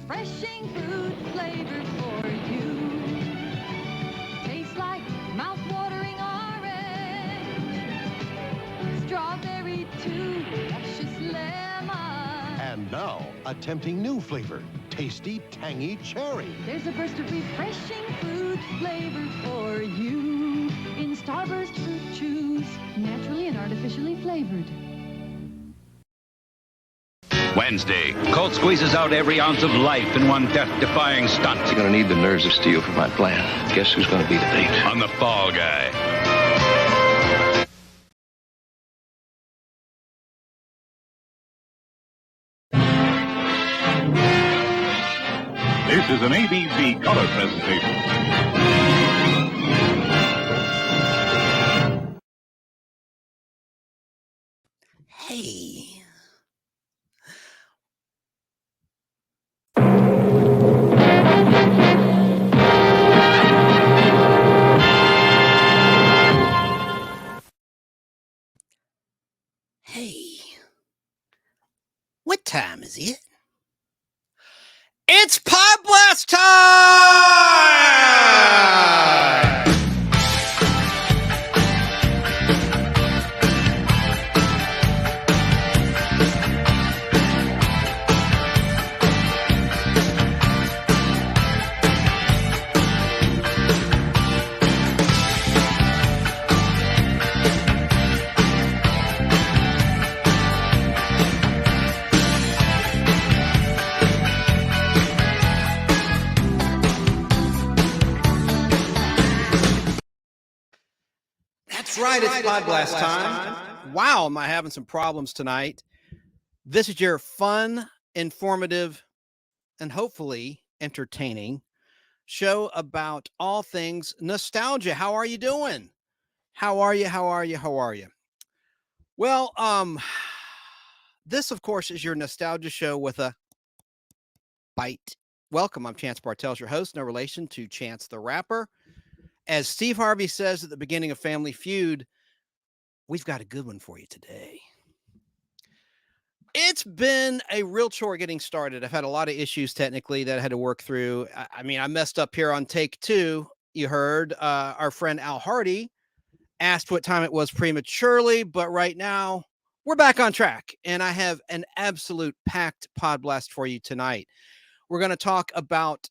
refreshing fruit flavor for you. Tastes like mouth-watering orange, strawberry too, luscious lemon. And now, a tempting new flavor, tasty, tangy cherry. There's a burst of refreshing fruit flavor for you in Starburst Fruit Chews, naturally and artificially flavored. Wednesday, Colt squeezes out every ounce of life in one death-defying stunt. You're going to need the nerves of steel for my plan. Guess who's going to be the bait? On the Fall Guy. This is an ABC color presentation. Hey. Hey. What time is it? It's Podblast time! That's right, it's Podblast time. Wow, am I having some problems tonight? This is your fun, informative, and hopefully entertaining show about all things nostalgia. How are you doing? How are you? How are you? How are you? Well, this, of course, is your nostalgia show with a bite. Welcome, I'm Chance Bartels, your host, no relation to Chance the Rapper. As Steve Harvey says at the beginning of Family Feud, we've got a good one for you today. It's been a real chore getting started. I've had a lot of issues technically that I had to work through. I mean, I messed up here on take 2. You heard our friend Al Hardy asked what time it was prematurely, but right now we're back on track. And I have an absolute packed Podblast for you tonight. We're going to talk about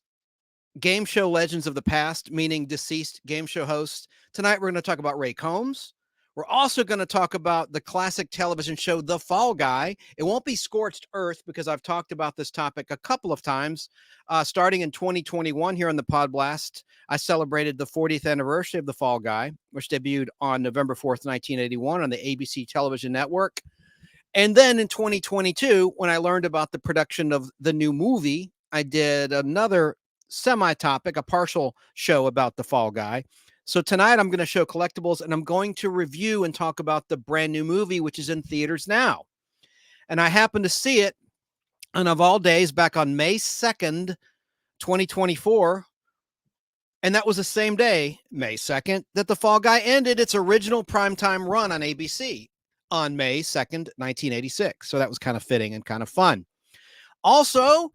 game show legends of the past, meaning deceased game show hosts. Tonight, we're going to talk about Ray Combs. We're also going to talk about the classic television show, The Fall Guy. It won't be Scorched Earth because I've talked about this topic a couple of times. Starting in 2021 here on the Podblast, I celebrated the 40th anniversary of The Fall Guy, which debuted on November 4th, 1981 on the ABC television network. And then in 2022, when I learned about the production of the new movie, I did another semi-topic, a partial show about The Fall Guy. So tonight I'm going to show collectibles and I'm going to review and talk about the brand new movie, which is in theaters now. And I happened to see it, and of all days, back on May 2nd, 2024. And that was the same day, May 2nd, that The Fall Guy ended its original primetime run on ABC on May 2nd, 1986. So that was kind of fitting and kind of fun. Also,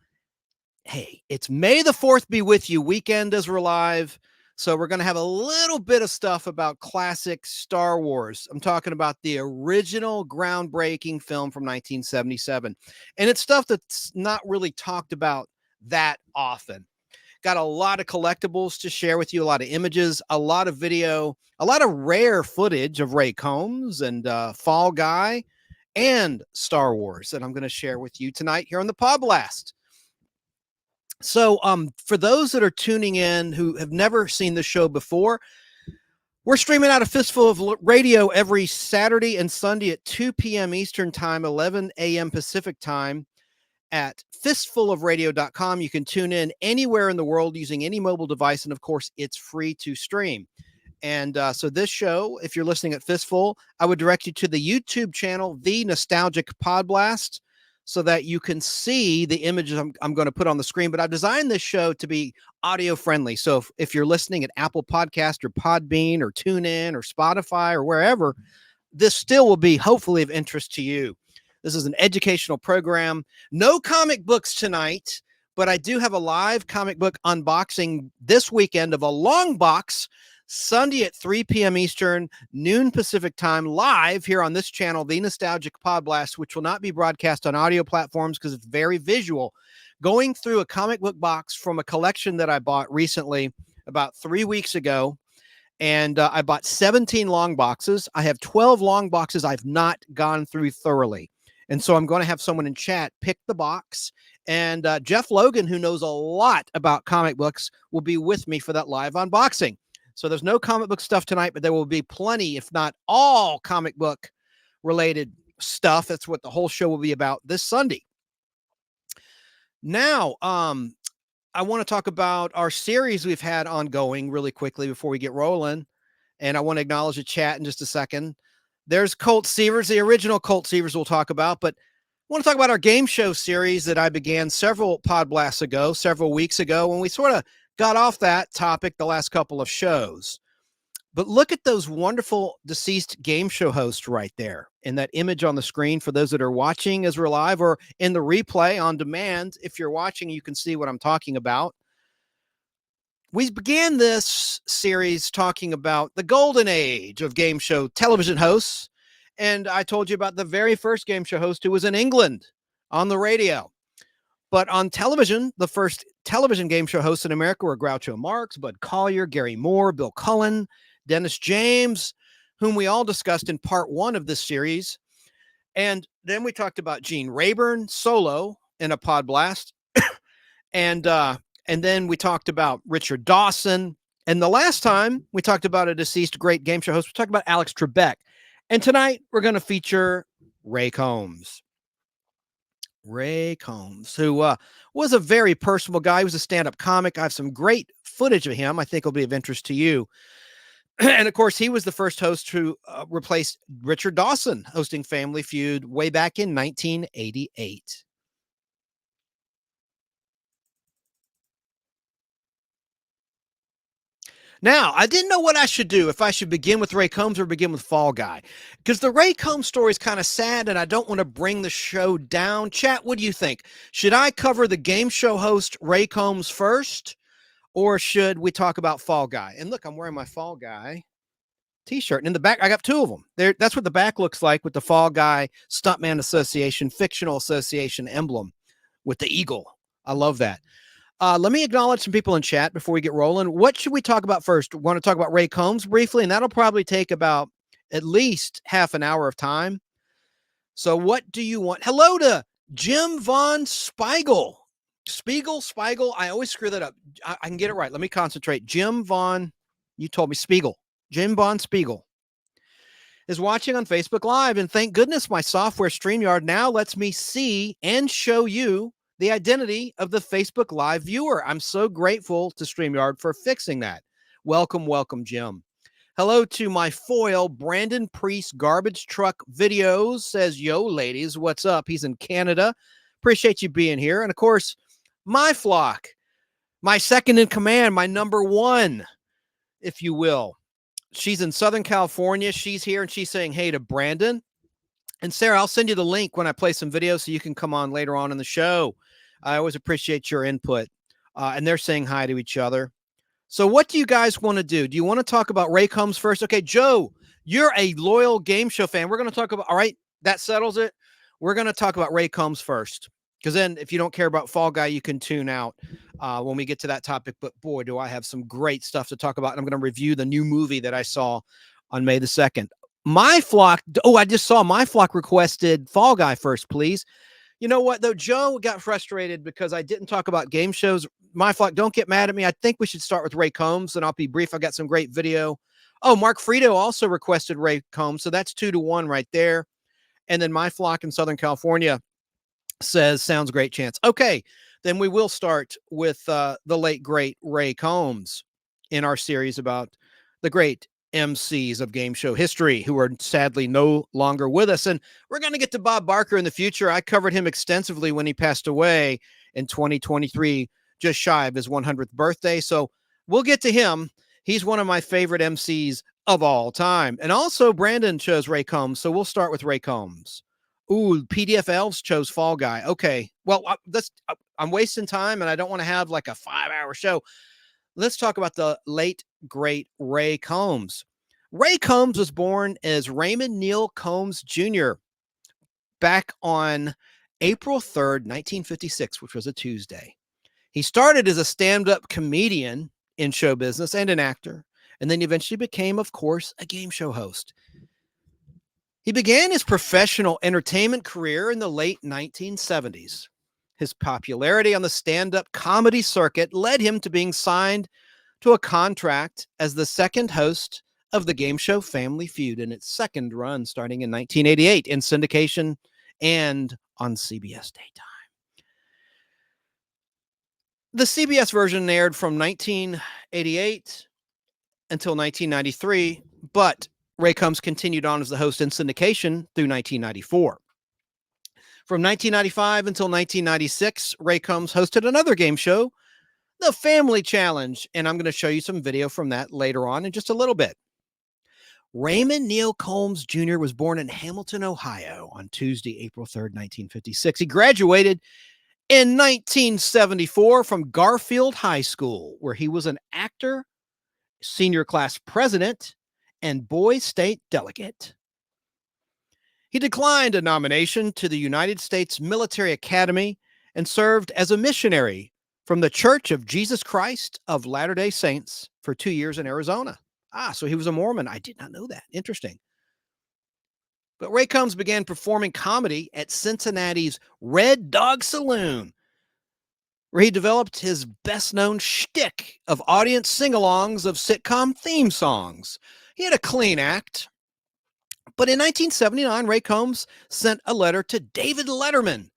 hey, it's May the 4th be with you weekend as we're live. So we're going to have a little bit of stuff about classic Star Wars. I'm talking about the original groundbreaking film from 1977. And it's stuff that's not really talked about that often. Got a lot of collectibles to share with you, a lot of images, a lot of video, a lot of rare footage of Ray Combs and Fall Guy and Star Wars that I'm going to share with you tonight here on the Podblast. So for those that are tuning in who have never seen the show before, we're streaming out a Fistful of Radio every Saturday and Sunday at 2 p.m. Eastern Time, 11 a.m. Pacific Time at fistfulofradio.com. You can tune in anywhere in the world using any mobile device, and of course, it's free to stream. And so this show, if you're listening at Fistful, I would direct you to the YouTube channel, The Nostalgic Podblast, so that you can see the images I'm going to put on the screen. But I've designed this show to be audio friendly. So if you're listening at Apple Podcast or Podbean or TuneIn or Spotify or wherever, this still will be hopefully of interest to you. This is an educational program. No comic books tonight. but I do have a live comic book unboxing this weekend of a long box, Sunday at 3 p.m. Eastern, noon Pacific time, live here on this channel, The Nostalgic Podblast, which will not be broadcast on audio platforms because it's very visual. Going through a comic book box from a collection that I bought recently about 3 weeks ago. And I bought 17 long boxes. I have 12 long boxes I've not gone through thoroughly. And so I'm going to have someone in chat pick the box. And Jeff Logan, who knows a lot about comic books, will be with me for that live unboxing. So there's no comic book stuff tonight, but there will be plenty, if not all, comic book related stuff. That's what the whole show will be about this Sunday. Now, I want to talk about our series we've had ongoing really quickly before we get rolling. And I want to acknowledge the chat in just a second. There's Colt Seavers, the original Colt Seavers we'll talk about, but I want to talk about our game show series that I began several Podblasts ago, several weeks ago, when we sort of got off that topic the last couple of shows. But look at those wonderful deceased game show hosts right there in that image on the screen for those that are watching as we're live or in the replay on demand. If you're watching, you can see what I'm talking about. We began this series talking about the golden age of game show television hosts. And I told you about the very first game show host who was in England on the radio. But on television, the first television game show hosts in America were Groucho Marx, Bud Collyer, Gary Moore, Bill Cullen, Dennis James, whom we all discussed in part 1 of this series. And then we talked about Gene Rayburn solo in a Podblast. And then we talked about Richard Dawson. And the last time we talked about a deceased great game show host, we talked about Alex Trebek. And tonight we're going to feature Ray Combs. Ray Combs, who was a very personable guy. He was a stand-up comic. I have some great footage of him I think will be of interest to you. And of course, he was the first host to replace Richard Dawson hosting Family Feud way back in 1988. Now, I didn't know what I should do, if I should begin with Ray Combs or begin with Fall Guy, because the Ray Combs story is kind of sad and I don't want to bring the show down. Chat, what do you think? Should I cover the game show host Ray Combs first, or should we talk about Fall Guy? And look, I'm wearing my Fall Guy t-shirt, and in the back I got 2 of them there. That's what the back looks like with the Fall Guy Stuntman Association Fictional Association emblem with the eagle. I love that. Let me acknowledge some people in chat before we get rolling. What should we talk about first? We want to talk about Ray Combs briefly, and that'll probably take about at least half an hour of time. So what do you want? Hello to Jim Von Spiegel. Spiegel. I always screw that up. I can get it right. Let me concentrate. Jim Von, you told me Spiegel. Jim Von Spiegel is watching on Facebook Live, and thank goodness my software StreamYard now lets me see and show you the identity of the Facebook Live viewer. I'm so grateful to StreamYard for fixing that. Welcome, Jim. Hello to my foil, Brandon Priest Garbage Truck Videos, says, yo, ladies, what's up? He's in Canada. Appreciate you being here. And of course, my flock, my second in command, my number 1, if you will. She's in Southern California. She's here and she's saying hey to Brandon. And Sarah, I'll send you the link when I play some videos so you can come on later on in the show. I always appreciate your input. And they're saying hi to each other. So what do you guys want to do? Do you want to talk about Ray Combs first? Okay, Joe, you're a loyal game show fan. We're going to talk about, all right, that settles it. We're going to talk about Ray Combs first. Because then if you don't care about Fall Guy, you can tune out when we get to that topic. But boy, do I have some great stuff to talk about. And I'm going to review the new movie that I saw on May the 2nd. My flock, I just saw my flock requested Fall Guy first, please. You know what, though? Joe got frustrated because I didn't talk about game shows. My flock, don't get mad at me. I think we should start with Ray Combs, and I'll be brief. I got some great video. Oh, Mark Frito also requested Ray Combs, so that's 2-1 right there. And then my flock in Southern California says, sounds great, Chance. Okay, then we will start with the late, great Ray Combs in our series about the great MCs of game show history who are sadly no longer with us. And we're going to get to Bob Barker in the future. I covered him extensively when he passed away in 2023, just shy of his 100th birthday. So we'll get to him. He's one of my favorite MCs of all time. And also Brandon chose Ray Combs. So we'll start with Ray Combs. Ooh, PDF Elves chose Fall Guy. Okay. Well, I'm wasting time and I don't want to have like a 5-hour show. Let's talk about the late, great Ray Combs. Ray Combs was born as Raymond Neal Combs Jr. back on April 3rd, 1956, which was a Tuesday. He started as a stand-up comedian in show business and an actor, and then eventually became, of course, a game show host. He began his professional entertainment career in the late 1970s. His popularity on the stand-up comedy circuit led him to being signed to a contract as the second host of the game show Family Feud in its second run, starting in 1988 in syndication and on CBS Daytime. The CBS version aired from 1988 until 1993, but Ray Combs continued on as the host in syndication through 1994. From 1995 until 1996, Ray Combs hosted another game show, The Family Challenge, and I'm going to show you some video from that later on in just a little bit. Raymond Neal Combs Jr. was born in Hamilton, Ohio on Tuesday, April 3rd, 1956. He graduated in 1974 from Garfield High School, where he was an actor, senior class president, and boys state delegate. He declined a nomination to the United States Military Academy and served as a missionary from the Church of Jesus Christ of Latter-day Saints for 2 years in Arizona. So he was a Mormon. I did not know that. Interesting. But Ray Combs began performing comedy at Cincinnati's Red Dog Saloon, where he developed his best-known shtick of audience sing-alongs of sitcom theme songs. He had a clean act. But in 1979, Ray Combs sent a letter to David Letterman,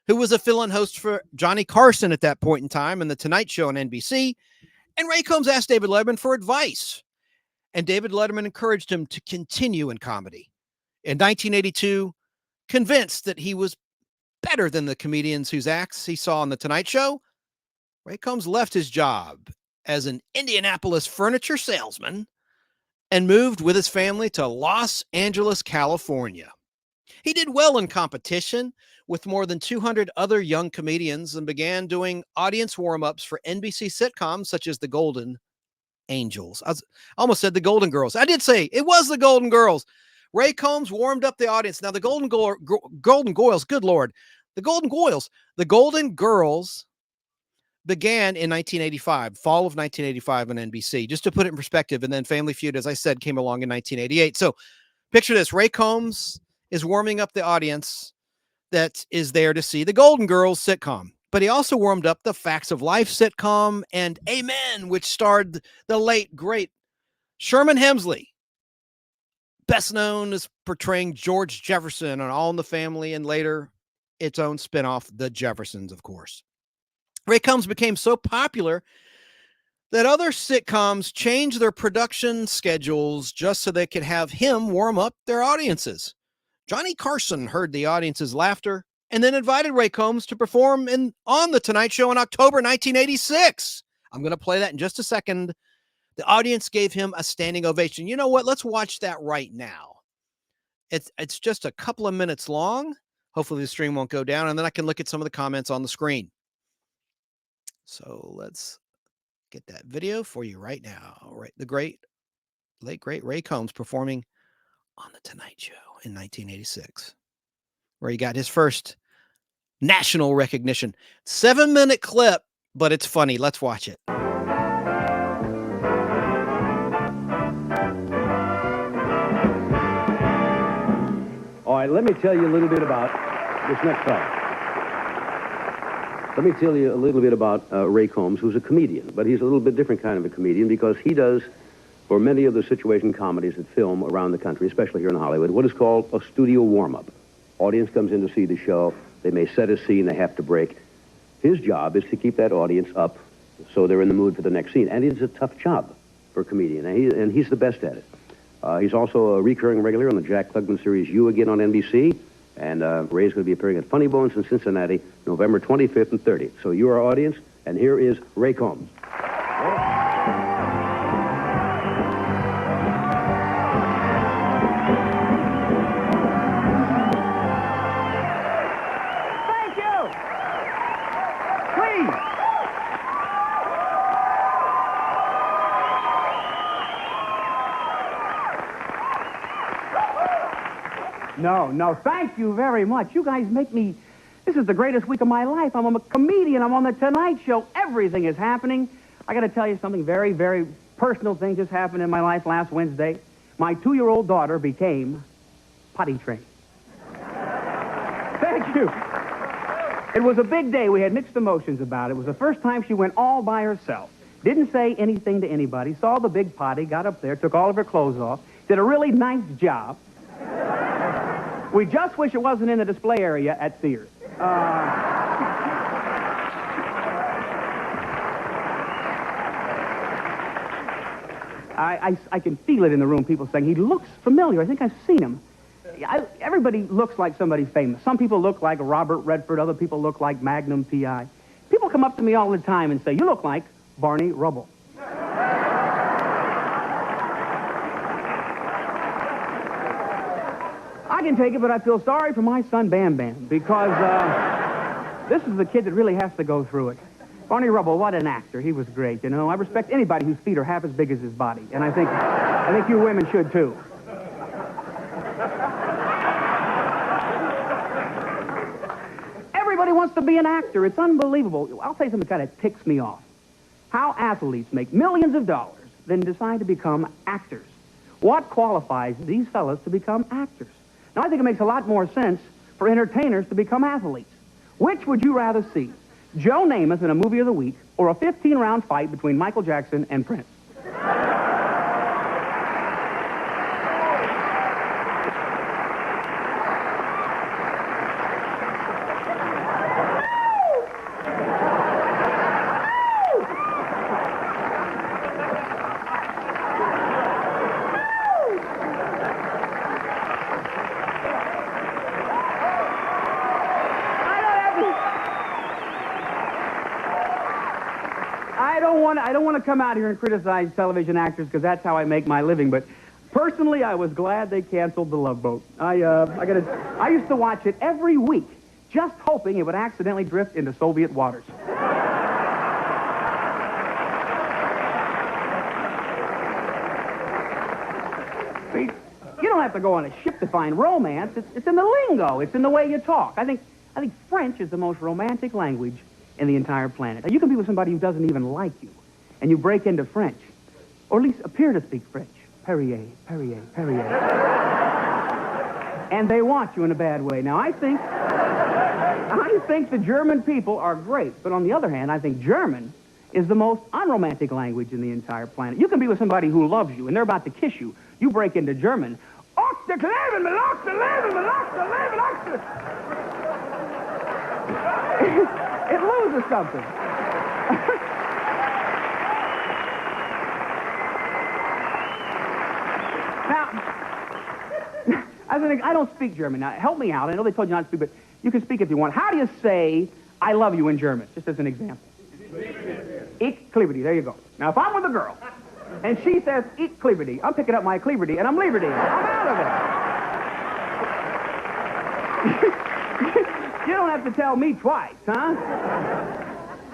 who was a fill-in host for Johnny Carson at that point in time in The Tonight Show on NBC. And Ray Combs asked David Letterman for advice. And David Letterman encouraged him to continue in comedy. In 1982, convinced that he was better than the comedians whose acts he saw on The Tonight Show, Ray Combs left his job as an Indianapolis furniture salesman and moved with his family to Los Angeles, California. He did well in competition with more than 200 other young comedians and began doing audience warm-ups for NBC sitcoms such as The Golden Angels. I almost said The Golden Girls. I did say it was The Golden Girls. Ray Combs warmed up the audience. Now, the Golden Goyles, good Lord, the Golden Girls began in 1985, fall of 1985 on NBC, just to put it in perspective. And then Family Feud, as I said, came along in 1988. So picture this. Ray Combs is warming up the audience that is there to see the Golden Girls sitcom. But he also warmed up the Facts of Life sitcom and Amen, which starred the late, great Sherman Hemsley, best known as portraying George Jefferson on All in the Family, and later its own spinoff, The Jeffersons, of course. Ray Combs became so popular that other sitcoms changed their production schedules just so they could have him warm up their audiences. Johnny Carson heard the audience's laughter and then invited Ray Combs to perform on The Tonight Show in October 1986. I'm going to play that in just a second. The audience gave him a standing ovation. You know what? Let's watch that right now. It's just a couple of minutes long. Hopefully the stream won't go down, and then I can look at some of the comments on the screen. So let's get that video for you right now. Right, the late great Ray Combs performing on The Tonight Show in 1986, where he got his first national recognition. 7-minute clip, but it's funny. Let's watch it. All right, let me tell you a little bit about this next fellow. Let me tell you a little bit about Ray Combs, who's a comedian, but he's a little bit different kind of a comedian because he does, for many of the situation comedies that film around the country, especially here in Hollywood, what is called a studio warm-up. Audience comes in to see the show. They may set a scene. They have to break. His job is to keep that audience up so they're in the mood for the next scene. And it's a tough job for a comedian, and he's the best at it. He's also a recurring regular on the Jack Klugman series You Again on NBC. And Ray's going to be appearing at Funny Bones in Cincinnati, November 25th and 30th. So you're our audience, and here is Ray Combs. No, thank you very much. You guys make me... This is the greatest week of my life. I'm a comedian. I'm on The Tonight Show. Everything is happening. I got to tell you something very, very personal thing just happened in my life last Wednesday. My 2-year-old daughter became potty trained. Thank you. It was a big day. We had mixed emotions about it. It was the first time she went all by herself. Didn't say anything to anybody. Saw the big potty, got up there, took all of her clothes off, did a really nice job. We just wish it wasn't in the display area at Sears. I can feel it in the room, people saying, he looks familiar. I think I've seen him. Everybody looks like somebody famous. Some people look like Robert Redford. Other people look like Magnum P.I. People come up to me all the time and say, you look like Barney Rubble. I can take it, but I feel sorry for my son Bam Bam, because this is the kid that really has to go through it. Barney Rubble, what an actor. He was great, you know. I respect anybody whose feet are half as big as his body, and I think you women should, too. Everybody wants to be an actor. It's unbelievable. I'll tell you something that kind of ticks me off. How athletes make millions of dollars, then decide to become actors. What qualifies these fellas to become actors? Now, I think it makes a lot more sense for entertainers to become athletes. Which would you rather see? Joe Namath in a movie of the week, or a 15-round fight between Michael Jackson and Prince? I don't want to come out here and criticize television actors because that's how I make my living, but personally, I was glad they canceled The Love Boat. I used to watch it every week, just hoping it would accidentally drift into Soviet waters. See, you don't have to go on a ship to find romance. It's in the lingo. It's in the way you talk. I think French is the most romantic language in the entire planet. Now, you can be with somebody who doesn't even like you, and you break into French, or at least appear to speak French. Perrier, Perrier, Perrier. And they want you in a bad way. Now, I think the German people are great, but on the other hand, I think German is the most unromantic language in the entire planet. You can be with somebody who loves you, and they're about to kiss you. You break into German. It loses something. Now, I don't speak German. Now, help me out. I know they told you not to speak, but you can speak if you want. How do you say I love you in German? Just as an example. Ich liebe dich. There you go. Now, if I'm with a girl, and she says ich liebe dich, I'm picking up my Kleberty, and I'm leaving it. I'm out of it. You don't have to tell me twice, huh?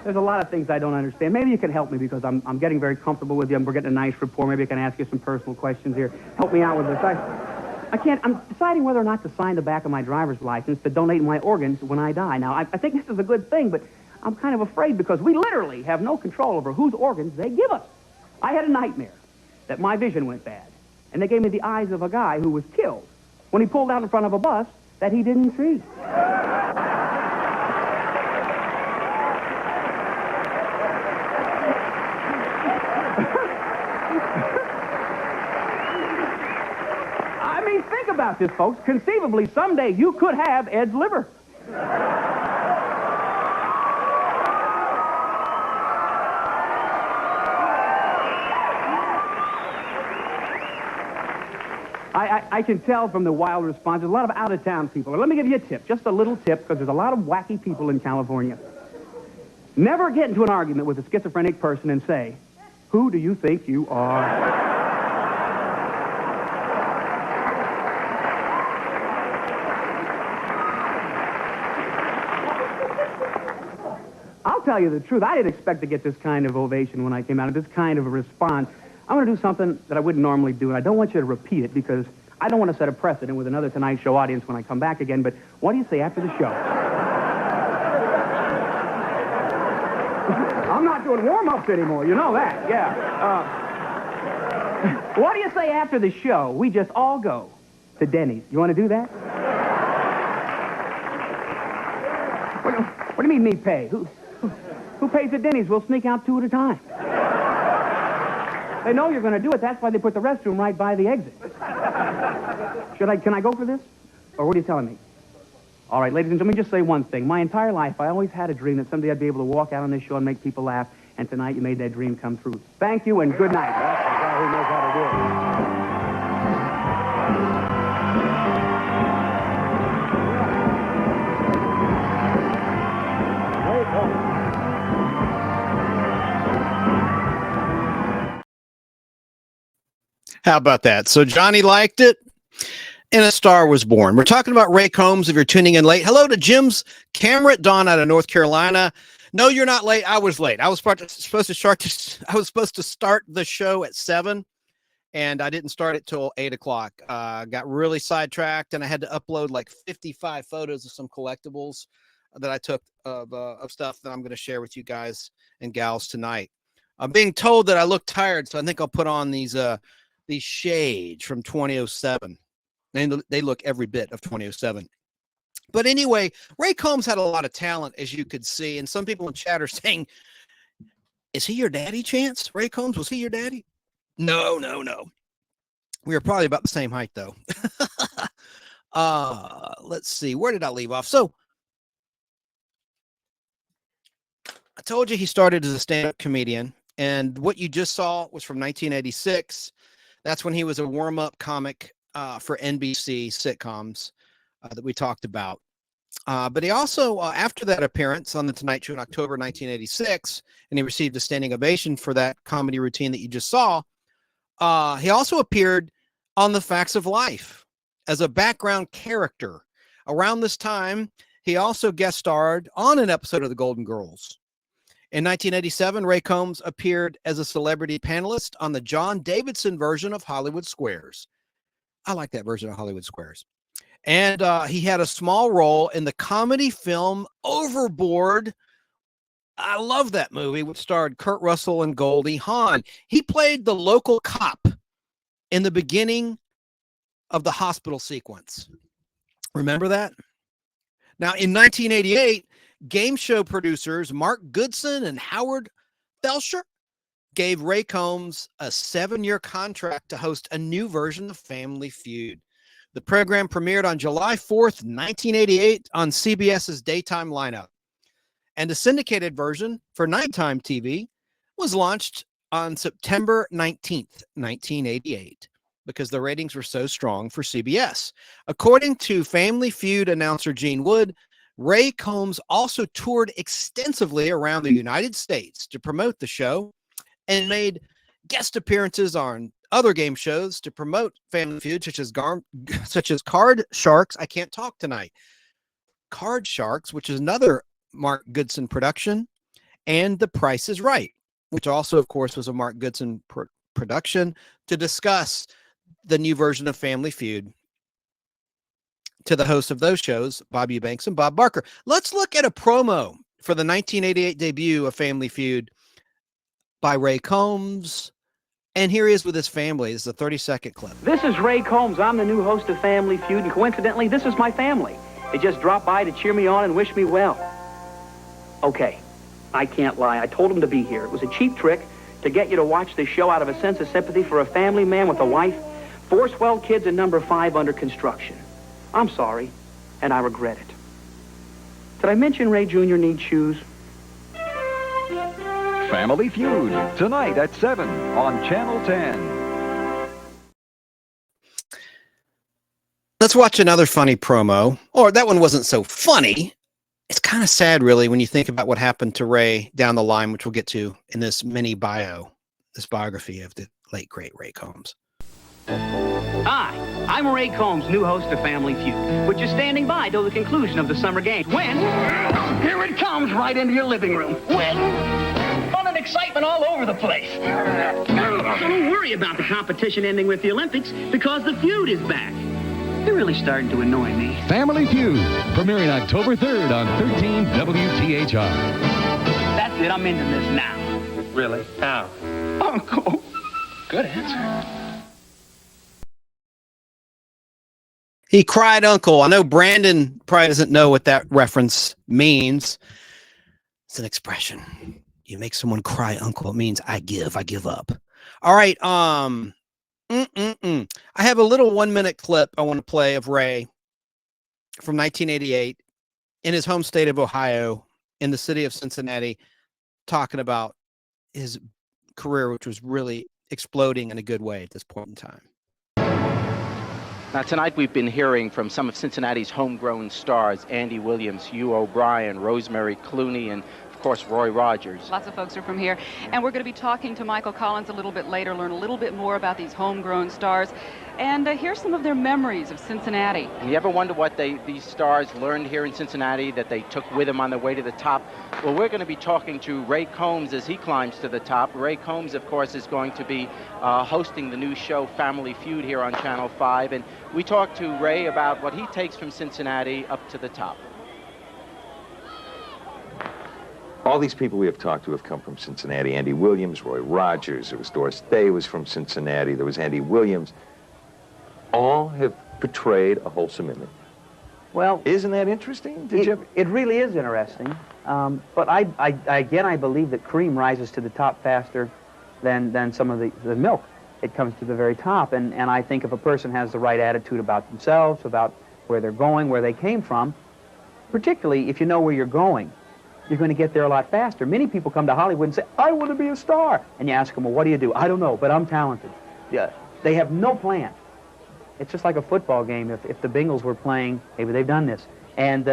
There's a lot of things I don't understand. Maybe you can help me because I'm getting very comfortable with you. We're getting a nice rapport. Maybe I can ask you some personal questions here. Help me out with this. I'm deciding whether or not to sign the back of my driver's license to donate my organs when I die. Now, I think this is a good thing, but I'm kind of afraid because we literally have no control over whose organs they give us. I had a nightmare that my vision went bad, and they gave me the eyes of a guy who was killed when he pulled out in front of a bus that he didn't see. Think about this, folks. Conceivably, someday you could have Ed's liver. I can tell from the wild response, there's a lot of out-of-town people. Let me give you a tip, just a little tip, because there's a lot of wacky people in California. Never get into an argument with a schizophrenic person and say, who do you think you are? I'll tell you the truth. I didn't expect to get this kind of ovation when I came out, this kind of a response. I'm going to do something that I wouldn't normally do, and I don't want you to repeat it because I don't want to set a precedent with another Tonight Show audience when I come back again, but what do you say after the show? I'm not doing warm-ups anymore, you know that, yeah. What do you say after the show? We just all go to Denny's. You want to do that? What do you mean me pay? Who pays at Denny's? We'll sneak out 2 at a time. They know you're going to do it. That's why they put the restroom right by the exit. Can I go for this? Or what are you telling me? All right, ladies and gentlemen, just say one thing. My entire life, I always had a dream that someday I'd be able to walk out on this show and make people laugh, and tonight you made that dream come true. Thank you and good night. That's the guy who knows how to do it. How about that? So Johnny liked it, and a star was born. We're talking about Ray Combs. If you're tuning in late, hello to Jim's camera at Dawn out of North Carolina. No, you're not late. I was late. I was supposed to start the show at 7, and I didn't start it till 8 o'clock. Got really sidetracked, and I had to upload like 55 photos of some collectibles that I took of stuff that I'm going to share with you guys and gals tonight. I'm being told that I look tired, so I think I'll put on these shades from 2007. And they look every bit of 2007. But anyway, Ray Combs had a lot of talent, as you could see. And some people in chat are saying, is he your daddy, Chance? Ray Combs, was he your daddy? No. We were probably about the same height, though. Let's see. Where did I leave off? So I told you he started as a stand-up comedian. And what you just saw was from 1986. That's when he was a warm-up comic for NBC sitcoms that we talked about. But he also, after that appearance on The Tonight Show in October 1986, and he received a standing ovation for that comedy routine that you just saw, he also appeared on The Facts of Life as a background character. Around this time, he also guest starred on an episode of The Golden Girls. In 1987, Ray Combs appeared as a celebrity panelist on the John Davidson version of Hollywood Squares. I like that version of Hollywood Squares. And he had a small role in the comedy film Overboard. I love that movie, which starred Kurt Russell and Goldie Hawn. He played the local cop in the beginning of the hospital sequence. Remember that? Now, in 1988, game show producers Mark Goodson and Howard Felsher gave Ray Combs a 7-year contract to host a new version of Family Feud. The program premiered on July 4th, 1988 on CBS's daytime lineup. And the syndicated version for nighttime TV was launched on September 19th, 1988, because the ratings were so strong for CBS. According to Family Feud announcer Gene Wood, Ray Combs also toured extensively around the United States to promote the show and made guest appearances on other game shows to promote Family Feud, such as Card Sharks. I can't talk tonight. Card Sharks, which is another Mark Goodson production, and The Price is Right, which also, of course, was a Mark Goodson production, to discuss the new version of Family Feud to the hosts of those shows, Bob Eubanks and Bob Barker. Let's look at a promo for the 1988 debut of Family Feud by Ray Combs. And here he is with his family. This is a 30-second clip. This is Ray Combs. I'm the new host of Family Feud, and coincidentally, this is my family. They just dropped by to cheer me on and wish me well. Okay, I can't lie. I told them to be here. It was a cheap trick to get you to watch this show out of a sense of sympathy for a family man with a wife, 4 swell kids, and number 5 under construction. I'm sorry, and I regret it. Did I mention Ray Jr. needs shoes? Family Feud, tonight at 7 on Channel 10. Let's watch another funny promo. Or that one wasn't so funny. It's kind of sad, really, when you think about what happened to Ray down the line, which we'll get to in this mini bio, this biography of the late, great Ray Combs. Hi, I'm Ray Combs, new host of Family Feud, which is standing by till the conclusion of the summer games. When? Here it comes, right into your living room. When? Fun and excitement all over the place. Don't worry. worry about the competition ending with the Olympics because the feud is back. You're really starting to annoy me. Family Feud, premiering October 3rd on 13 WTHR. That's it. I'm into this now. Really? How? Uncle. Good answer. He cried uncle. I know Brandon probably doesn't know what that reference means. It's an expression. You make someone cry uncle. It means I give up. All right. I have a little 1-minute clip I want to play of Ray from 1988 in his home state of Ohio, in the city of Cincinnati, talking about his career, which was really exploding in a good way at this point in time. Now, tonight we've been hearing from some of Cincinnati's homegrown stars, Andy Williams, Hugh O'Brien, Rosemary Clooney, and of course, Roy Rogers. Lots of folks are from here. And we're going to be talking to Michael Collins a little bit later, learn a little bit more about these homegrown stars, and hear some of their memories of Cincinnati. And you ever wonder what these stars learned here in Cincinnati that they took with them on their way to the top? Well, we're going to be talking to Ray Combs as he climbs to the top. Ray Combs, of course, is going to be hosting the new show Family Feud here on Channel 5. And we talked to Ray about what he takes from Cincinnati up to the top. All these people we have talked to have come from Cincinnati. Andy Williams, Roy Rogers, there was Doris Day was from Cincinnati, there was Andy Williams. All have portrayed a wholesome image. Well, isn't that interesting? It really is interesting. But I believe that cream rises to the top faster than some of the milk. It comes to the very top. And I think if a person has the right attitude about themselves, about where they're going, where they came from, particularly if you know where you're going, you're going to get there a lot faster. Many people come to Hollywood and say, I want to be a star. And you ask them, well, what do you do? I don't know, but I'm talented. Yeah. They have no plan. It's just like a football game. If the Bengals were playing, maybe they've done this. And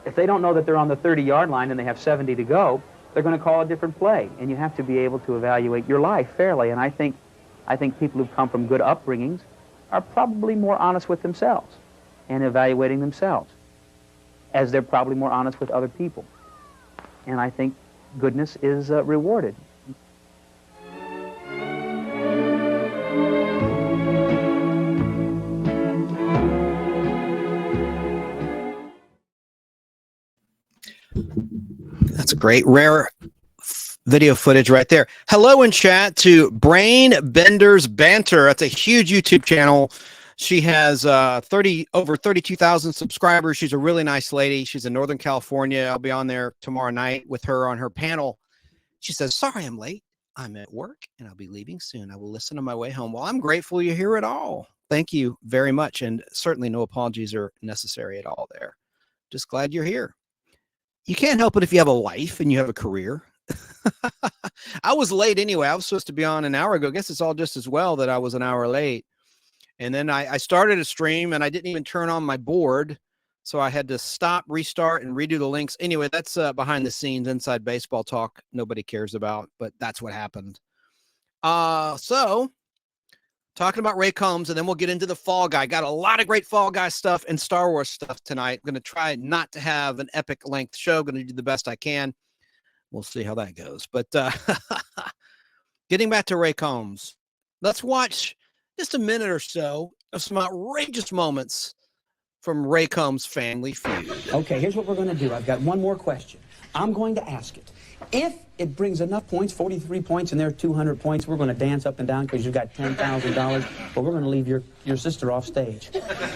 if they don't know that they're on the 30-yard line and they have 70 to go, they're going to call a different play. And you have to be able to evaluate your life fairly. And I think people who've come from good upbringings are probably more honest with themselves and evaluating themselves, as they're probably more honest with other people. And I think goodness is rewarded. That's a great, rare video footage right there. Hello in chat to Brain Bender's Banter. That's a huge YouTube channel. She has over 32,000 subscribers. She's a really nice lady. She's in Northern California. I'll be on there tomorrow night with her on her panel. She says, sorry I'm late. I'm at work and I'll be leaving soon. I will listen on my way home. Well, I'm grateful you're here at all. Thank you very much. And certainly no apologies are necessary at all there. Just glad you're here. You can't help it if you have a life and you have a career. I was late anyway. I was supposed to be on an hour ago. I guess it's all just as well that I was an hour late. And then I started a stream and I didn't even turn on my board. So I had to stop, restart, and redo the links. Anyway, that's behind the scenes, inside baseball talk nobody cares about, but that's what happened. So talking about Ray Combs, and then we'll get into the Fall Guy. Got a lot of great Fall Guy stuff and Star Wars stuff tonight. I'm going to try not to have an epic length show. Going to do the best I can. We'll see how that goes. But getting back to Ray Combs, let's watch just a minute or so of some outrageous moments from Ray Combs' Family Feud. Okay, here's what we're going to do. I've got one more question. I'm going to ask it. If it brings enough points, 43 points, and there are 200 points, we're going to dance up and down because you've got $10,000, but we're going to leave your sister off stage.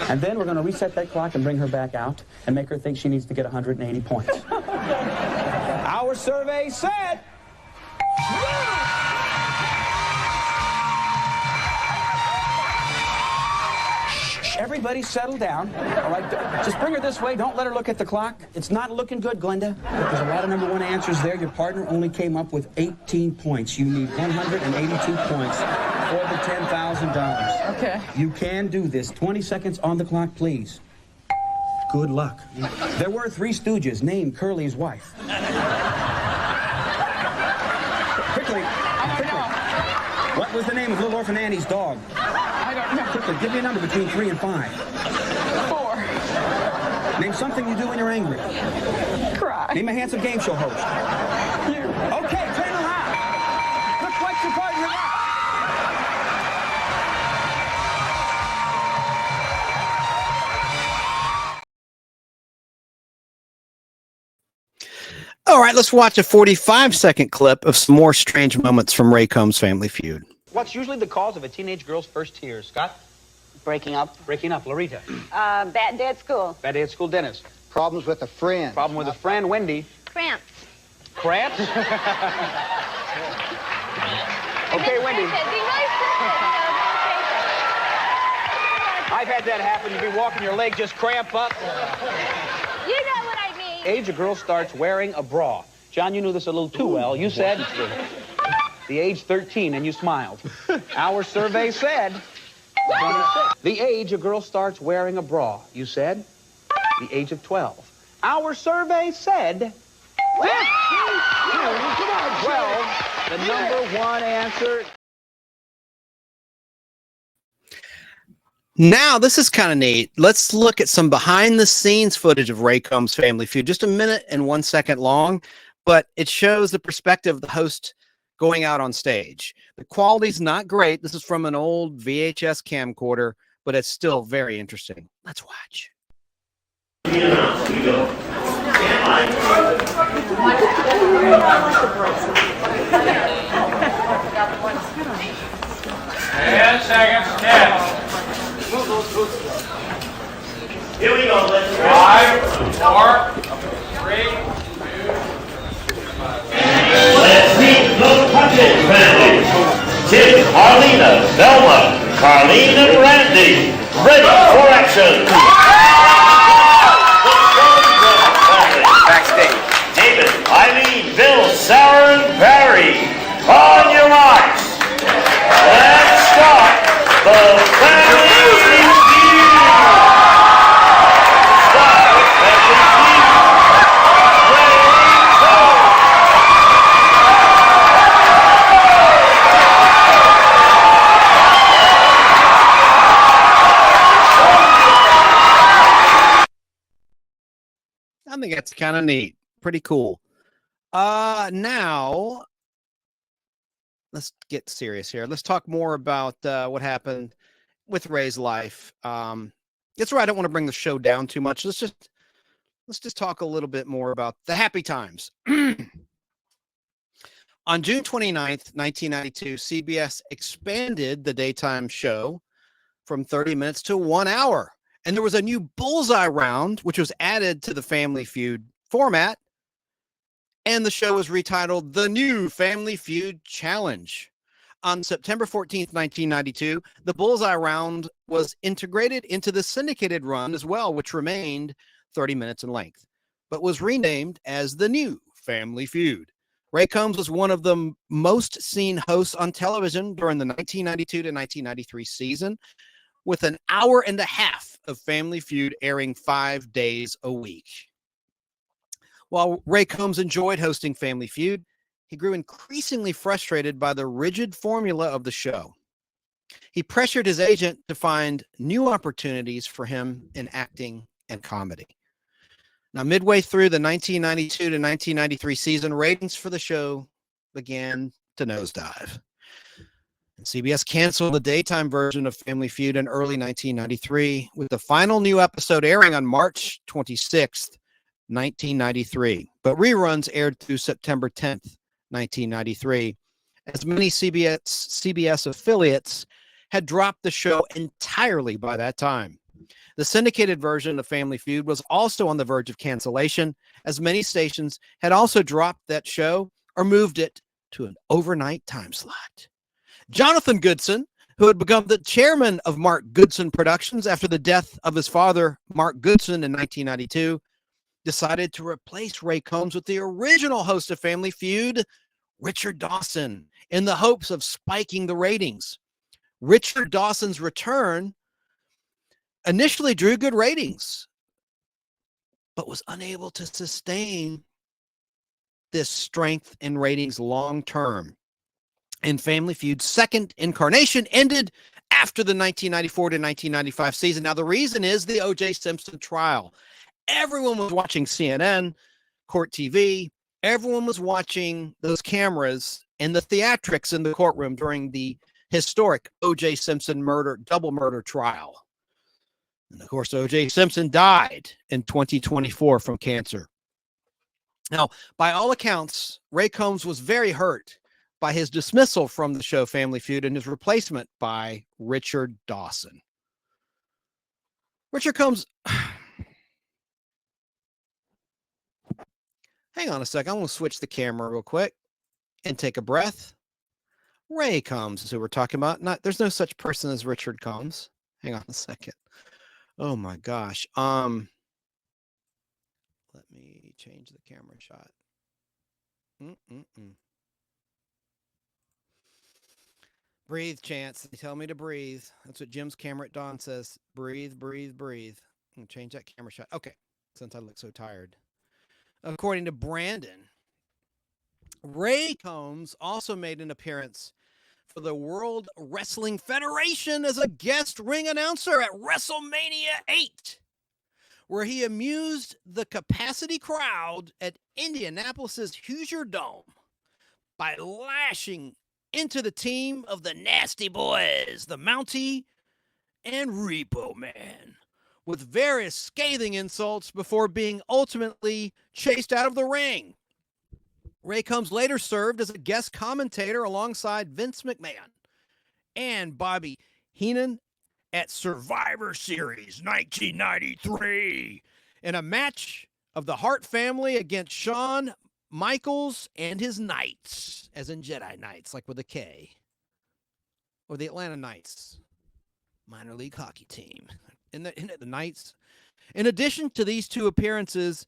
And then we're going to reset that clock and bring her back out and make her think she needs to get 180 points. Our survey said... Everybody settle down. All right, just bring her this way. Don't let her look at the clock. It's not looking good, Glenda. There's a lot of number one answers there. Your partner only came up with 18 points. You need 182 points for the $10,000. Okay. You can do this. 20 seconds on the clock, please. Good luck. There were 3 Stooges. Name Curly's wife. Quickly. What was the name of Little Orphan Annie's dog? I don't know. Quickly, give me a number between 3 and 5. 4. Name something you do when you're angry. Cry. Name a handsome game show host. You. Okay, turn around. Look like your partner. right, let's watch a 45-second clip of some more strange moments from Ray Combs' Family Feud. What's usually the cause of a teenage girl's first tears, Scott? Breaking up. Breaking up. Loretta. Bad day at school. Bad day at school, Dennis. Problems with a friend. Problem with a friend, Wendy. Cramps. Cramps? Okay, Wendy. I've had that happen. You'd be walking, your leg just cramp up. You know what I mean. Age a girl starts wearing a bra. John, you knew this a little too well. You said the age 13, and you smiled. Our survey said 26. The age a girl starts wearing a bra. You said the age of 12. Our survey said 15. Come on, 12. The number one answer. Now, this is kind of neat. Let's look at some behind-the-scenes footage of Ray Combs' Family Feud. Just a minute and 1 second long, but it shows the perspective of the host going out on stage. The quality's not great. This is from an old VHS camcorder, but it's still very interesting. Let's watch. Ten seconds, 10. Here we go. 5, 4, 3, 2. Let's meet the Puckett family. Tim, Arlena, Velma, Carlene, and Randy. Ready for action. Backstage. David, Eileen, Bill, Sarah, and Barry. On your marks. Let's start the family feud. Start with family feud. Ready, go. I think that's kind of neat. Pretty cool. Now let's get serious here. Let's talk more about what happened with Ray's life. It's right. I don't want to bring the show down too much. Let's just talk a little bit more about the happy times. On June 29th, 1992, CBS expanded the daytime show from 30 minutes to 1 hour. And there was a new bullseye round, which was added to the Family Feud format. And the show was retitled The New Family Feud Challenge. On September 14th, 1992, the bullseye round was integrated into the syndicated run as well, which remained 30 minutes in length, but was renamed as The New Family Feud. Ray Combs was one of the most seen hosts on television during the 1992 to 1993 season, with an hour and a half of Family Feud airing 5 days a week. While Ray Combs enjoyed hosting Family Feud, he grew increasingly frustrated by the rigid formula of the show. He pressured his agent to find new opportunities for him in acting and comedy. Now, midway through the 1992 to 1993 season, ratings for the show began to nosedive. And CBS canceled the daytime version of Family Feud in early 1993, with the final new episode airing on March 26th, 1993. But reruns aired through September 10th, 1993, as many CBS affiliates had dropped the show entirely by that time. The syndicated version of Family Feud was also on the verge of cancellation, as many stations had also dropped that show or moved it to an overnight time slot. Jonathan Goodson, who had become the chairman of Mark Goodson Productions after the death of his father, Mark Goodson, in 1992, decided to replace Ray Combs with the original host of Family Feud, Richard Dawson, in the hopes of spiking the ratings. Richard Dawson's return initially drew good ratings, but was unable to sustain this strength in ratings long term. And Family Feud's second incarnation ended after the 1994 to 1995 season. Now, the reason is the O.J. Simpson trial. Everyone was watching CNN, Court TV. Everyone was watching those cameras and the theatrics in the courtroom during the historic O.J. Simpson double murder trial. And of course, O.J. Simpson died in 2024 from cancer. Now, by all accounts, Ray Combs was very hurt by his dismissal from the show Family Feud and his replacement by Richard Dawson. Richard Combs, hang on a second. I'm going to switch the camera real quick and take a breath. Ray Combs is who we're talking about. There's no such person as Richard Combs. Hang on a second. Oh my gosh. Let me change the camera shot. Breathe, Chance. They tell me to breathe. That's what Jim's camera at dawn says. Breathe, breathe, breathe. I'm gonna change that camera shot. Okay, since I look so tired. According to Brandon, Ray Combs also made an appearance for the World Wrestling Federation as a guest ring announcer at WrestleMania 8, where he amused the capacity crowd at Indianapolis's Hoosier Dome by lashing into the team of the Nasty Boys, the Mountie, and Repo Man, with various scathing insults before being ultimately chased out of the ring. Ray Combs later served as a guest commentator alongside Vince McMahon and Bobby Heenan at Survivor Series 1993 in a match of the Hart family against Shawn Michaels and his Knights, as in Jedi Knights, like with a K, or the Atlanta Knights, minor league hockey team. Isn't it the Knights? In addition to these two appearances,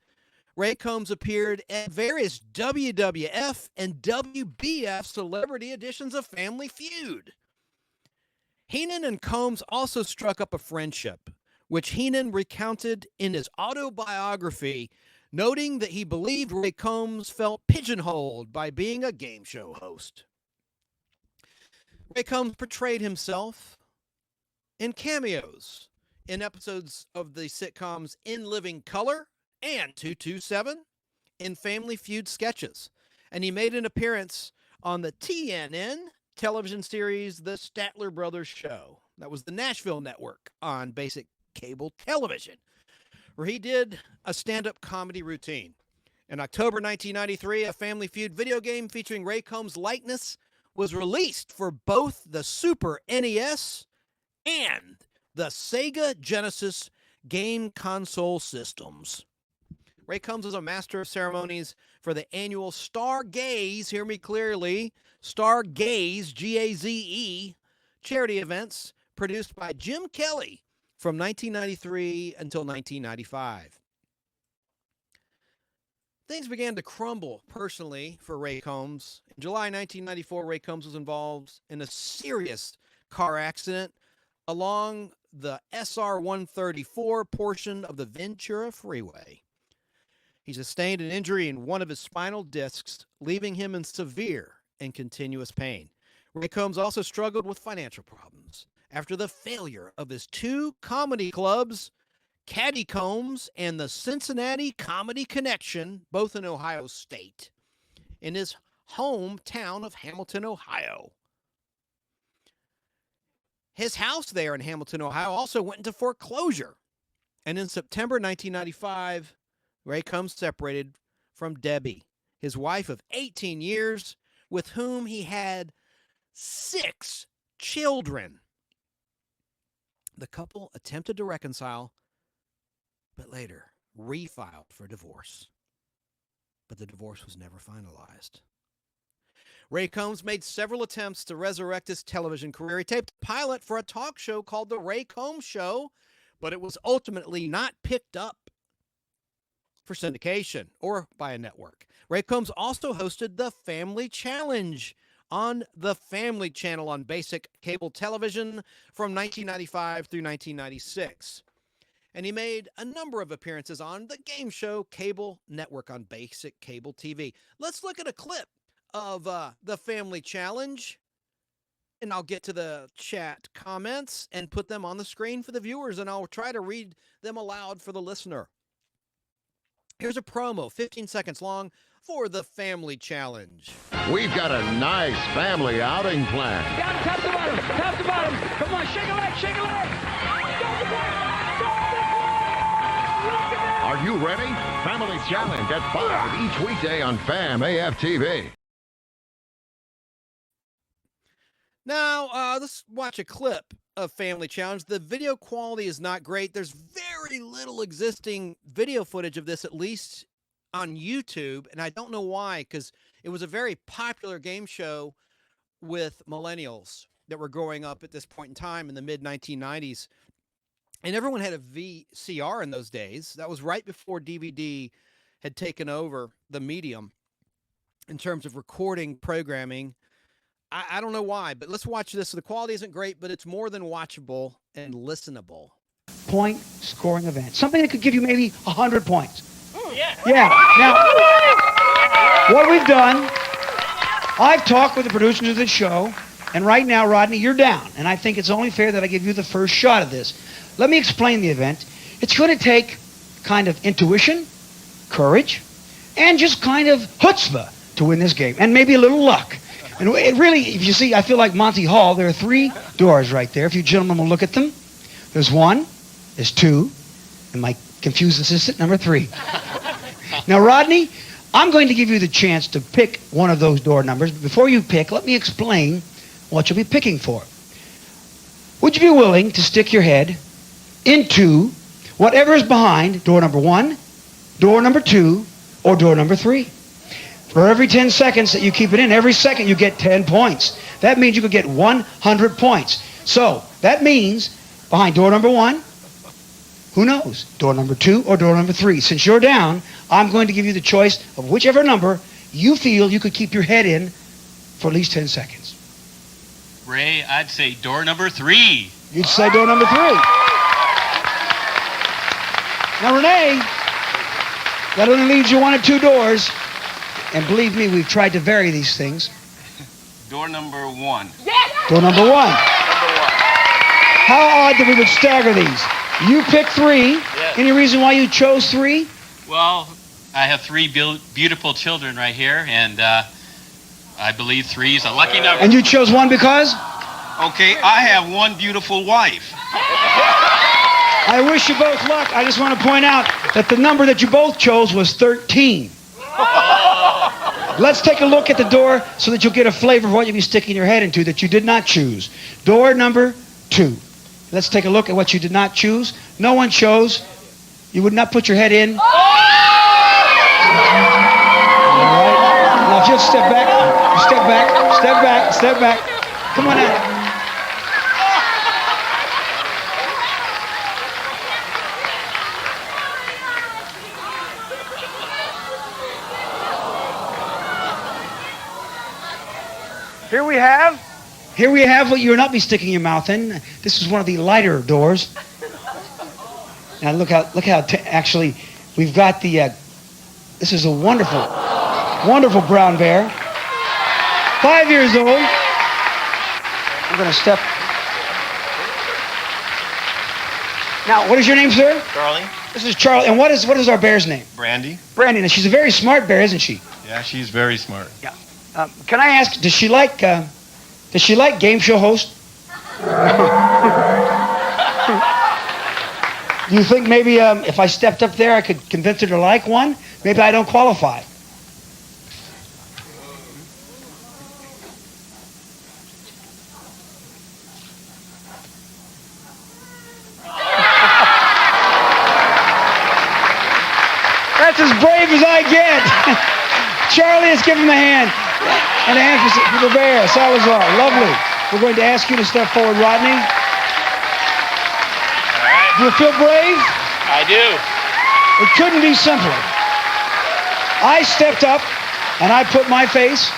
Ray Combs appeared at various WWF and WBF celebrity editions of Family Feud. Heenan and Combs also struck up a friendship, which Heenan recounted in his autobiography, noting that he believed Ray Combs felt pigeonholed by being a game show host. Ray Combs portrayed himself in cameos in episodes of the sitcoms In Living Color and 227 in Family Feud sketches. And he made an appearance on the TNN television series The Statler Brothers Show. That was the Nashville network on basic cable television, where he did a stand-up comedy routine. In October 1993, a Family Feud video game featuring Ray Combs' likeness was released for both the Super NES and the Sega Genesis game console systems. Ray Combs was a master of ceremonies for the annual Stargaze, hear me clearly, Stargaze, G-A-Z-E, charity events produced by Jim Kelly from 1993 until 1995. Things began to crumble personally for Ray Combs. In July 1994, Ray Combs was involved in a serious car accident along the SR-134 portion of the Ventura Freeway. He sustained an injury in one of his spinal discs, leaving him in severe and continuous pain. Ray Combs also struggled with financial problems after the failure of his two comedy clubs, Caddy Combs and the Cincinnati Comedy Connection, both in Ohio State, in his hometown of Hamilton, Ohio. His house there in Hamilton, Ohio also went into foreclosure. And in September 1995, Ray Combs separated from Debbie, his wife of 18 years, with whom he had 6 children. The couple attempted to reconcile, but later refiled for divorce. But the divorce was never finalized. Ray Combs made several attempts to resurrect his television career. He taped a pilot for a talk show called The Ray Combs Show, but it was ultimately not picked up for syndication or by a network. Ray Combs also hosted The Family Challenge on the Family Channel on basic cable television from 1995 through 1996. And he made a number of appearances on the game show Cable Network on basic cable TV. Let's look at a clip of The Family Challenge, and I'll get to the chat comments and put them on the screen for the viewers, and I'll try to read them aloud for the listener. Here's a promo, 15 seconds long, for The Family Challenge. We've got a nice family outing plan. Down, top to bottom, top to bottom. Come on, shake a leg, shake a leg. Are you ready? Family Challenge at 5 each weekday on FAM AF-TV. Now, let's watch a clip of Family Challenge. The video quality is not great. There's very little existing video footage of this, at least on YouTube, and I don't know why, because it was a very popular game show with millennials that were growing up at this point in time in the mid-1990s. And everyone had a VCR in those days. That was right before DVD had taken over the medium in terms of recording programming. I don't know why, but let's watch this. The quality isn't great, but it's more than watchable and listenable. Point scoring event. Something that could give you maybe 100 points. Yeah. Yeah. Now, what we've done, I've talked with the producers of the show, and right now, Rodney, you're down. And I think it's only fair that I give you the first shot of this. Let me explain the event. It's going to take kind of intuition, courage, and just kind of chutzpah to win this game, and maybe a little luck. And it really, if you see, I feel like Monty Hall. There are 3 doors right there. If you gentlemen will look at them. There's 1, there's 2, and my confused assistant, number 3. Now, Rodney, I'm going to give you the chance to pick one of those door numbers. But before you pick, let me explain what you'll be picking for. Would you be willing to stick your head into whatever is behind door number 1, door number 2, or door number 3? For every 10 seconds that you keep it in, every second you get 10 points. That means you could get 100 points. So that means behind door number 1, who knows, door number 2 or door number 3. Since you're down, I'm going to give you the choice of whichever number you feel you could keep your head in for at least 10 seconds. Ray, I'd say door number 3. You'd say door number 3. Now, Renee, that only leaves you 1 or 2 doors. And believe me, we've tried to vary these things. Door number 1. Door number 1. How odd that we would stagger these. You pick 3. Yes. Any reason why you chose 3? Well, I have 3 beautiful children right here, and I believe 3 is a lucky number. And you chose 1 because? Okay, I have 1 beautiful wife. I wish you both luck. I just want to point out that the number that you both chose was 13. Let's take a look at the door so that you'll get a flavor of what you'll be sticking your head into that you did not choose. Door number 2. Let's take a look at what you did not choose. No one chose. You would not put your head in. All right. Now just step back. Step back. Step back. Step back. Come on out. Here we have what you will not be sticking your mouth in. This is one of the lighter doors. Now look how actually we've got the. This is a wonderful, wonderful brown bear. 5 years old. I'm going to step. Now, what is your name, sir? Charlie. This is Charlie. And what is our bear's name? Brandy. Brandy. Now she's a very smart bear, isn't she? Yeah, she's very smart. Yeah. Can I ask? Does she like game show hosts? Do you think maybe if I stepped up there, I could convince her to like one? Maybe I don't qualify. That's as brave as I get. Charlie, let's give him a hand. And a hand for the bear, Salazar. Lovely. We're going to ask you to step forward, Rodney. Do you feel brave? I do. It couldn't be simpler. I stepped up and I put my face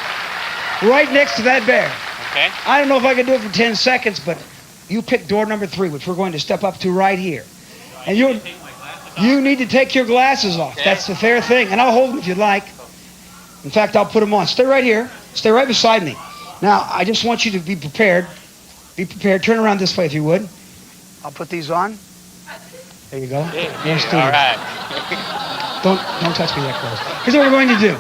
right next to that bear. Okay. I don't know if I can do it for 10 seconds, but you pick door number 3, which we're going to step up to right here. And you need to take your glasses off. Okay. That's the fair thing. And I'll hold them if you'd like. In fact, I'll put them on. Stay right here. Stay right beside me. Now, I just want you to be prepared. Be prepared. Turn around this way if you would. I'll put these on. There you go. All right. Don't touch me that close. Here's what we're going to do.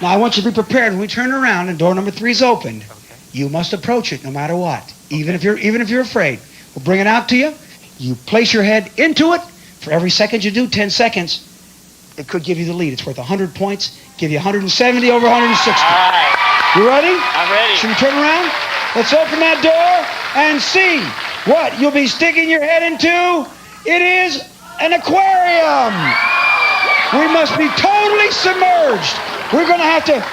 Now, I want you to be prepared. When we turn around and door number 3 is opened, you must approach it no matter what. Even if you're afraid. We'll bring it out to you. You place your head into it For every second you do, 10 seconds, it could give you the lead. It's worth 100 points, give you 170 over 160. All right. You ready? I'm ready. Should we turn around? Let's open that door and see what you'll be sticking your head into. It is an aquarium. We must be totally submerged. We're going to have to,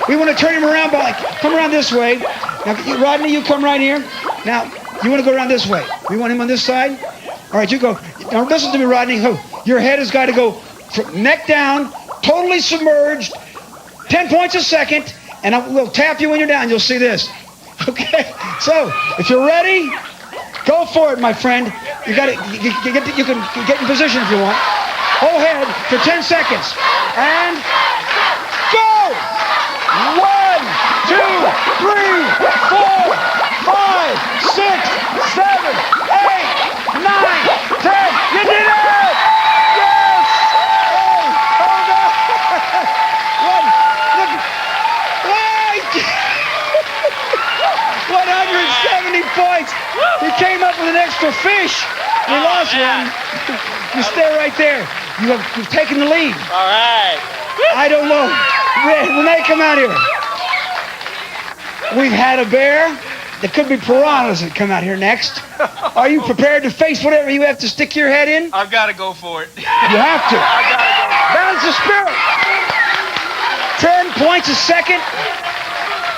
we want to turn him around by, come around this way. Now, Rodney, you come right here. Now, you want to go around this way. We want him on this side? All right, you go. Now, listen to me, Rodney. Your head has got to go from neck down, totally submerged, 10 points a second, and we'll tap you when you're down. You'll see this. Okay? So, if you're ready, go for it, my friend. You got it. You can get in position if you want. Whole head for 10 seconds. And go! 1, 2, 3, 4, 5, 6, 7, 8, 9, 10. You did it! Yes! Oh no! Look. Wait! 170 points. He came up with an extra fish. He lost one. You stay right there. You've taken the lead. All right. I don't know. Renee, come out here. We've had a bear. There could be piranhas that come out here next. Are you prepared to face whatever you have to stick your head in? I've got to go for it. You have to. Balance the spirit. 10 points a second.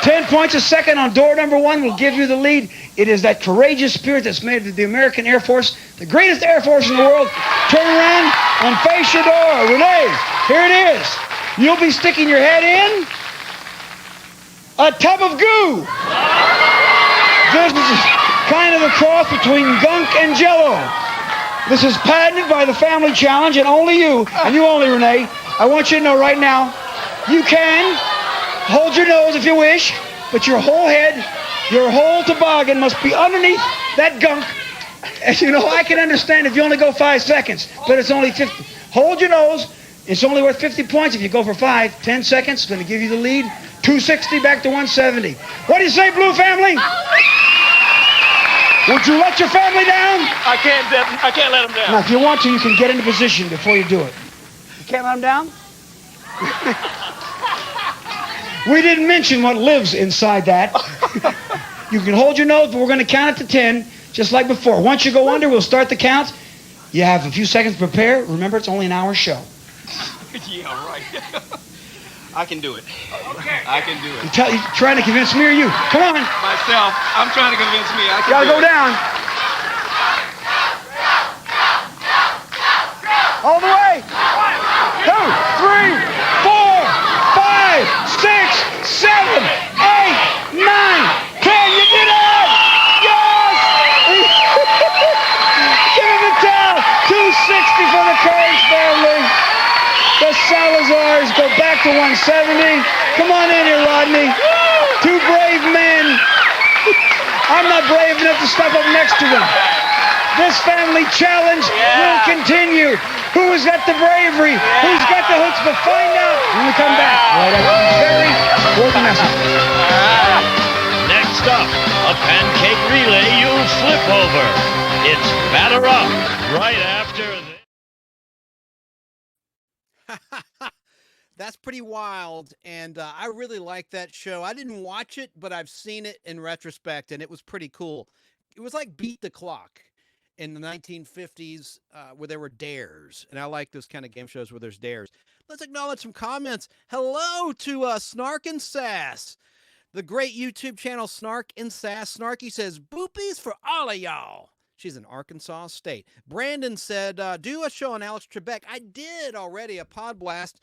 10 points a second on door number 1 will give you the lead. It is that courageous spirit that's made the American Air Force the greatest Air Force in the world. Turn around and face your door. Renee, here it is. You'll be sticking your head in a tub of goo. This is kind of a cross between gunk and jello. This is patented by the Family Challenge, and only you, and you only, Renee. I want you to know right now, you can hold your nose if you wish, but your whole head, your whole toboggan must be underneath that gunk. As you know, I can understand if you only go 5 seconds, but it's only 50. Hold your nose. It's only worth 50 points if you go for 5. 10 seconds, going to give you the lead. 260 back to 170. What do you say, Blue Family? Would you let your family down? I can't let them down. Now, if you want to, you can get into position before you do it. You can't let them down? We didn't mention what lives inside that. You can hold your nose, but we're going to count it to 10, just like before. Once you go under, we'll start the count. You have a few seconds to prepare. Remember, it's only an hour show. Yeah, right. I can do it. Okay. I can do it. You're trying to convince me or you? Come on. Myself. I'm trying to convince me. I can Gotta do go it. down. All the way. 2, 3, 4, 5, 6, 7, 8, 9, 10. You did it! Yes! Give him the towel. 260 for the Courage family. The Salazars go back to 170. Come on in here, Rodney. 2 brave men. I'm not brave enough to step up next to them. This family challenge will continue. Who has got the bravery? Who's got the chutzpah? Find out when we come back. Right after this very important message. Next up, a pancake relay you'll flip over. It's Batter Up right after this. That's pretty wild, and I really like that show. I didn't watch it, but I've seen it in retrospect, and it was pretty cool. It was like Beat the Clock in the 1950s, where there were dares, and I like those kind of game shows where there's dares. Let's acknowledge some comments. Hello to Snark and Sass, the great YouTube channel Snark and Sass. Snarky says, boopies for all of y'all. She's in Arkansas State. Brandon said, do a show on Alex Trebek. I did already, a Podblast.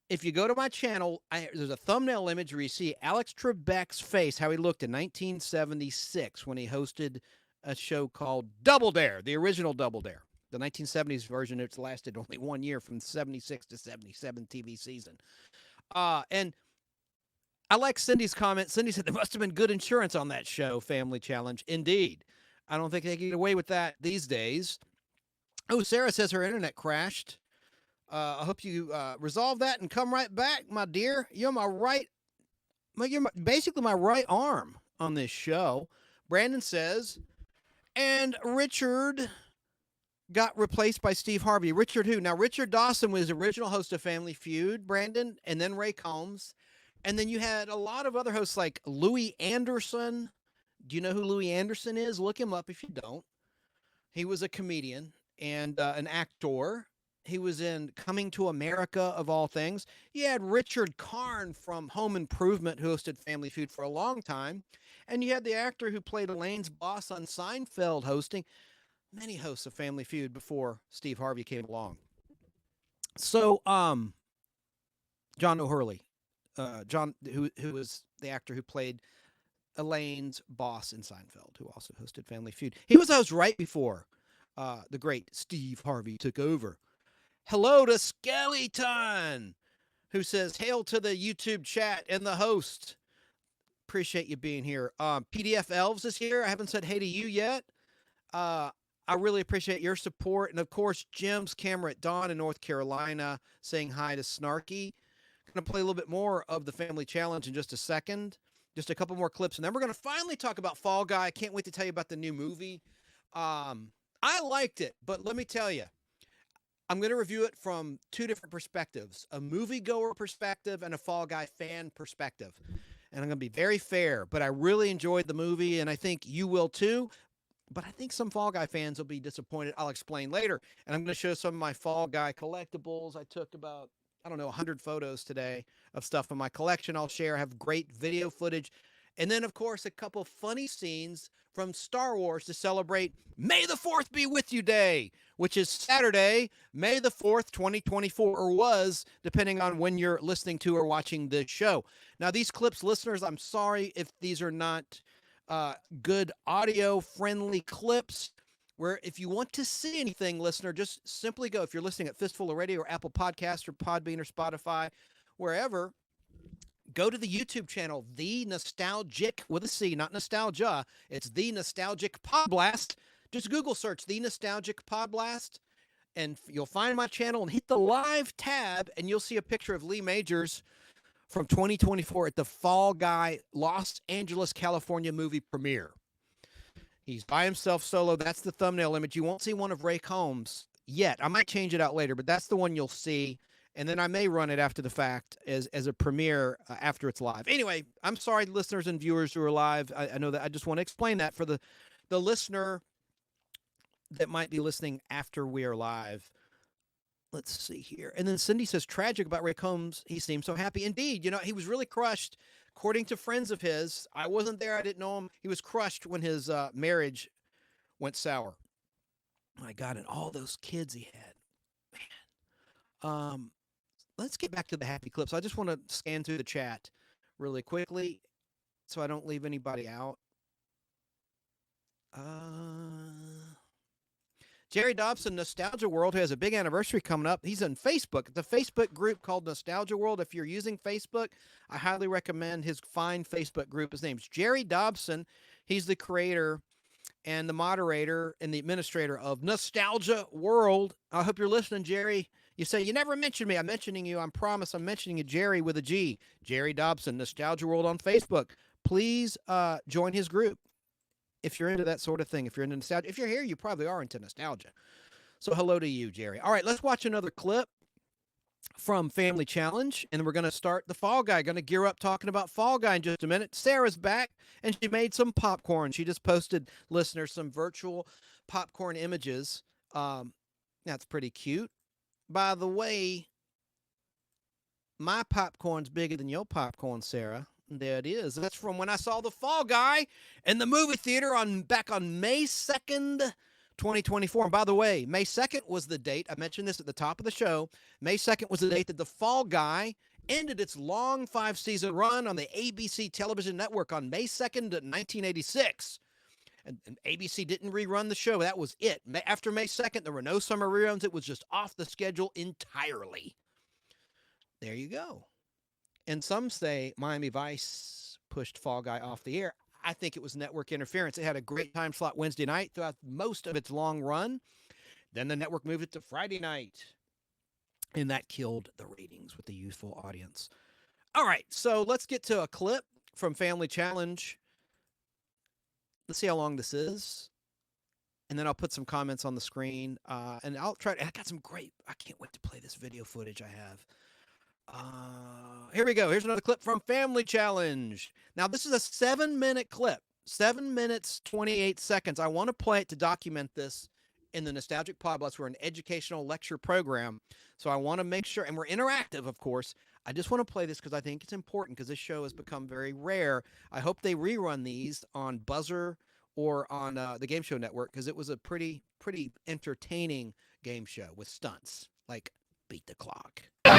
If you go to my channel, there's a thumbnail image where you see Alex Trebek's face, how he looked in 1976 when he hosted a show called Double Dare, the original Double Dare. The 1970s version, it's lasted only 1 year from 76 to 77 TV season. And I like Cindy's comment. Cindy said there must have been good insurance on that show, Family Challenge. Indeed. I don't think they can get away with that these days. Oh, Sarah says her internet crashed. I hope you resolve that and come right back, my dear. You're basically my right arm on this show. Brandon says, and Richard got replaced by Steve Harvey. Richard who? Now, Richard Dawson was the original host of Family Feud, Brandon, and then Ray Combs. And then you had a lot of other hosts like Louis Anderson. Do you know who Louis Anderson is? Look him up if you don't. He was a comedian and an actor. He was in Coming to America, of all things. You had Richard Karn from Home Improvement, who hosted Family Feud for a long time. And you had the actor who played Elaine's boss on Seinfeld hosting many hosts of Family Feud before Steve Harvey came along. So, John O'Hurley, John, who was the actor who played Elaine's boss in Seinfeld, who also hosted Family Feud. He was host right before the great Steve Harvey took over. Hello to Skeleton, who says, hail to the YouTube chat and the host. Appreciate you being here. PDF Elves is here. I haven't said hey to you yet. I really appreciate your support. And, of course, Jim's camera at Dawn in North Carolina saying hi to Snarky. Going to play a little bit more of the Family Challenge in just a second. Just a couple more clips, and then we're going to finally talk about Fall Guy. I can't wait to tell you about the new movie. I liked it, but let me tell you, I'm going to review it from two different perspectives, a moviegoer perspective and a Fall Guy fan perspective. And I'm going to be very fair, but I really enjoyed the movie, and I think you will too. But I think some Fall Guy fans will be disappointed. I'll explain later. And I'm going to show some of my Fall Guy collectibles. I took about, 100 photos today of stuff in my collection I'll share. I have great video footage. And then, of course, a couple funny scenes from Star Wars to celebrate May the 4th be with you day, which is Saturday, May the 4th, 2024, or was, depending on when you're listening to or watching this show. Now, these clips, listeners, I'm sorry if these are not good audio-friendly clips, where if you want to see anything, listener, just simply go. If you're listening at Fistful of Radio or Apple Podcasts or Podbean or Spotify, wherever, go to the YouTube channel, The Nostalgic, with a C, not nostalgia. It's The Nostalgic Podblast. Just Google search The Nostalgic Podblast, and you'll find my channel and hit the live tab, and you'll see a picture of Lee Majors from 2024 at the Fall Guy Los Angeles, California movie premiere. He's by himself solo. That's the thumbnail image. You won't see one of Ray Combs yet. I might change it out later, but that's the one you'll see. And then I may run it after the fact as a premiere after it's live. Anyway, I'm sorry, listeners and viewers who are live. I know that I just want to explain that for the listener that might be listening after we are live. Let's see here. And then Cindy says, tragic about Ray Combs. He seemed so happy. Indeed, he was really crushed. According to friends of his, I wasn't there. I didn't know him. He was crushed when his marriage went sour. My God, and all those kids he had. Man. Let's get back to the happy clips. I just want to scan through the chat really quickly so I don't leave anybody out. Jerry Dobson, Nostalgia World, who has a big anniversary coming up. He's on Facebook. It's a Facebook group called Nostalgia World. If you're using Facebook, I highly recommend his fine Facebook group. His name's Jerry Dobson. He's the creator and the moderator and the administrator of Nostalgia World. I hope you're listening, Jerry. You say, you never mentioned me. I'm mentioning you. I promise I'm mentioning you, Jerry, with a G. Jerry Dobson, Nostalgia World on Facebook. Please join his group if you're into that sort of thing. If you're into nostalgia. If you're here, you probably are into nostalgia. So hello to you, Jerry. All right, let's watch another clip from Family Challenge, and we're going to start the Fall Guy. Going to gear up talking about Fall Guy in just a minute. Sarah's back, and she made some popcorn. She just posted, listeners, some virtual popcorn images. That's pretty cute. By the way, my popcorn's bigger than your popcorn, Sarah. There it is. That's from when I saw the Fall Guy in the movie theater back on May 2nd, 2024. And by the way, May 2nd was the date. I mentioned this at the top of the show. May 2nd was the date that the Fall Guy ended its long 5-season run on the ABC television network on May 2nd, 1986. And ABC didn't rerun the show. That was it. After May 2nd, there were no summer reruns. It was just off the schedule entirely. There you go. And some say Miami Vice pushed Fall Guy off the air. I think it was network interference. It had a great time slot Wednesday night throughout most of its long run. Then the network moved it to Friday night. And that killed the ratings with the youthful audience. All right, so let's get to a clip from Family Challenge. Let's see how long this is. and then I'll put some comments on the screen. And I'll try. I got some great. I can't wait to play this video footage I have. Here we go. Here's another clip from Family Challenge. Now, this is a 7-minute clip. 7 minutes, 28 seconds. I want to play it to document this in the Nostalgic Podblast. We're an educational lecture program. So I want to make sure, and we're interactive, of course. I just want to play this because I think it's important because this show has become very rare. I hope they rerun these on Buzzer or on the Game Show Network because it was a pretty entertaining game show with stunts like Beat the Clock. The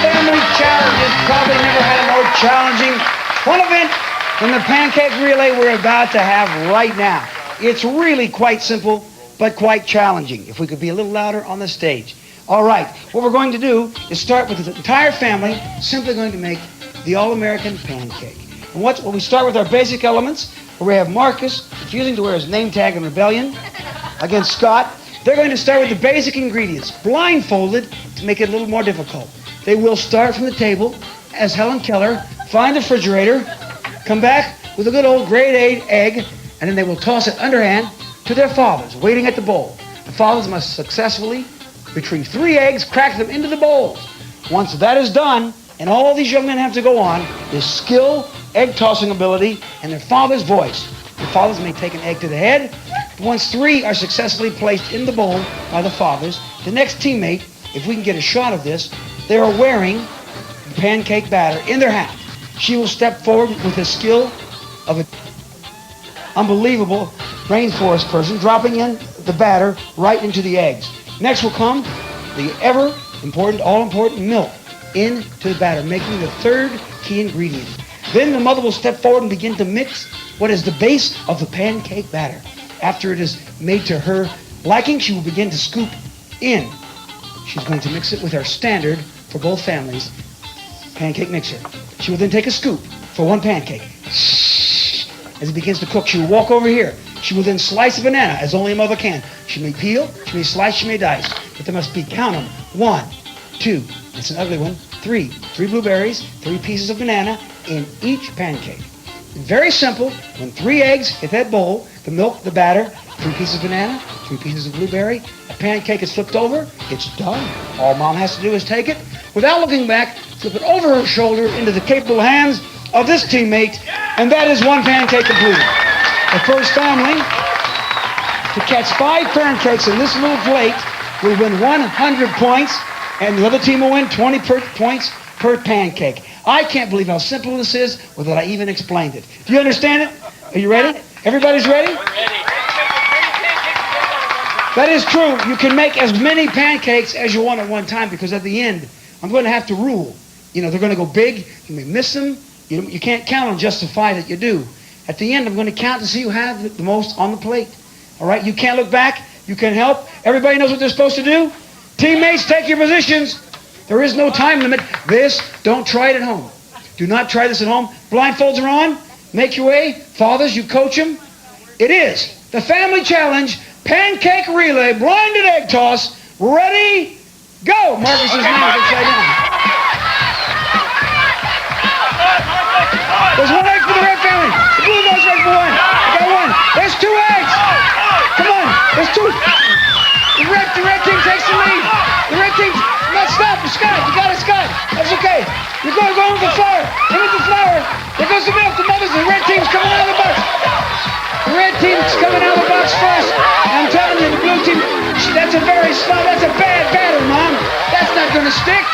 Family Challenge has probably never had a more challenging fun event than the pancake relay we're about to have right now. It's really quite simple, but quite challenging. If we could be a little louder on the stage. All right, what we're going to do is start with the entire family simply going to make the All-American pancake. And what we start with our basic elements, where we have Marcus refusing to wear his name tag in rebellion against Scott. They're going to start with the basic ingredients, blindfolded, to make it a little more difficult. They will start from the table as Helen Keller, find the refrigerator, come back with a good old grade 8 egg, and then they will toss it underhand to their fathers, waiting at the bowl. The fathers must successfully retrieve 3 eggs, crack them into the bowls. Once that is done, and all these young men have to go on, is skill, egg tossing ability, and their father's voice. The fathers may take an egg to the head. Once 3 are successfully placed in the bowl by the fathers, the next teammate, if we can get a shot of this, they are wearing the pancake batter in their hand. She will step forward with the skill of an unbelievable rainforest person, dropping in the batter right into the eggs. Next will come the all-important milk into the batter, making the 3rd key ingredient. Then the mother will step forward and begin to mix what is the base of the pancake batter. After it is made to her liking, she will begin to scoop in. She's going to mix it with our standard, for both families, pancake mixer. She will then take a scoop for 1 pancake. As it begins to cook, she will walk over here. She will then slice a banana, as only a mother can. She may peel, she may slice, she may dice. But there must be, count them, 1, 2, it's an ugly one, 3 blueberries, 3 pieces of banana in each pancake. Very simple. When 3 eggs hit that bowl, the milk, the batter, 3 pieces of banana, 3 pieces of blueberry, a pancake is flipped over, it's done. All Mom has to do is take it, without looking back, flip it over her shoulder into the capable hands of this teammate, and that is 1 pancake completed. The first family to catch 5 pancakes in this little plate will win 100 points, and the other team will win 20 points per pancake. I can't believe how simple this is without I even explained it. Do you understand it? Are you ready? Everybody's ready? That is true. You can make as many pancakes as you want at one time because at the end, I'm going to have to rule. You know, they're going to go big. You may miss them. You can't count on just the 5 that you do. At the end, I'm going to count to see who has the most on the plate. All right? You can't look back. You can help. Everybody knows what they're supposed to do. Teammates, take your positions. There is no time limit. Don't try it at home. Do not try this at home. Blindfolds are on. Make your way. Fathers, you coach them. It is the Family Challenge Pancake Relay Blinded Egg Toss. Ready? Go! Marcus is now upside down. There's 1 egg for the red family. The blue goes right for 1. I got 1. There's 2 eggs. Come on. There's 2. The red team takes the lead. The red team. Not stop. Scott. You got it, Scott. That's okay. You're going with the flour. In with the flour. There goes the milk. The mothers. The red team's coming out of the box. The red team's coming out of the box first. I'm telling you, the blue team. That's a very slow. That's a bad batter, Mom. That's not going to stick.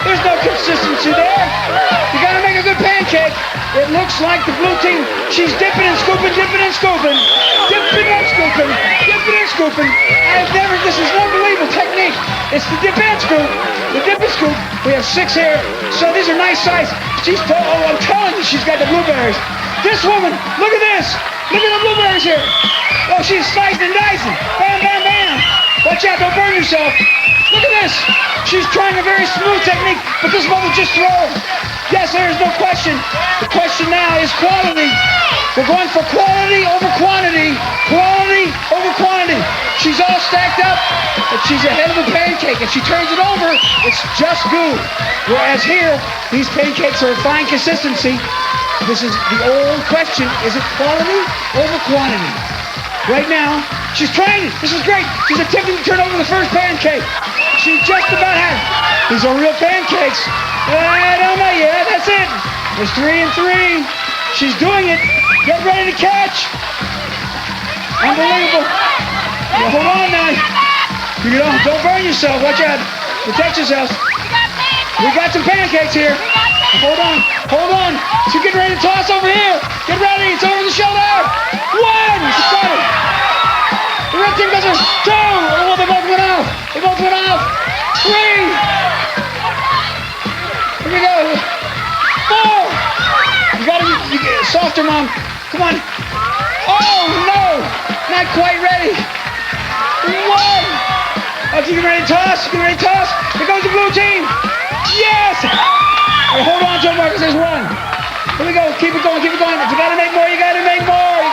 There's no consistency there. You got to make a good pancake. It looks like the blue team, she's dipping and scooping, dipping and scooping, dipping and scooping, dipping and scooping. This is an unbelievable technique. It's the dip and scoop, the dip and scoop. We have 6 here, so these are nice size. I'm telling you, she's got the blueberries. This woman, look at this. Look at the blueberries here. Oh, she's slicing and dicing. Bam, bam, bam. Watch out, don't burn yourself. Look at this. She's trying a very smooth technique, but this mother just throws. Yes, there is no question. The question now is quality. We're going for quality over quantity. Quality over quantity. She's all stacked up, but she's ahead of the pancake. If she turns it over, it's just good. Whereas here, these pancakes are a fine consistency. This is the old question. Is it quality over quantity? Right now, she's trying it. This is great. She's attempting to turn over the first pancake. She just about had it. These are real pancakes. I don't know yet. That's it. There's 3 and 3. She's doing it. Get ready to catch. Unbelievable. Now, hold on now. You know, don't burn yourself. Watch out. Protect yourself. We got some pancakes here. Hold on. Hold on. She's getting ready to toss over here. Get ready. It's over the shoulder. 1. She got it. The red team does it. 2. Oh, they both went off. They both went off. 3. Here we go. 4. You got to get softer, Mom. Come on. Oh, no. Not quite ready. 1. Okay, you ready to toss? You ready to toss? Here goes the blue team. Yes! Right, hold on to it, Marcus. There's 1. Here we go. Keep it going. Keep it going. If you got to make more, you got to make more.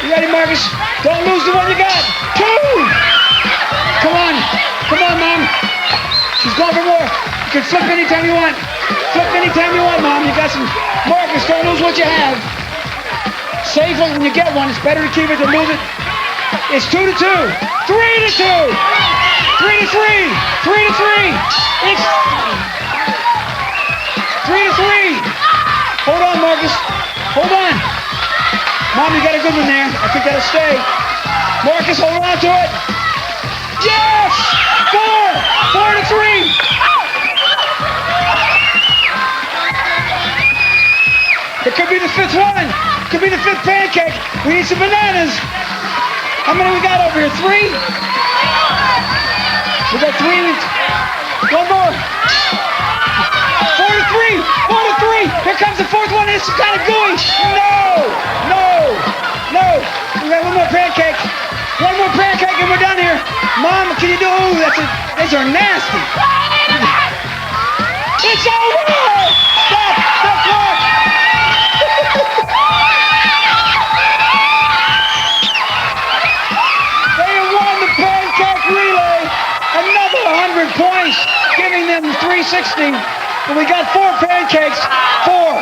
You ready, Marcus? Don't lose the one you got. 2. Come on. Come on, Mom. She's going for more. You can flip anytime you want. Flip anytime you want, Mom. You got some. Marcus, don't lose what you have. Save it when you get one. It's better to keep it than lose it. It's 2 to 2. 3 to 2. 3 to 3. 3 to 3. It's 3 to 3. Hold on, Marcus. Hold on. Mom, you got a good one there. I think that'll stay. Marcus, hold on to it. Yes! 4. 4 to 3. It could be the 5th one. Could be the 5th pancake. We need some bananas. How many we got over here? 3? We got 3. 1 more. 4 to 3. 4 to 3. Here comes the 4th one. It's kind of gooey. No. No. No. We got 1 more pancake. 1 more pancake and we're done here. Mom, can you do? Ooh, these are nasty. It's over. Stop. Stop clock. Another 100 points, giving them 360. And we got 4 pancakes. 4.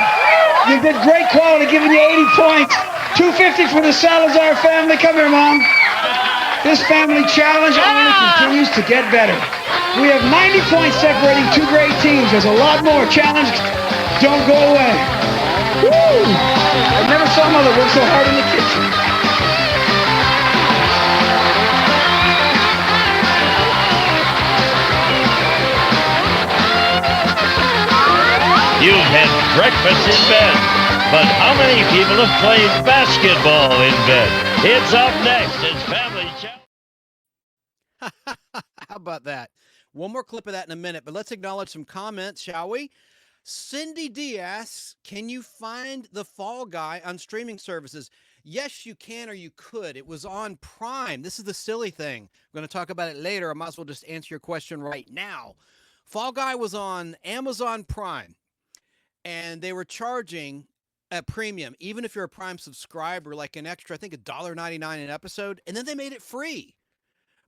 You did great quality, giving you 80 points. 250 for the Salazar family. Come here, Mom. This family challenge only continues to get better. We have 90 points separating 2 great teams. There's a lot more. Challenge, don't go away. Woo! I never saw Mother work so hard in the kitchen. You've had breakfast in bed, but how many people have played basketball in bed? It's up next. It's Family Challenge. How about that? One more clip of that in a minute, but let's acknowledge some comments, shall we? Cindy D asks, can you find The Fall Guy on streaming services? Yes, you can, or you could. It was on Prime. This is the silly thing. I'm going to talk about it later. I might as well just answer your question right now. Fall Guy was on Amazon Prime. And they were charging a premium, even if you're a Prime subscriber, like an extra, I think $1.99 an episode. And then they made it free,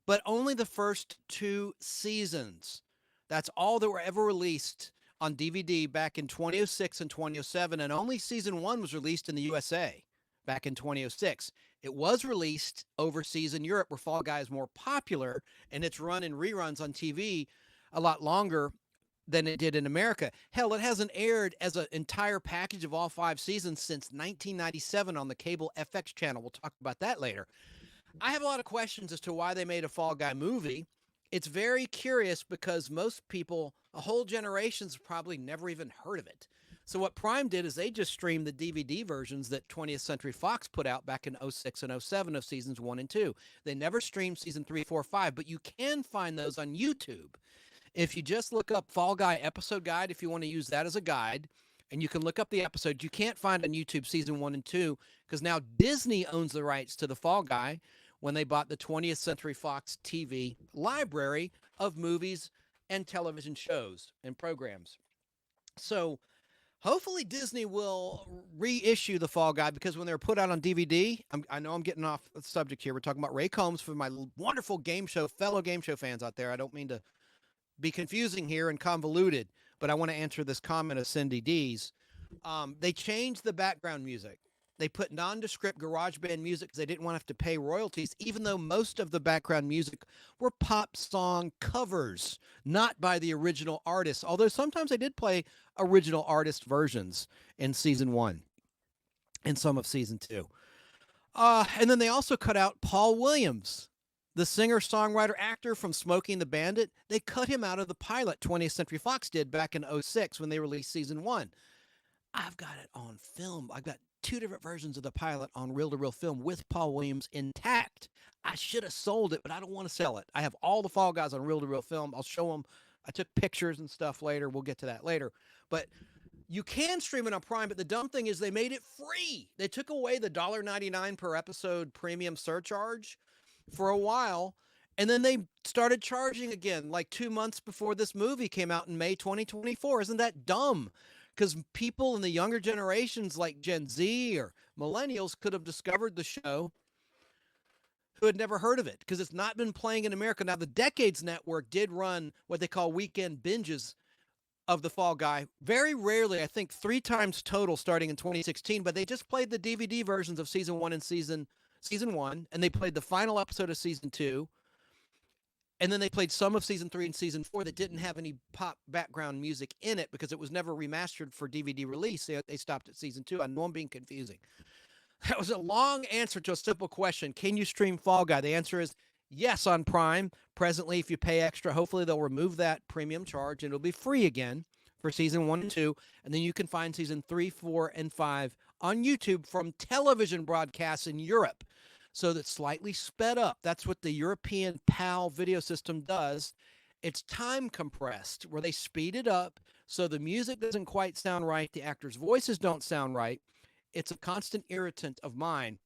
but only the first 2 seasons. That's all that were ever released on DVD back in 2006 and 2007. And only season 1 was released in the USA back in 2006. It was released overseas in Europe, where Fall Guy is more popular, and it's run in reruns on TV a lot longer than it did in America. Hell, it hasn't aired as an entire package of all 5 seasons since 1997 on the cable FX channel. We'll talk about that later. I have a lot of questions as to why they made a Fall Guy movie. It's very curious because most people, a whole generation's probably never even heard of it. So what Prime did is they just streamed the DVD versions that 20th Century Fox put out back in 06 and 07 of seasons 1 and 2. They never streamed season 3, 4, 5, but you can find those on YouTube. If you just look up Fall Guy episode guide, if you want to use that as a guide, and you can look up the episode, you can't find on YouTube season 1 and 2 because now Disney owns the rights to the Fall Guy when they bought the 20th Century Fox TV library of movies and television shows and programs. So hopefully Disney will reissue the Fall Guy, because when they were put out on DVD, I know I'm getting off the subject here. We're talking about Ray Combs for my wonderful fellow game show fans out there. I don't mean to be confusing here and convoluted, but I want to answer this comment of Cindy D's. They changed the background music. They put nondescript GarageBand music because they didn't want to have to pay royalties, even though most of the background music were pop song covers, not by the original artists. Although sometimes they did play original artist versions in season 1 and some of season 2. And then they also cut out Paul Williams, the singer, songwriter, actor from Smokey and the Bandit. They cut him out of the pilot 20th Century Fox did back in 06 when they released season 1. I've got it on film. I've got 2 different versions of the pilot on reel-to-reel film with Paul Williams intact. I should have sold it, but I don't want to sell it. I have all the Fall Guys on reel-to-reel film. I'll show them. I took pictures and stuff later. We'll get to that later. But you can stream it on Prime, but the dumb thing is they made it free. They took away the $1.99 per episode premium surcharge for a while, and then they started charging again like 2 months before this movie came out in May 2024. Isn't that dumb? Because people in the younger generations like Gen Z or millennials could have discovered the show who had never heard of it because it's not been playing in America. Now, the Decades Network did run what they call weekend binges of the Fall Guy. Very rarely, I think 3 times total starting in 2016, but they just played the DVD versions of season 1 and season 1, and they played the final episode of season 2. And then they played some of season 3 and season 4 that didn't have any pop background music in it because it was never remastered for DVD release. They stopped at season 2. I know I'm being confusing. That was a long answer to a simple question. Can you stream Fall Guy? The answer is yes on Prime. Presently, if you pay extra, hopefully they'll remove that premium charge and it'll be free again for season 1 and 2. And then you can find season 3, 4, and 5 on YouTube from television broadcasts in Europe. So that's slightly sped up. That's what the European PAL video system does. It's time compressed, where they speed it up so the music doesn't quite sound right, the actors' voices don't sound right. It's a constant irritant of mine.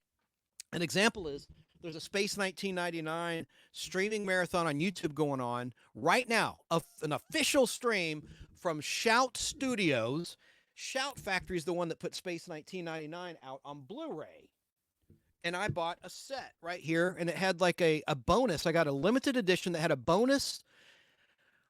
An example is there's a Space 1999 streaming marathon on YouTube going on right now, an official stream from Shout Studios. Shout Factory is the one that put Space 1999 out on Blu-ray. And I bought a set right here, and it had like a bonus. I got a limited edition that had a bonus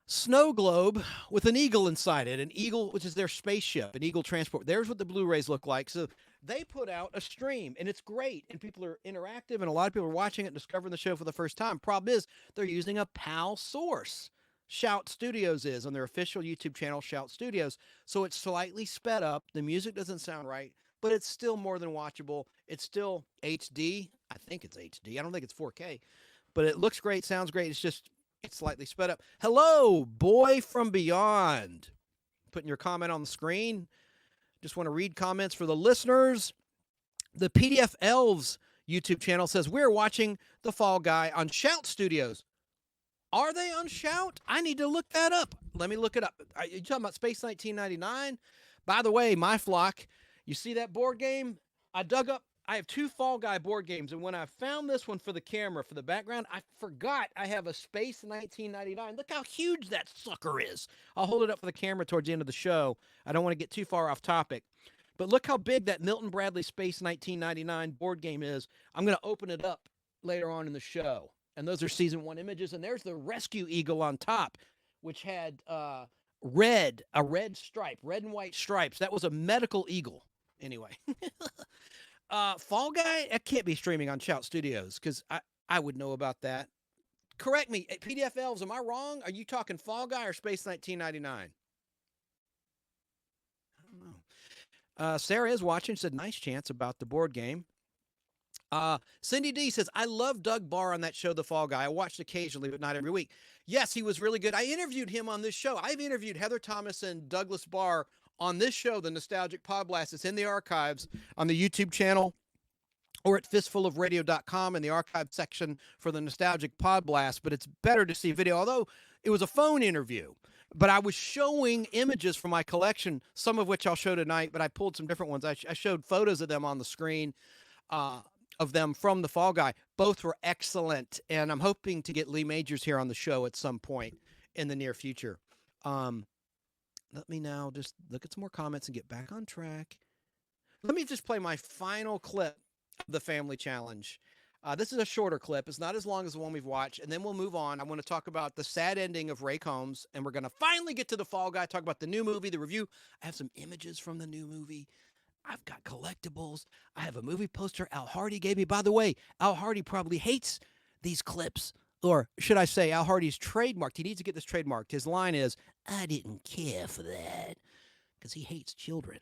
snow globe with an eagle inside it, an eagle, which is their spaceship, an eagle transport. There's what the Blu-rays look like. So they put out a stream, and it's great, and people are interactive, and a lot of people are watching it and discovering the show for the first time. Problem is, they're using a PAL source. Shout Studios is on their official YouTube channel, Shout Studios. So it's slightly sped up. The music doesn't sound right, but it's still more than watchable. It's still HD. I think it's HD. I don't think it's 4K, but it looks great, sounds great. It's slightly sped up. Hello, Boy from Beyond. Putting your comment on the screen. Just want to read comments for the listeners. The PDF Elves YouTube channel says, we're watching The Fall Guy on Shout Studios. Are they on Shout? I need to look that up. Let me look it up. Are you talking about Space 1999? By the way, my flock, you see that board game? I have 2 Fall Guy board games, and when I found this one for the camera, for the background, I forgot I have a Space 1999. Look how huge that sucker is. I'll hold it up for the camera towards the end of the show. I don't want to get too far off topic. But look how big that Milton Bradley Space 1999 board game is. I'm going to open it up later on in the show. And those are season 1 images. And there's the Rescue Eagle on top, which had a red stripe, red and white stripes. That was a medical eagle. Anyway. Fall Guy, that can't be streaming on Shout Studios because I would know about that. Correct me, PDF Elves, am I wrong? Are you talking Fall Guy or Space 1999? I don't know. Sarah is watching, said nice chance about the board game. Cindy D says, I love Doug Barr on that show, The Fall Guy. I watched occasionally, but not every week. Yes, he was really good. I interviewed him on this show. I've interviewed Heather Thomas and Douglas Barr on this show, The Nostalgic Podblast. It's in the archives on the YouTube channel or at fistfulofradio.com in the archive section for the Nostalgic Podblast. But it's better to see video, although it was a phone interview. But I was showing images from my collection, some of which I'll show tonight, but I pulled some different ones. I showed photos of them on the screen, of them from The Fall Guy. Both were excellent, and I'm hoping to get Lee Majors here on the show at some point in the near future. Let me now just look at some more comments and get back on track. Let me just play my final clip of the Family Challenge. This is a shorter clip. It's not as long as the one we've watched. And then we'll move on. I want to talk about the sad ending of Ray Combs. And we're going to finally get to the Fall Guy, talk about the new movie, the review. I have some images from the new movie. I've got collectibles. I have a movie poster Al Hardy gave me. By the way, Al Hardy probably hates these clips. Or should I say, Al Hardy's trademarked. He needs to get this trademarked. His line is, I didn't care for that. Because he hates children.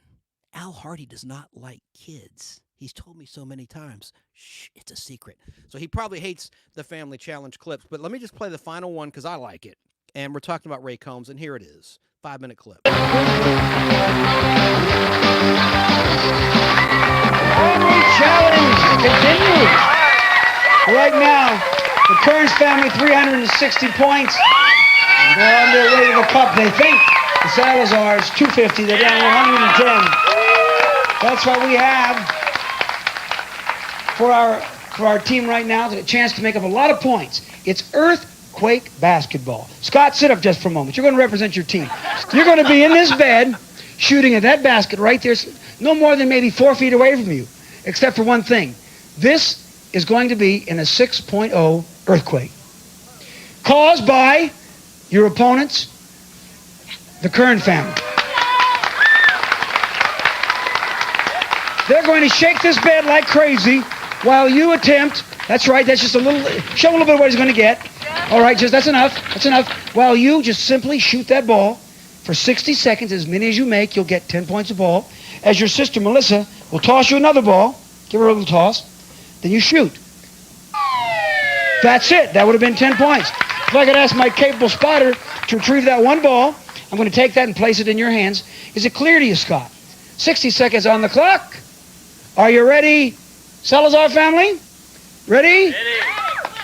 Al Hardy does not like kids. He's told me so many times. Shh, it's a secret. So he probably hates the Family Challenge clips. But let me just play the final one because I like it. And we're talking about Ray Combs, and here it is. 5-minute clip. Family Challenge continues. Right now, the Kearns family, 360 points. They're on their way to the cup. They think the Salazars, 250. They're down 110. That's what we have for our team right now, a chance to make up a lot of points. It's earthquake basketball. Scott, sit up just for a moment. You're going to represent your team. You're going to be in this bed shooting at that basket right there, no more than maybe 4 feet away from you, except for one thing. This is going to be in a 6.0 earthquake caused by your opponents, the Kern family. They're going to shake this bed like crazy while you attempt, that's right, that's just a little, show a little bit of what he's going to get. All right, just that's enough, While you just simply shoot that ball for 60 seconds, as many as you make, you'll get 10 points a ball. As your sister, Melissa, will toss you another ball, give her a little toss, then you shoot. That's it, that would have been 10 points. If I could ask my capable spotter to retrieve that one ball, I'm going to take that and place it in your hands. Is it clear to you, Scott? 60 seconds on the clock. Are you ready, Salazar family? Ready?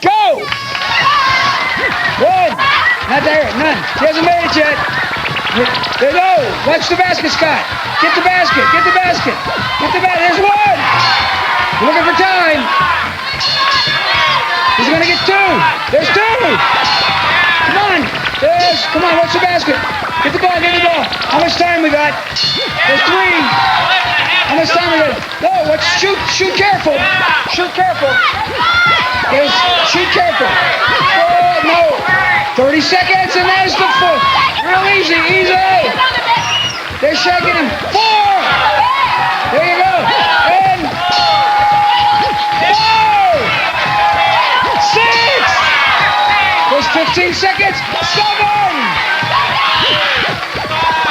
Go! One. Not there. None. She hasn't made it yet. There you go. Watch the basket, Scott. Get the basket. Get the basket. Get the basket. There's one. Looking for time. He's going to get two. There's two. Come on. Come on. Watch the basket. Get the ball. Get the ball. How much time we got? There's three. How much time we got? No, let's shoot. Shoot careful. Shoot careful. Yes, shoot careful. Oh, no. 30 seconds, and there's the foot. Real easy, easy. They're shaking him. 4. There you go. And 5. 6. There's 15 seconds. 7.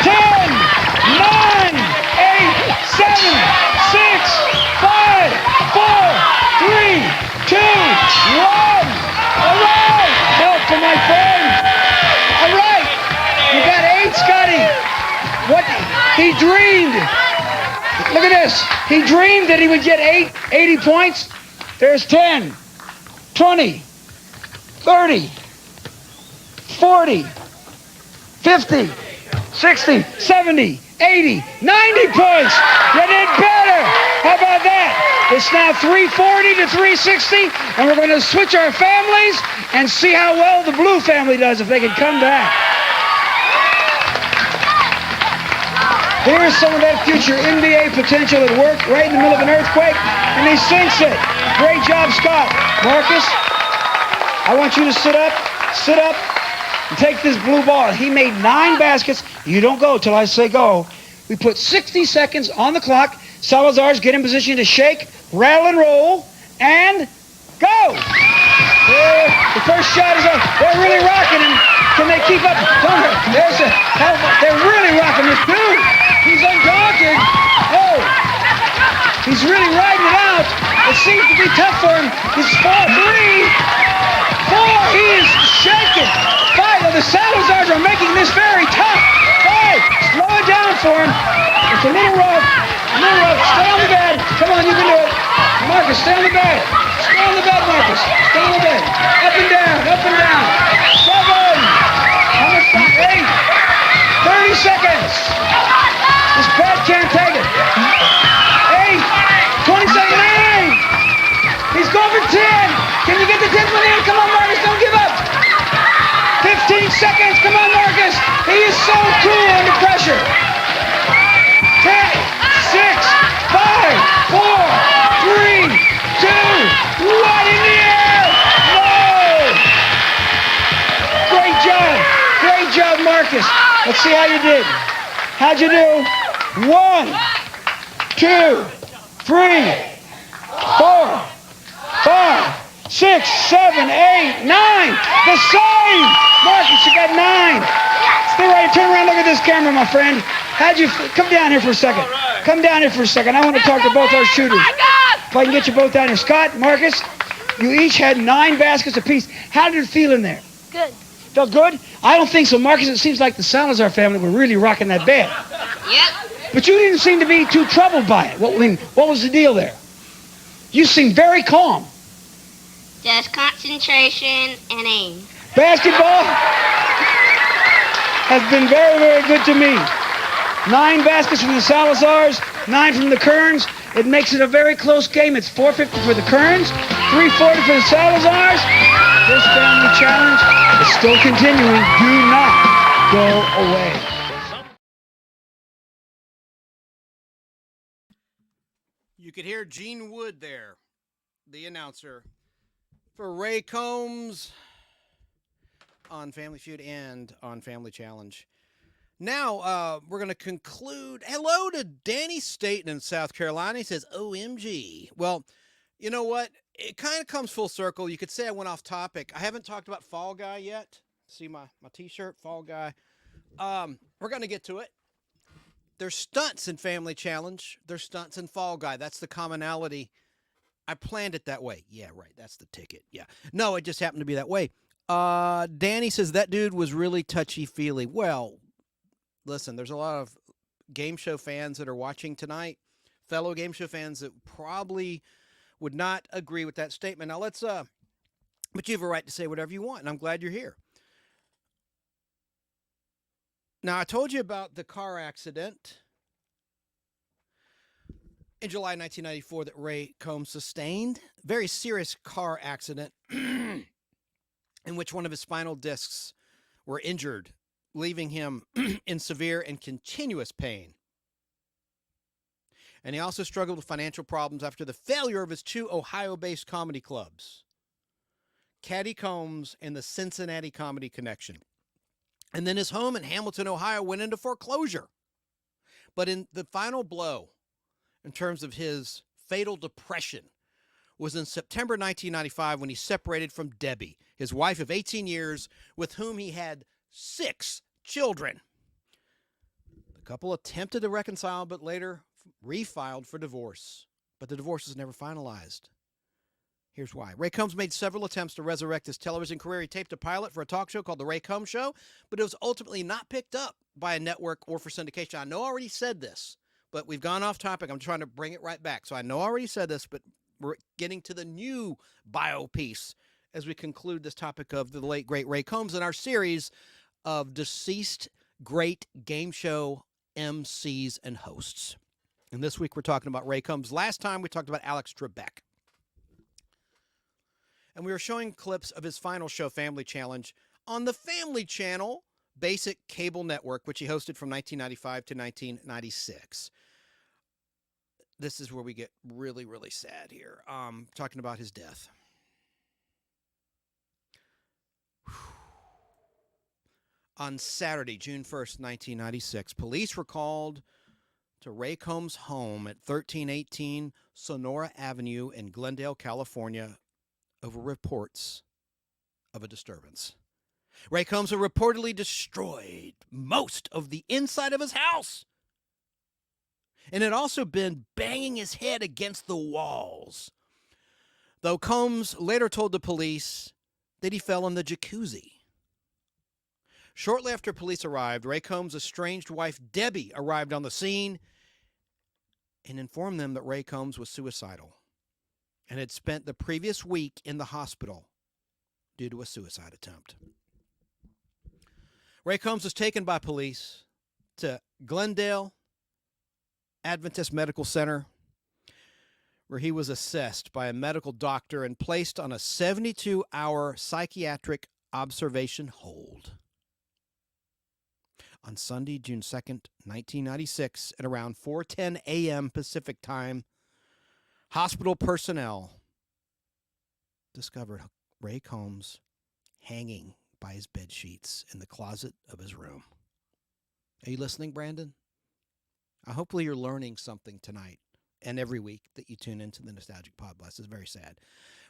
10. 9. 8. 7. 6. 5. 4. 3. 2. 1. All right. Help for my friend. All right. You got 8, Scotty. What? He dreamed. Look at this. He dreamed that he would get 80 points. There's 10, 20, 30, 40, 50, 60, 70, 80, 90 points. You did better. How about that? It's now 340 to 360, and we're going to switch our families and see how well the blue family does if they can come back. Here's some of that future NBA potential at work right in the middle of an earthquake, and he sinks it. Great job, Scott. Marcus, I want you to sit up, and take this blue ball. He made 9 baskets. You don't go till I say go. We put 60 seconds on the clock. Salazar's get in position to shake, rattle and roll, and go! The first shot is up. They're really rocking him. Can they keep up? Don't hurt. They're really rocking this dude. He's undaunted. Oh, he's really riding it out. It seems to be tough for him. He's 4-3. 4. He is shaking. 5. The Salazars are making this very tough. 5. Slow it down for him. It's a little rough. Stay on the bed. Come on, you can do it. Marcus, stay on the bed. Stay on the bed, Marcus. Stay on the bed. Up and down, up and down. 7. How much time? 8. 30 seconds. This bed can't take it. 8. 20 seconds. 8. He's going for 10. Can you get the 10th one in? Come on, Marcus, don't give up. 15 seconds. Come on, Marcus. He is so cool under pressure. 10, 6, 5, 4, 3, 2, 1. Let's see how you did. How'd you do? 1, 2, 3, 4, 5, 6, 7, 8, 9. The same. Marcus, you got 9. Stay right. Turn around. Look at this camera, my friend. Come down here for a second. Come down here for a second. I want to talk to both our shooters. If I can get you both down here. Scott, Marcus, you each had 9 baskets apiece. How did it feel in there? Good. Felt good? I don't think so, Marcus. It seems like the Salazar family were really rocking that bed. Yep. But you didn't seem to be too troubled by it. What was the deal there? You seemed very calm. Just concentration and aim. Basketball has been very, very good to me. 9 baskets from the Salazars, 9 from the Kerns. It makes it a very close game. It's 450 for the Kerns, 340 for the Salazars. This family challenge is still continuing. Do not go away. You could hear Gene Wood there, the announcer, for Ray Combs on Family Feud and on Family Challenge. Now, we're going to conclude. Hello to Danny Staten in South Carolina. He says, OMG. Well, you know what? It kind of comes full circle. You could say I went off topic. I haven't talked about Fall Guy yet. See my T-shirt, Fall Guy. We're going to get to it. There's stunts in Family Challenge. There's stunts in Fall Guy. That's the commonality. I planned it that way. Yeah, right. That's the ticket. Yeah. No, it just happened to be that way. Danny says that dude was really touchy-feely. Well, listen, there's a lot of game show fans that are watching tonight, fellow game show fans that probably would not agree with that statement. Now let's, but you have a right to say whatever you want, and I'm glad you're here. Now, I told you about the car accident in July 1994 that Ray Combs sustained. Very serious car accident in which one of his spinal discs were injured, leaving him in severe and continuous pain. And he also struggled with financial problems after the failure of his 2 Ohio-based comedy clubs, Caddy Combs and the Cincinnati Comedy Connection. And then his home in Hamilton, Ohio went into foreclosure. But in the final blow, in terms of his fatal depression, was in September 1995 when he separated from Debbie, his wife of 18 years, with whom he had 6 children. The couple attempted to reconcile, but later refiled for divorce. But the divorce was never finalized. Here's why. Ray Combs made several attempts to resurrect his television career. He taped a pilot for a talk show called The Ray Combs Show, but it was ultimately not picked up by a network or for syndication. I know I already said this, but we've gone off topic. I'm trying to bring it right back. So I know I already said this, but we're getting to the new bio piece as we conclude this topic of the late, great Ray Combs in our series of deceased great game show MCs and hosts. And this week we're talking about Ray Combs. Last time we talked about Alex Trebek. And we were showing clips of his final show, Family Challenge, on the Family Channel basic cable network, which he hosted from 1995 to 1996. This is where we get really, really sad here. Talking about his death. On Saturday, June 1st, 1996, police were called to Ray Combs' home at 1318 Sonora Avenue in Glendale, California, over reports of a disturbance. Ray Combs had reportedly destroyed most of the inside of his house and had also been banging his head against the walls, though Combs later told the police that he fell in the jacuzzi. Shortly after police arrived, Ray Combs' estranged wife, Debbie, arrived on the scene and informed them that Ray Combs was suicidal and had spent the previous week in the hospital due to a suicide attempt. Ray Combs was taken by police to Glendale Adventist Medical Center, where he was assessed by a medical doctor and placed on a 72-hour psychiatric observation hold. On Sunday, June 2nd, 1996, at around 4:10 a.m. Pacific time, hospital personnel discovered Ray Combs hanging by his bed sheets in the closet of his room. Are you listening, Brandon? Hopefully you're learning something tonight and every week that you tune into the Nostalgic Podblast. It's very sad.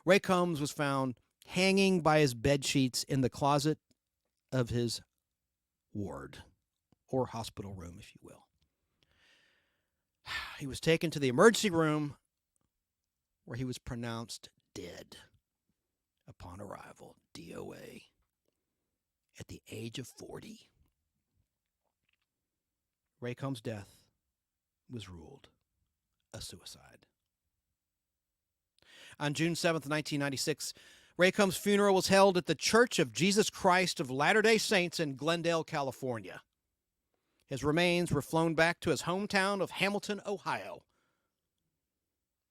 Ray Combs was found hanging by his bed sheets in the closet of his ward or hospital room, if you will. He was taken to the emergency room where he was pronounced dead upon arrival, DOA, at the age of 40. Ray Combs' death was ruled a suicide. On June 7th, 1996, Ray Combs' funeral was held at the Church of Jesus Christ of Latter-day Saints in Glendale, California. His remains were flown back to his hometown of Hamilton, Ohio,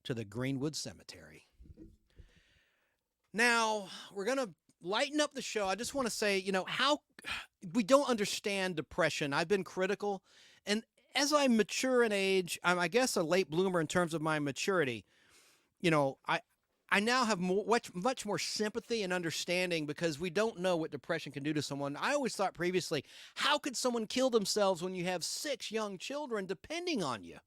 to the Greenwood Cemetery. Now, we're going to lighten up the show. I just want to say, how we don't understand depression. I've been critical, and as I mature in age, I'm, I guess, a late bloomer in terms of my maturity. I now have much more sympathy and understanding because we don't know what depression can do to someone. I always thought previously, how could someone kill themselves when you have 6 young children depending on you?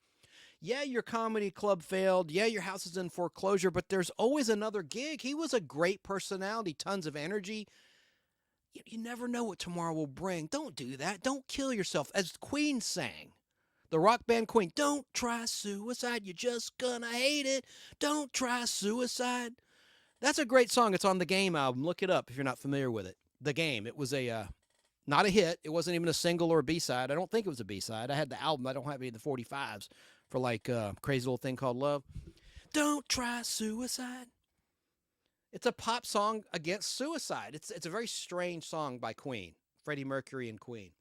Yeah, your comedy club failed. Yeah, your house is in foreclosure, but there's always another gig. He was a great personality, tons of energy. You never know what tomorrow will bring. Don't do that. Don't kill yourself. As Queen sang, the rock band Queen, don't try suicide. You're just gonna hate it. Don't try suicide. That's a great song. It's on the Game album. Look it up if you're not familiar with it. The Game. It was not a hit. It wasn't even a single or a B-side. I don't think it was a B-side. I had the album. I don't have any of the 45s for like Crazy Little Thing Called Love. Don't try suicide. It's a pop song against suicide. It's a very strange song by Queen, Freddie Mercury and Queen.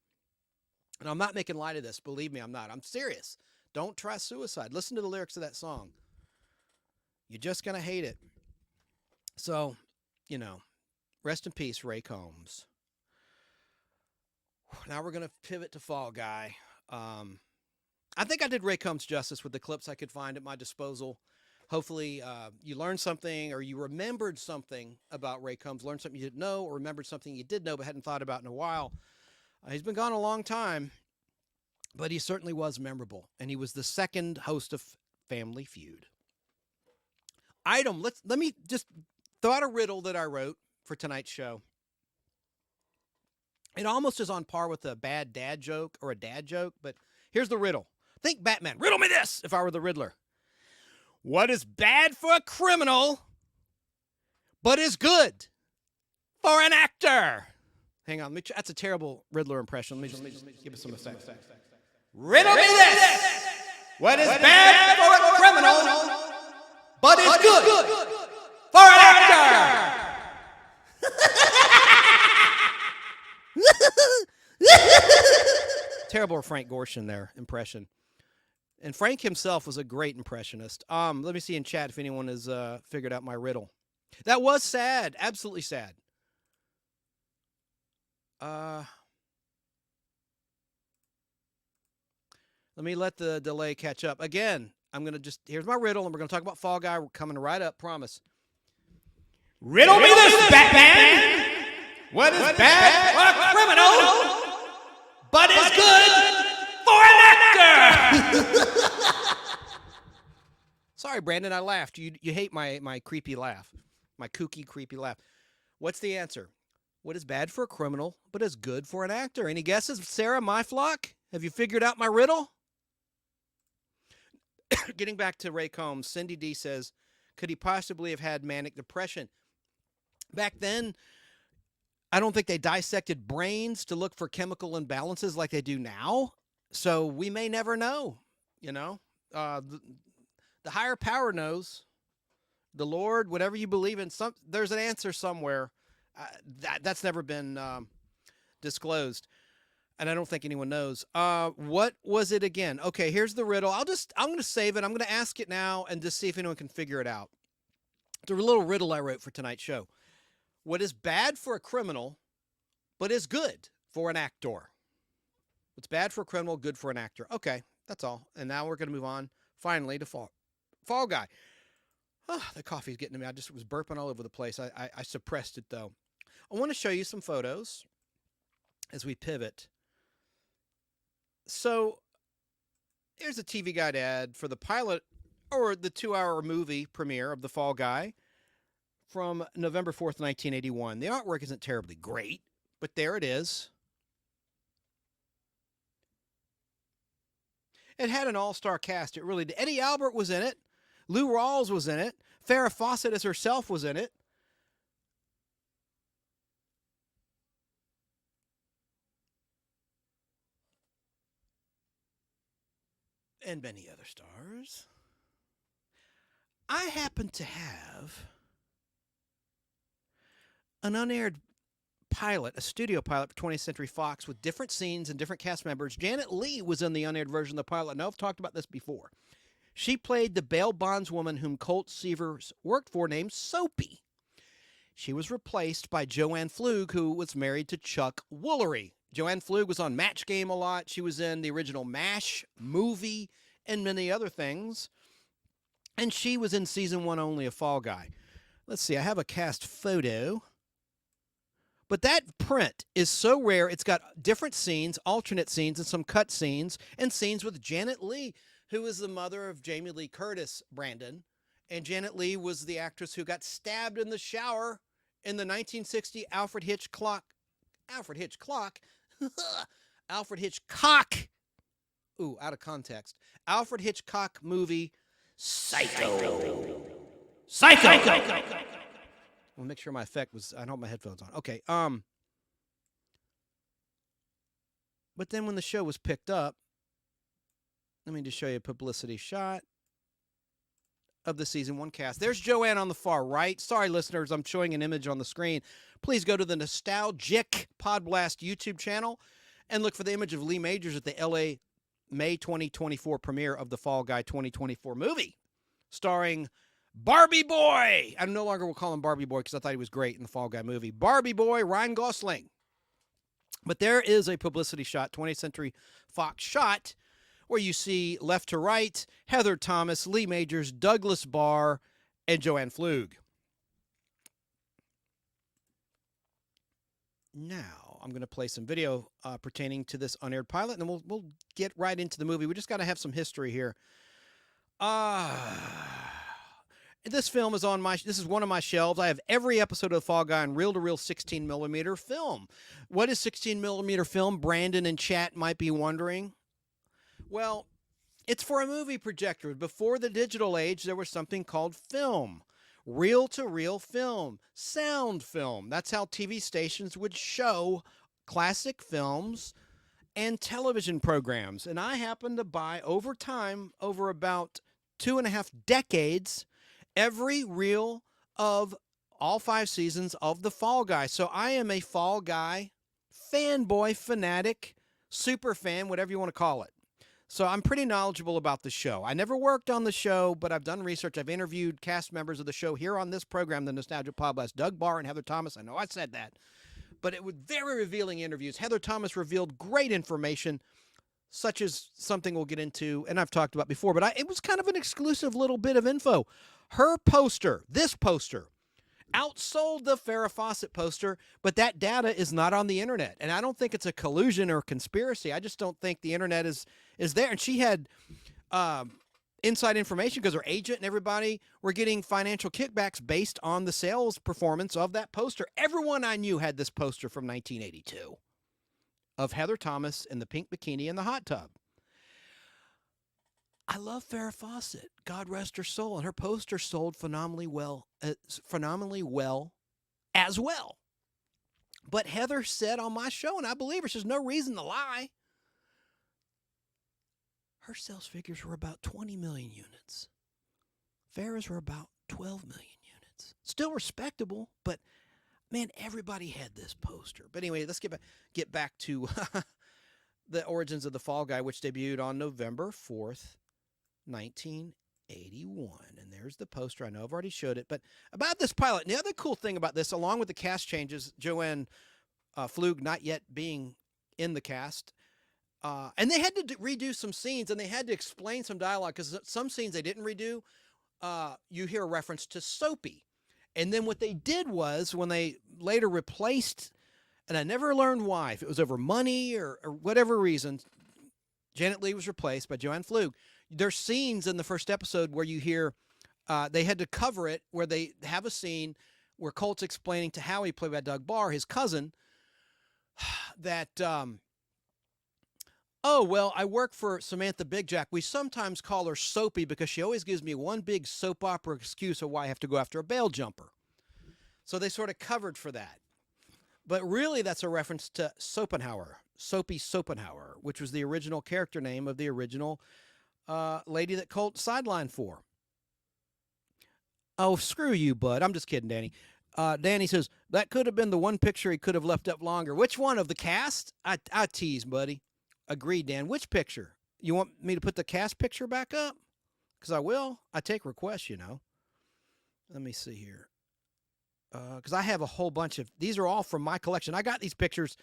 And I'm not making light of this. Believe me, I'm not. I'm serious. Don't try suicide. Listen to the lyrics of that song. You're just going to hate it. So, rest in peace, Ray Combs. Now we're going to pivot to Fall Guy. I think I did Ray Combs justice with the clips I could find at my disposal. Hopefully you learned something or you remembered something about Ray Combs, learned something you didn't know, or remembered something you did know but hadn't thought about in a while. He's been gone a long time, but he certainly was memorable, and he was the second host of Family Feud. Item, let me just throw out a riddle that I wrote for tonight's show. It almost is on par with a bad dad joke or a dad joke, but here's the riddle. Think Batman. Riddle me this if I were the Riddler. What is bad for a criminal, but is good for an actor? Hang on. That's a terrible Riddler impression. Let me just give us some effects. Riddle me this. What is bad for a criminal, but is good for an actor? Terrible Frank Gorshin there impression. And Frank himself was a great impressionist. Let me see in chat if anyone has figured out my riddle. That was sad. Absolutely sad. Let me let the delay catch up. Again, here's my riddle, and we're going to talk about Fall Guy. We're coming right up, promise. Riddle me this, Batman! What is bad for a criminal, but is good for an actor? Sorry, Brandon, I laughed. You hate my creepy laugh, my kooky, creepy laugh. What's the answer? What is bad for a criminal, but is good for an actor? Any guesses, Sarah, my flock? Have you figured out my riddle? Getting back to Ray Combs, Cindy D says, could he possibly have had manic depression? Back then, I don't think they dissected brains to look for chemical imbalances like they do now. So we may never know, the higher power knows. The Lord, whatever you believe in, there's an answer somewhere. That's never been disclosed, and I don't think anyone knows. What was it again? Okay, here's the riddle. I'm going to save it. I'm going to ask it now and just see if anyone can figure it out. It's a little riddle I wrote for tonight's show. What is bad for a criminal, but is good for an actor? What's bad for a criminal, good for an actor? Okay, that's all. And now we're going to move on, finally, to Fall Guy. Oh, the coffee's getting to me. I just was burping all over the place. I suppressed it, though. I want to show you some photos as we pivot So here's a TV Guide ad for the pilot or the 2-hour movie premiere of The Fall Guy from November 4th, 1981. The artwork isn't terribly great, but there it is. It had an all-star cast. It really did. Eddie Albert was in it. Lou Rawls was in it. Farrah Fawcett as herself was in it. And many other stars. I happen to have an unaired pilot, a studio pilot for 20th Century Fox with different scenes and different cast members. Janet Leigh was in the unaired version of the pilot. Now, I've talked about this before. She played the bail bondswoman whom Colt Seavers worked for named Soapy. She was replaced by Joanne Flug, who was married to Chuck Woolery. Joanne Flug was on Match Game a lot. She was in the original MASH movie and many other things. And she was in season 1 only of Fall Guy. Let's see, I have a cast photo. But that print is so rare. It's got different scenes, alternate scenes, and some cut scenes, and scenes with Janet Leigh, who is the mother of Jamie Lee Curtis, Brandon. And Janet Leigh was the actress who got stabbed in the shower in the 1960 Alfred Hitchcock, ooh, out of context, Alfred Hitchcock movie, Psycho. I'll make sure my effect was, I don't have my headphones on. Okay. But then when the show was picked up, let me just show you a publicity shot of the season 1 cast. There's Joanne on the far right. Sorry, listeners, I'm showing an image on the screen. Please go to the Nostalgic Podblast YouTube channel and look for the image of Lee Majors at the LA May 2024 premiere of the Fall Guy 2024 movie, starring Barbie Boy. I no longer will call him Barbie Boy because I thought he was great in the Fall Guy movie. Barbie Boy, Ryan Gosling. But there is a publicity shot, 20th Century Fox shot, where you see left to right, Heather Thomas, Lee Majors, Douglas Barr, and Joanne Flug. Now, I'm going to play some video pertaining to this unaired pilot, and then we'll get right into the movie. We just got to have some history here. This film is on this is one of my shelves. I have every episode of The Fall Guy on reel-to-reel 16mm film. What is 16mm film? Brandon and chat might be wondering. Well, it's for a movie projector. Before the digital age, there was something called film. Reel-to-reel film. Sound film. That's how TV stations would show classic films and television programs. And I happened to buy, over time, over about 2.5 decades, every reel of all 5 seasons of The Fall Guy. So I am a Fall Guy fanboy, fanatic, super fan, whatever you want to call it. So I'm pretty knowledgeable about the show. I never worked on the show, but I've done research. I've interviewed cast members of the show here on this program, the Nostalgia Podblast, Doug Barr and Heather Thomas. I know I said that, but it was very revealing interviews. Heather Thomas revealed great information, such as something we'll get into, and I've talked about before, but it was kind of an exclusive little bit of info. Her poster, this poster, outsold the Farrah Fawcett poster, but that data is not on the internet. And I don't think it's a collusion or conspiracy. I just don't think the internet is there. And she had inside information because her agent and everybody were getting financial kickbacks based on the sales performance of that poster. Everyone I knew had this poster from 1982 of Heather Thomas in the pink bikini in the hot tub. I love Farrah Fawcett, God rest her soul, and her poster sold phenomenally well as well. But Heather said on my show, and I believe her, there's no reason to lie, her sales figures were about 20 million units. Farrah's were about 12 million units. Still respectable, but man, everybody had this poster. But anyway, let's get back to the origins of The Fall Guy, which debuted on November 4th, 1981. And there's the poster. I know I've already showed it. But about this pilot, and the other cool thing about this, along with the cast changes, Joanne Flug not yet being in the cast, and they had to redo some scenes, and they had to explain some dialogue, because some scenes they didn't redo. You hear a reference to Soapy. And then what they did was, when they later replaced, and I never learned why, if it was over money or whatever reason, Janet Leigh was replaced by Joanne Flug. There's scenes in the first episode where you hear they had to cover it, where they have a scene where Colt's explaining to Howie, played by Doug Barr, his cousin, that, oh, well, I work for Samantha Big Jack. We sometimes call her Soapy because she always gives me one big soap opera excuse of why I have to go after a bail jumper. So they sort of covered for that. But really, that's a reference to Schopenhauer, Soapy Schopenhauer, which was the original character name of the original lady that Colt sidelined for. Oh, screw you, bud. I'm just kidding, Danny. Danny says, that could have been the one picture he could have left up longer. Which one of the cast? I tease, buddy. Agreed, Dan. Which picture? You want me to put the cast picture back up? Because I will. I take requests, you know. Let me see here. Because I have a whole bunch of, these are all from my collection. I got these pictures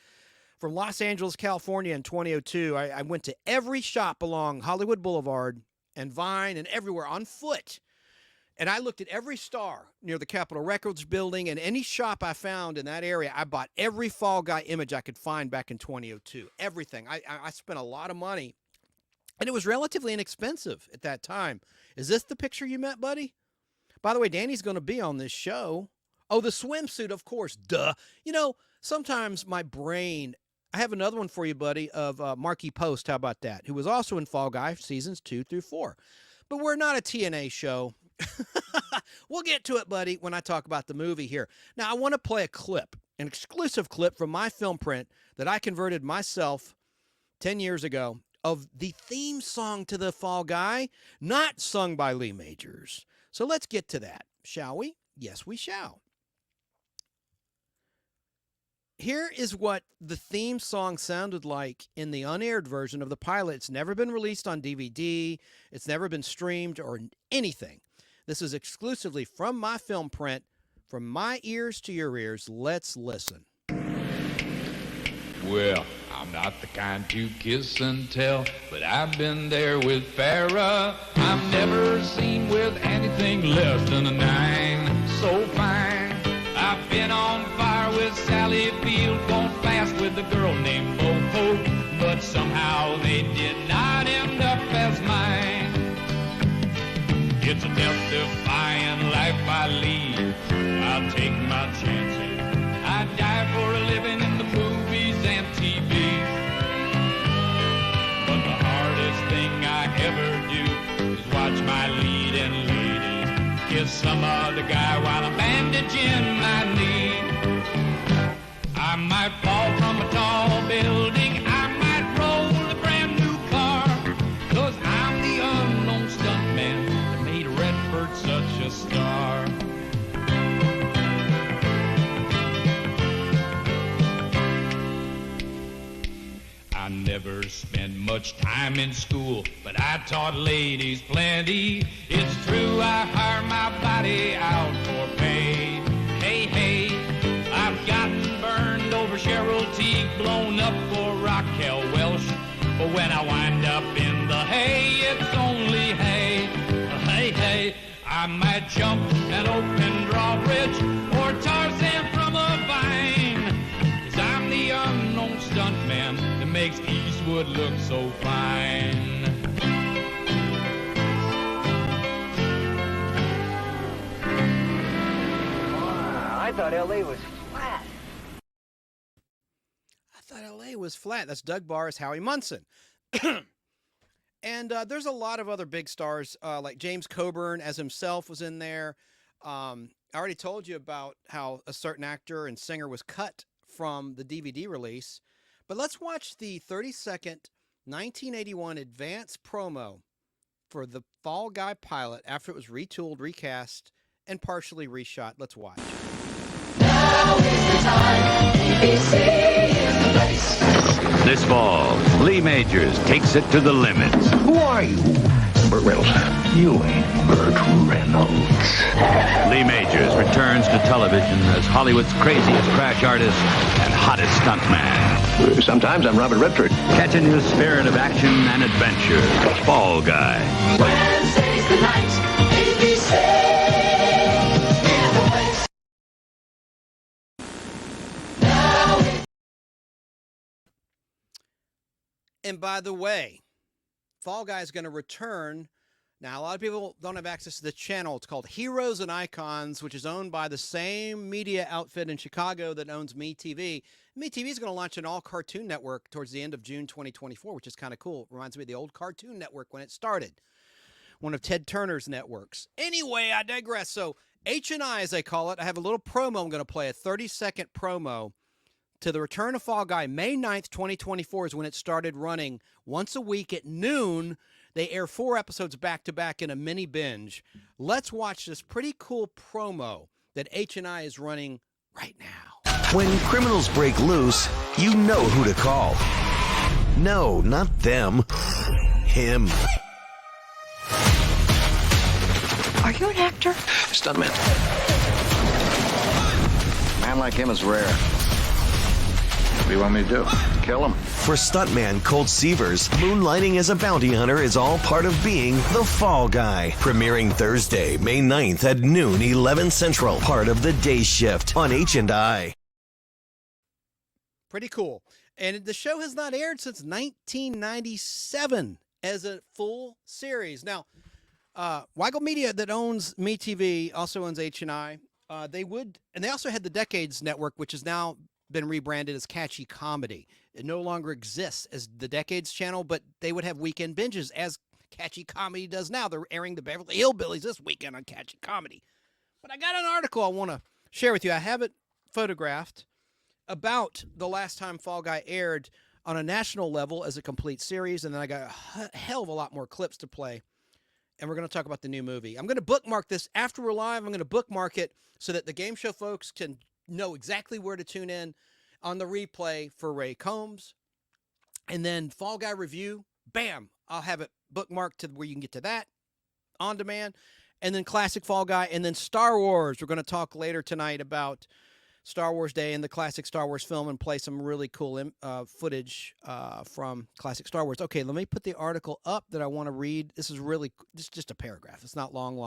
from Los Angeles, California in 2002. I went to every shop along Hollywood Boulevard and Vine and everywhere on foot. And I looked at every star near the Capitol Records building, and any shop I found in that area, I bought every Fall Guy image I could find back in 2002. Everything. I spent a lot of money, and it was relatively inexpensive at that time. Is this the picture you met, buddy? By the way, Danny's going to be on this show. Oh, the swimsuit, of course. Duh. You know, sometimes my brain, I have another one for you, buddy, of Marky Post. How about that? Who was also in Fall Guy seasons 2 through 4. But we're not a TNA show. We'll get to it, buddy, when I talk about the movie here. Now, I want to play a clip, an exclusive clip from my film print that I converted myself 10 years ago of the theme song to the Fall Guy, not sung by Lee Majors. So let's get to that, shall we? Yes, we shall. Here is what the theme song sounded like in the unaired version of the pilot. It's never been released on DVD. It's never been streamed or anything. This is exclusively from my film print, from my ears to your ears. Let's listen. Well, I'm not the kind to kiss and tell, but I've been there with Farrah. I'm never seen with anything less than a 9. So fine. I've been on fire with Sally Field, gone fast with a girl named Bo Hope, but somehow they did not end up as mine. It's a death-defying life I lead. I'll take my chances. I die for a living in the movies and TV. But the hardest thing I ever do is watch my leading lady kiss some other guy while I'm bandaging my knee. I might fall from a tall building, I might roll a brand new car, 'cause I'm the unknown stuntman that made Redford such a star. I never spent much time in school, but I taught ladies plenty. It's true, I hire my body out for pay. Hey, hey, I've gotten burned over Cheryl Teague, blown up for Raquel Welch. But when I wind up in the hay, it's only hay. Hey, hey, I might jump an open drawbridge or Tarzan from a vine. 'Cause I'm the unknown stuntman that makes Eastwood look so fine. I thought L.A. was flat. I thought L.A. was flat. That's Doug Barr as Howie Munson. And there's a lot of other big stars, like James Coburn as himself was in there. I already told you about how a certain actor and singer was cut from the DVD release. But let's watch the 30-second 1981 advance promo for the Fall Guy pilot after it was retooled, recast, and partially reshot. Let's watch. Now is the time. ABC is the place. This fall, Lee Majors takes it to the limit. Who are you? Burt Reynolds. You ain't Burt Reynolds. Lee Majors returns to television as Hollywood's craziest crash artist and hottest stuntman. Sometimes I'm Robert Redford. Catch a new spirit of action and adventure. Fall Guy. Wednesday's the night. ABC is the place. And by the way, Fall Guy is going to return. Now, a lot of people don't have access to the channel. It's called Heroes and Icons, which is owned by the same media outfit in Chicago that owns MeTV. MeTV is going to launch an all-cartoon network towards the end of June 2024, which is kind of cool. It reminds me of the old Cartoon Network when it started, one of Ted Turner's networks. Anyway, I digress. So H&I, as they call it, I have a little promo I'm going to play, a 30-second promo to the return of Fall Guy. May 9th, 2024 is when it started running once a week at noon. They air 4 episodes back-to-back in a mini binge. Let's watch this pretty cool promo that H&I is running right now. When criminals break loose, you know who to call. No, not them. Him. Are you an actor? Stuntman. A man like him is rare. What do you want me to do? Kill him? For stuntman Colt Seavers, moonlighting as a bounty hunter is all part of being the Fall Guy. Premiering Thursday, May 9th at noon, 11 Central. Part of the day shift on H&I. Pretty cool. And the show has not aired since 1997 as a full series. Now, Weigel Media that owns MeTV also owns H&I. They also had the Decades Network, which has now been rebranded as Catchy Comedy. It no longer exists as the Decades channel, but they would have weekend binges as Catchy Comedy does now. They're airing the Beverly Hillbillies this weekend on Catchy Comedy. But I got an article I want to share with you. I have it photographed about the last time Fall Guy aired on a national level as a complete series, and then I got a hell of a lot more clips to play, and we're going to talk about the new movie. I'm going to bookmark this after we're live. I'm going to bookmark it so that the game show folks can know exactly where to tune in on the replay for Ray Combs. And then Fall Guy review, bam, I'll have it bookmarked to where you can get to that on demand. And then classic Fall Guy, and then Star Wars. We're going to talk later tonight about Star Wars Day and the classic Star Wars film and play some really cool footage from classic Star Wars. Okay, let me put the article up that I want to read. This is just a paragraph. It's not long.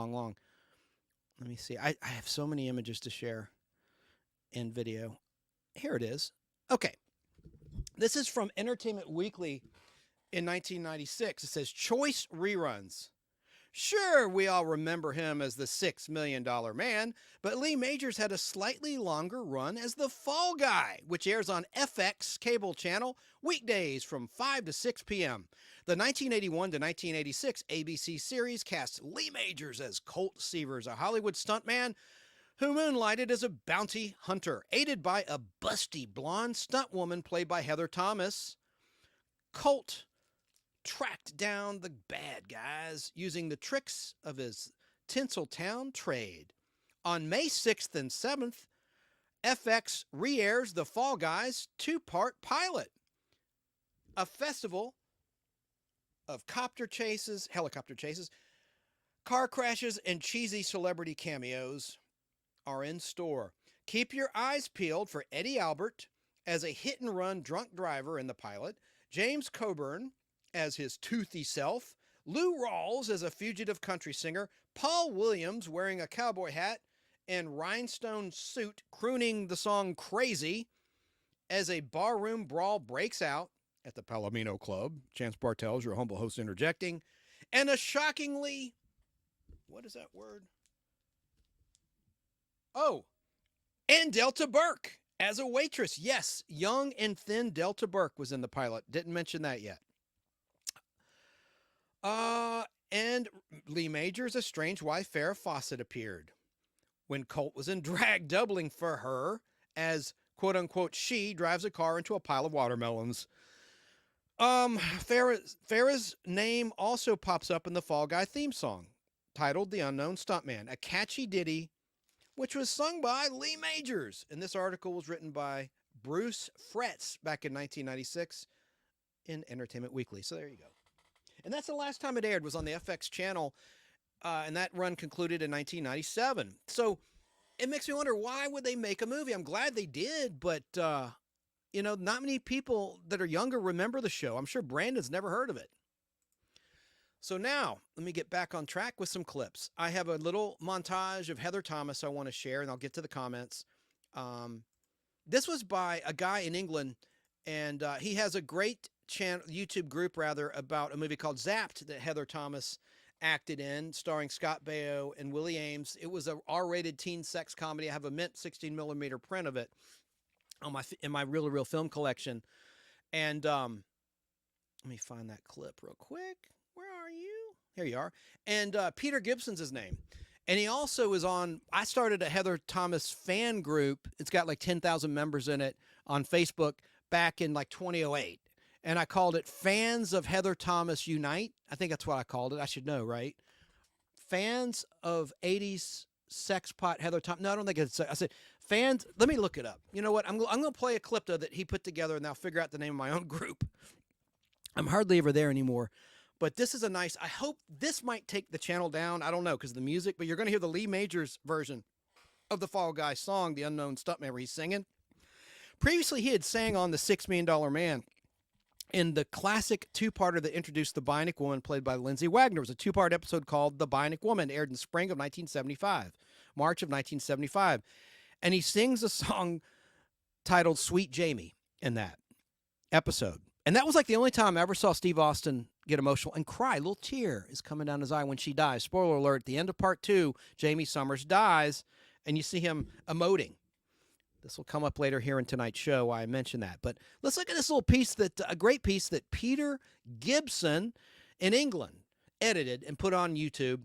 Let me see. I have so many images to share in video. Here it is. Okay. This is from Entertainment Weekly in 1996. It says, Choice Reruns. Sure, we all remember him as the $6 Million Man, but Lee Majors had a slightly longer run as the Fall Guy, which airs on FX cable channel weekdays from 5 to 6 p.m. The 1981 to 1986 ABC series cast Lee Majors as Colt Seavers, a Hollywood stuntman who moonlighted as a bounty hunter, aided by a busty blonde stunt woman played by Heather Thomas. Colt tracked down the bad guys using the tricks of his Tinseltown trade. On May 6th and 7th, FX re-airs The Fall Guys 2-part pilot, a festival of helicopter chases, car crashes, and cheesy celebrity cameos are in store. Keep your eyes peeled for Eddie Albert as a hit-and-run drunk driver in the pilot, James Coburn as his toothy self, Lou Rawls as a fugitive country singer, Paul Williams wearing a cowboy hat and rhinestone suit crooning the song Crazy as a barroom brawl breaks out at the Palomino Club. Chance Bartels, your humble host, interjecting. And a shockingly, what is that word? Oh, and Delta Burke as a waitress. Yes, young and thin Delta Burke was in the pilot. Didn't mention that yet. And Lee Majors' estranged wife, Farrah Fawcett, appeared when Colt was in drag, doubling for her as, quote-unquote, she drives a car into a pile of watermelons. Farrah's name also pops up in the Fall Guy theme song, titled The Unknown Stuntman, a catchy ditty which was sung by Lee Majors. And this article was written by Bruce Fretz back in 1996 in Entertainment Weekly. So there you go. And that's the last time it aired, was on the FX channel, and that run concluded in 1997. So it makes me wonder, why would they make a movie? I'm glad they did, but, you know, not many people that are younger remember the show. I'm sure Brandon's never heard of it. So now, let me get back on track with some clips. I have a little montage of Heather Thomas I want to share, and I'll get to the comments. This was by a guy in England, and he has a great YouTube group about a movie called Zapped that Heather Thomas acted in, starring Scott Baio and Willie Ames. It was a R-rated teen sex comedy. I have a mint 16mm print of it on in my Real Film collection. And let me find that clip real quick. Where are you? Here you are. And Peter Gibson's his name. And he also is on, I started a Heather Thomas fan group. It's got like 10,000 members in it on Facebook back in like 2008. And I called it Fans of Heather Thomas Unite. I think that's what I called it. I should know, right? Fans of 80s sex pot Heather Thomas. No, I don't think it's, I said fans. Let me look it up. You know what? I'm going to play a clip though that he put together and I'll figure out the name of my own group. I'm hardly ever there anymore. But this is a nice, I hope this might take the channel down. I don't know because of the music, but you're going to hear the Lee Majors version of the Fall Guy song, The Unknown Stuntman, where he's singing. Previously, he had sang on The $6 Million Man in the classic two-parter that introduced the Bionic Woman played by Lindsay Wagner. It was a two-part episode called The Bionic Woman, aired in spring of 1975, March of 1975. And he sings a song titled Sweet Jamie in that episode. And that was like the only time I ever saw Steve Austin get emotional and cry. A little tear is coming down his eye when she dies. Spoiler alert, at the end of part 2, Jamie Summers dies, and you see him emoting. This will come up later here in tonight's show, why I mentioned that. But let's look at this little piece, a great piece that Peter Gibson in England edited and put on YouTube.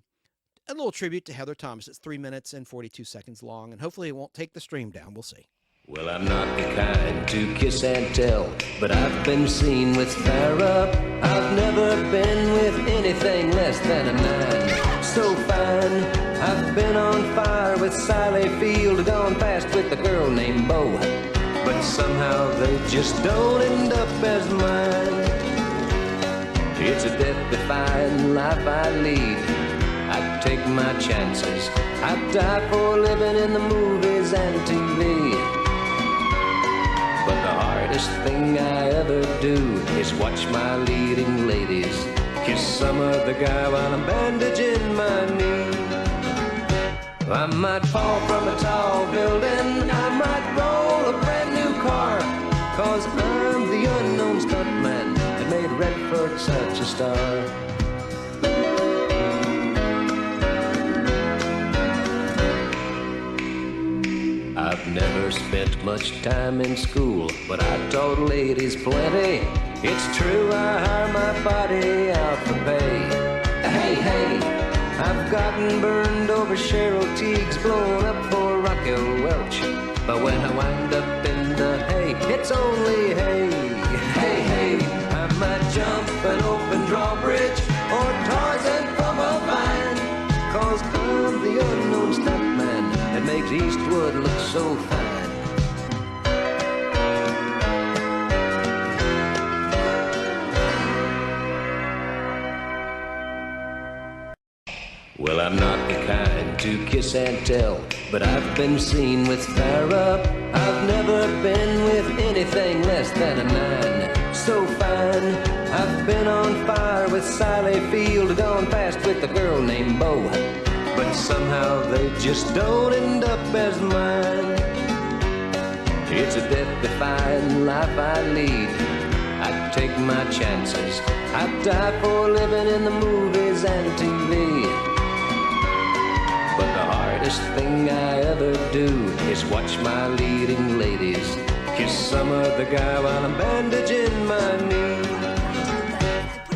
A little tribute to Heather Thomas. It's 3 minutes and 42 seconds long, and hopefully it won't take the stream down. We'll see. Well, I'm not the kind to kiss and tell, but I've been seen with fire up. I've never been with anything less than a 9. So fine, I've been on fire with Sally Field, gone fast with a girl named Bo, but somehow they just don't end up as mine. It's a death-defying life I lead. I take my chances. I die for living in the movies and TV. But the hardest thing I ever do is watch my leading ladies kiss some other guy while I'm bandaging my knee. I might fall from a tall building, I might roll a brand new car, 'cause I'm the unknown stuntman that made Redford such a star. I've never spent much time in school, but I taught ladies plenty. It's true, I hire my body out for pay. Hey, hey, I've gotten burned over Cheryl Teague's, blown up for Raquel Welch. But when I wind up in the hay, it's only hay. Hey, hey, I might jump an open drawbridge or Tarzan from a vine, 'cause I'm the unknown stuntman that makes Eastwood look so fine. Well, I'm not the kind to kiss and tell, but I've been seen with fire up. I've never been with anything less than a 9. So fine, I've been on fire with Sally Field, gone fast with a girl named Bo, but somehow they just don't end up as mine. It's a death-defying life I lead. I take my chances. I die for living in the movies and TV. But the hardest thing I ever do is watch my leading ladies kiss some other guy while I'm bandaging my knee.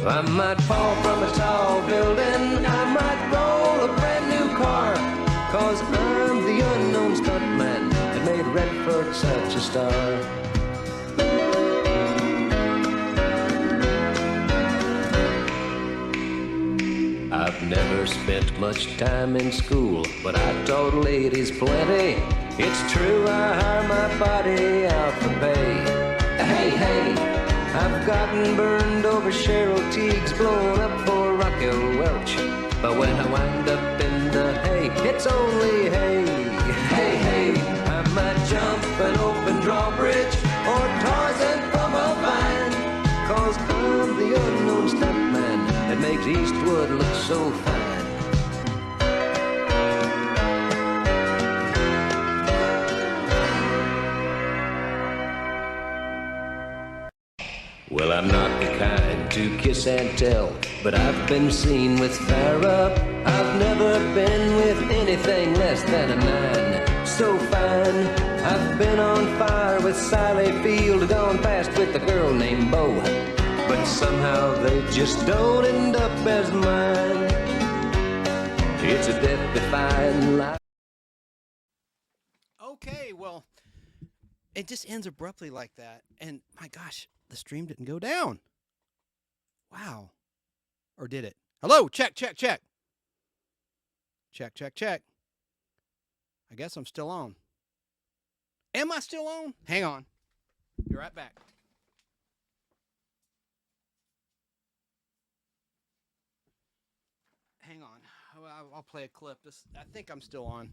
I might fall from a tall building, I might roll a brand new car, 'cause I'm the unknown stuntman that made Redford such a star. I've never spent much time in school, but I taught ladies plenty. It's true, I hire my body out for pay. Hey, hey, I've gotten burned over Cheryl Teague's, blown up for Raquel Welch. But when I wind up in the hay, it's only hay. Hey, hey, I might jump an open drawbridge or Tarzan from a vine, 'cause I'm the unknown stuntman that makes Eastwood look so fine. Well, I'm not the kind to kiss and tell, but I've been seen with fire up. I've never been with anything less than a 9. So fine, I've been on fire with Sally Field, gone fast with a girl named Bo, but somehow they just don't end up as mine. It's a death-defying life. Okay, well, it just ends abruptly like that. And my gosh, the stream didn't go down. Wow. Or did it? Hello, check, check, check. Check, check, check. I guess I'm still on. Am I still on? Hang on. Be right back. Hang on. I'll play a clip. I think I'm still on.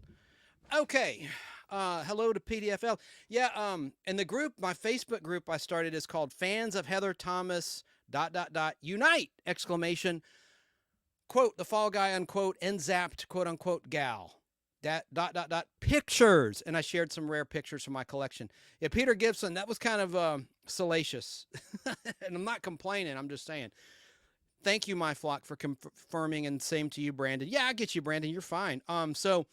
Okay. Hello to PDFL. Yeah, and the group, my Facebook group I started is called Fans of Heather Thomas ... Unite! ! Quote, the Fall Guy, unquote, and zapped, quote unquote, gal. Pictures. And I shared some rare pictures from my collection. Yeah, Peter Gibson, that was kind of salacious. And I'm not complaining, I'm just saying. Thank you, my flock, for confirming, and same to you, Brandon. Yeah, I get you, Brandon. You're fine. So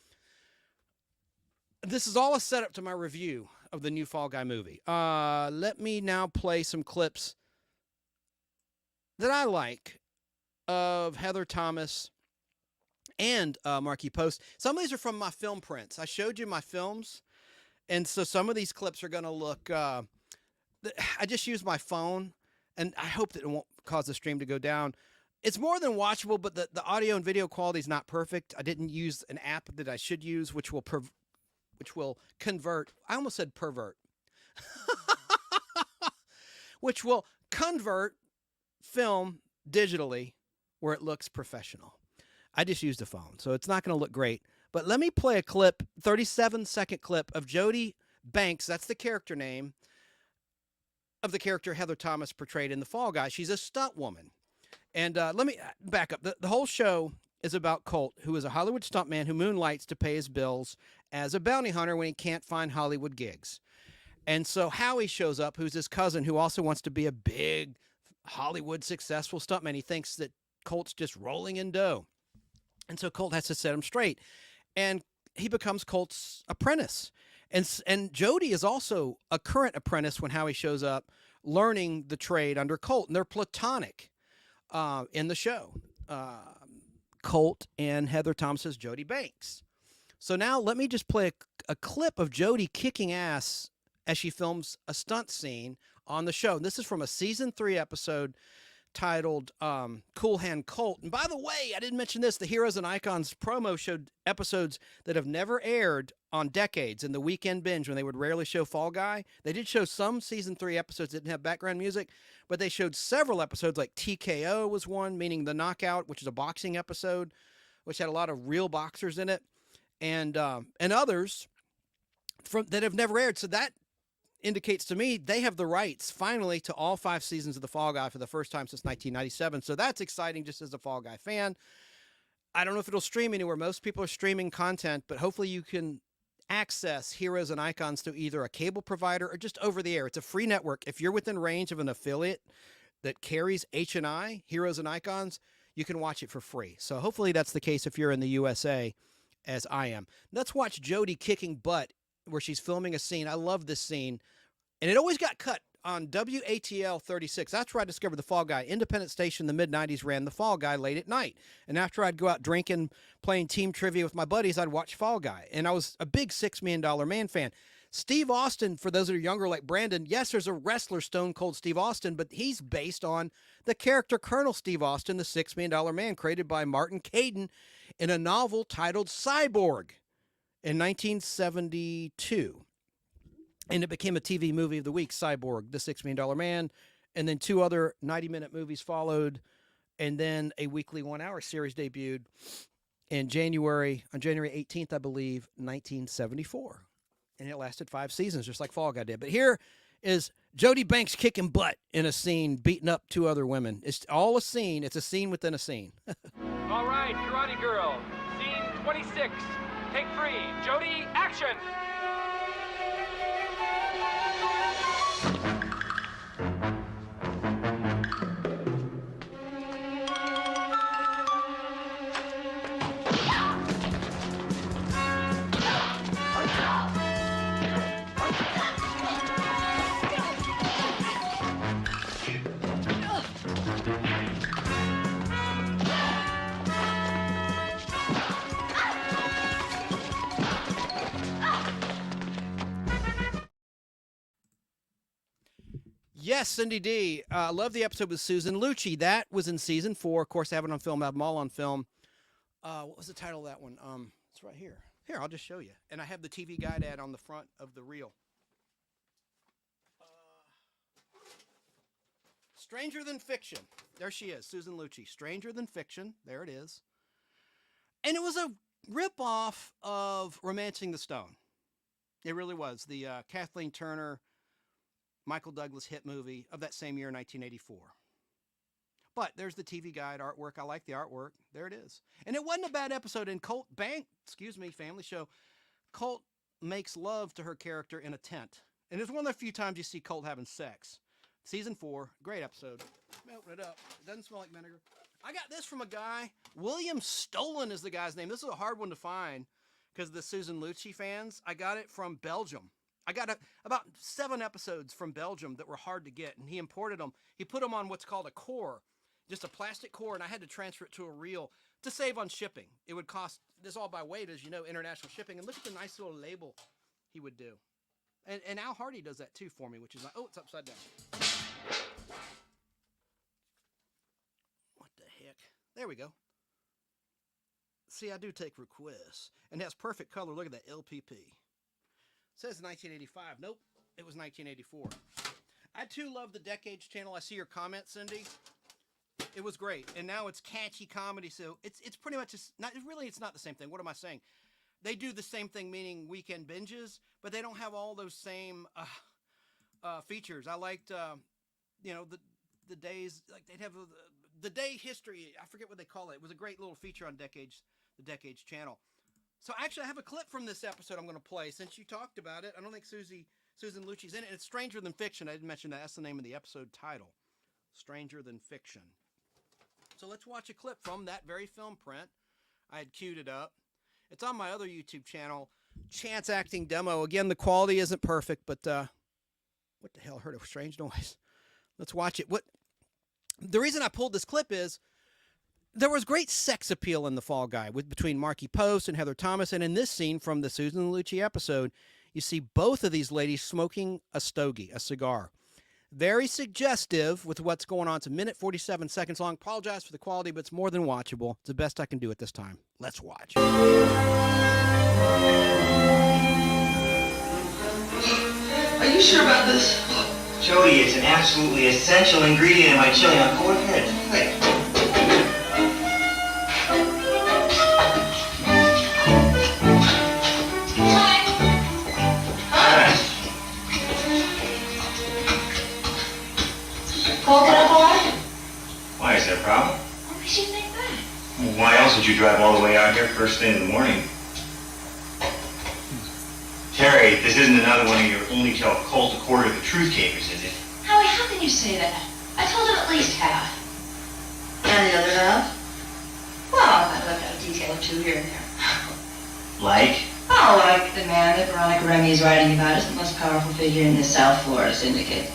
this is all a setup to my review of the new Fall Guy movie. Let me now play some clips that I like of Heather Thomas and Marquis Post. Some of these are from my film prints. I showed you my films, and so some of these clips are going to look... I just used my phone, and I hope that it won't cause the stream to go down. It's more than watchable, but the audio and video quality is not perfect. I didn't use an app that I should use, which will convert. I almost said pervert. Which will convert film digitally where it looks professional. I just used a phone, so it's not going to look great. But let me play a clip, 37-second clip of Jody Banks. That's the character name of the character Heather Thomas portrayed in The Fall Guy. She's a stunt woman. And let me back up. The whole show is about Colt, who is a Hollywood stuntman who moonlights to pay his bills as a bounty hunter when he can't find Hollywood gigs. And so Howie shows up, who's his cousin, who also wants to be a big Hollywood successful stuntman. He thinks that Colt's just rolling in dough. And so Colt has to set him straight. And he becomes Colt's apprentice. And Jody is also a current apprentice when Howie shows up, learning the trade under Colt. And they're platonic in the show. Colt and Heather Thomas's Jody Banks. So now let me just play a clip of Jody kicking ass as she films a stunt scene on the show. And this is from a season 3 episode titled Cool Hand Colt. And by the way, I didn't mention this, the Heroes and Icons promo showed episodes that have never aired on decades in the weekend binge when they would rarely show Fall Guy. They did show some season 3 episodes that didn't have background music, but they showed several episodes, like TKO was one, meaning the Knockout, which is a boxing episode, which had a lot of real boxers in it, and others that have never aired. So that indicates to me they have the rights finally to all 5 seasons of The Fall Guy for the first time since 1997. So that's exciting just as a Fall Guy fan. I don't know if it'll stream anywhere. Most people are streaming content, but hopefully you can access Heroes and Icons through either a cable provider or just over the air. It's a free network. If you're within range of an affiliate that carries H&I, Heroes and Icons, you can watch it for free. So hopefully that's the case if you're in the USA, as I am. Let's watch Jody kicking butt where she's filming a scene. I love this scene. And it always got cut on WATL 36. That's where I discovered The Fall Guy. Independent station in the mid-90s ran The Fall Guy late at night. And after I'd go out drinking, playing team trivia with my buddies, I'd watch Fall Guy. And I was a big $6 Million Man fan. Steve Austin, for those that are younger like Brandon, yes, there's a wrestler, Stone Cold Steve Austin, but he's based on the character Colonel Steve Austin, the $6 Million Man, created by Martin Caidin in a novel titled Cyborg in 1972. And it became a TV movie of the week, Cyborg, the $6 Million Man. And then 2 other 90-minute movies followed. And then a weekly 1-hour series debuted on January 18th, I believe, 1974. And it lasted 5 seasons, just like Fall Guy did. But here is Jody Banks kicking butt in a scene, beating up 2 other women. It's all a scene. It's a scene within a scene. All right, Karate Girl, scene 26. Take 3. Jody, action! Yes, Cindy D. I love the episode with Susan Lucci. That was in season 4. Of course, I have it on film. I have them all on film. What was the title of that one? It's right here. Here, I'll just show you. And I have the TV guide ad on the front of the reel. Stranger Than Fiction. There she is, Susan Lucci. Stranger Than Fiction. There it is. And it was a ripoff of Romancing the Stone. It really was. The Kathleen Turner, Michael Douglas hit movie of that same year, 1984. But there's the TV guide artwork. I like the artwork. There it is. And it wasn't a bad episode. In Family Show, Colt makes love to her character in a tent. And it's one of the few times you see Colt having sex. Season 4, great episode. Let me open it up. It doesn't smell like vinegar. I got this from a guy. William Stolen is the guy's name. This is a hard one to find because the Susan Lucci fans. I got it from Belgium. I got about 7 episodes from Belgium that were hard to get, and he imported them. He put them on what's called a core, just a plastic core, and I had to transfer it to a reel to save on shipping. It would cost, this all by weight, as you know, international shipping. And look at the nice little label he would do. And Al Hardy does that too for me, which is like, oh, it's upside down. What the heck? There we go. See, I do take requests. And it has perfect color. Look at that LPP. It says 1985. Nope, it was 1984. I too love the Decades channel. I see your comments, Cindy. It was great. And now it's catchy comedy, so it's pretty much just not really, it's not the same thing. What am I saying? They do the same thing, meaning weekend binges, but they don't have all those same features. I liked, the days, like they'd have the day history. I forget what they call it. It was a great little feature on the Decades channel. So actually, I have a clip from this episode I'm going to play since you talked about it. I don't think Susan Lucci's in it. It's Stranger Than Fiction. I didn't mention that. That's the name of the episode title. Stranger Than Fiction. So let's watch a clip from that very film print. I had queued it up. It's on my other YouTube channel, Chance Acting Demo. Again, the quality isn't perfect, but what the hell? I heard a strange noise. Let's watch it. The reason I pulled this clip is there was great sex appeal in The Fall Guy between Marky Post and Heather Thomas. And in this scene from the Susan Lucci episode, you see both of these ladies smoking a stogie, a cigar. Very suggestive with what's going on. It's 1:47 seconds long. Apologize for the quality, but it's more than watchable. It's the best I can do at this time. Let's watch. Are you sure about this? Jody, it's an absolutely essential ingredient in my chili. Now go ahead. Hey. Coconut water? Why, is there a problem? What makes you think that? Well, why else would you drive all the way out here first thing in the morning? Terry, this isn't another one of your only tell Colt a quarter of the truth capers, is it? Howie, how can you say that? I told him at least half. And the other half? Well, I left out a detail or two here and there. Like? Oh, like the man that Veronica Remy is writing about is the most powerful figure in the South Florida syndicate.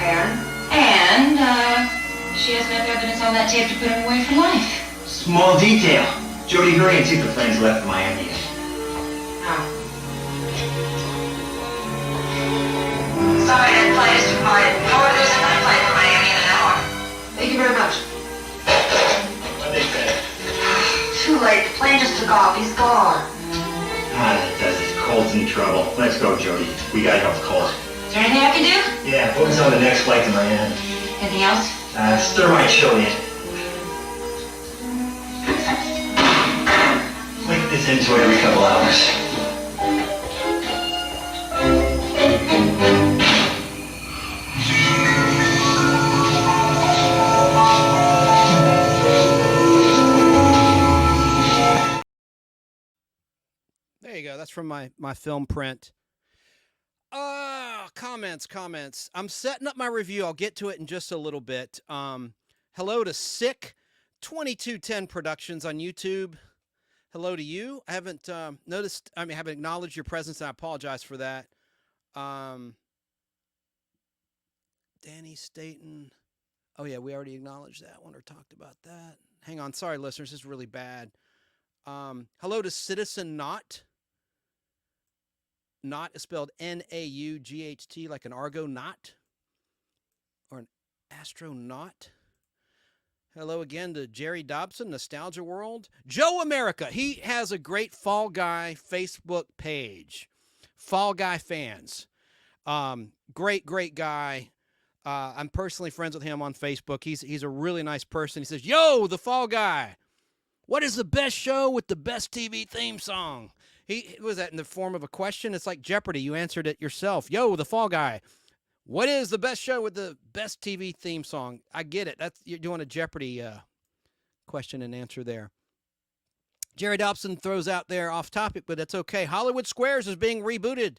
And she has enough evidence on that tape to put him away for life. Small detail. Jody, hurry and see if the plane's left for Miami yet. Sorry, that flight is departed. However, there's another flight for Miami in an hour. Thank you very much. What they say? Too late. The plane just took off. He's gone. Ah, that does it. Colt's in trouble. Let's go, Jody. We gotta help Colt. Is there anything I can do? Yeah, focus on the next flight to Miami. Anything else? Stir my chili in. Click this into it every couple hours. There you go. That's from my film print. Comments. I'm setting up my review. I'll get to it in just a little bit. Hello to Sick 2210 Productions on YouTube. Hello to you. I haven't haven't acknowledged your presence, and I apologize for that. Danny Staten. Oh yeah, we already acknowledged that one or talked about that. Hang on. Sorry, listeners. This is really bad. Hello to Citizen Not. Not is spelled N-A-U-G-H-T, like an Argonaut or an astronaut. Hello again to Jerry Dobson, Nostalgia World. Joe America, he has a great Fall Guy Facebook page. Fall Guy fans. Great guy. I'm personally friends with him on Facebook. He's a really nice person. He says, yo, the Fall Guy. What is the best show with the best TV theme song? He was that in the form of a question. It's like Jeopardy. You answered it yourself. Yo, the Fall Guy. What is the best show with the best TV theme song? I get it. You're doing a Jeopardy question and answer there. Jerry Dobson throws out there off topic, but that's okay. Hollywood Squares is being rebooted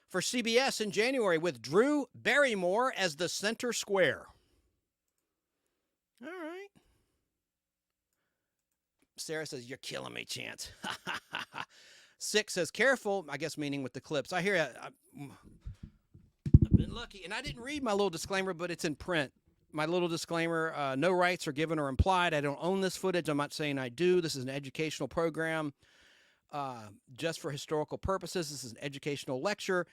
for CBS in January with Drew Barrymore as the center square. All right. Sarah says, you're killing me, Chance. 6 says, careful, I guess meaning with the clips. I hear it. I've been lucky. And I didn't read my little disclaimer, but it's in print. My little disclaimer, no rights are given or implied. I don't own this footage. I'm not saying I do. This is an educational program just for historical purposes. This is an educational lecture.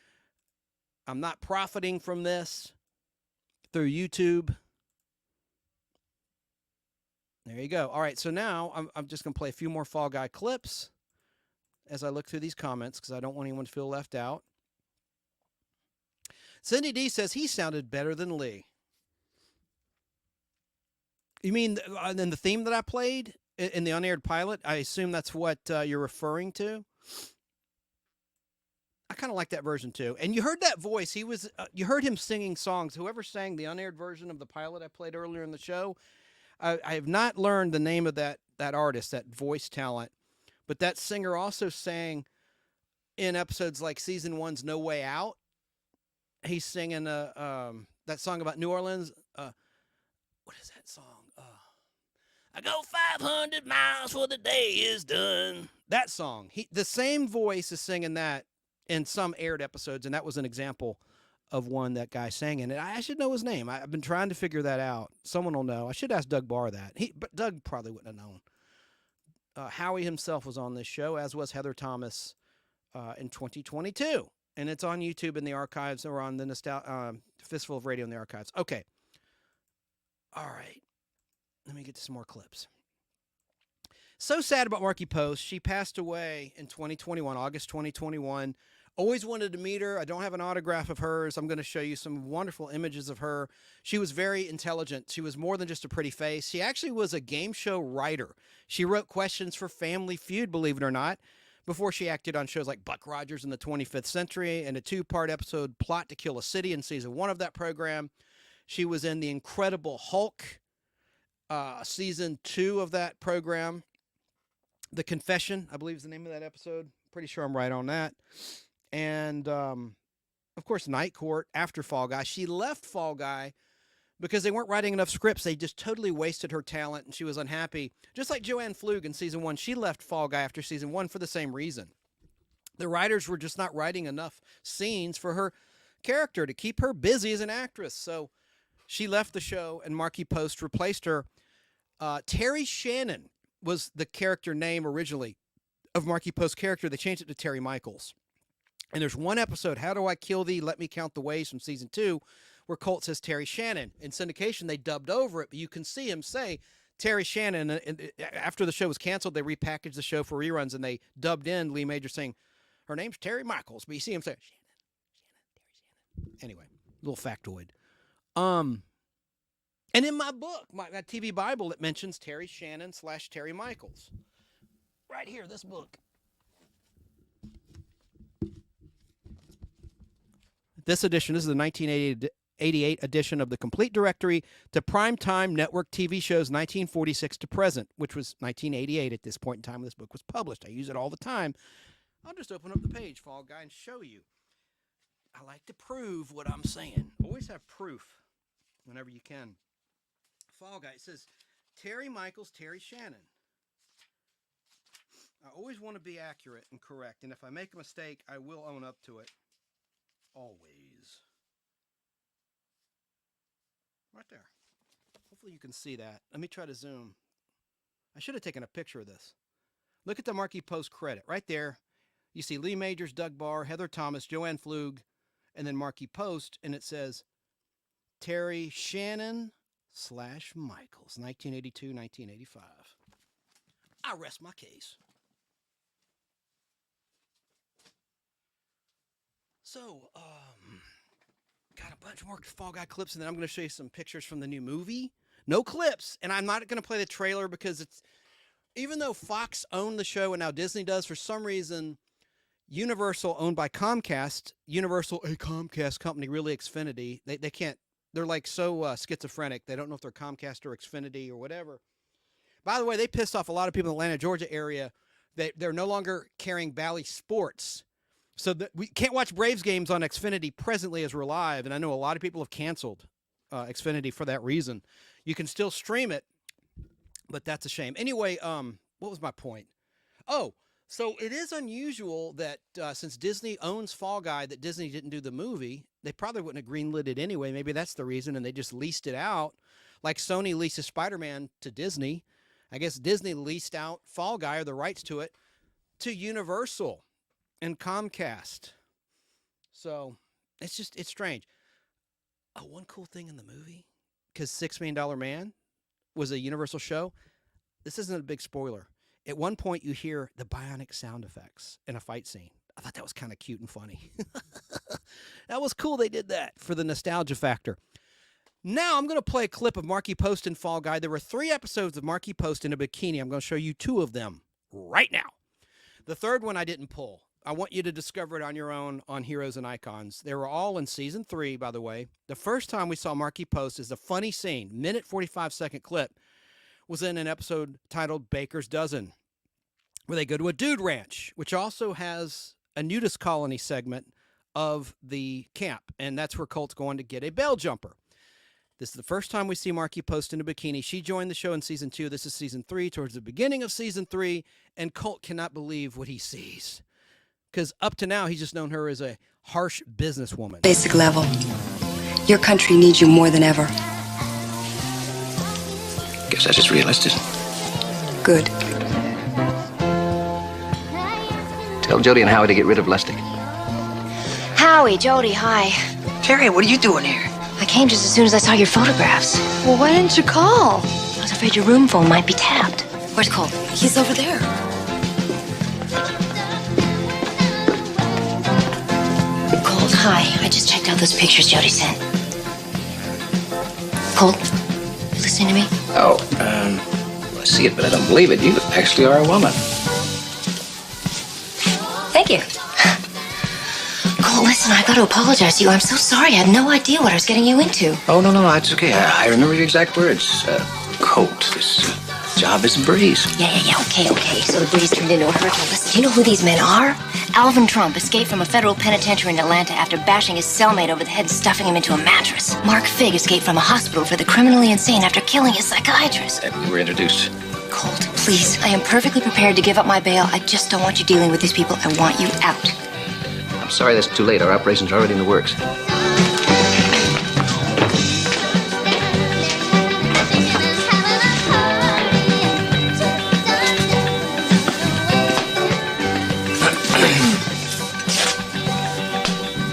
I'm not profiting from this through YouTube. There you go. All right, so now I'm just going to play a few more Fall Guy clips as I look through these comments because I don't want anyone to feel left out. Cindy D says he sounded better than Lee. You mean in the theme that I played in the unaired pilot? I assume that's what you're referring to. I kind of like that version too. And you heard that voice. He was you heard him singing songs. Whoever sang the unaired version of the pilot I played earlier in the show, I have not learned the name of that artist, that voice talent, but that singer also sang in episodes like season 1's No Way Out. He's singing that song about New Orleans. What is that song? I go 500 miles before the day is done. That song. The same voice is singing that in some aired episodes, and that was an example of one that guy sang in it. I should know his name. I've been trying to figure that out. Someone will know. I should ask Doug Barr that. But Doug probably wouldn't have known. Howie himself was on this show, as was Heather Thomas in 2022. And it's on YouTube in the archives, or on the Fistful of Radio in the archives. Okay. All right. Let me get to some more clips. So sad about Markie Post. She passed away in 2021, August 2021. Always wanted to meet her. I don't have an autograph of hers. I'm going to show you some wonderful images of her. She was very intelligent. She was more than just a pretty face. She actually was a game show writer. She wrote questions for Family Feud, believe it or not, before she acted on shows like Buck Rogers in the 25th Century and a 2-part episode, Plot to Kill a City, in season 1 of that program. She was in The Incredible Hulk, season 2 of that program. The Confession, I believe is the name of that episode. Pretty sure I'm right on that. And, of course, Night Court after Fall Guy. She left Fall Guy because they weren't writing enough scripts. They just totally wasted her talent, and she was unhappy. Just like Joanne Flug in season 1, she left Fall Guy after season 1 for the same reason. The writers were just not writing enough scenes for her character to keep her busy as an actress. So she left the show, and Markie Post replaced her. Terry Shannon was the character name originally of Markie Post's character. They changed it to Terry Michaels. And there's one episode, How Do I Kill Thee? Let Me Count the Ways, from season 2, where Colt says Terry Shannon. In syndication, they dubbed over it, but you can see him say Terry Shannon. And after the show was canceled, they repackaged the show for reruns, and they dubbed in Lee Major saying, her name's Terry Michaels. But you see him say, Terry Shannon. Anyway, little factoid. And in my book, my TV Bible, it mentions Terry Shannon / Terry Michaels. Right here, this book. This edition, this is the 1988 edition of the Complete Directory to Primetime Network TV Shows 1946 to present, which was 1988 at this point in time when this book was published. I use it all the time. I'll just open up the page, Fall Guy, and show you. I like to prove what I'm saying. Always have proof whenever you can. Fall Guy, it says Terry Michaels, Terry Shannon. I always want to be accurate and correct, and if I make a mistake, I will own up to it. Always. Right there. Hopefully you can see that. Let me try to zoom. I should have taken a picture of this. Look at the Markie Post credit. Right there. You see Lee Majors, Doug Barr, Heather Thomas, Joanne Flug, and then Marky Post, and it says Terry Shannon / Michaels, 1982, 1985. I rest my case. So, got a bunch more Fall Guy clips, and then I'm going to show you some pictures from the new movie. No clips, and I'm not going to play the trailer because it's, even though Fox owned the show and now Disney does, for some reason, Universal, owned by Comcast, Universal, a Comcast company, really Xfinity, they can't, they're like so schizophrenic. They don't know if they're Comcast or Xfinity or whatever. By the way, they pissed off a lot of people in the Atlanta, Georgia area. They're no longer carrying Bally Sports. So we can't watch Braves games on Xfinity presently as we're live, and I know a lot of people have canceled Xfinity for that reason. You can still stream it, but that's a shame. Anyway, what was my point? Oh, so it is unusual that since Disney owns Fall Guy, that Disney didn't do the movie. They probably wouldn't have greenlit it anyway. Maybe that's the reason, and they just leased it out. Like Sony leases Spider-Man to Disney. I guess Disney leased out Fall Guy, or the rights to it, to Universal and Comcast. So it's strange. Oh, one cool thing in the movie, because $6 Million Man was a Universal show. This isn't a big spoiler. At one point, you hear the bionic sound effects in a fight scene. I thought that was kind of cute and funny. That was cool they did that for the nostalgia factor. Now I'm going to play a clip of Marky Post and Fall Guy. There were 3 episodes of Marky Post in a bikini. I'm going to show you 2 of them right now. The third one I didn't pull. I want you to discover it on your own on Heroes and Icons. They were all in season 3, by the way. The first time we saw Marky Post is a funny scene, minute 45-second clip, was in an episode titled Baker's Dozen, where they go to a dude ranch, which also has a nudist colony segment of the camp, and that's where Colt's going to get a bell jumper. This is the first time we see Marky Post in a bikini. She joined the show in season 2. This is season 3, towards the beginning of season 3, and Colt cannot believe what he sees. Because up to now, he's just known her as a harsh businesswoman. Basic level. Your country needs you more than ever. Guess I just realized it. Good. Tell Jody and Howie to get rid of Lustig. Howie, Jody, hi. Terry, what are you doing here? I came just as soon as I saw your photographs. Well, why didn't you call? I was afraid your room phone might be tapped. Where's Cole? He's over there. Colt, hi. I just checked out those pictures Jody sent. Colt, you listening to me? Oh, I see it, but I don't believe it. You actually are a woman. Thank you. Colt, listen, I got to apologize to you. I'm so sorry. I had no idea what I was getting you into. Oh, no, it's okay. I remember your exact words. Colt, this job is a breeze. Yeah. Okay. So the breeze turned into a hurricane. Listen, do you know who these men are? Alvin Trump escaped from a federal penitentiary in Atlanta after bashing his cellmate over the head and stuffing him into a mattress. Mark Figg escaped from a hospital for the criminally insane after killing his psychiatrist. We were introduced. Colt, please. I am perfectly prepared to give up my bail. I just don't want you dealing with these people. I want you out. I'm sorry that's too late. Our operation's already in the works.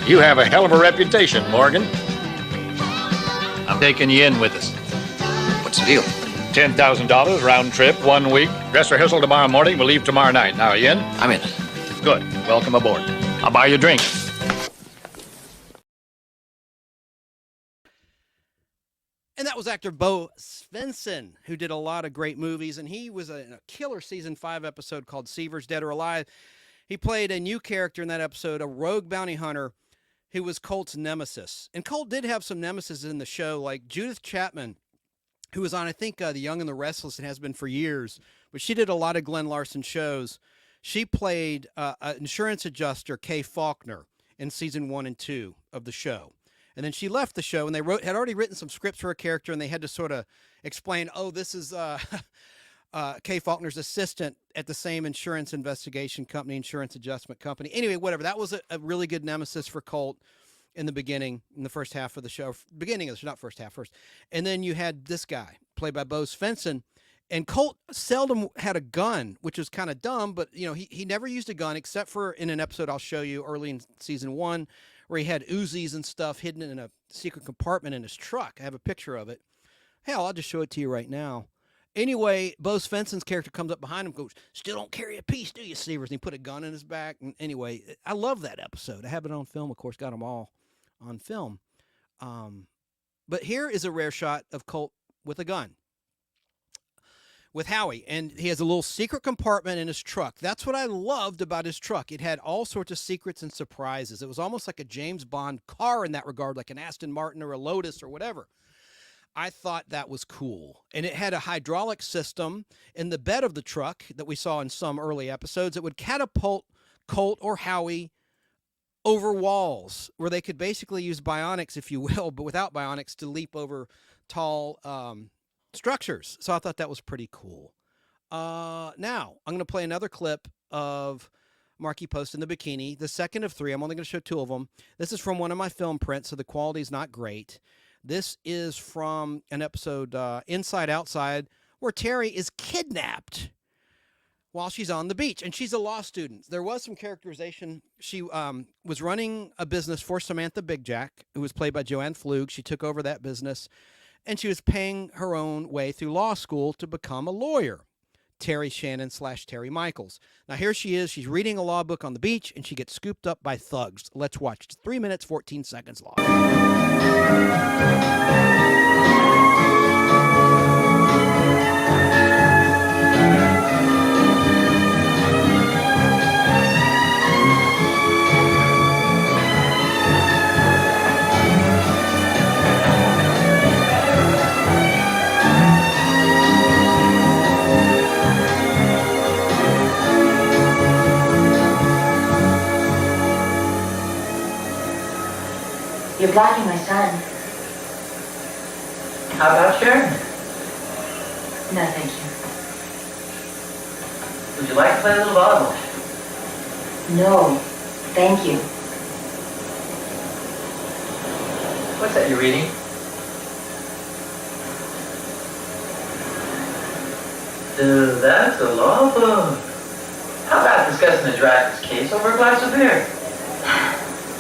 You have a hell of a reputation, Morgan. I'm taking you in with us. What's the deal? $10,000 round trip, 1 week. Dress rehearsal tomorrow morning. We'll leave tomorrow night. Now, are you in? I'm in. Good. Welcome aboard. I'll buy you a drink. And that was actor Bo Svensson, who did a lot of great movies, and he was in a killer season 5 episode called Seavers, Dead or Alive. He played a new character in that episode, a rogue bounty hunter who was Colt's nemesis. And Colt did have some nemesis in the show, like Judith Chapman, who was on, I think, The Young and the Restless and has been for years. But she did a lot of Glenn Larson shows. She played an insurance adjuster, Kay Faulkner, in season 1 and 2 of the show. And then she left the show, and they had already written some scripts for a character, and they had to sort of explain, oh, this is Kay Faulkner's assistant at the same insurance investigation company, insurance adjustment company. Anyway, whatever. That was a really good nemesis for Colt in the beginning, in the first half of the show. Beginning of the show, not first half, first. And then you had this guy, played by Bo Svensson, And Colt seldom had a gun, which was kind of dumb, but he never used a gun except for in an episode I'll show you early in season 1 where he had Uzis and stuff hidden in a secret compartment in his truck. I have a picture of it. Hell, I'll just show it to you right now. Anyway, Bo Svensson's character comes up behind him, goes, "Still don't carry a piece, do you, Severs?" And he put a gun in his back. And anyway, I love that episode. I have it on film, of course, got them all on film. But here is a rare shot of Colt with a gun. With Howie, and he has a little secret compartment in his truck. That's what I loved about his truck. It had all sorts of secrets and surprises. It was almost like a James Bond car in that regard, like an Aston Martin or a Lotus or whatever. I thought that was cool. And it had a hydraulic system in the bed of the truck that we saw in some early episodes that would catapult Colt or Howie over walls, where they could basically use bionics, if you will, but without bionics, to leap over tall structures. So I thought that was pretty cool. Now I'm going to play another clip of Marky Post in the bikini, the second of 3. I'm only going to show 2 of them. This is from one of my film prints, so the quality is not great. This is from an episode, Inside Outside, where Terry is kidnapped while she's on the beach, and she's a law student. There was some characterization. She was running a business for Samantha Big Jack, who was played by Joanne Flug. She took over that business, and she was paying her own way through law school to become a lawyer. Terry Shannon / Terry Michaels. Now here she is. She's reading a law book on the beach, and she gets scooped up by thugs. Let's watch. It's 3 minutes, 14 seconds long. You're blocking my son. How about Sharon? No, thank you. Would you like to play a little volleyball? No, thank you. What's that you're reading? That's a law book. How about discussing the Dreyfus case over a glass of beer?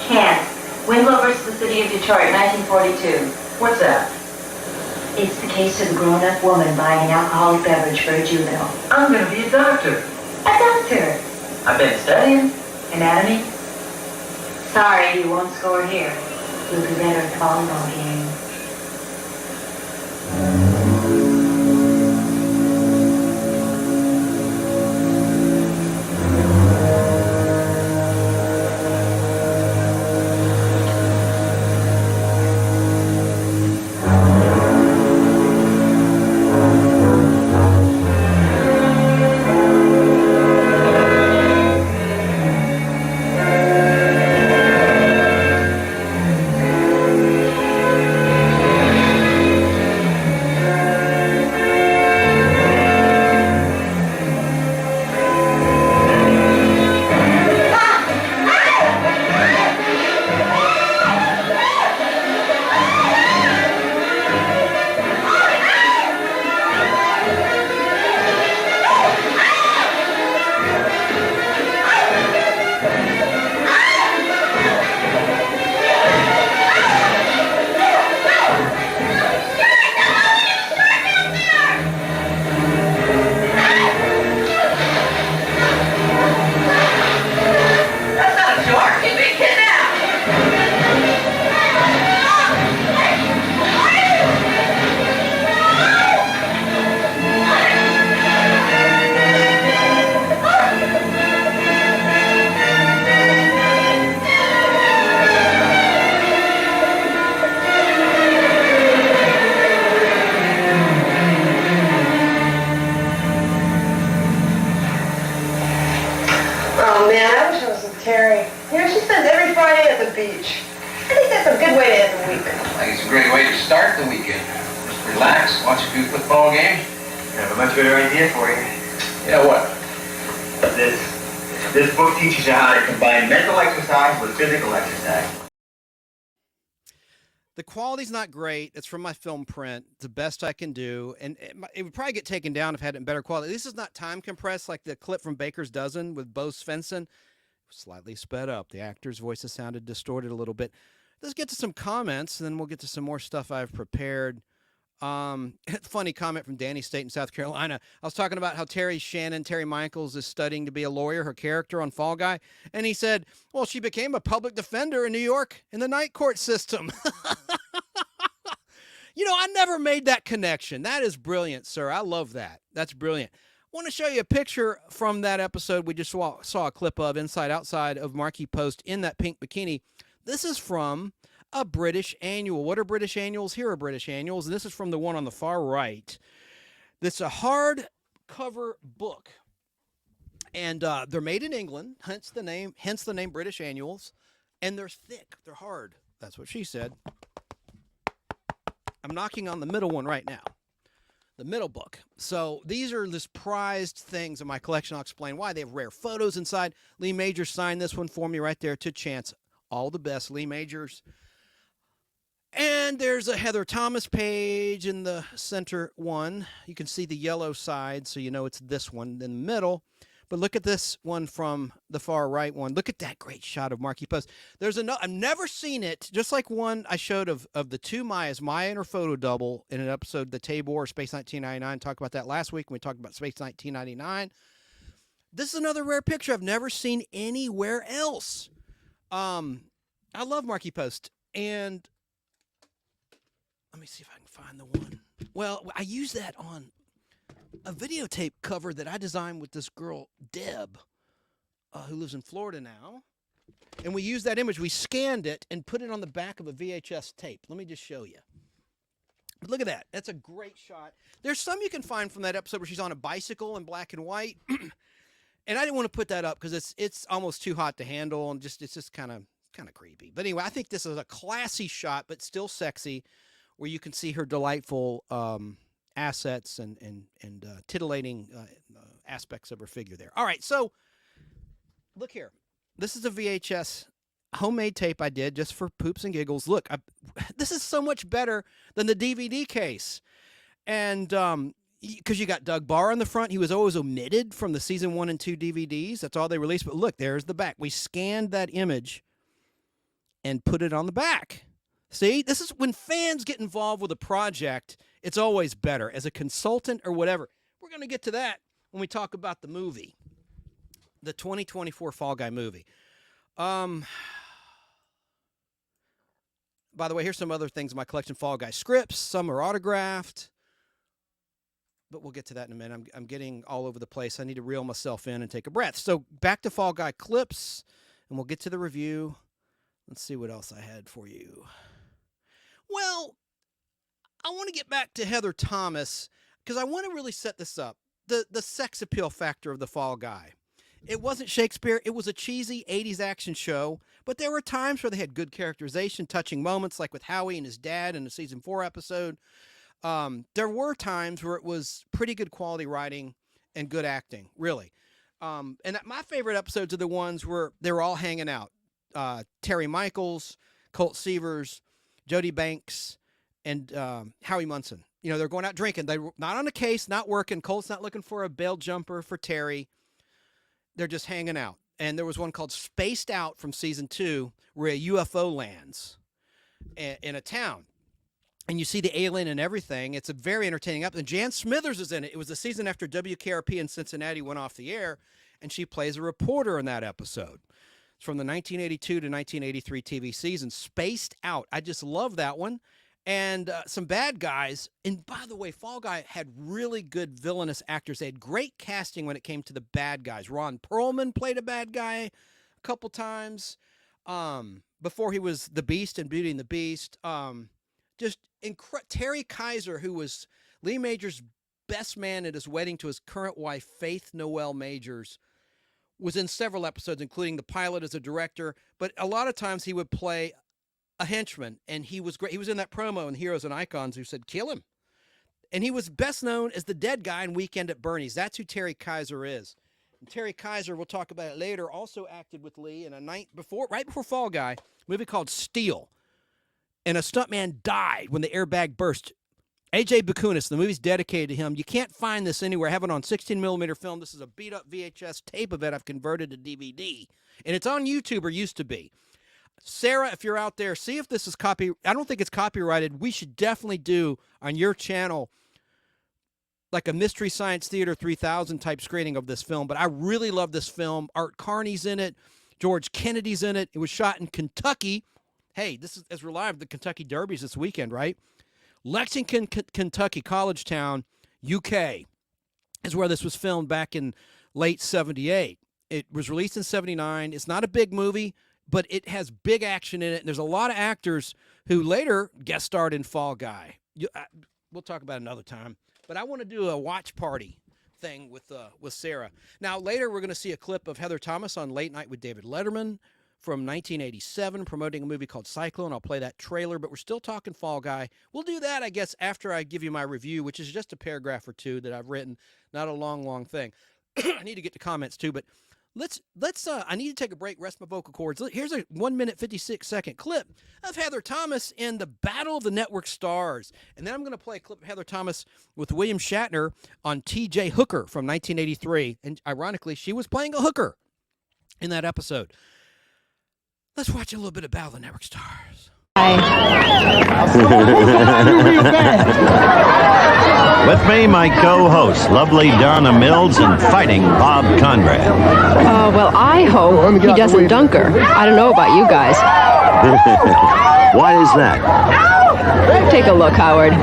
Can't. Winslow versus the City of Detroit, 1942. What's that? It's the case of a grown-up woman buying an alcoholic beverage for a juvenile. I'm gonna be a doctor. A doctor? I've been studying. Anatomy? Sorry, you won't score here. You'll be better at the volleyball game. The quality's not great. It's from my film print. It's the best I can do. And it would probably get taken down if it had it in better quality. This is not time compressed like the clip from Baker's Dozen with Bo Svensson. Slightly sped up. The actors' voices sounded distorted a little bit. Let's get to some comments, and then we'll get to some more stuff I've prepared. Funny comment from Danny State in South Carolina. I was talking about how Terry Michaels is studying to be a lawyer, her character on Fall Guy. And he said, well, she became a public defender in New York in the night court system. I never made that connection. That is brilliant, sir. I love that. That's brilliant. I want to show you a picture from that episode we just saw a clip of inside outside of Marquee Post in that pink bikini. This is from a British annual. What are British annuals? Here are British annuals, and this is from the one on the far right. This is a hardcover book, and they're made in England, hence the name British annuals, and they're thick. They're hard. That's what she said. I'm knocking on the middle one right now. The middle book. So these are just prized things in my collection. I'll explain why. They have rare photos inside. Lee Majors signed this one for me right there to Chance. All the best, Lee Majors. And there's a Heather Thomas page in the center one. You can see the yellow side, so you know it's this one in the middle. But look at this one from the far right one. Look at that great shot of Marquee Post. There's another. I've never seen it, just like one I showed of the two Mayas, Maya and her photo double, in an episode, The Tabor, Space 1999. Talked about that last week when we talked about Space 1999. This is another rare picture I've never seen anywhere else. I love Marquee Post, and let me see if I can find the one. Well, I use that on a videotape cover that I designed with this girl, Deb, who lives in Florida now. And we used that image. We scanned it and put it on the back of a VHS tape. Let me just show you. But look at that. That's a great shot. There's some you can find from that episode where she's on a bicycle in black and white. And I didn't want to put that up because it's almost too hot to handle, and it's just kind of creepy. But anyway, I think this is a classy shot, but still sexy, where you can see her delightful assets and titillating aspects of her figure there. All right, so look here. This is a VHS homemade tape I did just for poops and giggles. Look, this is so much better than the DVD case. And because you got Doug Barr on the front. He was always omitted from the season 1 and 2 DVDs. That's all they released. But look, there's the back. We scanned that image and put it on the back. See, this is when fans get involved with a project, it's always better. As a consultant or whatever, we're going to get to that when we talk about the movie, the 2024 Fall Guy movie. By the way, here's some other things in my collection. Fall Guy scripts. Some are autographed. But we'll get to that in a minute. I'm getting all over the place. I need to reel myself in and take a breath. So back to Fall Guy clips, and we'll get to the review. Let's see what else I had for you. Well, I want to get back to Heather Thomas because I want to really set this up. The sex appeal factor of the Fall Guy. It wasn't Shakespeare. It was a cheesy 80s action show, but there were times where they had good characterization, touching moments like with Howie and his dad in the season 4 episode. There were times where it was pretty good quality writing and good acting, really. And my favorite episodes are the ones where they were all hanging out. Terry Michaels, Colt Seavers, Jody Banks, and Howie Munson. You know, they're going out drinking. They were not on a case, not working. Colt's not looking for a bail jumper for Terry. They're just hanging out. And there was one called Spaced Out from season 2 where a UFO lands in a town. And you see the alien and everything. It's a very entertaining episode. And Jan Smithers is in it. It was the season after WKRP in Cincinnati went off the air, and she plays a reporter in that episode. It's from the 1982 to 1983 TV season, Spaced Out. I just love that one. And some bad guys. And by the way, Fall Guy had really good villainous actors. They had great casting when it came to the bad guys. Ron Perlman played a bad guy a couple times before he was the Beast in Beauty and the Beast. Just Terry Kaiser, who was Lee Majors' best man at his wedding to his current wife, Faith Noel Majors, was in several episodes, including the pilot as a director. But a lot of times he would play a henchman, and he was great. He was in that promo in Heroes and Icons who said, kill him. And he was best known as the dead guy in Weekend at Bernie's. That's who Terry Kaiser is. And Terry Kaiser, we'll talk about it later, also acted with Lee in right before Fall Guy, a movie called Steel. and a stuntman died when the airbag burst. A.J. Bakunis, the movie's dedicated to him. You can't find this anywhere. I have it on 16mm film. This is a beat-up VHS tape of it I've converted to DVD. And it's on YouTube, or used to be. Sarah, if you're out there, see if this is I don't think it's copyrighted. We should definitely do on your channel like a Mystery Science Theater 3000 type screening of this film. But I really love this film. Art Carney's in it. George Kennedy's in it. It was shot in Kentucky. Hey, this is as we're live, the Kentucky Derby's this weekend, right? Lexington, Kentucky, college town, UK, is where this was filmed back in late 78. It was released in 79. It's not a big movie, but it has big action in it. And there's a lot of actors who later guest starred in Fall Guy. We'll talk about it another time. But I want to do a watch party thing with Sarah. Now, later we're going to see a clip of Heather Thomas on Late Night with David Letterman from 1987, promoting a movie called Cyclone. I'll play that trailer, but we're still talking Fall Guy. We'll do that, I guess, after I give you my review, which is just a paragraph or two that I've written, not a long thing. I need to get to comments too, but let's I need to take a break, rest my vocal cords. Here's a 1 minute 56-second clip of Heather Thomas in the Battle of the Network Stars. And then I'm going to play a clip of Heather Thomas with William Shatner on T.J. Hooker from 1983. And ironically, she was playing a hooker in that episode. Let's watch a little bit of Battle of the Network Stars. With me, my co-host, lovely Donna Mills, and fighting Bob Conrad. Well, I hope he doesn't dunk her. I don't know about you guys. Why is that? Take a look, Howard.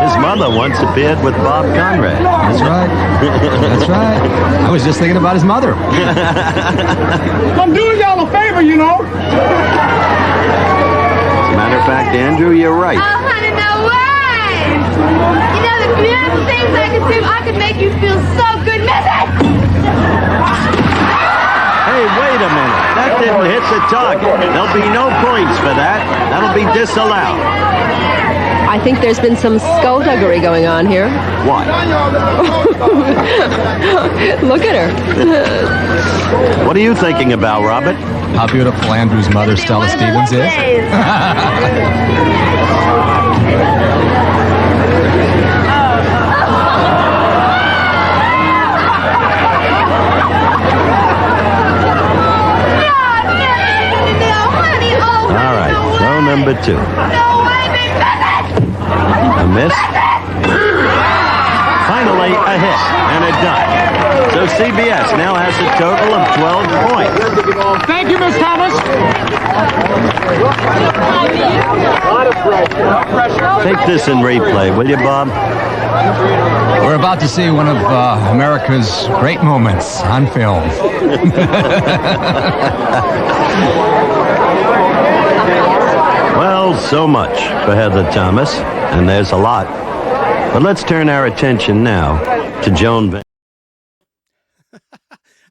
His mother once appeared with Bob Conrad. That's right. That's right. I was just thinking about his mother. I'm doing y'all a favor, you know. As a matter of fact, Andrew, you're right. Oh, honey, no way! You know, the few things I could do, I could make you feel so good, miss it! Hey, wait a minute. That didn't hit the target. There'll be no points for that. That'll be disallowed. I think there's been some skullduggery going on here. What? Look at her. What are you thinking about, Robert? How beautiful Andrew's mother, Stella Stevens, is. All right, throw number 2. A miss. Finally, a hit and a dunk. So CBS now has a total of 12 points. Thank you, Miss Thomas. Take this in replay, will you, Bob? We're about to see one of America's great moments on film. Well, so much for Heather Thomas, and there's a lot. But let's turn our attention now to Joan Van.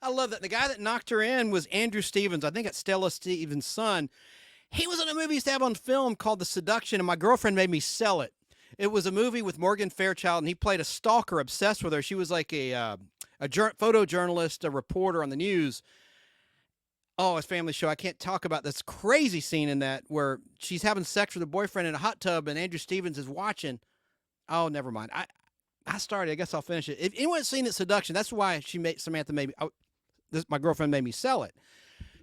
I love that. The guy that knocked her in was Andrew Stevens. I think it's Stella Stevens' son. He was in a movie he used to have on film called The Seduction, and my girlfriend made me sell it. It was a movie with Morgan Fairchild, and he played a stalker obsessed with her. She was like a photojournalist, a reporter on the news. Oh, it's a family show. I can't talk about this crazy scene in that where she's having sex with a boyfriend in a hot tub and Andrew Stevens is watching. Oh, never mind. I started. I guess I'll finish it. If anyone's seen The Seduction, that's why Samantha made me. My girlfriend made me sell it.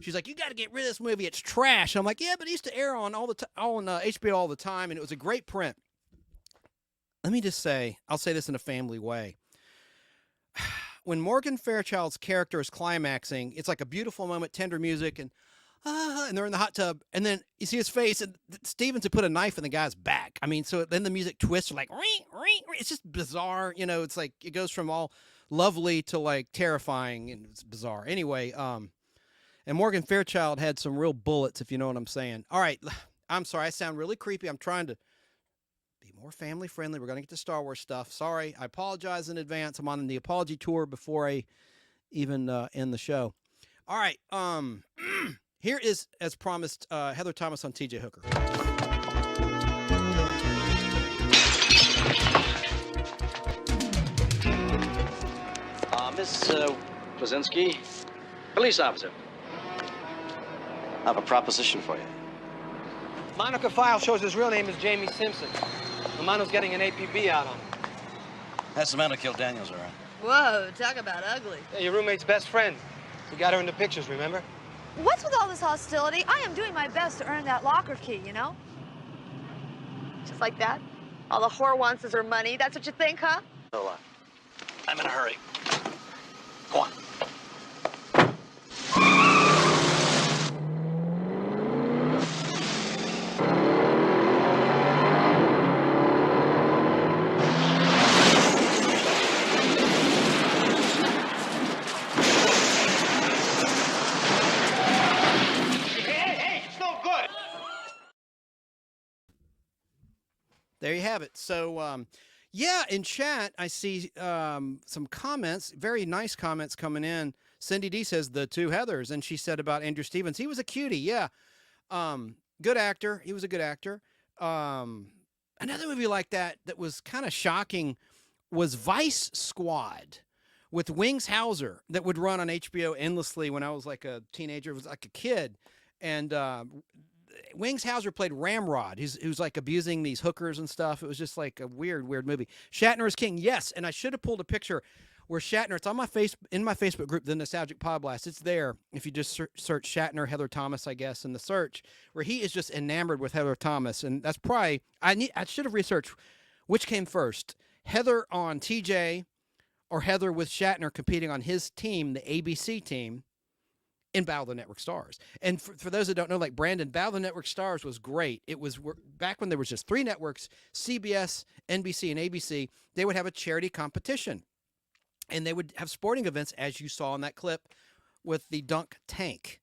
She's like, you got to get rid of this movie. It's trash. I'm like, yeah, but it used to air on on HBO all the time, and it was a great print. Let me just say, I'll say this in a family way. When Morgan Fairchild's character is climaxing, it's like a beautiful moment, tender music, and they're in the hot tub, and then you see his face, and Stevens had put a knife in the guy's back. I mean, so then the music twists, like, it's just bizarre. You know, it's like it goes from all lovely to like terrifying, and it's bizarre. Anyway, and Morgan Fairchild had some real bullets, if you know what I'm saying. All right, I'm sorry, I sound really creepy. I'm trying to be more family friendly. We're going to get to Star Wars stuff. Sorry, I apologize in advance. I'm on the apology tour before I even end the show. All right, here is, as promised, Heather Thomas on T.J. Hooker. Miss Kwasinski, police officer. I have a proposition for you. Monica file shows his real name is Jamie Simpson. Romano's getting an APB out on him. That's the man who killed Daniels, all right. Whoa, talk about ugly. Yeah, your roommate's best friend. You got her in the pictures, remember? What's with all this hostility? I am doing my best to earn that locker key, you know? Just like that? All the whore wants is her money. That's what you think, huh? Hold on. I'm in a hurry. Go on. There you have it. So, yeah, in chat, I see some comments, very nice comments coming in. Cindy D says, the two Heathers. And she said about Andrew Stevens, he was a cutie. Yeah. Good actor. He was a good actor. Another movie like that was kind of shocking was Vice Squad with Wings Hauser that would run on HBO endlessly when I was like a teenager. It was like a kid. And Wings Hauser played Ramrod, who's like abusing these hookers and stuff. It was just like a weird movie. Shatner is King, yes. And I should have pulled a picture where Shatner. It's on my in my Facebook group, the Nostalgic Podblast. It's there if you just search Shatner Heather Thomas, I guess, in the search, where he is just enamored with Heather Thomas. And that's probably I should have researched which came first, Heather on TJ or Heather with Shatner competing on his team, the ABC team, in Battle of the Network Stars. And for those that don't know, like Brandon, Battle of the Network Stars was great. It was back when there was just 3 networks, CBS, NBC, and ABC. They would have a charity competition. And they would have sporting events, as you saw in that clip, with the dunk tank.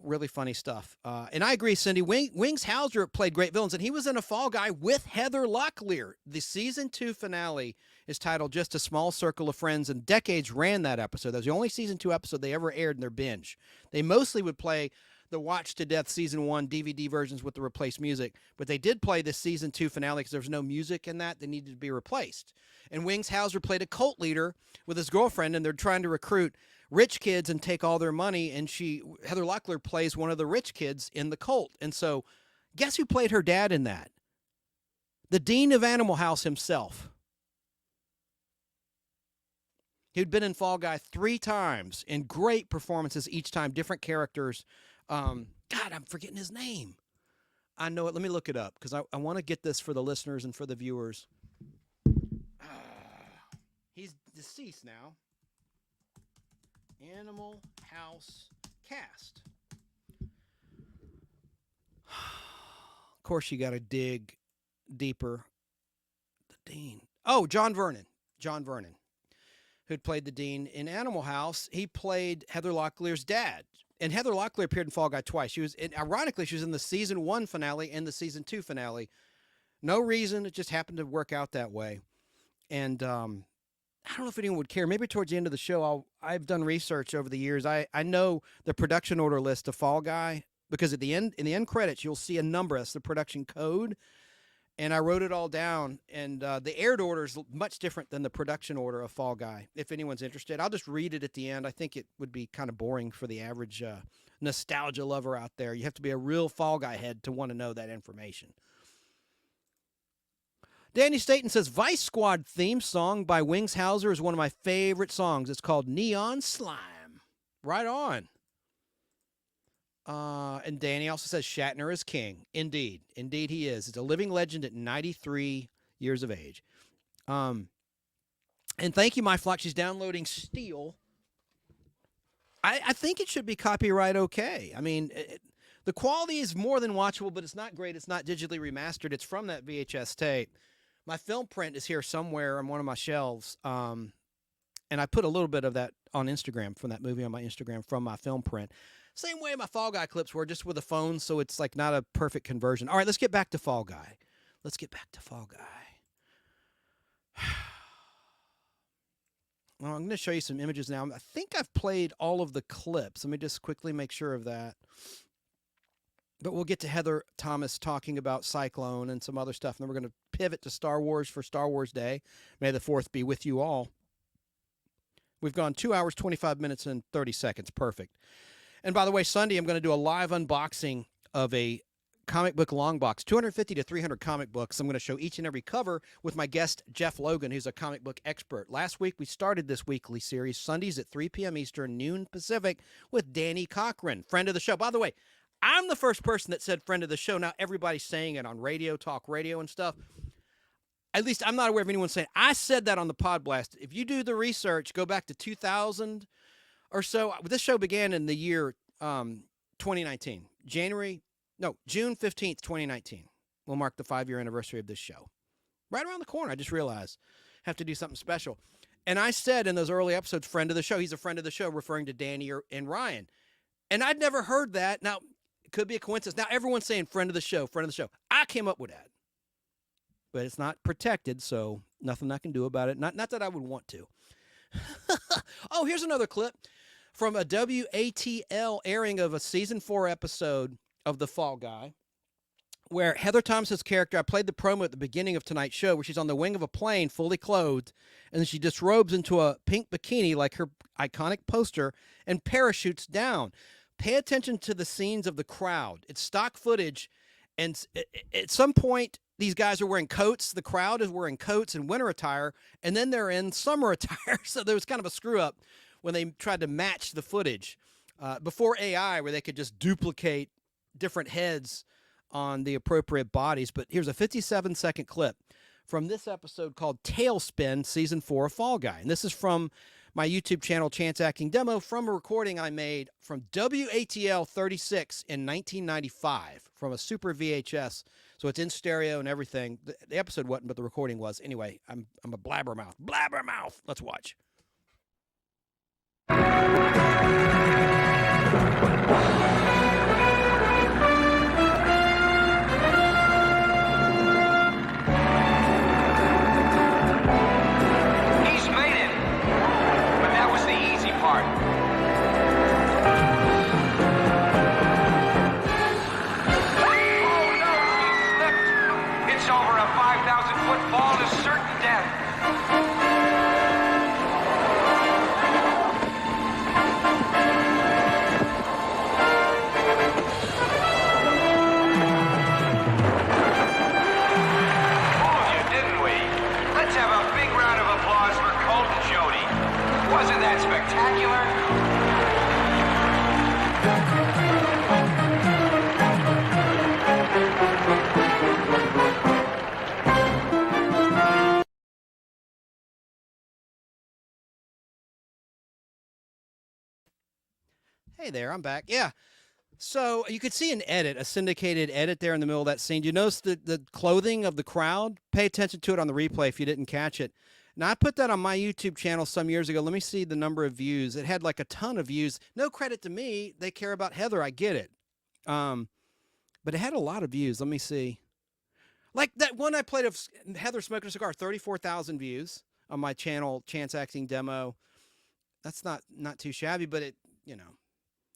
Really funny stuff. And I agree, Cindy. Wings Hauser played great villains, and he was in A Fall Guy with Heather Locklear. The season 2 finale is titled Just a Small Circle of Friends, and Decades ran that episode. That was the only season 2 episode they ever aired in their binge. They mostly would play the Watch to Death season 1 DVD versions with the replaced music, but they did play the season 2 finale because there was no music in that. They needed to be replaced. And Wings Hauser played a cult leader with his girlfriend, and they're trying to recruit rich kids and take all their money, and Heather Locklear plays one of the rich kids in the cult. And so guess who played her dad in that? The Dean of Animal House himself. He'd been in Fall Guy 3 times in great performances each time, different characters. God, I'm forgetting his name. I know it. Let me look it up because I want to get this for the listeners and for the viewers. He's deceased now. Animal House cast. Of course, you got to dig deeper. The Dean. Oh, John Vernon. John Vernon, who'd played the Dean in Animal House. He played Heather Locklear's dad. And Heather Locklear appeared in Fall Guy twice. Ironically, she was in the season 1 finale and the season 2 finale. No reason. It just happened to work out that way. And I don't know if anyone would care. Maybe towards the end of the show, I've done research over the years. I know the production order list of Fall Guy because in the end credits, you'll see a number. That's the production code. And I wrote it all down. And the aired order is much different than the production order of Fall Guy. If anyone's interested, I'll just read it at the end. I think it would be kind of boring for the average nostalgia lover out there. You have to be a real Fall Guy head to want to know that information. Danny Staten says, Vice Squad theme song by Wings Hauser is one of my favorite songs. It's called Neon Slime. Right on. And Danny also says Shatner is king. Indeed. Indeed he is. It's a living legend at 93 years of age. And thank you, my flock. She's downloading Steel. I think it should be copyright okay. I mean, the quality is more than watchable, but it's not great. It's not digitally remastered. It's from that VHS tape. My film print is here somewhere on one of my shelves. And I put a little bit of that on Instagram from that movie on my Instagram from my film print. Same way my Fall Guy clips were, just with a phone, so it's like not a perfect conversion. All right, let's get back to Fall Guy. Let's get back to Fall Guy. Well, I'm going to show you some images now. I think I've played all of the clips. Let me just quickly make sure of that. But we'll get to Heather Thomas talking about Cyclone and some other stuff. And then we're going to pivot to Star Wars for Star Wars Day. May the 4th be with you all. We've gone 2 hours, 25 minutes, and 30 seconds. Perfect. And by the way, Sunday, I'm going to do a live unboxing of a comic book long box, 250 to 300 comic books. I'm going to show each and every cover with my guest, Jeff Logan, who's a comic book expert. Last week, we started this weekly series, Sundays at 3 p.m. Eastern, noon Pacific, with Danny Cochran, friend of the show. By the way, I'm the first person that said friend of the show. Now, everybody's saying it on radio, talk radio and stuff. At least I'm not aware of anyone saying it. I said that on the Podblast. If you do the research, go back to 2000 or so. This show began in the year 2019. June 15th, 2019 will mark the 5-year anniversary of this show. Right around the corner, I just realized. Have to do something special. And I said in those early episodes, friend of the show. He's a friend of the show, referring to Danny and Ryan. And I'd never heard that. Now, it could be a coincidence. Now, everyone's saying friend of the show, friend of the show. I came up with that. But it's not protected, so nothing I can do about it. Not that I would want to. Oh, here's another clip from a WATL airing of a season 4 episode of The Fall Guy, where Heather Thomas's character, I played the promo at the beginning of tonight's show, where she's on the wing of a plane, fully clothed, and then she disrobes into a pink bikini like her iconic poster and parachutes down. Pay attention to the scenes of the crowd. It's stock footage, and at some point, these guys are wearing coats. The crowd is wearing coats and winter attire, and then they're in summer attire. So there was kind of a screw-up when they tried to match the footage before AI, where they could just duplicate different heads on the appropriate bodies. But here's a 57-second clip from this episode called Tailspin, Season 4 of Fall Guy. And this is from my YouTube channel, Chance Acting Demo, from a recording I made from WATL 36 in 1995 from a Super VHS. So it's in stereo and everything. The episode wasn't, but the recording was. Anyway, I'm a blabbermouth. Blabbermouth! Let's watch. Fall to certain death. Fooled you, didn't we? Let's have a big round of applause for Colt and Jody. Wasn't that spectacular? Hey there, I'm back. Yeah. So you could see an edit, a syndicated edit there in the middle of that scene. You notice the clothing of the crowd? Pay attention to it on the replay if you didn't catch it. Now, I put that on my YouTube channel some years ago. Let me see the number of views. It had like a ton of views. No credit to me. They care about Heather. I get it. But it had a lot of views. Let me see. Like that one I played of Heather smoking a cigar, 34,000 views on my channel, Chance Acting Demo. That's not too shabby, but it, you know.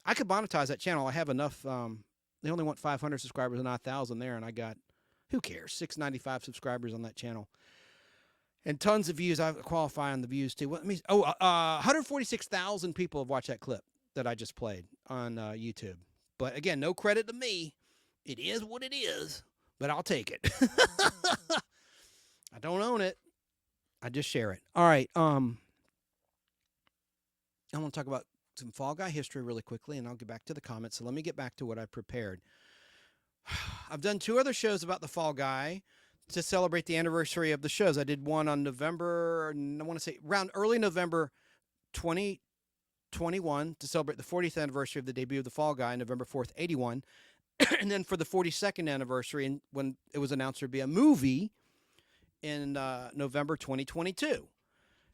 I could monetize that channel. I have enough. They only want 500 subscribers and not 1,000 there, and I got, who cares, 695 subscribers on that channel. And tons of views. I qualify on the views, too. 146,000 people have watched that clip that I just played on YouTube. But, again, no credit to me. It is what it is, but I'll take it. I don't own it. I just share it. All right. I want to talk about some Fall Guy history really quickly, and I'll get back to the comments. So let me get back to what I prepared. I've done 2 other shows about the Fall Guy to celebrate the anniversary of the shows. I did one on November, I want to say around early November 2021 to celebrate the 40th anniversary of the debut of the Fall Guy, November 4th, 81. And then for the 42nd anniversary, and when it was announced there'd be a movie in November 2022.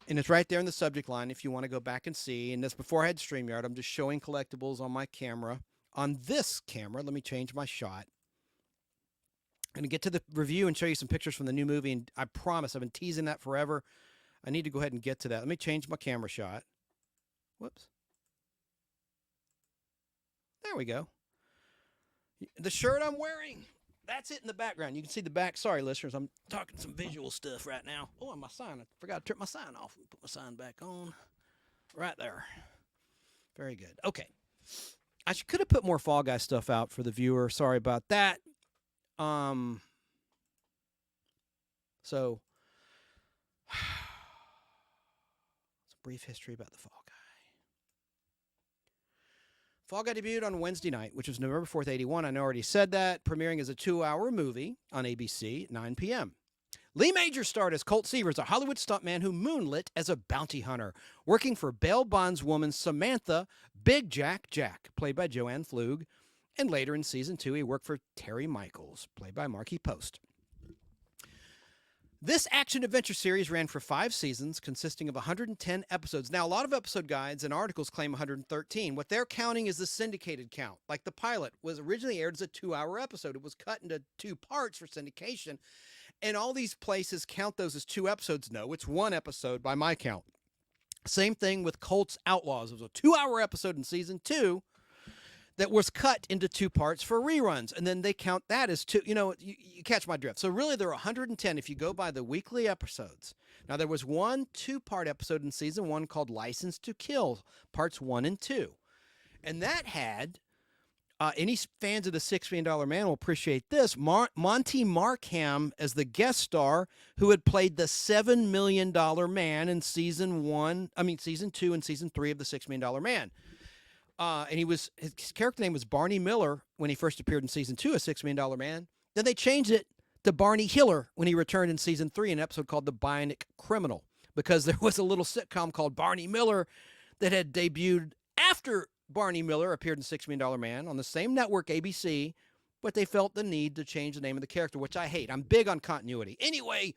And it's right there in the subject line if you want to go back and see. And this before I had StreamYard. I'm just showing collectibles on my camera. On this camera, let me change my shot. I'm going to get to the review and show you some pictures from the new movie. And I promise, I've been teasing that forever. I need to go ahead and get to that. Let me change my camera shot. Whoops. There we go. The shirt I'm wearing. That's it in the background. You can see the back. Sorry, listeners. I'm talking some visual stuff right now. Oh, and my sign. I forgot to turn my sign off. Put my sign back on. Right there. Very good. Okay. I could have put more Fall Guy stuff out for the viewer. Sorry about that. So, it's a brief history about the Fall Guy. Fall Guy debuted on Wednesday night, which was November 4th, 81. I already said that. Premiering as a 2-hour movie on ABC at 9 p.m. Lee Majors starred as Colt Seavers, a Hollywood stuntman who moonlit as a bounty hunter, working for bail bondswoman Samantha Big Jack, played by Joanne Flug, and later in season 2 he worked for Terry Michaels, played by Marky Post. This action-adventure series ran for 5 seasons, consisting of 110 episodes. Now, a lot of episode guides and articles claim 113. What they're counting is the syndicated count. Like the pilot was originally aired as a 2-hour episode. It was cut into 2 parts for syndication. And all these places count those as 2 episodes. No, it's 1 episode by my count. Same thing with Colt's Outlaws. It was a 2-hour episode in season 2 that was cut into 2 parts for reruns. And then they count that as 2. You catch my drift. So really there are 110 if you go by the weekly episodes. Now there was 1 2-part episode in season 1 called License to Kill, parts 1 and 2. And that had... any fans of the $6 Million Man will appreciate this. Monty Markham as the guest star who had played the $7 Million Man in season 2 and season 3 of the $6 Million Man. And his character name was Barney Miller when he first appeared in season 2 of $6 Million Man. Then they changed it to Barney Hiller when he returned in season 3 in an episode called The Bionic Criminal, because there was a little sitcom called Barney Miller that had debuted after Barney Miller appeared in $6 Million Man on the same network, ABC, but they felt the need to change the name of the character, which I hate. I'm big on continuity. Anyway,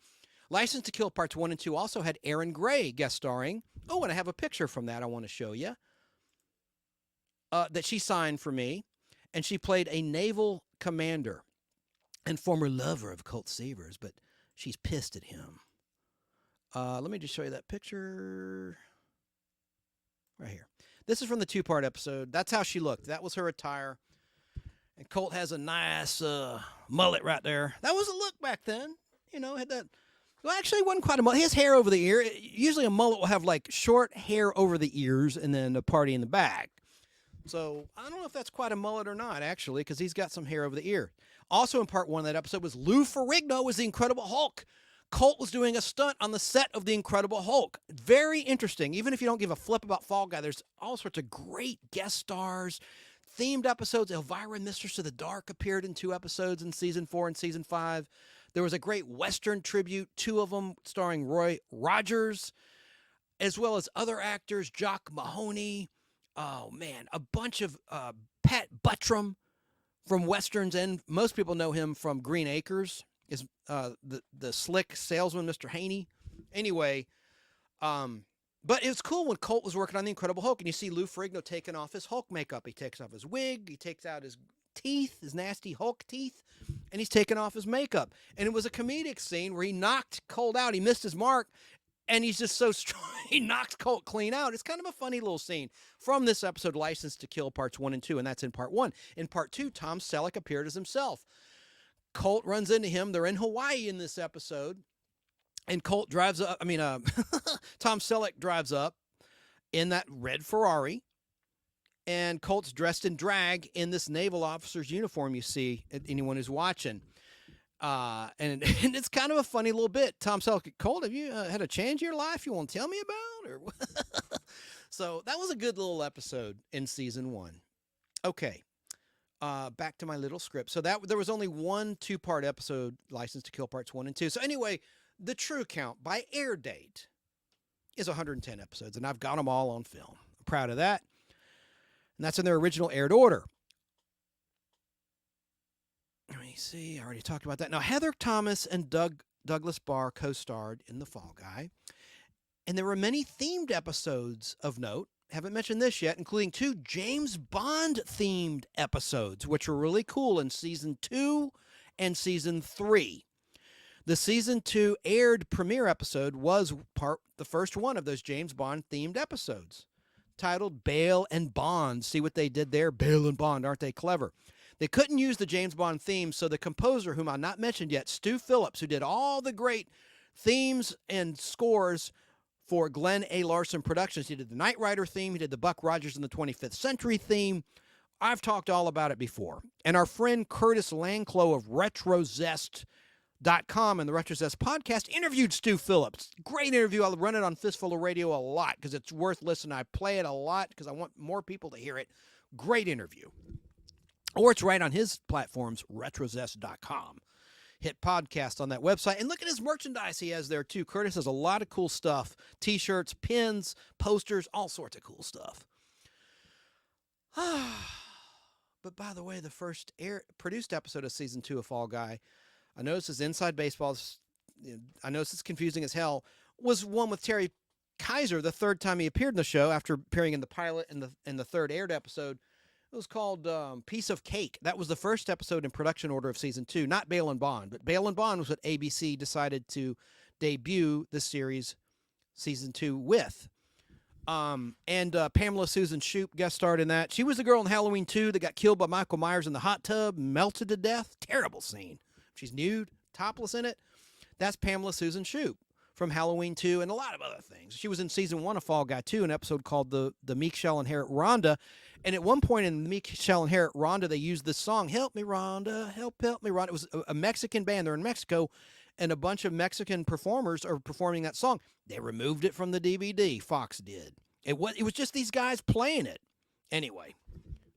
License to Kill Parts 1 and 2 also had Aaron Gray guest starring. Oh, and I have a picture from that I want to show you that she signed for me, and she played a naval commander and former lover of Colt Seavers, but she's pissed at him. Let me just show you that picture right here. This is from the 2-part episode. That's how she looked. That was her attire. And Colt has a nice mullet right there. That was a look back then. Had that. Well, actually, it wasn't quite a mullet. He has hair over the ear. Usually a mullet will have like short hair over the ears and then a party in the back. So I don't know if that's quite a mullet or not, actually, because he's got some hair over the ear. Also in part 1 of that episode was Lou Ferrigno as the Incredible Hulk. Colt was doing a stunt on the set of The Incredible Hulk. Very interesting. Even if you don't give a flip about Fall Guy, there's all sorts of great guest stars, themed episodes. Elvira, Mistress of the Dark, appeared in 2 episodes in season 4 and season 5. There was a great Western tribute, 2 of them starring Roy Rogers, as well as other actors, Jock Mahoney. Oh, man, a bunch of Pat Buttram from Westerns, and most people know him from Green Acres. Is the slick salesman, Mr. Haney. Anyway, but it was cool when Colt was working on The Incredible Hulk, and you see Lou Ferrigno taking off his Hulk makeup. He takes off his wig, he takes out his teeth, his nasty Hulk teeth, and he's taking off his makeup. And it was a comedic scene where he knocked Colt out. He missed his mark, and he's just so strong. He knocked Colt clean out. It's kind of a funny little scene from this episode, License to Kill Parts 1 and 2, and that's in part 1. In part 2, Tom Selleck appeared as himself. Colt runs into him. They're in Hawaii in this episode. And Colt drives up. Tom Selleck drives up in that red Ferrari. And Colt's dressed in drag in this naval officer's uniform you see, anyone who's watching. And it's kind of a funny little bit. Tom Selleck, Colt, have you had a change in your life you want to tell me about? Or So that was a good little episode in season 1. Okay. Back to my little script. So there was only 1 2-part episode, License to Kill Parts 1 and 2. So anyway, the true count by air date is 110 episodes, and I've got them all on film. I'm proud of that. And that's in their original aired order. Let me see. I already talked about that. Now, Heather Thomas and Douglas Barr co-starred in The Fall Guy. And there were many themed episodes of note. Haven't mentioned this yet, including 2 James Bond themed episodes, which were really cool in season 2 and season 3. The season 2 aired premiere episode was the first one of those James Bond themed episodes, titled Bail and Bond. See what they did there? Bail and Bond, aren't they clever? They couldn't use the James Bond theme, so the composer, whom I've not mentioned yet, Stu Phillips, who did all the great themes and scores for Glenn A. Larson Productions. He did the Knight Rider theme. He did the Buck Rogers in the 25th Century theme. I've talked all about it before. And our friend Curtis Lanclow of RetroZest.com and the RetroZest podcast interviewed Stu Phillips. Great interview. I'll run it on Fistful of Radio a lot because it's worth listening. I play it a lot because I want more people to hear it. Great interview. Or it's right on his platforms, RetroZest.com. Hit podcast on that website. And look at his merchandise he has there, too. Curtis has a lot of cool stuff. T-shirts, pins, posters, all sorts of cool stuff. But by the way, the first produced episode of Season 2 of Fall Guy, I noticed is Inside Baseball. I noticed it's confusing as hell, was one with Terry Kaiser the third time he appeared in the show after appearing in the pilot and the third aired episode. It was called Piece of Cake. That was the first episode in production order of Season 2, not Bale and Bond. But Bale and Bond was what ABC decided to debut the series Season 2 with. And Pamela Susan Shoop guest starred in that. She was the girl in Halloween 2 that got killed by Michael Myers in the hot tub, melted to death. Terrible scene. She's nude, topless in it. That's Pamela Susan Shoop from Halloween 2 and a lot of other things. She was in Season 1 of Fall Guy 2, an episode called The Meek Shall Inherit Rhonda. And at one point in The Meek Shall Inherit Rhonda, they used this song, Help Me Rhonda, Help Me Rhonda. It was a Mexican band. They're in Mexico, and a bunch of Mexican performers are performing that song. They removed it from the DVD. Fox did. It was just these guys playing it. Anyway,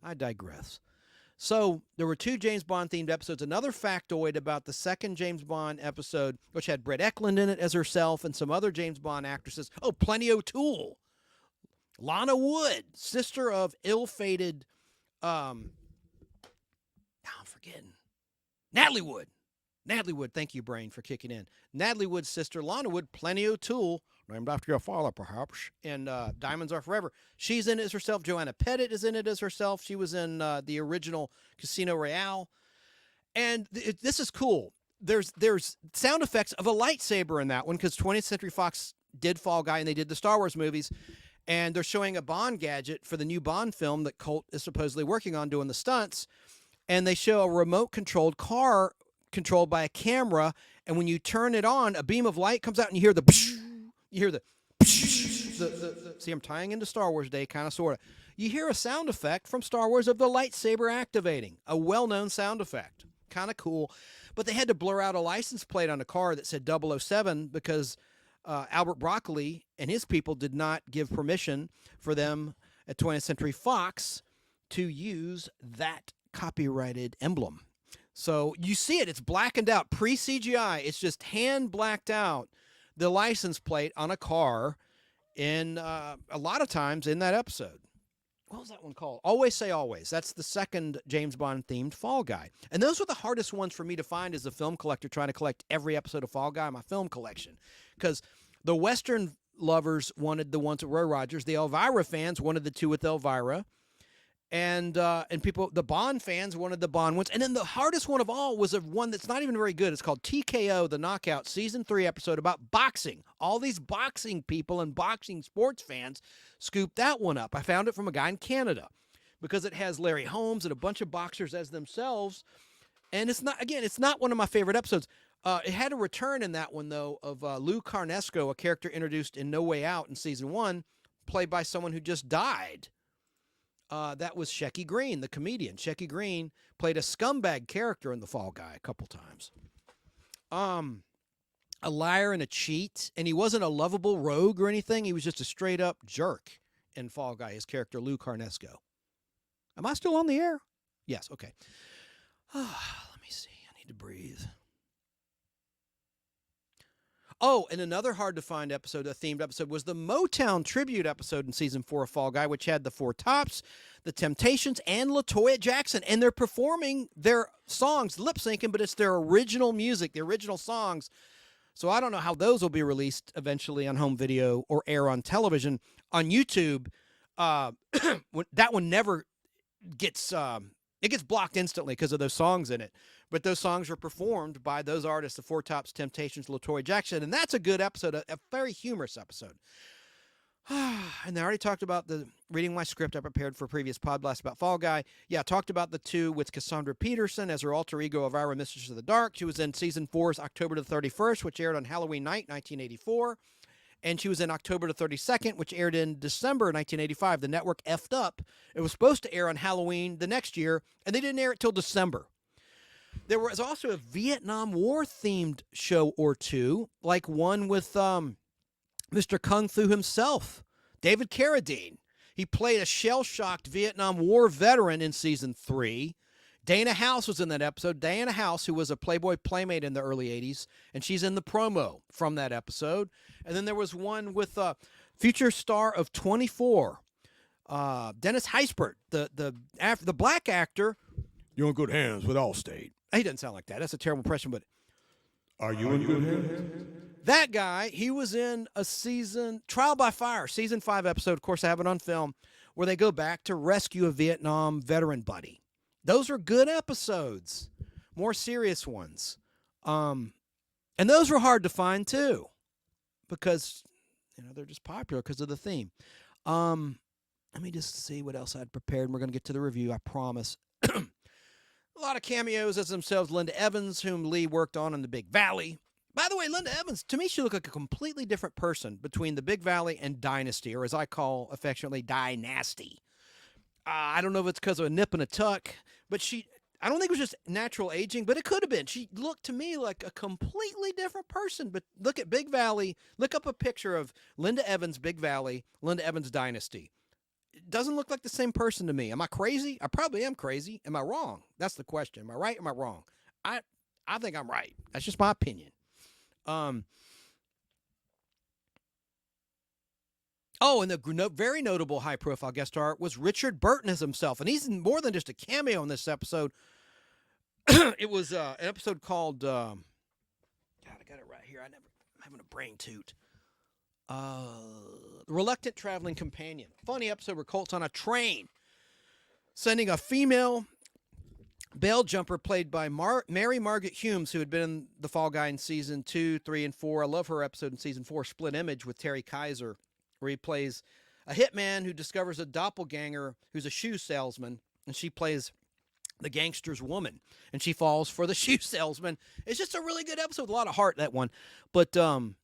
I digress. So there were 2 James Bond-themed episodes. Another factoid about the second James Bond episode, which had Brett Eklund in it as herself and some other James Bond actresses. Oh, Plenty O'Toole. Lana Wood, sister of ill-fated, I'm forgetting. Natalie Wood. Natalie Wood, thank you, brain, for kicking in. Natalie Wood's sister, Lana Wood, Plenty O'Toole, named after your father, perhaps, and Diamonds Are Forever. She's in it as herself. Joanna Pettit is in it as herself. She was in the original Casino Royale. And this is cool. There's sound effects of a lightsaber in that one because 20th Century Fox did Fall Guy and they did the Star Wars movies. And they're showing a Bond gadget for the new Bond film that Colt is supposedly working on doing the stunts. And they show a remote-controlled car controlled by a camera. And when you turn it on, a beam of light comes out and you hear the see, I'm tying into Star Wars Day, kind of, sort of. You hear a sound effect from Star Wars of the lightsaber activating, a well-known sound effect. Kind of cool. But they had to blur out a license plate on a car that said 007 because Albert Broccoli and his people did not give permission for them at 20th Century Fox to use that copyrighted emblem. So you see it. It's blackened out. Pre-CGI. It's just hand blacked out the license plate on a car in a lot of times in that episode. What was that one called? Always Say Always. That's the second James Bond-themed Fall Guy. And those were the hardest ones for me to find as a film collector trying to collect every episode of Fall Guy in my film collection. Because the Western lovers wanted the ones with Roy Rogers. The Elvira fans wanted the 2 with Elvira. And people, the Bond fans wanted the Bond ones. And then the hardest one of all was one that's not even very good. It's called TKO, The Knockout, Season 3 episode about boxing. All these boxing people and boxing sports fans scooped that one up. I found it from a guy in Canada because it has Larry Holmes and a bunch of boxers as themselves. And it's not one of my favorite episodes. It had a return in that one, though, of Lou Carnesco, a character introduced in No Way Out in Season 1, played by someone who just died. That was Shecky Green, the comedian. Shecky Green played a scumbag character in The Fall Guy a couple times. A liar and a cheat, and he wasn't a lovable rogue or anything. He was just a straight-up jerk in Fall Guy, his character, Lou Carnesco. Am I still on the air? Yes, okay. Let me see. I need to breathe. Oh, and another hard-to-find episode, a themed episode, was the Motown tribute episode in Season 4 of Fall Guy, which had the Four Tops, the Temptations, and LaToya Jackson. And they're performing their songs, lip-syncing, but it's their original music, the original songs. So I don't know how those will be released eventually on home video or air on television. On YouTube, that one never gets... it gets blocked instantly because of those songs in it. But those songs are performed by those artists, the Four Tops, Temptations, LaToya Jackson. And that's a good episode, a very humorous episode. And I already talked about reading my script I prepared for a previous Podblast about Fall Guy. Yeah, I talked about the 2 with Cassandra Peterson as her alter ego, Elvira, Mistress of the Dark. She was in Season 4's October the 31st, which aired on Halloween night, 1984. And she was in October the 32nd, which aired in December 1985. The network effed up. It was supposed to air on Halloween the next year, and they didn't air it till December. There was also a Vietnam War themed show or two, like one with Mr. Kung Fu himself, David Carradine. He played a shell-shocked Vietnam War veteran in season 3. Dana House was in that episode. Dana House, who was a Playboy Playmate in the early 80s, and she's in the promo from that episode. And then there was one with future star of 24, Dennis Heisbert, the black actor. You're in good hands with Allstate. He doesn't sound like that. That's a terrible impression, but Are you in good hands? that guy, he was in a season, Trial by Fire, season 5 episode, of course I have it on film, where they go back to rescue a Vietnam veteran buddy. Those are good episodes, more serious ones. And those were hard to find too, because, they're just popular because of the theme. Let me just see what else I'd prepared, and we're going to get to the review, I promise. A lot of cameos as themselves. Linda Evans, whom Lee worked on in The Big Valley. By the way, Linda Evans, to me, she looked like a completely different person between The Big Valley and Dynasty, or as I call affectionately, Dynasty. I don't know if it's because of a nip and a tuck, but I don't think it was just natural aging, but it could have been. She looked to me like a completely different person. But look at Big Valley. Look up a picture of Linda Evans, Big Valley, Linda Evans, Dynasty. It doesn't look like the same person to me. Am I crazy? I probably am crazy. Am I wrong? That's the question. Am I right? Am I wrong? I think I'm right. That's just my opinion. And the very notable high-profile guest star was Richard Burton as himself, and he's more than just a cameo in this episode. It was an episode called, God, I got it right here. I'm having a brain toot. Reluctant Traveling Companion. Funny episode where Colt's on a train, sending a female bail jumper played by Mary Margaret Humes, who had been in The Fall Guy in season 2, 3, and 4. I love her episode in season 4, Split Image, with Terry Kaiser, where he plays a hitman who discovers a doppelganger who's a shoe salesman, and she plays the gangster's woman, and she falls for the shoe salesman. It's just a really good episode, a lot of heart, that one. But damn,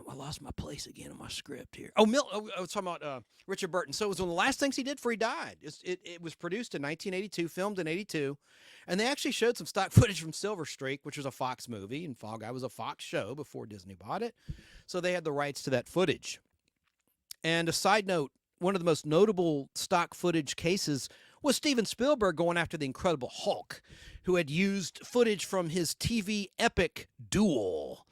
I lost my place again in my script here. I was talking about Richard Burton. So it was one of the last things he did before he died. It was produced in 1982, filmed in 82, and they actually showed some stock footage from Silver Streak, which was a Fox movie, and Fall Guy was a Fox show before Disney bought it. So they had the rights to that footage. And a side note, one of the most notable stock footage cases was Steven Spielberg going after the Incredible Hulk, who had used footage from his TV epic Duel,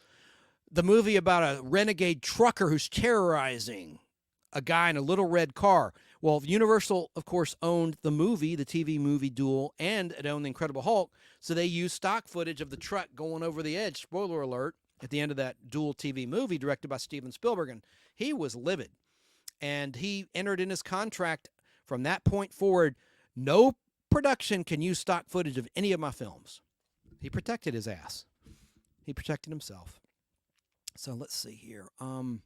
the movie about a renegade trucker who's terrorizing a guy in a little red car. Well, Universal, of course, owned the movie, the TV movie Duel, and it owned the Incredible Hulk, so they used stock footage of the truck going over the edge, spoiler alert, at the end of that Duel TV movie directed by Steven Spielberg, and he was livid. And he entered in his contract from that point forward, no production can use stock footage of any of my films. He protected his ass. He protected himself. So let's see here. I'm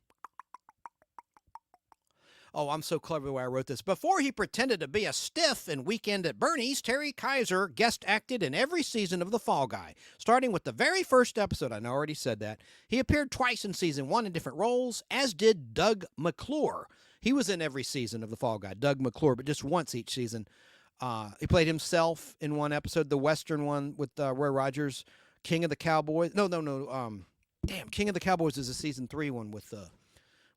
so clever the way I wrote this. Before he pretended to be a stiff in Weekend at Bernie's, Terry Kaiser guest acted in every season of The Fall Guy, starting with the very first episode. I already said that. He appeared twice in season 1 in different roles, as did Doug McClure. He was in every season of The Fall Guy, Doug McClure, but just once each season. He played himself in one episode, the Western one with Roy Rogers, King of the Cowboys. No. King of the Cowboys is a season 3 one with,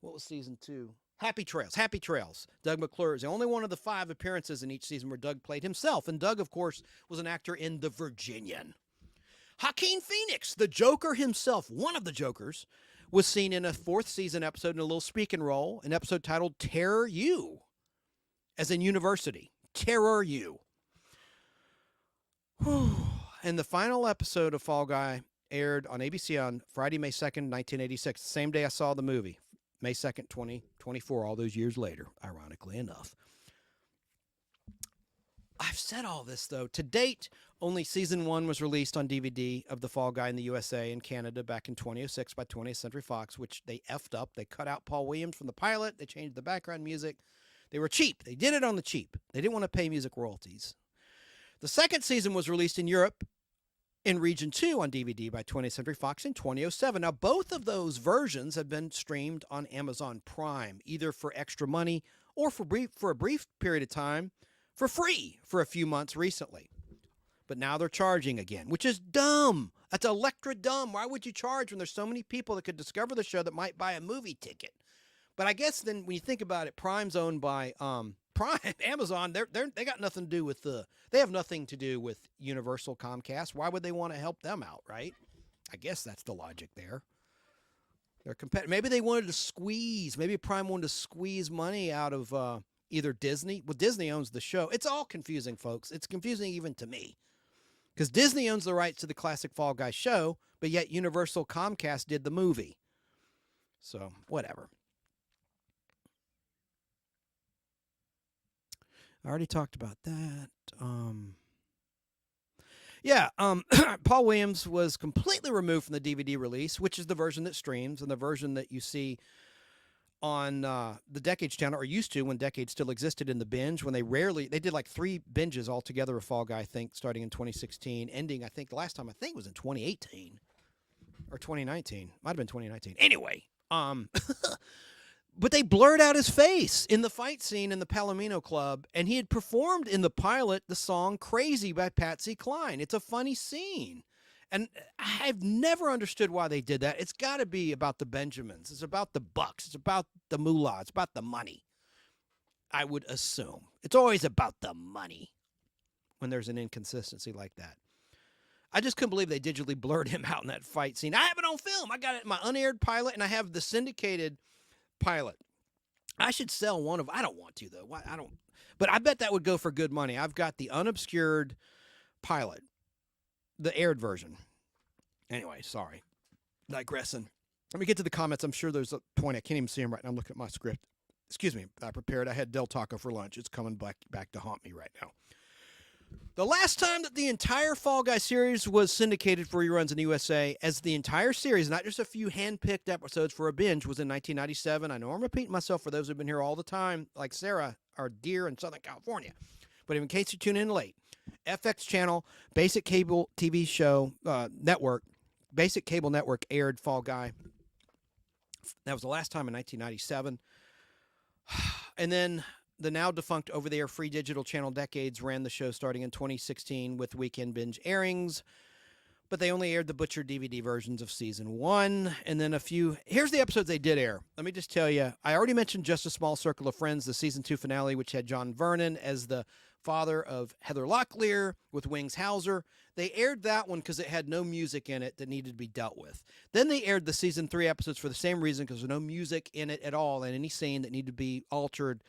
what was season 2? Happy Trails. Doug McClure is the only one of the 5 appearances in each season where Doug played himself. And Doug, of course, was an actor in The Virginian. Joaquin Phoenix, the Joker himself, one of the Jokers, was seen in a 4th season episode in a little speaking role, an episode titled Terror You, as in University. Terror You. And the final episode of Fall Guy aired on ABC on Friday, May 2nd, 1986, the same day I saw the movie, May 2nd, 2024, all those years later, ironically enough. I've said all this, though. To date, only season 1 was released on DVD of The Fall Guy in the USA and Canada back in 2006 by 20th Century Fox, which they effed up. They cut out Paul Williams from the pilot. They changed the background music. They were cheap. They did it on the cheap. They didn't want to pay music royalties. The second season was released in Europe in Region 2 on DVD by 20th Century Fox in 2007. Now, both of those versions have been streamed on Amazon Prime, either for extra money or for a brief period of time for free for a few months recently. But now they're charging again, which is dumb. That's electra dumb. Why would you charge when there's so many people that could discover the show that might buy a movie ticket? But I guess then when you think about it, Prime's owned by Prime, Amazon. They got nothing to do with they have nothing to do with Universal Comcast. Why would they want to help them out, right? I guess that's the logic there. They're maybe they wanted to squeeze. Maybe Prime wanted to squeeze money out of either Disney. Well, Disney owns the show. It's all confusing, folks. It's confusing even to me. Because Disney owns the rights to the classic Fall Guy show, but yet Universal Comcast did the movie. So, whatever. I already talked about that. Paul Williams was completely removed from the DVD release, which is the version that streams and the version that you see on the Decades channel, or used to when Decades still existed in the binge, when they did like 3 binges altogether of Fall Guy, I think, starting in 2016, ending, I think, the last time I think was in 2018 or 2019. Might have been 2019. Anyway, but they blurred out his face in the fight scene in the Palomino Club, and he had performed in the pilot the song Crazy by Patsy Cline. It's a funny scene. And I've never understood why they did that. It's got to be about the Benjamins. It's about the bucks. It's about the moolah. It's about the money, I would assume. It's always about the money when there's an inconsistency like that. I just couldn't believe they digitally blurred him out in that fight scene. I have it on film. I got it in my unaired pilot, and I have the syndicated pilot. I should sell one of. I don't want to, though. I don't. But I bet that would go for good money. I've got the unobscured pilot, the aired version. Anyway, sorry. Digressing. Let me get to the comments. I'm sure there's a point. I can't even see them right now. I'm looking at my script. Excuse me. I prepared. I had Del Taco for lunch. It's coming back to haunt me right now. The last time that the entire Fall Guy series was syndicated for reruns in the USA, as the entire series, not just a few hand-picked episodes for a binge, was in 1997. I know I'm repeating myself for those who've been here all the time, like Sarah, our dear in Southern California. But in case you tune in late, FX channel, basic cable TV show network, basic cable network aired Fall Guy. That was the last time in 1997. And then the now defunct over-the-air free digital channel Decades ran the show starting in 2016 with weekend binge airings. But they only aired the butchered DVD versions of season 1. And then here's the episodes they did air. Let me just tell you, I already mentioned Just a Small Circle of Friends, the season 2 finale, which had John Vernon as the father of Heather Locklear with Wings Hauser. They aired that one because it had no music in it that needed to be dealt with. Then they aired the season 3 episodes for the same reason, because there's no music in it at all, and any scene that needed to be altered.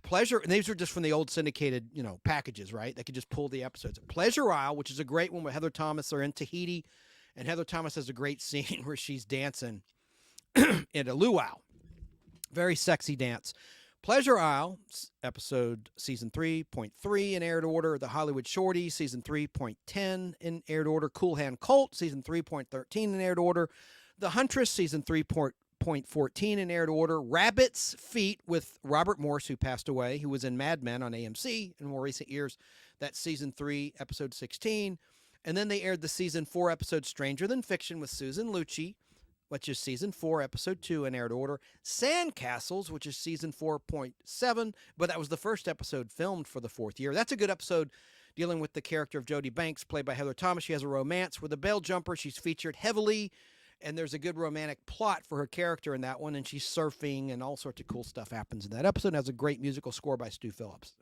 Pleasure, and these were just from the old syndicated, packages, right? They could just pull the episodes. Pleasure Isle, which is a great one with Heather Thomas. They're in Tahiti, and Heather Thomas has a great scene where she's dancing in a luau. Very sexy dance. Pleasure Isle, episode season 3.3 in aired order. The Hollywood Shorty, season 3.10 in aired order. Cool Hand Colt, season 3.13 in aired order. The Huntress, season 3.14 in aired order. Rabbit's Feet with Robert Morse, who passed away, who was in Mad Men on AMC in more recent years. That's season 3, episode 16. And then they aired the season 4 episode Stranger Than Fiction with Susan Lucci, which is season 4, episode 2 in aired order. Sandcastles, which is season 4.7, but that was the first episode filmed for the 4th year. That's a good episode dealing with the character of Jodie Banks, played by Heather Thomas. She has a romance with a bell jumper. She's featured heavily, and there's a good romantic plot for her character in that one, and she's surfing, and all sorts of cool stuff happens in that episode. It has a great musical score by Stu Phillips.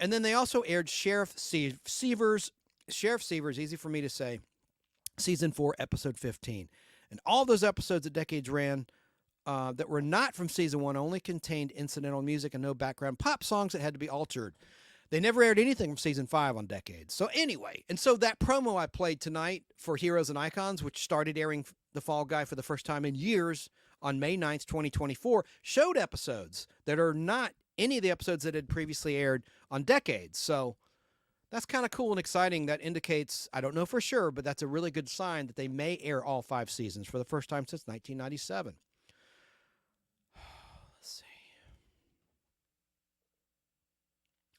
And then they also aired Sheriff Seavers, easy for me to say, season 4, episode 15. And all those episodes that Decades ran that were not from season 1 only contained incidental music and no background pop songs that had to be altered. They never aired anything from season 5 on Decades. So anyway, and so that promo I played tonight for Heroes and Icons, which started airing The Fall Guy for the first time in years on May 9th, 2024, showed episodes that are not any of the episodes that had previously aired on Decades. So that's kind of cool and exciting. That indicates, I don't know for sure, but that's a really good sign that they may air all 5 seasons for the first time since 1997. Let's see.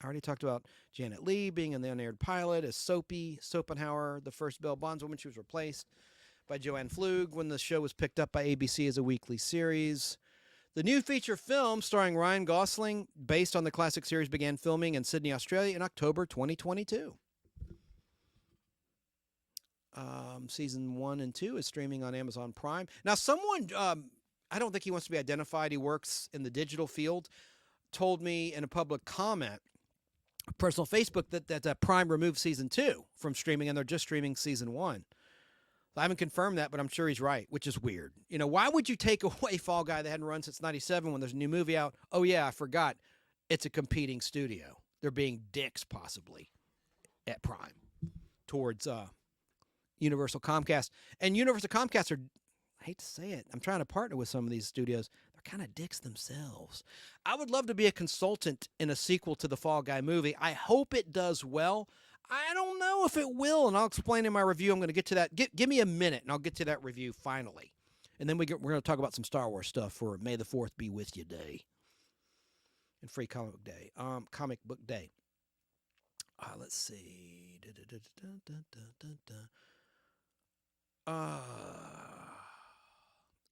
I already talked about Janet Leigh being in the unaired pilot as Soapy Sopenhauer, the first Belle bondswoman. She was replaced by Joanne Flug when the show was picked up by ABC as a weekly series. The new feature film starring Ryan Gosling, based on the classic series, began filming in Sydney, Australia in October 2022. Season 1 and 2 is streaming on Amazon Prime. Now, someone, I don't think he wants to be identified, he works in the digital field, told me in a public comment, personal Facebook, that Prime removed season 2 from streaming and they're just streaming season 1. I haven't confirmed that, but I'm sure he's right, which is weird. You know, why would you take away Fall Guy that hadn't run since 97 when there's a new movie out? Oh, yeah, I forgot. It's a competing studio. They're being dicks, possibly, at Prime towards Universal Comcast. And Universal Comcast are, I hate to say it, I'm trying to partner with some of these studios. They're kind of dicks themselves. I would love to be a consultant in a sequel to the Fall Guy movie. I hope it does well. I don't know if it will, and I'll explain in my review. I'm going to get to that. Give me a minute, and I'll get to that review finally. And then we're going to talk about some Star Wars stuff for May the 4th be with you day and Free Comic Book Day. Comic Book Day. Let's see.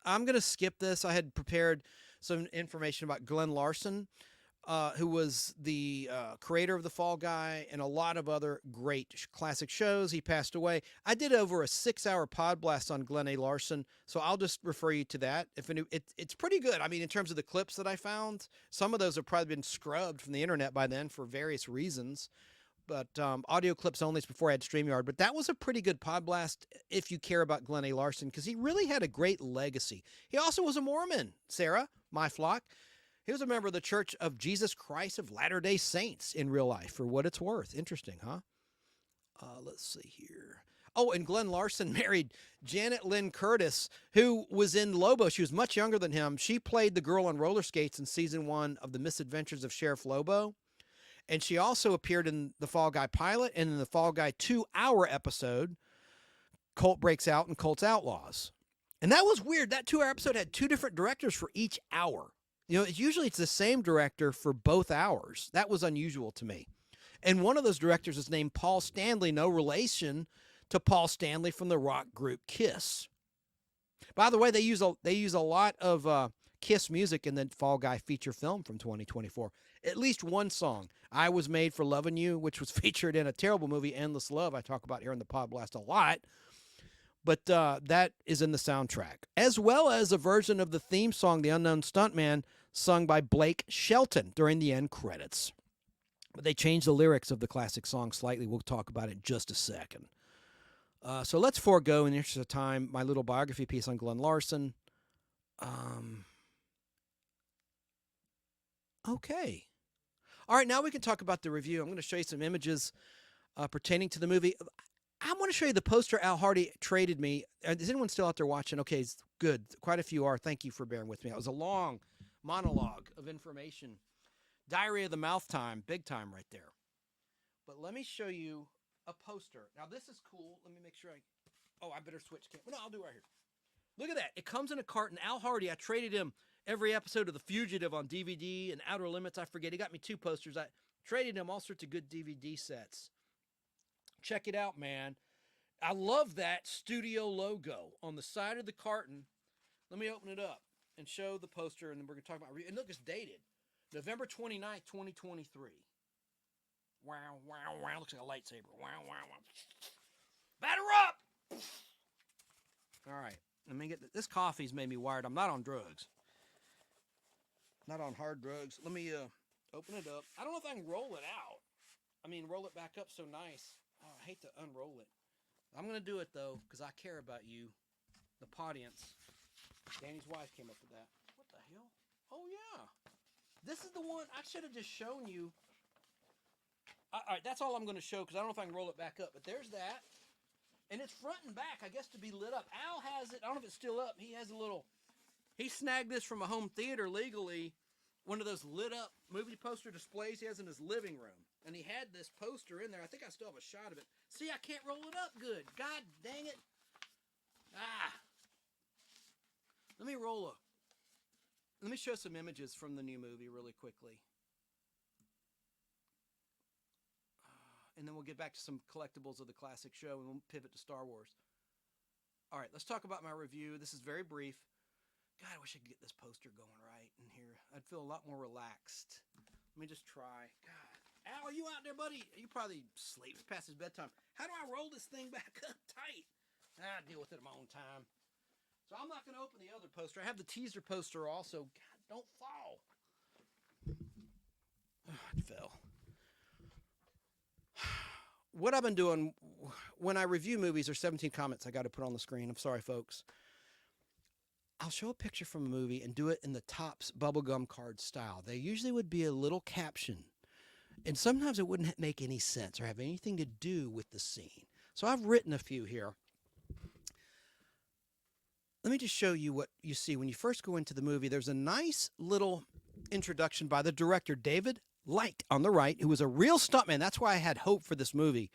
I'm going to skip this. I had prepared some information about Glenn Larson, who was the creator of The Fall Guy and a lot of other great classic shows. He passed away. I did over a 6-hour Podblast on Glenn A. Larson, so I'll just refer you to that. It's pretty good. I mean, in terms of the clips that I found, some of those have probably been scrubbed from the internet by then for various reasons. But audio clips only is before I had StreamYard. But that was a pretty good Podblast if you care about Glenn A. Larson, because he really had a great legacy. He also was a Mormon, Sarah, my flock. He was a member of the Church of Jesus Christ of Latter-day Saints in real life, for what it's worth. Interesting, huh? Let's see here. Oh, and Glenn Larson married Janet Lynn Curtis, who was in Lobo. She was much younger than him. She played the girl on roller skates in season 1 of The Misadventures of Sheriff Lobo. And she also appeared in the Fall Guy pilot and in the Fall Guy 2-hour episode, Colt Breaks Out and Colt's Outlaws. And that was weird. That 2-hour episode had 2 different directors for each hour. You know, usually it's the same director for both hours. That was unusual to me. And one of those directors is named Paul Stanley, no relation to Paul Stanley from the rock group Kiss. By the way, they use a lot of Kiss music in the Fall Guy feature film from 2024. At least one song, I Was Made for Loving You, which was featured in a terrible movie, Endless Love, I talk about here in the Podblast a lot. But that is in the soundtrack, as well as a version of the theme song, The Unknown Stuntman, sung by Blake Shelton during the end credits. But they changed the lyrics of the classic song slightly. We'll talk about it in just a second. So let's forego, in the interest of time, my little biography piece on Glenn Larson. Okay. All right, now we can talk about the review. I'm going to show you some images pertaining to the movie. I want to show you the poster Al Hardy traded me. Is anyone still out there watching? Okay, good. Quite a few are. Thank you for bearing with me. That was a long monologue of information. Diary of the Mouth time. Big time right there. But let me show you a poster. Now, this is cool. Let me make sure I better switch. No, I'll do it right here. Look at that. It comes in a carton. Al Hardy, I traded him every episode of The Fugitive on DVD and Outer Limits. I forget. He got me 2 posters. I traded him all sorts of good DVD sets. Check it out, man. I love that studio logo on the side of the carton. Let me open it up and show the poster, and then we're going to talk about it. And look, it's dated November 29th, 2023. Wow, wow, wow. Looks like a lightsaber. Wow, wow, wow. Batter up! All right. Let me get this. Coffee's made me wired. I'm not on drugs. Not on hard drugs. Let me open it up. I don't know if I can roll it out. I mean, roll it back up so nice. Oh, I hate to unroll it. I'm going to do it, though, because I care about you, the audience. Danny's wife came up with that. What the hell? Oh, yeah. This is the one I should have just shown you. All right, that's all I'm going to show, because I don't know if I can roll it back up. But there's that. And it's front and back, I guess, to be lit up. Al has it. I don't know if it's still up. He has a little... He snagged this from a home theater legally. One of those lit up movie poster displays he has in his living room. And he had this poster in there. I think I still have a shot of it. See, I can't roll it up good. God dang it. Let me show some images from the new movie really quickly. and then we'll get back to some collectibles of the classic show, and we'll pivot to Star Wars. All right, let's talk about my review. This is very brief. God, I wish I could get this poster going right in here. I'd feel a lot more relaxed. Let me just try. God, Al, are you out there, buddy? You probably sleeps past his bedtime. How do I roll this thing back up tight? I'll deal with it in my own time. So I'm not going to open the other poster. I have the teaser poster also. God, don't fall. It fell. What I've been doing when I review movies, there's 17 comments I got to put on the screen. I'm sorry, folks. I'll show a picture from a movie and do it in the Topps bubblegum card style. There usually would be a little caption, and sometimes it wouldn't make any sense or have anything to do with the scene. So I've written a few here. Let me just show you what you see when you first go into the movie. There's a nice little introduction by the director, David Light, on the right, who was a real stuntman. That's why I had hope for this movie.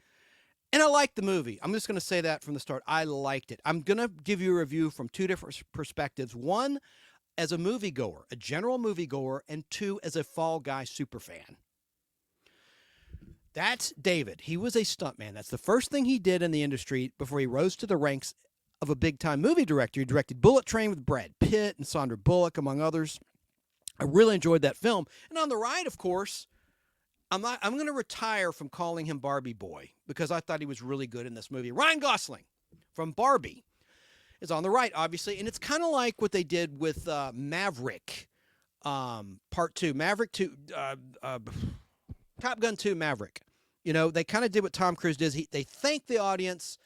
And I liked the movie. I'm just going to say that from the start. I liked it. I'm going to give you a review from two different perspectives. One, as a moviegoer, a general moviegoer, and two, as a Fall Guy superfan. That's David. He was a stuntman. That's the first thing he did in the industry before he rose to the ranks of a big-time movie director. He directed Bullet Train with Brad Pitt and Sandra Bullock, among others. I really enjoyed that film. And on the right, of course, I'm going to retire from calling him Barbie Boy because I thought he was really good in this movie. Ryan Gosling from Barbie is on the right, obviously, and it's kind of like what they did with Maverick, Part 2. Maverick 2, Top Gun 2 Maverick. You know, they kind of did what Tom Cruise did. They thanked the audience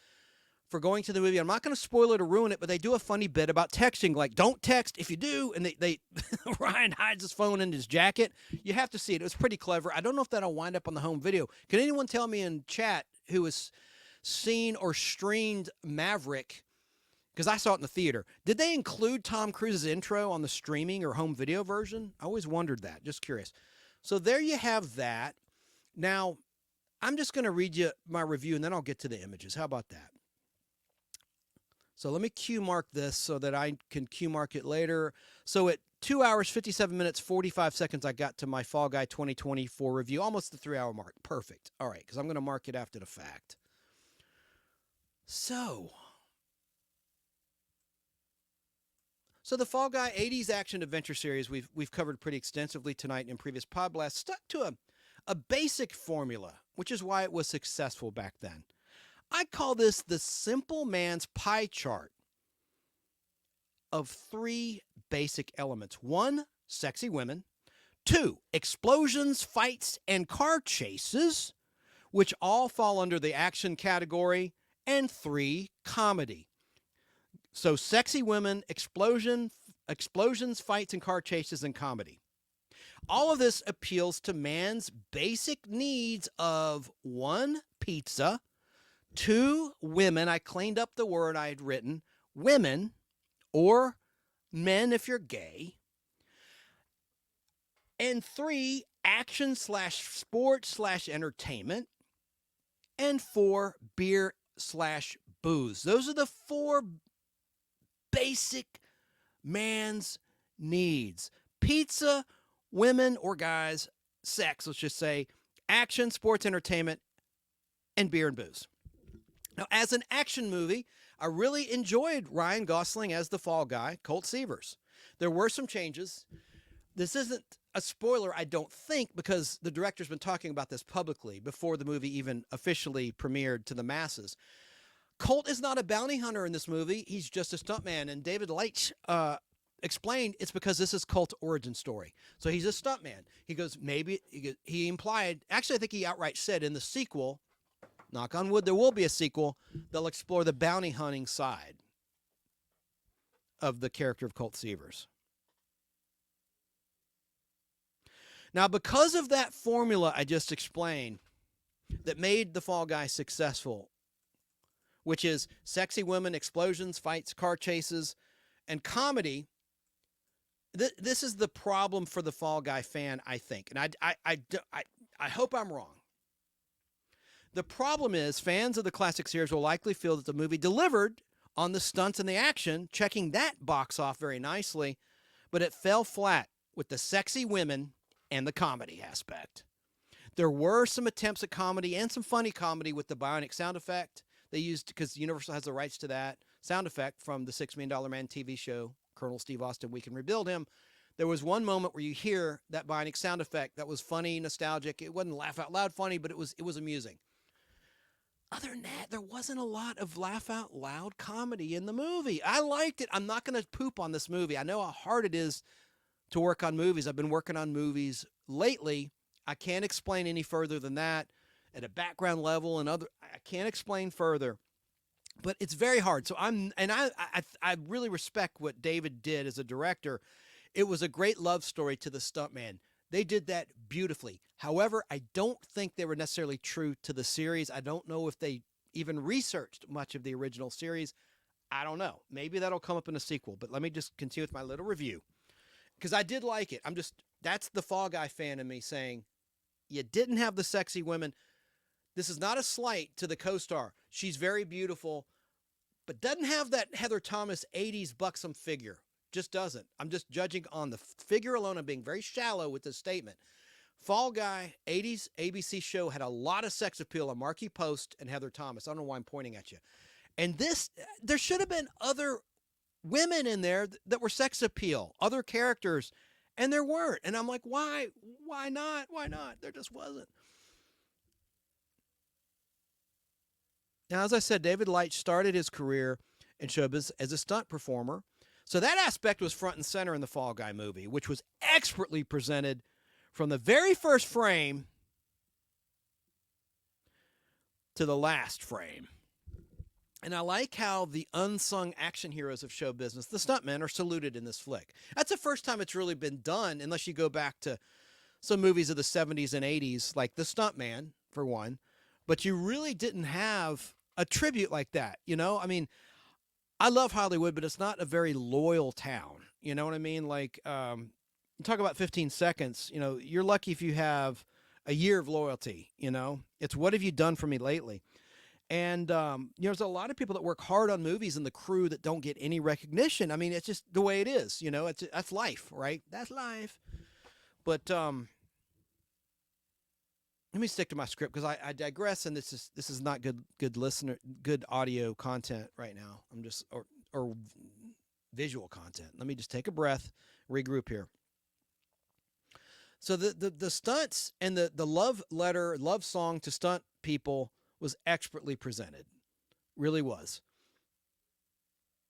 for going to the movie. I'm not going to spoil it or ruin it, but they do a funny bit about texting, like, don't text if you do. And they Ryan hides his phone in his jacket. You have to see it. It was pretty clever. I don't know if that'll wind up on the home video. Can anyone tell me in chat who has seen or streamed Maverick? Because I saw it in the theater. Did they include Tom Cruise's intro on the streaming or home video version? I always wondered that. Just curious. So there you have that. Now, I'm just going to read you my review, and then I'll get to the images. How about that? So let me cue mark this so that I can cue mark it later. So at 2 hours, 57 minutes, 45 seconds, I got to my Fall Guy 2024 review, almost the 3-hour mark. Perfect. All right, because I'm going to mark it after the fact. So the Fall Guy 80s action adventure series we've covered pretty extensively tonight in previous Podblast stuck to a basic formula, which is why it was successful back then. I call this the simple man's pie chart of 3 basic elements. 1, sexy women. 2, explosions, fights, and car chases, which all fall under the action category. And 3, comedy. So sexy women, explosions, fights, and car chases, and comedy. All of this appeals to man's basic needs of 1, pizza. 2, women. I cleaned up the word I had written. Women, or men if you're gay. And 3, action/sport/entertainment. And 4, beer/booze. Those are the 4 basic man's needs. Pizza, women or guys, sex, let's just say, action, sports, entertainment, and beer and booze. Now, as an action movie, I really enjoyed Ryan Gosling as the Fall Guy, Colt Seavers. There were some changes. This isn't a spoiler, I don't think, because the director's been talking about this publicly before the movie even officially premiered to the masses. Colt is not a bounty hunter in this movie. He's just a stuntman. And David Leitch explained it's because this is Colt's origin story. So he's a stuntman. He goes, maybe, he implied, actually, I think he outright said in the sequel, knock on wood, there will be a sequel. They'll explore the bounty hunting side of the character of Colt Seavers. Now, because of that formula I just explained that made the Fall Guy successful, which is sexy women, explosions, fights, car chases, and comedy, this is the problem for the Fall Guy fan, I think. And I hope I'm wrong. The problem is fans of the classic series will likely feel that the movie delivered on the stunts and the action, checking that box off very nicely, but it fell flat with the sexy women and the comedy aspect. There were some attempts at comedy and some funny comedy with the bionic sound effect they used, because Universal has the rights to that sound effect from the $6 Million Man TV show, Colonel Steve Austin, We Can Rebuild Him. There was one moment where you hear that bionic sound effect that was funny, nostalgic. It wasn't laugh out loud funny, but it was amusing. Other than that, there wasn't a lot of laugh out loud comedy in the movie. I liked it. I'm not going to poop on this movie. I know how hard it is to work on movies. I've been working on movies lately. I can't explain any further than that at a background level and other. I can't explain further, but it's very hard. So I really respect what David did as a director. It was a great love story to the stuntman. They did that beautifully. However, I don't think they were necessarily true to the series. I don't know if they even researched much of the original series. I don't know. Maybe that'll come up in a sequel, but let me just continue with my little review, because I did like it. That's the Fall Guy fan in me saying, you didn't have the sexy women. This is not a slight to the co-star. She's very beautiful, but doesn't have that Heather Thomas 80s buxom figure. Just doesn't. I'm just judging on the figure alone. I'm being very shallow with this statement. Fall Guy, 80s ABC show, had a lot of sex appeal on Marky Post and Heather Thomas. I don't know why I'm pointing at you. And there should have been other women in there that were sex appeal, other characters, and there weren't. And I'm like, why? Why not? Why not? There just wasn't. Now, as I said, David Leitch started his career in showbiz as a stunt performer. So that aspect was front and center in the Fall Guy movie, which was expertly presented from the very first frame to the last frame. And I like how the unsung action heroes of show business, the stuntmen, are saluted in this flick. That's the first time it's really been done, unless you go back to some movies of the 70s and 80s, like The Stuntman, for one. But you really didn't have a tribute like that, you know? I mean, I love Hollywood, but it's not a very loyal town. You know what I mean? Like, you talk about 15 seconds, you know, you're lucky if you have a year of loyalty, you know? It's what have you done for me lately? And, you know, there's a lot of people that work hard on movies and the crew that don't get any recognition. I mean, it's just the way it is, you know? That's life, right? That's life. But let me stick to my script, because I digress, and this is not good audio content right now. I'm just or visual content. Let me just take a breath, regroup here. So the stunts and the love song to stunt people was expertly presented, really was.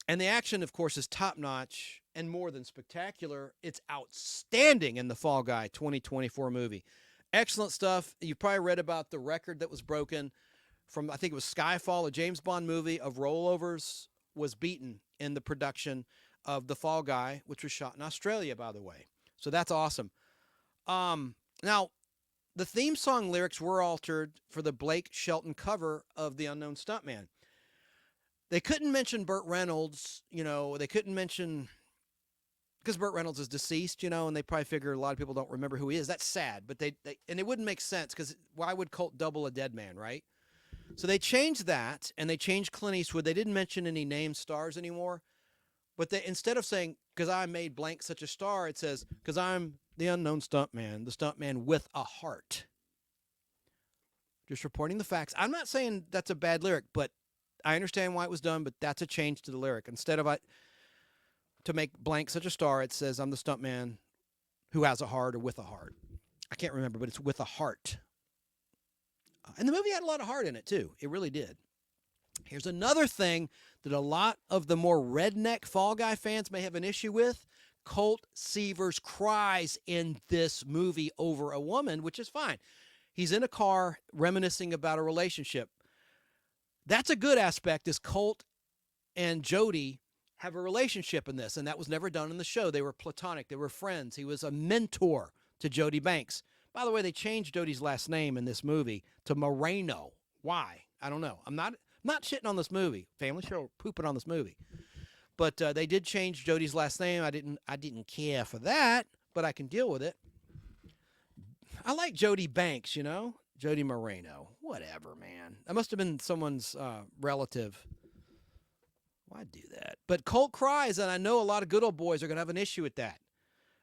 And the action, of course, is top notch and more than spectacular. It's outstanding in the Fall Guy 2024 movie. Excellent stuff. You probably read about the record that was broken from, I think it was Skyfall, a James Bond movie of rollovers, was beaten in the production of The Fall Guy, which was shot in Australia, by the way. So that's awesome. Now, the theme song lyrics were altered for the Blake Shelton cover of The Unknown Stuntman. They couldn't mention Burt Reynolds, you know, they couldn't mention, because Burt Reynolds is deceased, you know, and they probably figure a lot of people don't remember who he is. That's sad, but and it wouldn't make sense, because why would Colt double a dead man, right? So they changed that, and they changed Clint Eastwood. They didn't mention any named stars anymore, but they, instead of saying, because I made blank such a star, it says, because I'm the unknown stuntman, the stuntman with a heart. Just reporting the facts. I'm not saying that's a bad lyric, but I understand why it was done, but that's a change to the lyric. Instead of to make blank such a star, it says I'm the stuntman who has a heart or with a heart. I can't remember, but it's with a heart. And the movie had a lot of heart in it, too. It really did. Here's another thing that a lot of the more redneck Fall Guy fans may have an issue with. Colt Seavers cries in this movie over a woman, which is fine. He's in a car reminiscing about a relationship. That's a good aspect, is Colt and Jody have a relationship in this, and that was never done in the show. They were platonic. They were friends. He was a mentor to Jody Banks. By the way, they changed Jody's last name in this movie to Moreno. Why? I don't know. I'm not shitting on this movie. Family Show pooping on this movie. But they did change Jody's last name. I didn't care for that, but I can deal with it. I like Jody Banks, you know? Jody Moreno. Whatever, man. That must have been someone's relative. Why do that? But Colt cries, and I know a lot of good old boys are going to have an issue with that.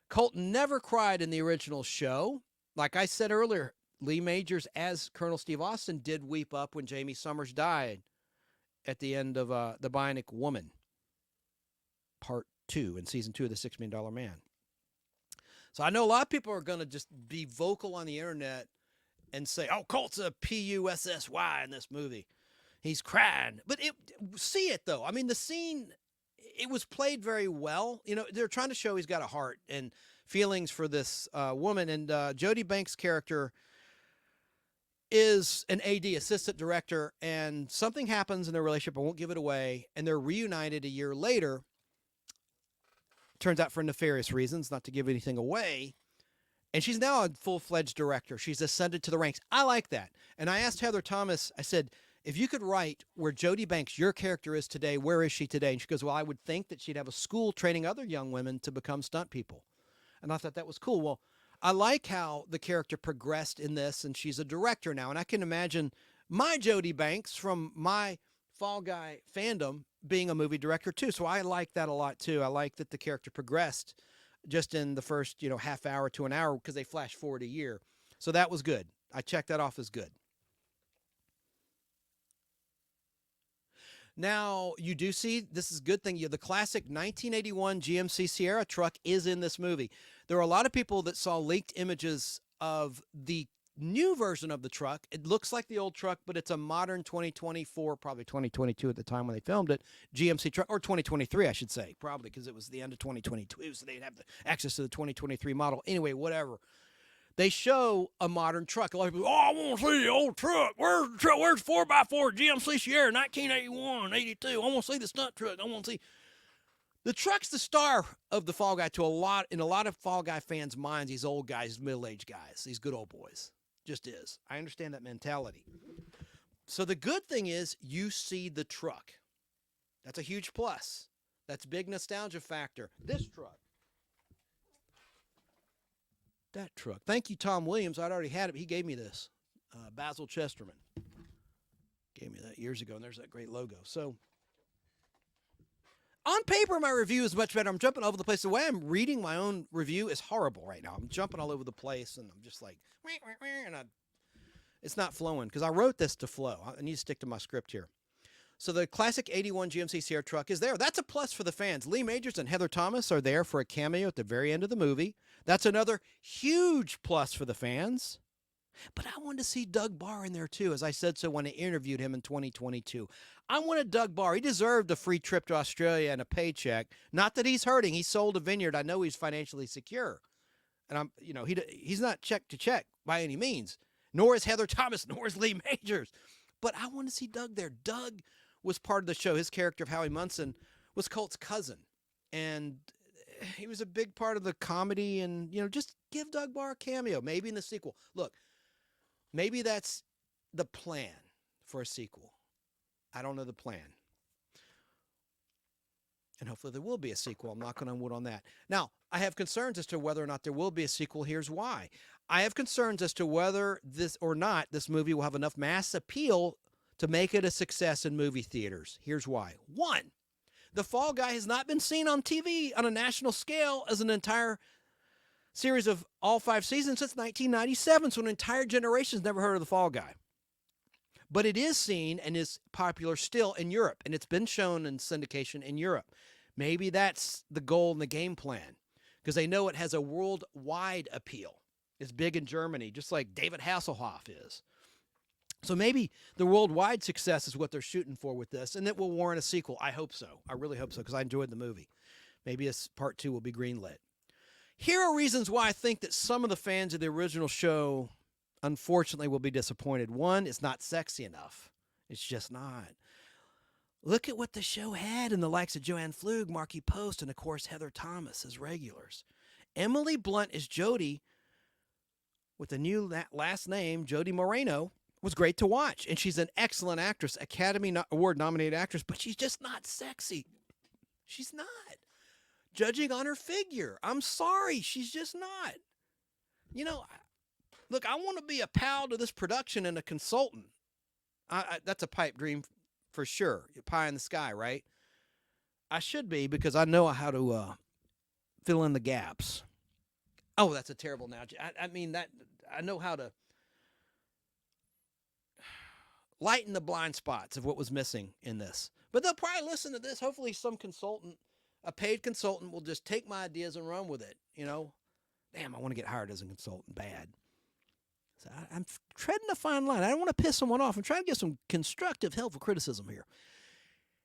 Colt never cried in the original show. Like I said earlier, Lee Majors as Colonel Steve Austin did weep up when Jamie Summers died at the end of The Bionic Woman, Part 2, in Season 2 of The $6 Million Man. So I know a lot of people are going to just be vocal on the internet and say, oh, Colt's a P-U-S-S-Y in this movie. He's crying. But see it, though. I mean, the scene, it was played very well. You know, they're trying to show he's got a heart and feelings for this woman. And Jodie Banks' character is an AD, assistant director, and something happens in their relationship. I won't give it away. And they're reunited a year later. Turns out for nefarious reasons, not to give anything away. And she's now a full-fledged director. She's ascended to the ranks. I like that. And I asked Heather Thomas, I said, if you could write where Jodie Banks, your character, is today, where is she today? And she goes, well, I would think that she'd have a school training other young women to become stunt people. And I thought that was cool. Well, I like how the character progressed in this, and she's a director now. And I can imagine my Jodie Banks from my Fall Guy fandom being a movie director too. So I like that a lot too. I like that the character progressed just in the first, half hour to an hour, because they flash forward a year. So that was good. I checked that off as good. Now, you do see, this is a good thing, the classic 1981 GMC Sierra truck is in this movie. There are a lot of people that saw leaked images of the new version of the truck. It looks like the old truck, but it's a modern 2024, probably 2022 at the time when they filmed it, GMC truck, or 2023, I should say, probably, because it was the end of 2022, so they'd have the access to the 2023 model. Anyway, whatever. They show a modern truck. A lot of people, I want to see the old truck. Where's the truck? Where's 4x4 GMC Sierra 1981, 82? I want to see the stunt truck. I want to see. The truck's the star of the Fall Guy in a lot of Fall Guy fans' minds. These old guys, middle-aged guys, these good old boys. Just is. I understand that mentality. So the good thing is you see the truck. That's a huge plus. That's a big nostalgia factor. This truck. That truck. Thank you, Tom Williams. I'd already had it. He gave me this. Basil Chesterman gave me that years ago, and there's that great logo. So on paper, my review is much better. I'm jumping all over the place. The way I'm reading my own review is horrible right now. I'm jumping all over the place, and I'm just like, and it's not flowing, because I wrote this to flow. I need to stick to my script here. So the classic 81 GMC Sierra truck is there. That's a plus for the fans. Lee Majors and Heather Thomas are there for a cameo at the very end of the movie. That's another huge plus for the fans. But I wanted to see Doug Barr in there too, as I said so when I interviewed him in 2022. I wanted Doug Barr. He deserved a free trip to Australia and a paycheck. Not that he's hurting. He sold a vineyard. I know he's financially secure. And he's not check to check by any means. Nor is Heather Thomas, nor is Lee Majors. But I want to see Doug there. Doug was part of the show. His character of Howie Munson was Colt's cousin. And he was a big part of the comedy. And, just give Doug Barr a cameo, maybe in the sequel. Look, maybe that's the plan for a sequel. I don't know the plan. And hopefully there will be a sequel. I'm knocking on wood on that. Now, I have concerns as to whether or not there will be a sequel. Here's why. I have concerns as to whether this movie will have enough mass appeal to make it a success in movie theaters. Here's why. One, The Fall Guy has not been seen on TV on a national scale as an entire series of all 5 seasons since 1997, so an entire generation's never heard of The Fall Guy. But it is seen and is popular still in Europe, and it's been shown in syndication in Europe. Maybe that's the goal and the game plan, because they know it has a worldwide appeal. It's big in Germany, just like David Hasselhoff is. So maybe the worldwide success is what they're shooting for with this, and it will warrant a sequel. I hope so. I really hope so, because I enjoyed the movie. Maybe part 2 will be greenlit. Here are reasons why I think that some of the fans of the original show, unfortunately, will be disappointed. One, it's not sexy enough. It's just not. Look at what the show had in the likes of Joanne Flug, Marky Post, and, of course, Heather Thomas as regulars. Emily Blunt as Jodie, with a new last name, Jodie Moreno, was great to watch. And she's an excellent actress, Academy Award-nominated actress, but she's just not sexy. She's not. Judging on her figure. I'm sorry, she's just not. Look, I want to be a pal to this production and a consultant. That's a pipe dream for sure. Pie in the sky, right? I should be, because I know how to fill in the gaps. Oh, that's a terrible analogy. I know how to lighten the blind spots of what was missing in this. But they'll probably listen to this. Hopefully some consultant, a paid consultant, will just take my ideas and run with it. You know, damn, I want to get hired as a consultant bad. So I'm treading a fine line. I don't want to piss someone off. I'm trying to get some constructive, helpful criticism here.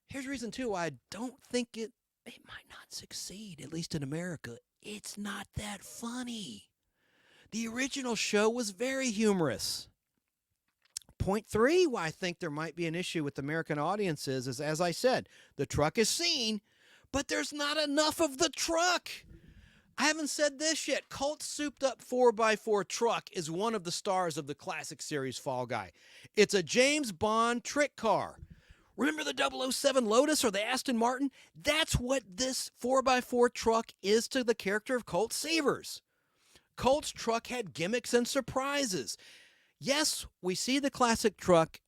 Here's reason, too, why I don't think it might not succeed, at least in America. It's not that funny. The original show was very humorous. Point 3, why I think there might be an issue with American audiences is, as I said, the truck is seen, but there's not enough of the truck. I haven't said this yet. Colt's souped-up 4x4 truck is one of the stars of the classic series Fall Guy. It's a James Bond trick car. Remember the 007 Lotus or the Aston Martin? That's what this 4x4 truck is to the character of Colt Seavers. Colt's truck had gimmicks and surprises. Yes, we see the classic truck,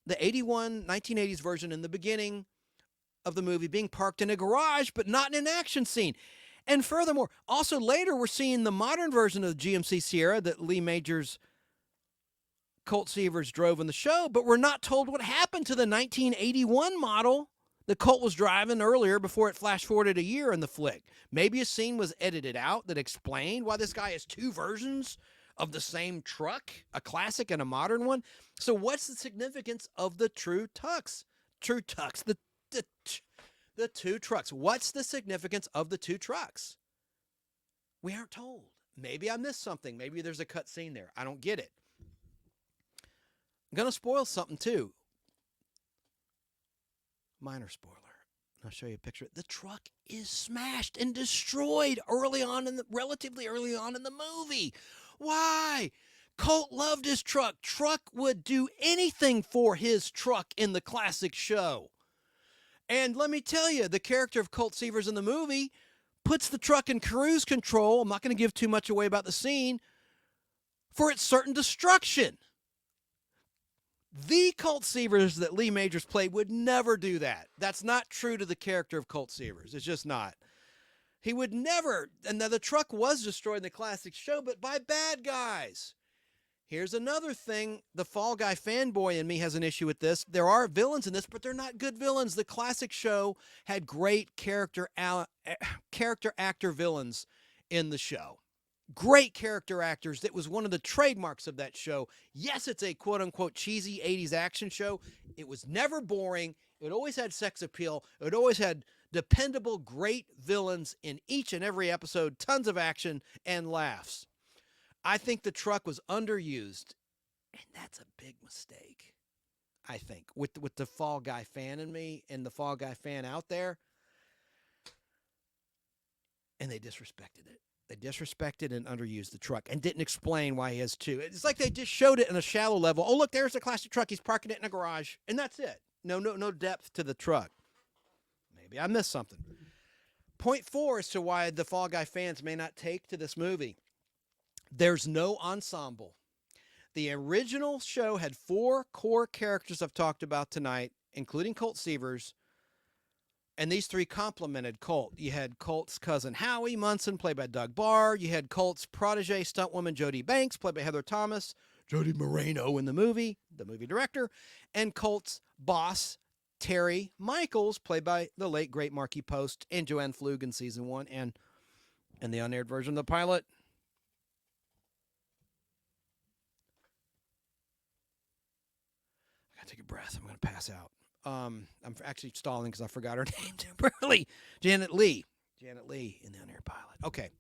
the 1980s version in the beginning of the movie being parked in a garage, but not in an action scene. And furthermore, also later we're seeing the modern version of the GMC Sierra that Lee Majors Colt Seavers drove in the show, but we're not told what happened to the 1981 model that Colt was driving earlier before it flash forwarded a year in the flick. Maybe a scene was edited out that explained why this guy has two versions of the same truck, a classic and a modern one. So what's the significance of the the two trucks? What's the significance of the two trucks? We aren't told. Maybe I missed something. Maybe there's a cut scene there. I don't get it. I'm going to spoil something too. Minor spoiler. I'll show you a picture. The truck is smashed and destroyed relatively early on in the movie. Why? Colt loved his truck. Truck would do anything for his truck in the classic show. And let me tell you, the character of Colt Seavers in the movie puts the truck in cruise control. I'm not going to give too much away about the scene for its certain destruction. The Colt Seavers that Lee Majors played would never do that. That's not true to the character of Colt Seavers. It's just not. He would never. And the truck was destroyed in the classic show, but by bad guys. Here's another thing. The Fall Guy fanboy in me has an issue with this. There are villains in this, but they're not good villains. The classic show had great character actor villains in the show. Great character actors. That was one of the trademarks of that show. Yes, it's a quote-unquote cheesy 80s action show. It was never boring. It always had sex appeal. It always had dependable, great villains in each and every episode. Tons of action and laughs. I think the truck was underused, and that's a big mistake, I think, with the Fall Guy fan in me and the Fall Guy fan out there. And they disrespected it. They disrespected and underused the truck and didn't explain why he has two. It's like they just showed it in a shallow level. Oh, look, there's the classic truck. He's parking it in a garage, and that's it. No depth to the truck. Maybe I missed something. Point 4 as to why the Fall Guy fans may not take to this movie. There's no ensemble. The original show had 4 core characters I've talked about tonight, including Colt Seavers, and these 3 complemented Colt. You had Colt's cousin Howie Munson, played by Doug Barr. You had Colt's protege stuntwoman Jody Banks, played by Heather Thomas. Jody Moreno in the movie director. And Colt's boss, Terry Michaels, played by the late, great Marky Post and Joanne Flug in season 1 and the unaired version of the pilot. I gotta take a breath. I'm going to pass out. I'm actually stalling because I forgot her name temporarily. Janet Leigh in the unaired pilot. Okay.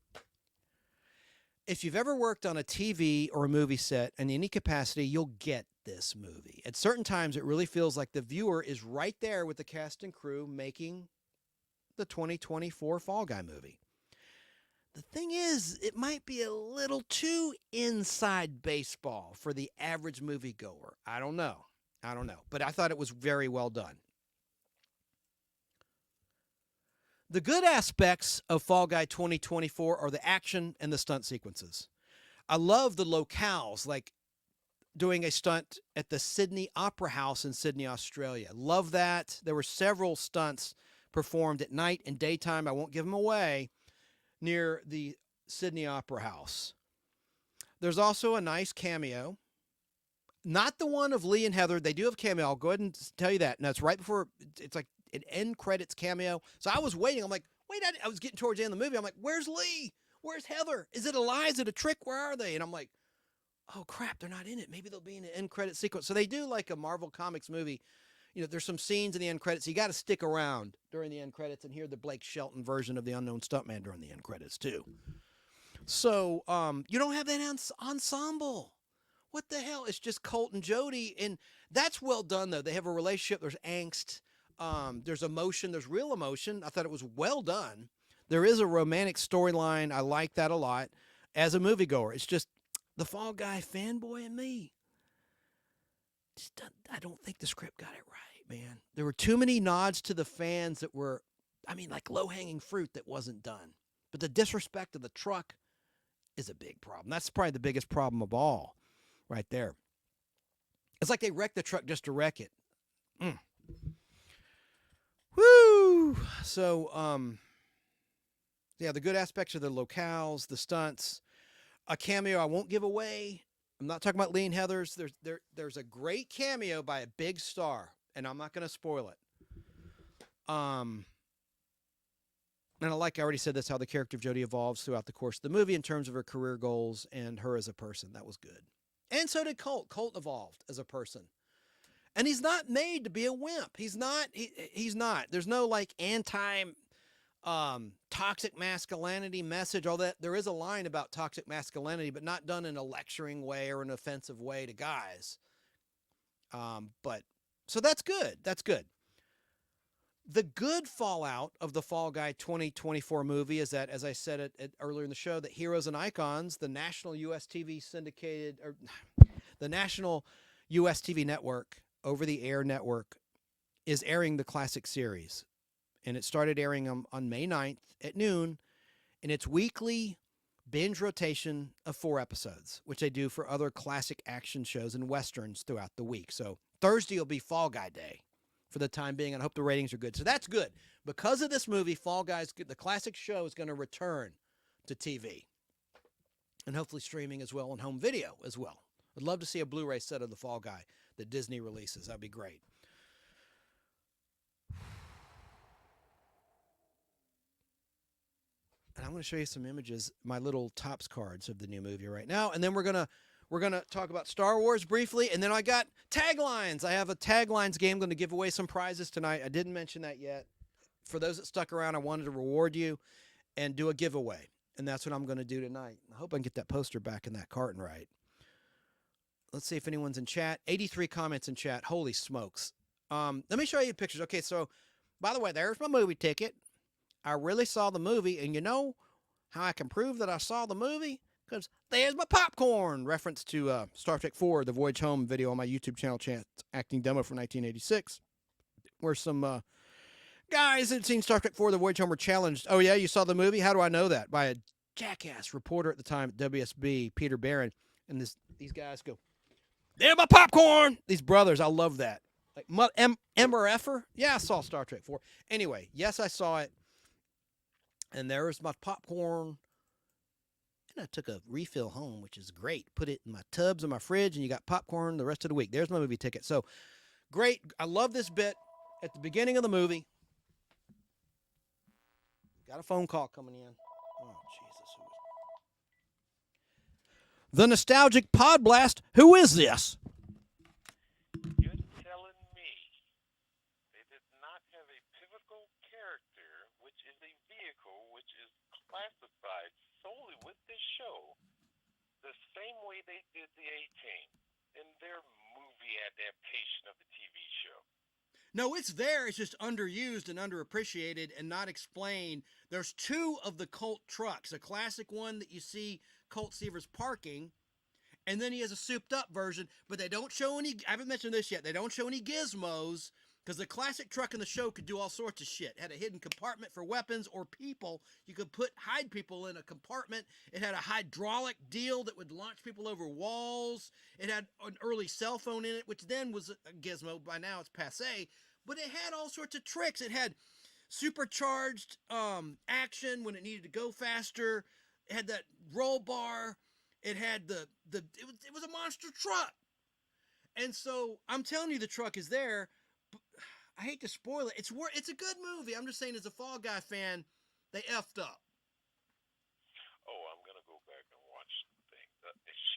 If you've ever worked on a TV or a movie set in any capacity, you'll get this movie. At certain times, it really feels like the viewer is right there with the cast and crew making the 2024 Fall Guy movie. The thing is, it might be a little too inside baseball for the average moviegoer. I don't know. But I thought it was very well done. The good aspects of Fall Guy 2024 are the action and the stunt sequences. I love the locales, like doing a stunt at the Sydney Opera House in Sydney, Australia. Love that. There were several stunts performed at night and daytime. I won't give them away, near the Sydney Opera House. There's also a nice cameo Not the one of Lee and Heather. They do have cameo. I'll go ahead and tell you that. And that's right before it's like an end credits cameo. So I was waiting. I'm like, wait, I was getting towards the end of the movie. I'm like, where's Lee? Where's Heather? Is it a lie? Is it a trick? Where are they? And I'm like, oh crap, they're not in it. Maybe they'll be in an end credit sequence. So they do like a Marvel Comics movie. You know, there's some scenes in the end credits. So you got to stick around during the end credits and hear the Blake Shelton version of the Unknown Stuntman during the end credits too. So you don't have that ensemble. What the hell? It's just Colt and Jody, and that's well done though. They have a relationship. There's angst. There's emotion. There's real emotion. I thought it was well done. There is a romantic storyline. I like that a lot. As a moviegoer, it's just the Fall Guy fanboy in me. I don't think the script got it right, man. There were too many nods to the fans that were, I mean, like low-hanging fruit that wasn't done. But the disrespect of the truck is a big problem. That's probably the biggest problem of all right there. It's like they wrecked the truck just to wreck it. Woo! So, yeah, the good aspects are the locales, the stunts, a cameo I won't give away. I'm not talking about Lee and Heather's. There's a great cameo by a big star, and I'm not going to spoil it. And I already said, that's how the character of Jodie evolves throughout the course of the movie in terms of her career goals and her as a person. That was good. And so did Colt. Colt evolved as a person. And he's not made to be a wimp. He's not. He's not. There's no like toxic masculinity message, all that. There is a line about toxic masculinity, but not done in a lecturing way or an offensive way to guys. But so that's good. That's good. The good fallout of the Fall Guy 2024 movie is that, as I said earlier in the show, that Heroes and Icons, the national U.S. TV syndicated, or the national U.S. TV network, over-the-air network, is airing the classic series. And it started airing on May 9th at noon, and it's weekly binge rotation of 4 episodes, which they do for other classic action shows and westerns throughout the week. So Thursday will be Fall Guy Day for the time being, and I hope the ratings are good. So that's good. Because of this movie, Fall Guys, the classic show, is going to return to TV. And hopefully streaming as well, and home video as well. I'd love to see a Blu-ray set of the Fall Guy that Disney releases. That'd be great. And I'm going to show you some images, my little tops cards of the new movie right now. And then we're going to talk about Star Wars briefly. And then I got taglines. I have a taglines game. I'm going to give away some prizes tonight. I didn't mention that yet. For those that stuck around, I wanted to reward you and do a giveaway. And that's what I'm going to do tonight. I hope I can get that poster back in that carton right. Let's see if anyone's in chat. 83 comments in chat. Holy smokes. Let me show you pictures. Okay, so by the way, there's my movie ticket. I really saw the movie, and you know how I can prove that I saw the movie? Because there's my popcorn. Reference to Star Trek IV, the Voyage Home video on my YouTube channel, acting demo from 1986, where some guys that had seen Star Trek IV, the Voyage Home, were challenged. Oh, yeah, you saw the movie? How do I know that? By a jackass reporter at the time at WSB, Peter Barron. And these guys go, there's my popcorn! These brothers, I love that. Like, M or F-er? Yeah, I saw Star Trek IV. Anyway, yes, I saw it. And there's my popcorn. And I took a refill home, which is great. Put it in my tubs in my fridge, and you got popcorn the rest of the week. There's my movie ticket. So, great. I love this bit at the beginning of the movie. Got a phone call coming in. Oh, Jesus. The nostalgic Podblast. Who is this? You're telling me they did not have a pivotal character, which is a vehicle, which is classified solely with this show, the same way they did the A-Team in their movie adaptation of the TV show. No, it's there. It's just underused and underappreciated and not explained. There's 2 of the Colt trucks. A classic one that you see Colt Seavers parking, and then he has a souped-up version, but they don't show any, I haven't mentioned this yet, they don't show any gizmos, because the classic truck in the show could do all sorts of shit. It had a hidden compartment for weapons or people. You could hide people in a compartment. It had a hydraulic deal that would launch people over walls. It had an early cell phone in it, which then was a gizmo. By now it's passé. But it had all sorts of tricks. It had supercharged action when it needed to go faster. It had that roll bar. It had it was a monster truck. And so I'm telling you, the truck is there. But I hate to spoil it. It's a good movie. I'm just saying, as a Fall Guy fan, they effed up. Oh, I'm gonna go back and watch the thing.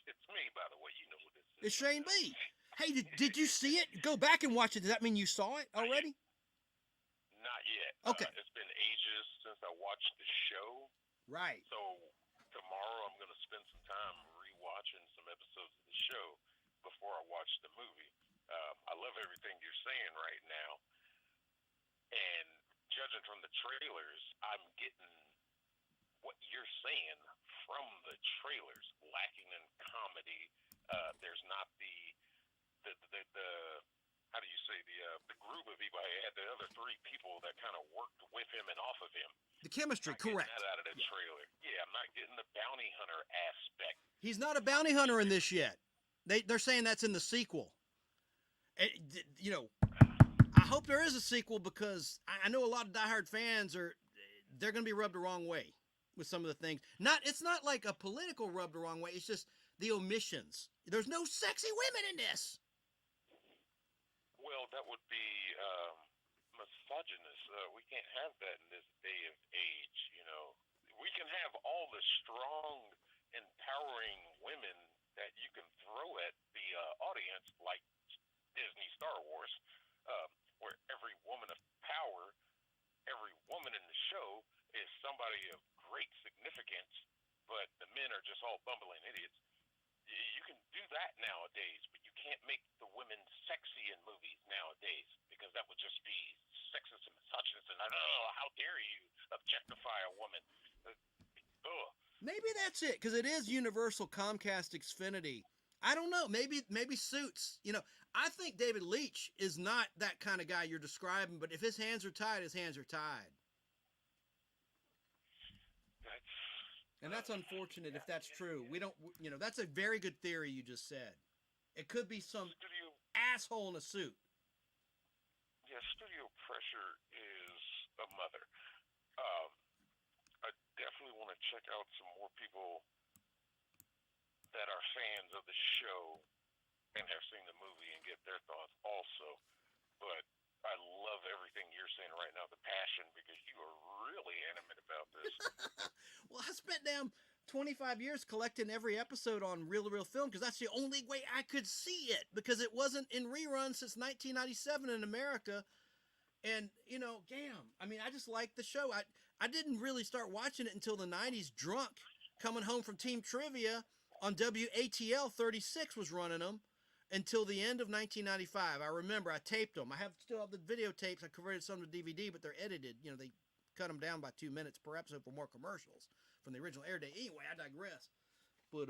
It's me, by the way. You know who this is. It's Shane B. Hey, did you see it? Go back and watch it. Does that mean you saw it already? Not yet. Okay. It's been ages since I watched the show. Right. So tomorrow I'm going to spend some time rewatching some episodes of the show before I watch the movie. I love everything you're saying right now. And judging from the trailers, I'm getting what you're saying from the trailers, lacking in comedy. There's not the how do you say, the group of people. I had the other three people that kind of worked with him and off of him. The chemistry, correct. That out of the trailer. Yeah, I'm not getting the bounty hunter aspect. He's not a bounty hunter in this yet. They're saying that's in the sequel. You know, I hope there is a sequel, because I know a lot of diehard fans they're going to be rubbed the wrong way with some of the things. It's not like a political rub the wrong way. It's just the omissions. There's no sexy women in this. Well, that would be misogynist. We can't have that in this day and age. You know, we can have all the strong, empowering women that you can throw at the audience, like Disney Star Wars, where every woman of power, every woman in the show is somebody of great significance, but the men are just all bumbling idiots. You can do that nowadays, but you can't make the women sexy in movies nowadays, because that would just be sexist and misogynist, and how dare you objectify a woman. Maybe that's it, because it is Universal Comcast Xfinity. I don't know. Maybe Suits. You know, I think David Leitch is not that kind of guy you're describing, but if his hands are tied, his hands are tied. And that's unfortunate if that's true. We don't, you know, that's a very good theory you just said. It could be some asshole in a suit. Yeah, studio pressure is a mother. I definitely want to check out some more people that are fans of the show and have seen the movie and get their thoughts also. But I love everything you're saying right now, the passion, because you are really animate about this. Well, I spent damn 25 years collecting every episode on reel-to-reel film, because that's the only way I could see it, because it wasn't in reruns since 1997 in America. And, you know, damn, I mean, I just like the show. I didn't really start watching it until the 90s, drunk, coming home from Team Trivia on WATL 36 was running them until the end of 1995. I remember I taped them. I still have the videotapes. I converted some to DVD, but they're edited. You know, they cut them down by 2 minutes per episode for more commercials from the original air date. Anyway, I digress. But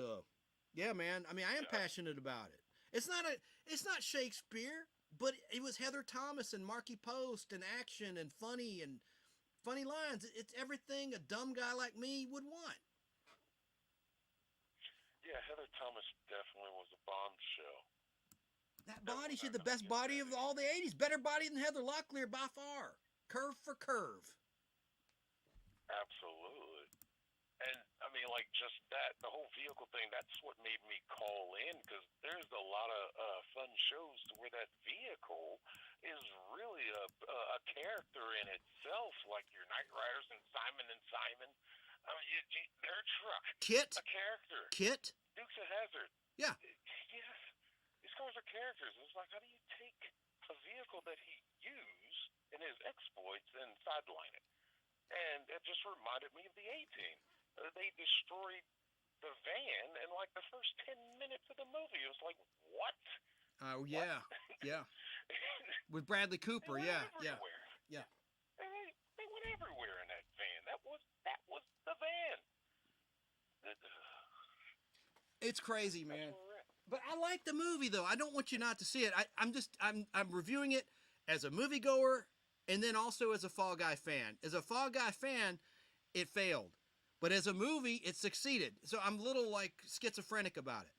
yeah, man. I mean, I am passionate about it. It's not Shakespeare, but it was Heather Thomas and Marky Post and action and funny lines. It's everything a dumb guy like me would want. Yeah, Heather Thomas definitely was a bombshell. That body, she had the best body of all the 80s. Better body than Heather Locklear by far. Curve for curve. Absolutely. And, I mean, like, just that, the whole vehicle thing, that's what made me call in, because there's a lot of fun shows where that vehicle is really a character in itself, like your Knight Riders and Simon and Simon. I mean, their truck. Kit. A character. Kit. Dukes of Hazzard. Yeah. Yes. These cars are characters. It's like, how do you take a vehicle that he used in his exploits and sideline it? And it just reminded me of the A-Team. They destroyed the van in like the first 10 minutes of the movie. It was like, what? Oh, yeah. Yeah. With Bradley Cooper, yeah. They went everywhere in that van. That was the van. It's crazy, man. But I like the movie, though. I don't want you not to see it. I'm reviewing it as a moviegoer and then also as a Fall Guy fan. As a Fall Guy fan, it failed. But as a movie, it succeeded. So I'm a little, like, schizophrenic about it.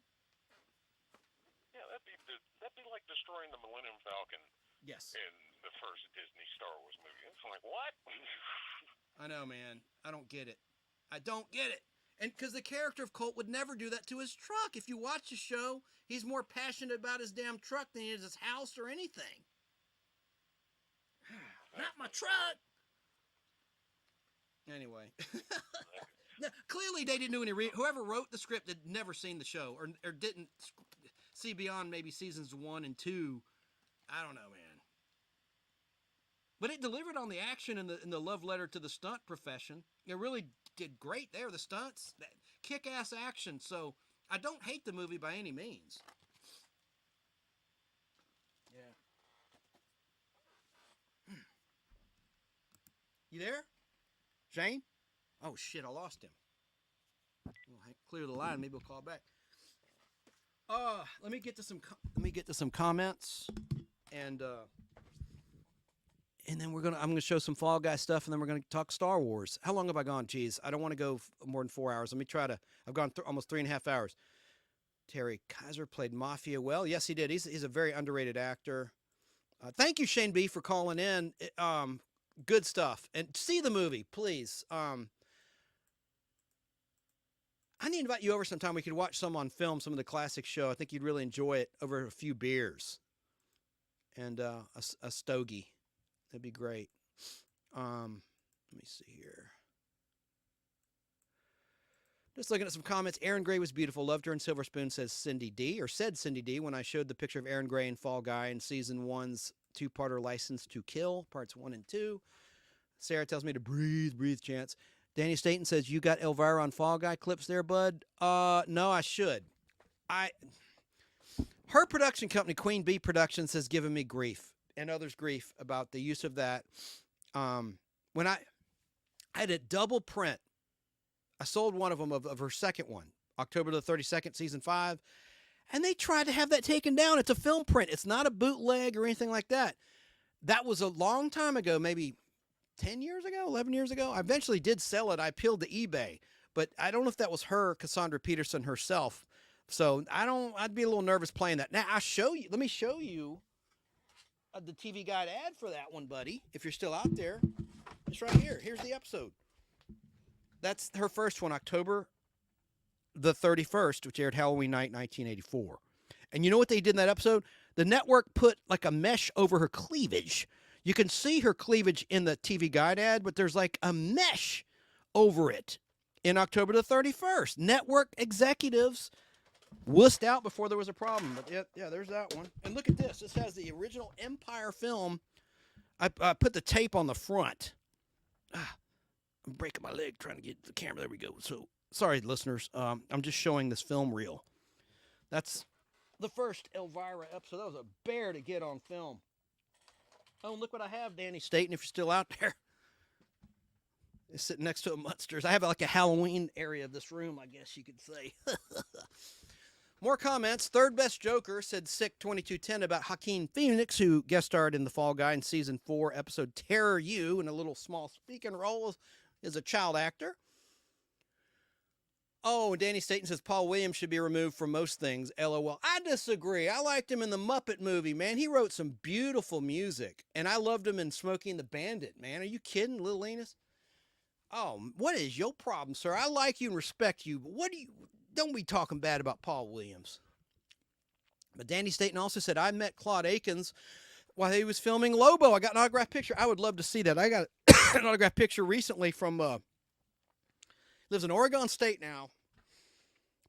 Yeah, that'd be like destroying the Millennium Falcon. Yes. In the first Disney Star Wars movie. It's like, what? I know, man. I don't get it. I don't get it. And because the character of Colt would never do that to his truck. If you watch the show, he's more passionate about his damn truck than he is his house or anything. Not my truck. Anyway. Now, clearly they didn't do any whoever wrote the script had never seen the show or didn't see beyond maybe seasons 1 and 2. I don't know, man. But it delivered on the action and the love letter to the stunt profession. It really did great there. The stunts, that kick-ass action. So I don't hate the movie by any means. Yeah. You there, Shane? Oh shit, I lost him. We'll clear the line. Maybe we'll call back. Let me get to some comments, and then I'm gonna show some Fall Guy stuff, and then we're gonna talk Star Wars. How long have I gone? Geez, I don't want to go more than 4 hours. Let me try to. I've gone almost 3.5 hours. Terry Kaiser played Mafia well. Yes, he did. He's a very underrated actor. Thank you, Shane B, for calling in. Good stuff. And see the movie, please. I need to invite you over sometime. We could watch some on film, some of the classic show. I think you'd really enjoy it over a few beers and a stogie. That'd be great. Let me see here. Just looking at some comments. Aaron Gray was beautiful. Loved her in Silver Spoon, said Cindy D. When I showed the picture of Aaron Gray and Fall Guy in season 1's two-parter License to Kill, parts 1 and 2. Sarah tells me to breathe, Chance. Danny Staten says, you got Elvira on Fall Guy clips there, bud? No, I should. Her production company, Queen Bee Productions, has given me grief and others grief about the use of that. When I had a double print, I sold one of them of her second one, October the 32nd, season 5, and they tried to have that taken down. It's a film print. It's not a bootleg or anything like that. That was a long time ago, maybe 10 years ago, 11 years ago. I eventually did sell it. I appealed to eBay, but I don't know if that was her, Cassandra Peterson herself. So I'd be a little nervous playing that. Now let me show you the TV Guide ad for that one, buddy. If you're still out there, it's right here. Here's the episode. That's her first one, October the 31st, which aired Halloween night, 1984. And you know what they did in that episode? The network put like a mesh over her cleavage. You can see her cleavage in the TV Guide ad, but there's like a mesh over it in October the 31st. Network executives wussed out before there was a problem. But yeah, there's that one. And look at this. This has the original Empire film. I put the tape on the front. I'm breaking my leg trying to get the camera. There we go. So sorry, listeners. I'm just showing this film reel. That's the first Elvira episode. That was a bear to get on film. Oh, and look what I have, Danny Staten, if you're still out there. It's sitting next to a Munsters. I have like a Halloween area of this room, I guess you could say. More comments. Third Best Joker said Sick 2210 about Joaquin Phoenix, who guest starred in The Fall Guy in season 4 episode Terror You in a little small speaking role as a child actor. Oh, Danny Staten says Paul Williams should be removed from most things. LOL. I disagree. I liked him in the Muppet movie, man. He wrote some beautiful music, and I loved him in Smokey and the Bandit, man. Are you kidding, Lil Enos? Oh, what is your problem, sir? I like you and respect you, but don't be talking bad about Paul Williams. But Danny Staten also said, I met Claude Akins while he was filming Lobo. I got an autographed picture. I would love to see that. I got an autographed picture recently from, lives in Oregon State now.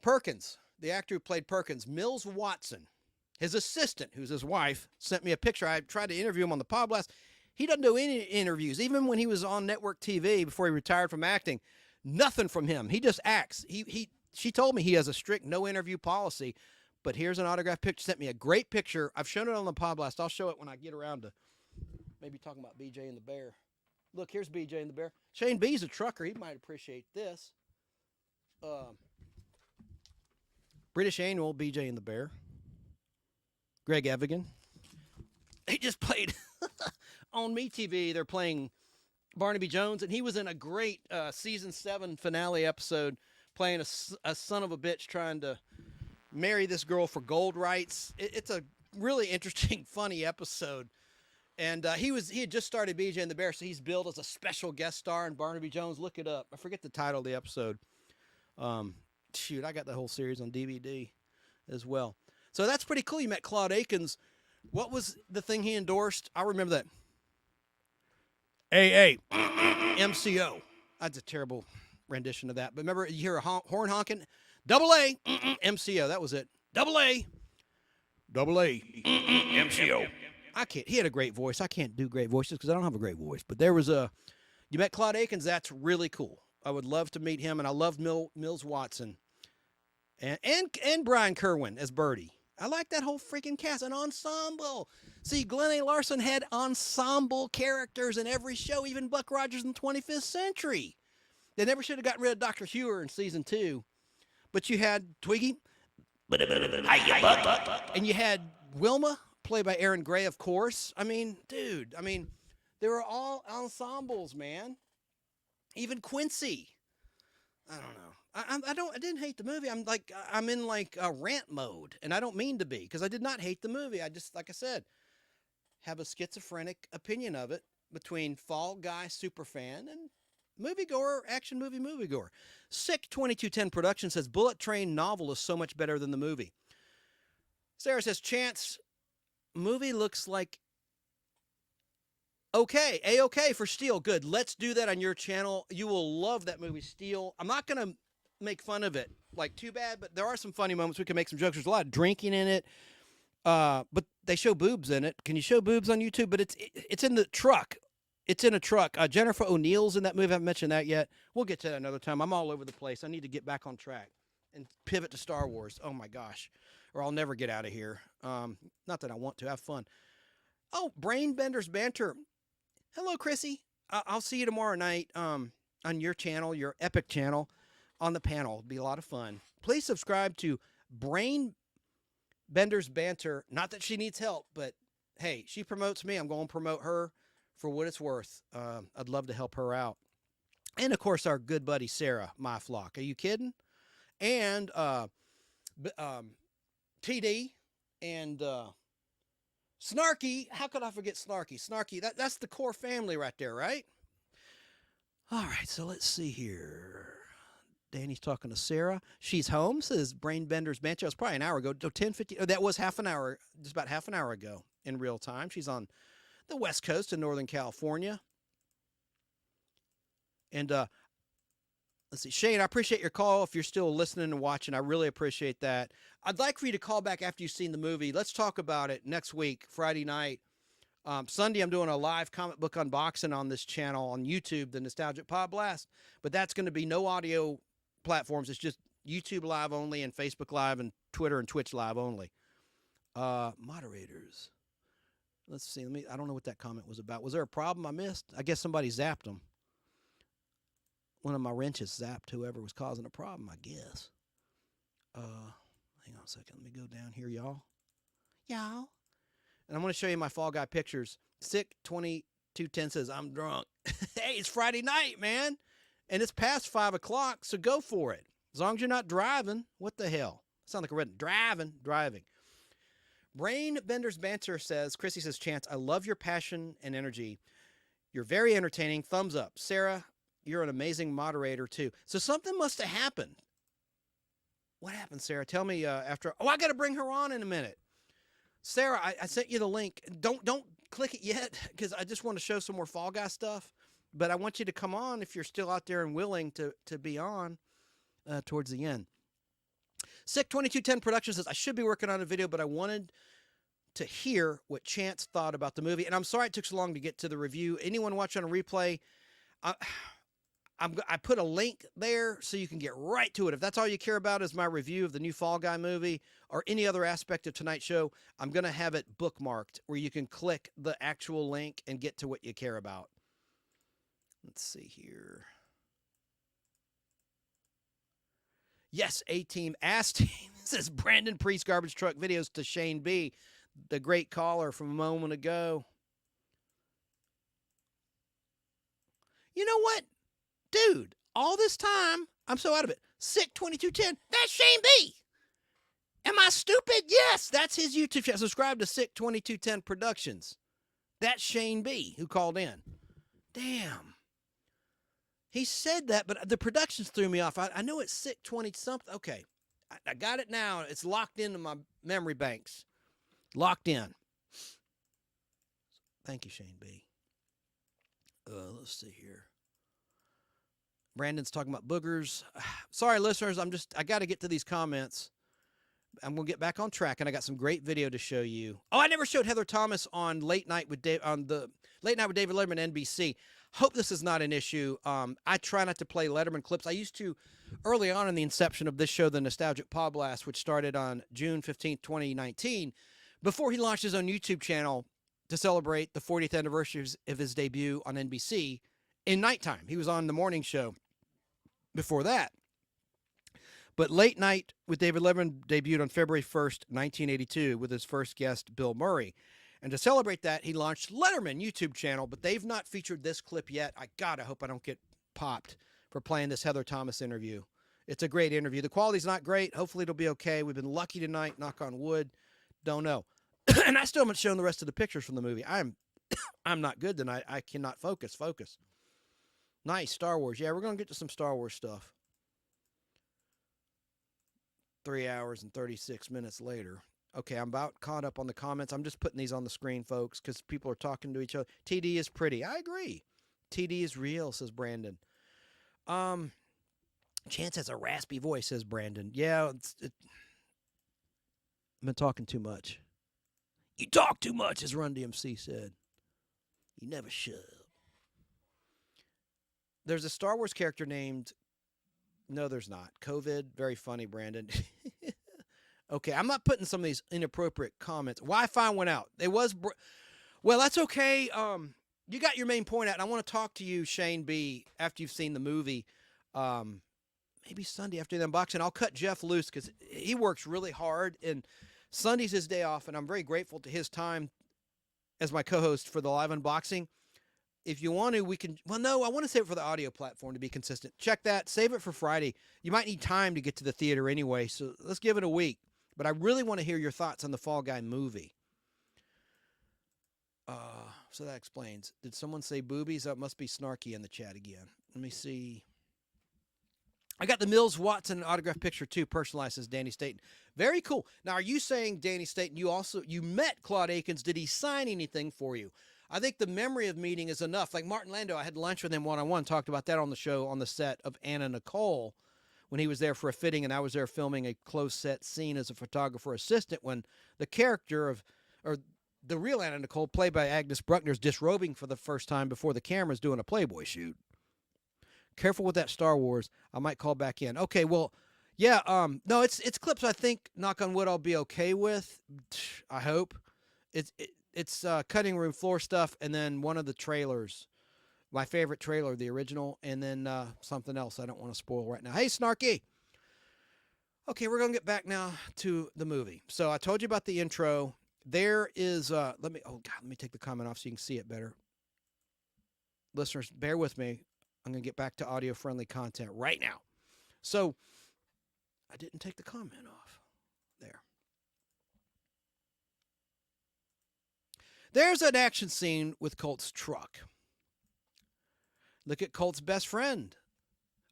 Perkins, the actor who played Perkins, Mills Watson, his assistant, who's his wife, sent me a picture. I tried to interview him on the Podblast. He doesn't do any interviews. Even when he was on network TV before he retired from acting, nothing from him. He just acts. She told me he has a strict no interview policy, but here's an autographed picture. Sent me a great picture. I've shown it on the Podblast. I'll show it when I get around to maybe talking about BJ and the Bear. Look, here's BJ and the Bear. Shane B's a trucker. He might appreciate this. British Annual, BJ and the Bear. Greg Evigan. He just played on MeTV. They're playing Barnaby Jones, and he was in a great season 7 finale episode playing a son of a bitch trying to marry this girl for gold rights. It's a really interesting, funny episode. And he had just started BJ and the Bear, so he's billed as a special guest star in Barnaby Jones. Look it up. I forget the title of the episode. Shoot, I got the whole series on DVD as well. So that's pretty cool. You met Claude Akins. What was the thing he endorsed? I remember that. AA, MCO. That's a terrible rendition of that. But remember, you hear a horn honking? Double A, MCO. That was it. Double A, MCO. I can't. He had a great voice. I can't do great voices because I don't have a great voice. But there was a. You met Claude Akins. That's really cool. I would love to meet him, and I loved Mills Watson, and Brian Kerwin as Birdie. I like that whole freaking cast, an ensemble. See, Glenn A. Larson had ensemble characters in every show, even Buck Rogers in the 25th Century. They never should have gotten rid of Dr. Hewer in season 2, but you had Twiggy, and you had Wilma, played by Aaron Gray, of course. I mean, dude, they were all ensembles, man. Even Quincy. I don't know. I didn't hate the movie. I'm in a rant mode, and I don't mean to be, because I did not hate the movie. I just, like I said, have a schizophrenic opinion of it between Fall Guy superfan and moviegoer, action moviegoer. Sick 2210 Production says Bullet Train novel is so much better than the movie. Sarah says Chance movie looks like okay, A-okay for Steel. Good. Let's do that on your channel. You will love that movie, Steel. I'm not going to make fun of it like too bad, but there are some funny moments. We can make some jokes. There's a lot of drinking in it, but they show boobs in it. Can you show boobs on YouTube? But it's in the truck. It's in a truck. Jennifer O'Neill's in that movie. I haven't mentioned that yet. We'll get to that another time. I'm all over the place. I need to get back on track and pivot to Star Wars. Oh, my gosh. Or I'll never get out of here. Not that I want to. Have fun. Oh, Brainbender's Banter. Hello, Chrissy. I'll see you tomorrow night on your channel, your Epic channel, on the panel. It'll be a lot of fun. Please subscribe to Brainbender's Banter. Not that she needs help, but, hey, she promotes me. I'm going to promote her for what it's worth. I'd love to help her out. And, of course, our good buddy Sarah, My Flock. Are you kidding? And TD and Snarky. How could I forget Snarky? Snarky, that's the core family right there, right? All right, so let's see here. Danny's talking to Sarah. She's home, says Brainbender's Banter. It was probably an hour ago. 10:50. Oh, that was half an hour, just about half an hour ago in real time. She's on the West Coast in Northern California. And let's see, Shane, I appreciate your call. If you're still listening and watching, I really appreciate that. I'd like for you to call back after you've seen the movie. Let's talk about it next week, Friday night. Sunday, I'm doing a live comic book unboxing on this channel on YouTube, the Nostalgic Podblast. But that's going to be no audio platforms. It's just YouTube Live only and Facebook Live and Twitter and Twitch Live only. Moderators. Let's see. I don't know what that comment was about. Was there a problem I missed? I guess somebody zapped them. One of my wrenches zapped whoever was causing a problem, I guess. Hang on a second. Let me go down here, y'all. Y'all. And I'm going to show you my Fall Guy pictures. Sick 2210 says, I'm drunk. Hey, it's Friday night, man. And it's past 5 o'clock, so go for it. As long as you're not driving, what the hell? Sound like a red driving. Brainbender's Banter says, Chrissy says, Chance, I love your passion and energy. You're very entertaining. Thumbs up. Sarah, you're an amazing moderator, too. So something must have happened. What happened, Sarah? Tell me after. Oh, I got to bring her on in a minute. Sarah, I sent you the link. Don't click it yet because I just want to show some more Fall Guy stuff. But I want you to come on if you're still out there and willing to be on towards the end. Sick 2210 Productions says, I should be working on a video, but I wanted to hear what Chance thought about the movie. And I'm sorry it took so long to get to the review. Anyone watching on a replay, I put a link there so you can get right to it. If that's all you care about is my review of the new Fall Guy movie or any other aspect of tonight's show, I'm going to have it bookmarked where you can click the actual link and get to what you care about. Let's see here. Yes, A-Team, Ass-Team says Brandon Priest Garbage Truck Videos to Shane B., the great caller from a moment ago. You know what? Dude, all this time, I'm so out of it. Sick 2210, that's Shane B. Am I stupid? Yes, that's his YouTube channel. Subscribe to Sick 2210 Productions. That's Shane B. who called in. Damn. He said that, but the productions threw me off. I know it's sick 20 something. Okay. I got it now. It's locked into my memory banks. Locked in. Thank you, Shane B. Let's see here. Brandon's talking about boogers. Sorry, listeners. I got to get to these comments. I'm going to get back on track, and I got some great video to show you. Oh, I never showed Heather Thomas on Late Night with David Letterman NBC. Hope this is not an issue. I try not to play Letterman clips. I used to early on in the inception of this show, the Nostalgic Podblast, which started on June 15th, 2019, before he launched his own YouTube channel to celebrate the 40th anniversary of his debut on NBC in nighttime. He was on the morning show before that. But Late Night with David Letterman debuted on February 1st, 1982, with his first guest, Bill Murray. And to celebrate that, he launched Letterman YouTube channel, but they've not featured this clip yet. I hope I don't get popped for playing this Heather Thomas interview. It's a great interview. The quality's not great. Hopefully it'll be okay. We've been lucky tonight, knock on wood. Don't know. And I still haven't shown the rest of the pictures from the movie. I'm not good tonight. I cannot focus. Nice, Star Wars. Yeah, we're going to get to some Star Wars stuff. 3 hours and 36 minutes later. Okay, I'm about caught up on the comments. I'm just putting these on the screen, folks, because people are talking to each other. TD is pretty. I agree. TD is real, says Brandon. Chance has a raspy voice, says Brandon. Yeah, I've been talking too much. You talk too much, as Run DMC said. You never should. There's a Star Wars character named... No, there's not. COVID. Very funny, Brandon. Okay, I'm not putting some of these inappropriate comments. Wi-Fi went out. It was... Well, that's okay. You got your main point out, and I want to talk to you, Shane B., after you've seen the movie. Maybe Sunday after the unboxing. I'll cut Jeff loose because he works really hard, and Sunday's his day off, and I'm very grateful to his time as my co-host for the live unboxing. If you want to, we can... Well, no, I want to save it for the audio platform to be consistent. Check that. Save it for Friday. You might need time to get to the theater anyway, so let's give it a week. But I really want to hear your thoughts on the Fall Guy movie. So that explains. Did someone say boobies? That must be Snarky in the chat again. Let me see. I got the Mills Watson autograph picture too, personalized, says Danny Staten. Very cool. Now, are you saying, Danny Staten, you met Claude Akins? Did he sign anything for you? I think the memory of meeting is enough. Like Martin Landau, I had lunch with him one-on-one, talked about that on the show on the set of Anna Nicole when he was there for a fitting, and I was there filming a close-set scene as a photographer assistant when the character of, or the real Anna Nicole, played by Agnes Bruckner, is disrobing for the first time before the camera's doing a Playboy shoot. Careful with that Star Wars. I might call back in. Okay, well, yeah, no, it's clips I think, knock on wood, I'll be okay with. I hope. It's cutting room floor stuff, and then one of the trailers, my favorite trailer, the original, and then something else I don't want to spoil right now. Hey, Snarky. Okay, we're going to get back now to the movie. So I told you about the intro. There is, let me take the comment off so you can see it better. Listeners, bear with me. I'm going to get back to audio-friendly content right now. So I didn't take the comment off. There. There's an action scene with Colt's truck. Look at Colt's best friend.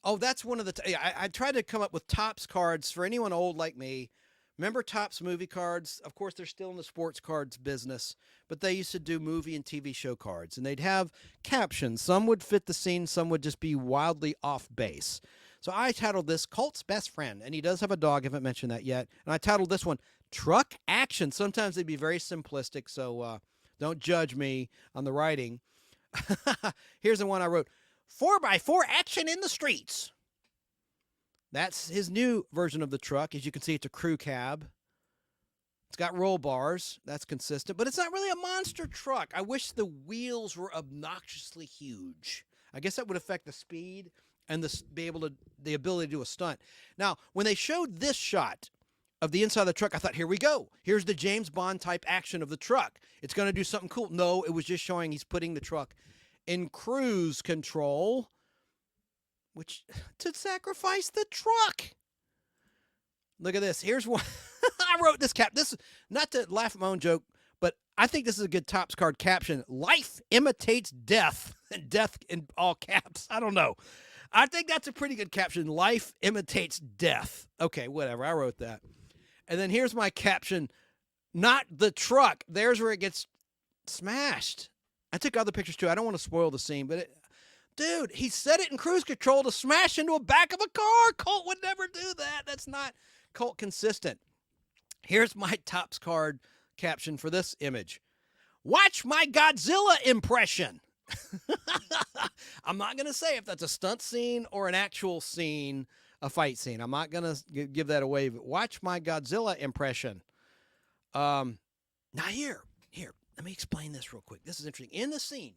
Oh, that's one of the... I tried to come up with Topps cards for anyone old like me. Remember Topps movie cards? Of course, they're still in the sports cards business, but they used to do movie and TV show cards, and they'd have captions. Some would fit the scene, some would just be wildly off base. So I titled this Colt's Best Friend, and he does have a dog. I haven't mentioned that yet. And I titled this one Truck Action. Sometimes they'd be very simplistic, so don't judge me on the writing. Here's the one I wrote. 4x4 action in the streets. That's his new version of the truck. As you can see, it's a crew cab. It's got roll bars. That's consistent, but it's not really a monster truck. I wish the wheels were obnoxiously huge. I guess that would affect the speed and the ability to do a stunt. Now, when they showed this shot of the inside of the truck, I thought, here we go. Here's the James Bond type action of the truck. It's going to do something cool. No, it was just showing he's putting the truck in cruise control, which to sacrifice the truck. Look at this. Here's one. I wrote this cap. This, not to laugh at my own joke, but I think this is a good Topps card caption. Life imitates death. And death in all caps. I don't know. I think that's a pretty good caption. Life imitates death. Okay, whatever. I wrote that. And then here's my caption. Not the truck. There's where it gets smashed. I took other pictures too. I don't want to spoil the scene, but dude, he set it in cruise control to smash into a back of a car. Colt would never do that. That's not Colt consistent. Here's my Topps card caption for this image. Watch my Godzilla impression. I'm not going to say if that's a stunt scene or an actual scene, a fight scene. I'm not going to give that away, but watch my Godzilla impression. Now here, let me explain this real quick. This is interesting. In the scene,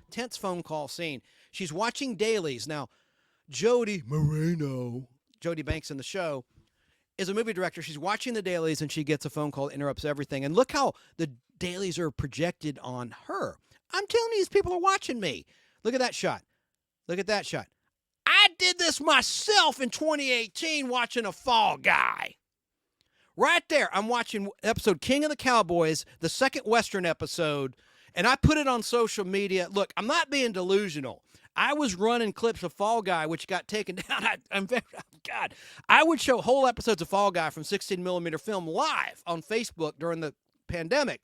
tense phone call scene, she's watching dailies. Now, Jody Banks in the show, is a movie director. She's watching the dailies and she gets a phone call that interrupts everything. And look how the dailies are projected on her. I'm telling you, these people are watching me. Look at that shot. Look at that shot. I did this myself in 2018 watching a Fall Guy. Right there, I'm watching episode King of the Cowboys, the second Western episode, and I put it on social media. Look, I'm not being delusional. I was running clips of Fall Guy, which got taken down. I would show whole episodes of Fall Guy from 16mm film live on Facebook during the pandemic.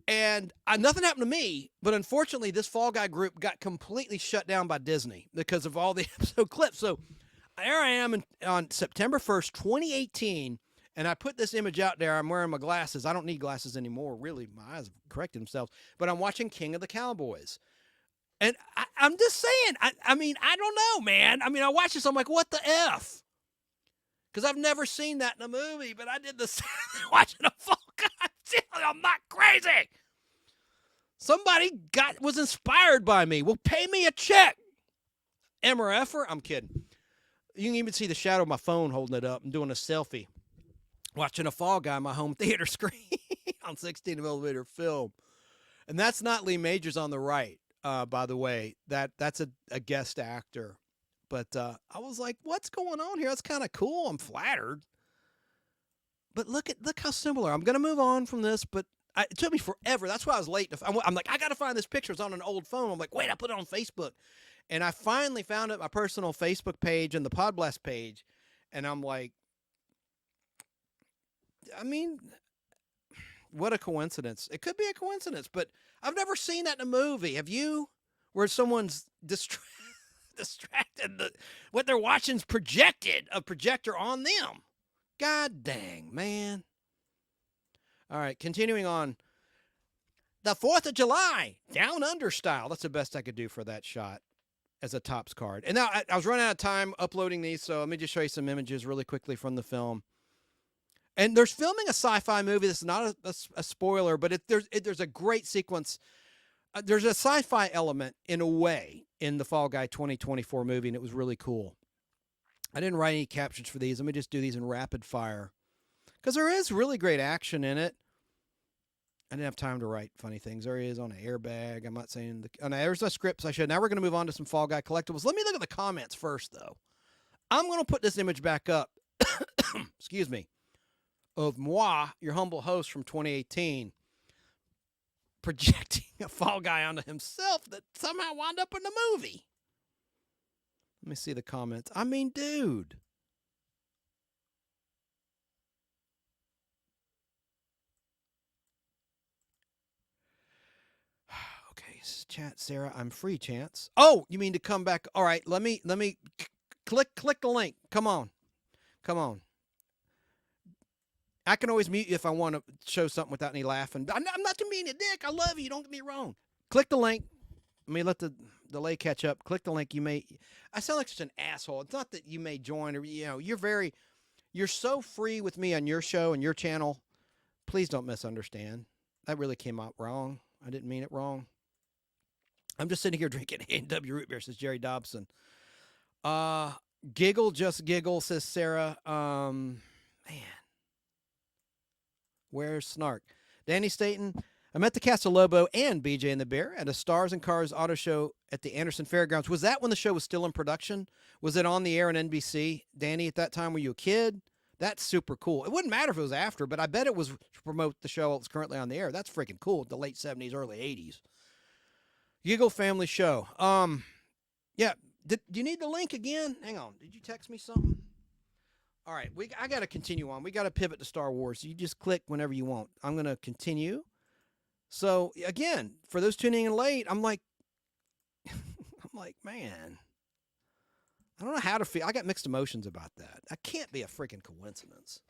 And nothing happened to me, but unfortunately, this Fall Guy group got completely shut down by Disney because of all the episode clips. So there I am on September 1st, 2018, and I put this image out there. I'm wearing my glasses. I don't need glasses anymore, really. My eyes have corrected themselves. But I'm watching King of the Cowboys. And I'm just saying, I mean, I don't know, man. I mean, I watch this, I'm like, what the F? Because I've never seen that in a movie, but I did the same thing watching a Fall Guy. I'm not crazy. Somebody was inspired by me. Well, pay me a check. MRFer? I'm kidding. You can even see the shadow of my phone holding it up. I'm doing a selfie. Watching a Fall Guy on my home theater screen on 16mm film. And that's not Lee Majors on the right, by the way. That's a guest actor. But I was like, what's going on here? That's kind of cool. I'm flattered. But look how similar. I'm going to move on from this, but it took me forever. That's why I was late. I'm like, I got to find this picture. It's on an old phone. I'm like, wait, I put it on Facebook. And I finally found it, my personal Facebook page and the Podblast page. And I'm like, I mean, what a coincidence. It could be a coincidence, but I've never seen that in a movie. Have you? Where someone's distracted. What they're watching is projected, a projector on them. God dang, man. All right, continuing on. The 4th of July, Down Under style. That's the best I could do for that shot as a Topps card. And now I was running out of time uploading these, so let me just show you some images really quickly from the film. And there's filming a sci-fi movie. This is not a spoiler, but there's a great sequence. There's a sci-fi element, in a way, in the Fall Guy 2024 movie, and it was really cool. I didn't write any captions for these. Let me just do these in rapid fire. Because there is really great action in it. I didn't have time to write funny things. There he is on an airbag. I'm not saying... there's no scripts I should. Now we're going to move on to some Fall Guy collectibles. Let me look at the comments first, though. I'm going to put this image back up. Excuse me. Of moi, your humble host from 2018, projecting a Fall Guy onto himself that somehow wound up in the movie. Let me see the comments. I mean, dude. Okay, chat, Sarah. I'm free, Chance. Oh, you mean to come back? All right, let me click the link. Come on. I can always mute you if I want to show something without any laughing. I'm not to mean a dick. I love you. Don't get me wrong. Click the link. Let me let the delay catch up. Click the link. I sound like such an asshole. It's not that you may join or, you're so free with me on your show and your channel. Please don't misunderstand. That really came out wrong. I didn't mean it wrong. I'm just sitting here drinking A&W root beer, says Jerry Dobson. Giggle, just giggle, says Sarah. Man. Where's Snark? Danny Staten. I met the cast of Lobo and BJ and the Bear at a Stars and Cars auto show at the Anderson Fairgrounds. Was that when the show was still in production? Was it on the air on NBC? Danny, at that time, were you a kid? That's super cool. It wouldn't matter if it was after, but I bet it was to promote the show that's currently on the air. That's freaking cool. The late 70s, early 80s. Giggle Family Show. Yeah, Do you need the link again? Hang on. Did you text me something? All right. I got to continue on. We got to pivot to Star Wars. You just click whenever you want. I'm going to continue. So again, for those tuning in late, I'm like, man, I don't know how to feel. I got mixed emotions about that. That can't be a freaking coincidence.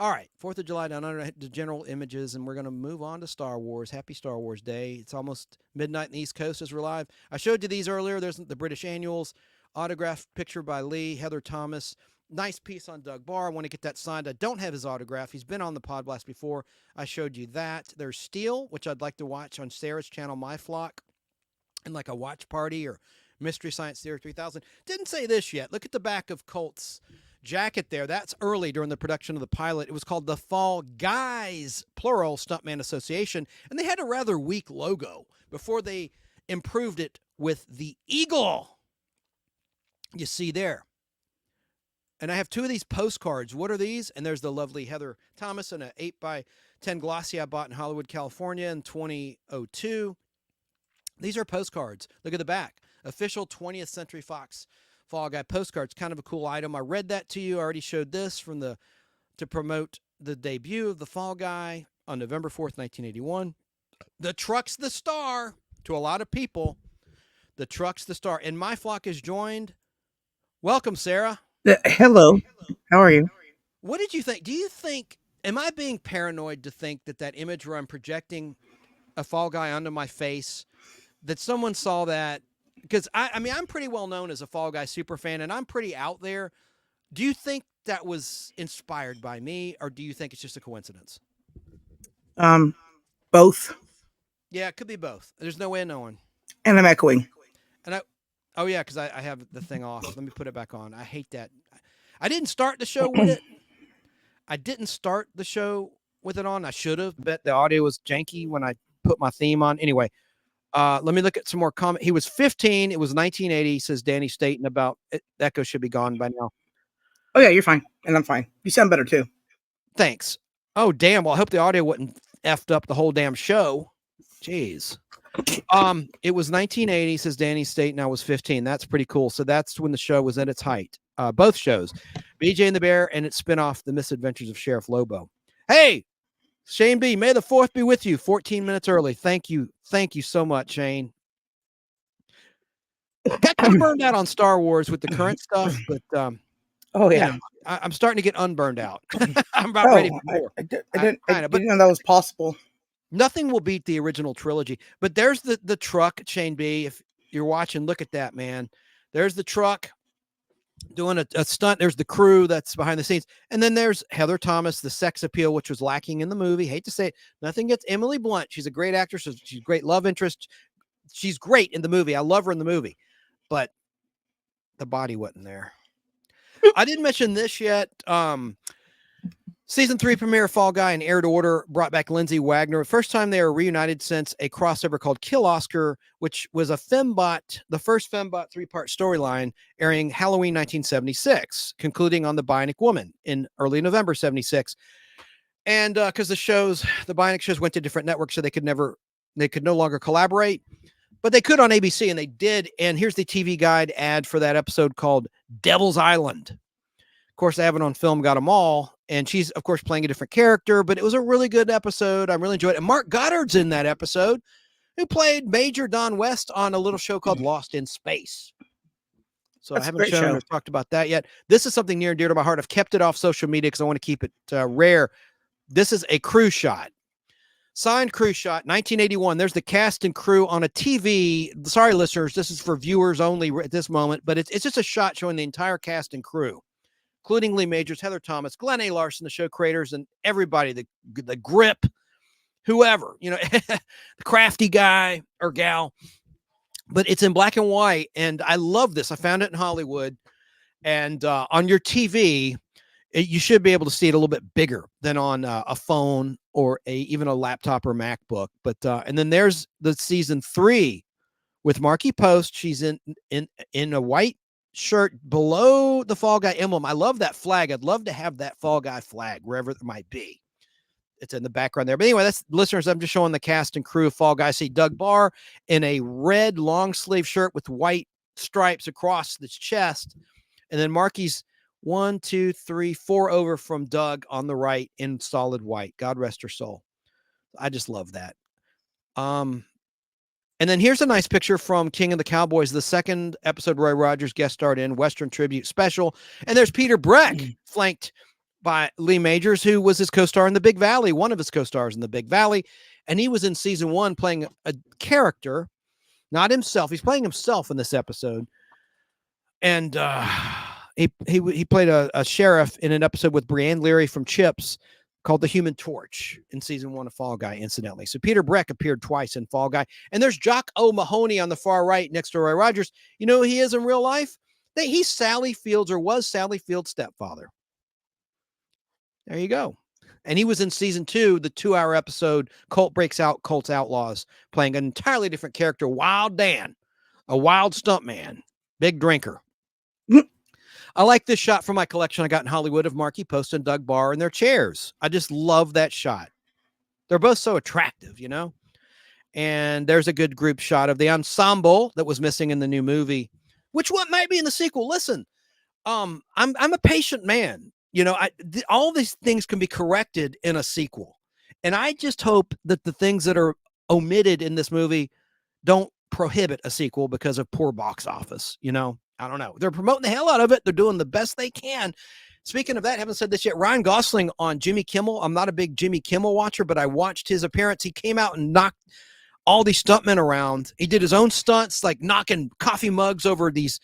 All right, 4th of July down under the general images, and we're going to move on to Star Wars. Happy Star Wars Day. It's almost midnight in the East Coast as we're live. I showed you these earlier. There's the British Annuals, autographed picture by Lee, Heather Thomas. Nice piece on Doug Barr. I want to get that signed. I don't have his autograph. He's been on the Podblast before. I showed you that. There's Steel, which I'd like to watch on Sarah's channel, My Flock, and like a watch party or Mystery Science Theater 3000. Didn't say this yet. Look at the back of Colt's jacket there. That's early during the production of the pilot. It was called the Fall Guys, plural, Stuntman Association, and they had a rather weak logo before they improved it with the eagle you see there. And I have 2 of these postcards. What are these? And there's the lovely Heather Thomas and an 8x10 glossy I bought in Hollywood, California in 2002. These are postcards. Look at the back. Official 20th Century Fox Fall Guy postcards. Kind of a cool item. I read that to you. I already showed this to promote the debut of the Fall Guy on November 4th, 1981. The truck's the star to a lot of people. The truck's the star. And My Flock is joined. Welcome, Sarah. Hello. How are you? What did you think? Do you think, am I being paranoid to think that image where I'm projecting a Fall Guy onto my face, that someone saw that? Because I mean, I'm pretty well known as a Fall Guy super fan, and I'm pretty out there. Do you think that was inspired by me, or do you think it's just a coincidence? Both. Yeah, it could be both. There's no way of knowing. And I'm echoing. And oh yeah, because I have the thing off. Let me put it back on. I hate that. I didn't start the show with it. I didn't start the show with it on. I should have. Bet the audio was janky when I put my theme on. Anyway, let me look at some more comment. He was 15. It was 1980, says Danny Staten. About it. Echo should be gone by now. Oh yeah, you're fine. And I'm fine. You sound better too. Thanks. Oh, damn. Well, I hope the audio wasn't effed up the whole damn show. Jeez. It was 1980, says Danny Staten. I was 15. That's pretty cool. So that's when the show was at its height. Both shows, BJ and the Bear and its spinoff, The Misadventures of Sheriff Lobo. Hey, Shane B, may the 4th be with you. 14 minutes early. Thank you. Thank you so much, Shane. Got too burned out on Star Wars with the current stuff, but oh yeah, you know, I'm starting to get unburned out. I'm about ready for more. I didn't know that was possible. Nothing will beat the original trilogy. But there's the truck, Shane B. If you're watching, look at that, man. There's the truck doing a stunt. There's the crew that's behind the scenes. And then there's Heather Thomas, the sex appeal, which was lacking in the movie. Hate to say it. Nothing gets Emily Blunt. She's a great actress. She's a great love interest. She's great in the movie. I love her in the movie. But the body wasn't there. I didn't mention this yet. Season 3 premiere Fall Guy and Air to Order brought back Lindsay Wagner. First time they were reunited since a crossover called Kill Oscar, which was a Fembot, the first Fembot 3-part storyline airing Halloween 1976, concluding on the Bionic Woman in early November 76. And because the Bionic shows went to different networks, so they could no longer collaborate, but they could on ABC, and they did. And here's the TV Guide ad for that episode called Devil's Island. Of course, Abbott on Film got them all. And she's, of course, playing a different character, but it was a really good episode. I really enjoyed it. And Mark Goddard's in that episode, who played Major Don West on a little show called Lost in Space. So I haven't shown or talked about that yet. This is something near and dear to my heart. I've kept it off social media because I want to keep it rare. This is a crew shot. Signed crew shot, 1981. There's the cast and crew on a TV. Sorry, listeners, this is for viewers only at this moment, but it's just a shot showing the entire cast and crew, including Lee Majors, Heather Thomas, Glenn A. Larson, the show creators, and everybody, the grip, whoever, the crafty guy or gal. But it's in black and white, and I love this. I found it in Hollywood, and on your TV, you should be able to see it a little bit bigger than on a phone or even a laptop or MacBook. But and then there's the season 3 with Markie Post. She's in a white shirt below the Fall Guy emblem. I love that flag. I'd love to have that Fall Guy flag wherever it might be. It's in the background there. But anyway, that's listeners. I'm just showing the cast and crew of Fall Guy. See Doug Barr in a red long sleeve shirt with white stripes across his chest. And then Marky's 1, 2, 3, 4 over from Doug on the right in solid white. God rest her soul. I just love that. And then here's a nice picture from King of the Cowboys, the second episode Roy Rogers guest starred in, Western Tribute Special. And there's Peter Breck, flanked by Lee Majors, who was his co-star in The Big Valley, one of his co-stars in The Big Valley. And he was in season 1 playing a character, not himself. He's playing himself in this episode. And he played a sheriff in an episode with Brianne Leary from Chips called The Human Torch in season 1 of Fall Guy, incidentally. So Peter Breck appeared twice in Fall Guy. And there's Jock O'Mahony on the far right next to Roy Rogers. You know who he is in real life? He's Sally Fields, or was Sally Fields' stepfather. There you go. And he was in season 2, the 2-hour episode, Colt Breaks Out, Colt's Outlaws, playing an entirely different character, Wild Dan, a wild stuntman, big drinker. I like this shot from my collection I got in Hollywood of Marky Post and Doug Barr in their chairs. I just love that shot. They're both so attractive, you know? And there's a good group shot of the ensemble that was missing in the new movie, which what might be in the sequel. Listen, I'm a patient man. You know, all these things can be corrected in a sequel. And I just hope that the things that are omitted in this movie don't prohibit a sequel because of poor box office. You know, I don't know. They're promoting the hell out of it. They're doing the best they can. Speaking of that, haven't said this yet. Ryan Gosling on Jimmy Kimmel. I'm not a big Jimmy Kimmel watcher, but I watched his appearance. He came out and knocked all these stuntmen around. He did his own stunts, like knocking coffee mugs over these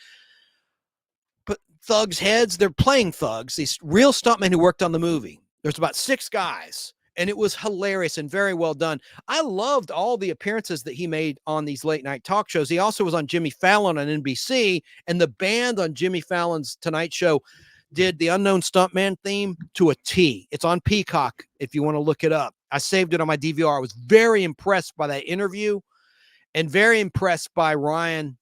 thugs' heads. They're playing thugs, these real stuntmen who worked on the movie. There's about 6 guys, and it was hilarious and very well done. I loved all the appearances that he made on these late night talk shows. He also was on Jimmy Fallon on NBC, and the band on Jimmy Fallon's Tonight Show did the Unknown Stuntman theme to a T. It's on Peacock if you want to look it up. I saved it on my DVR. I was very impressed by that interview and very impressed by Ryan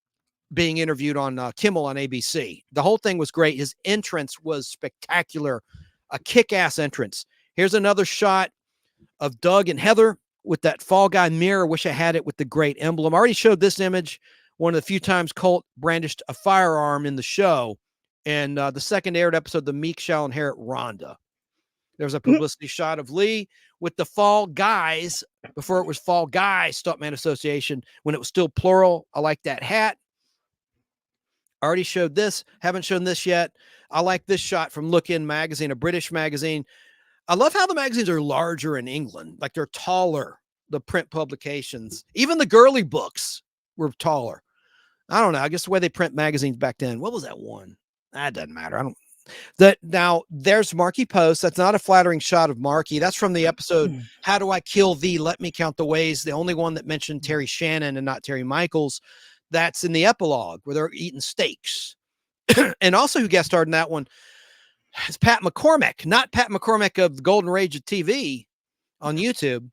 being interviewed on Kimmel on ABC. The whole thing was great. His entrance was spectacular, a kick-ass entrance. Here's another shot of Doug and Heather with that Fall Guy mirror. Wish I had it with the great emblem. I already showed this image one of the few times Colt brandished a firearm in the show. And the second aired episode, The Meek Shall Inherit Rhonda. There's a publicity shot of Lee with the Fall Guys before it was Fall Guy Stuntman Association, when it was still plural. I like that hat. I already showed this. Haven't shown this yet. I like this shot from Look In magazine, a British magazine. I love how the magazines are larger in England. Like they're taller, the print publications. Even the girly books were taller. I don't know. I guess the way they print magazines back then. What was that one? That doesn't matter. Now there's Marky Post. That's not a flattering shot of Marky. That's from the episode, How Do I Kill Thee? Let Me Count the Ways. The only one that mentioned Terry Shannon and not Terry Michaels. That's in the epilogue where they're eating steaks. And also who guest starred in that one is Pat McCormick, not Pat McCormick of the Golden Age of TV on YouTube,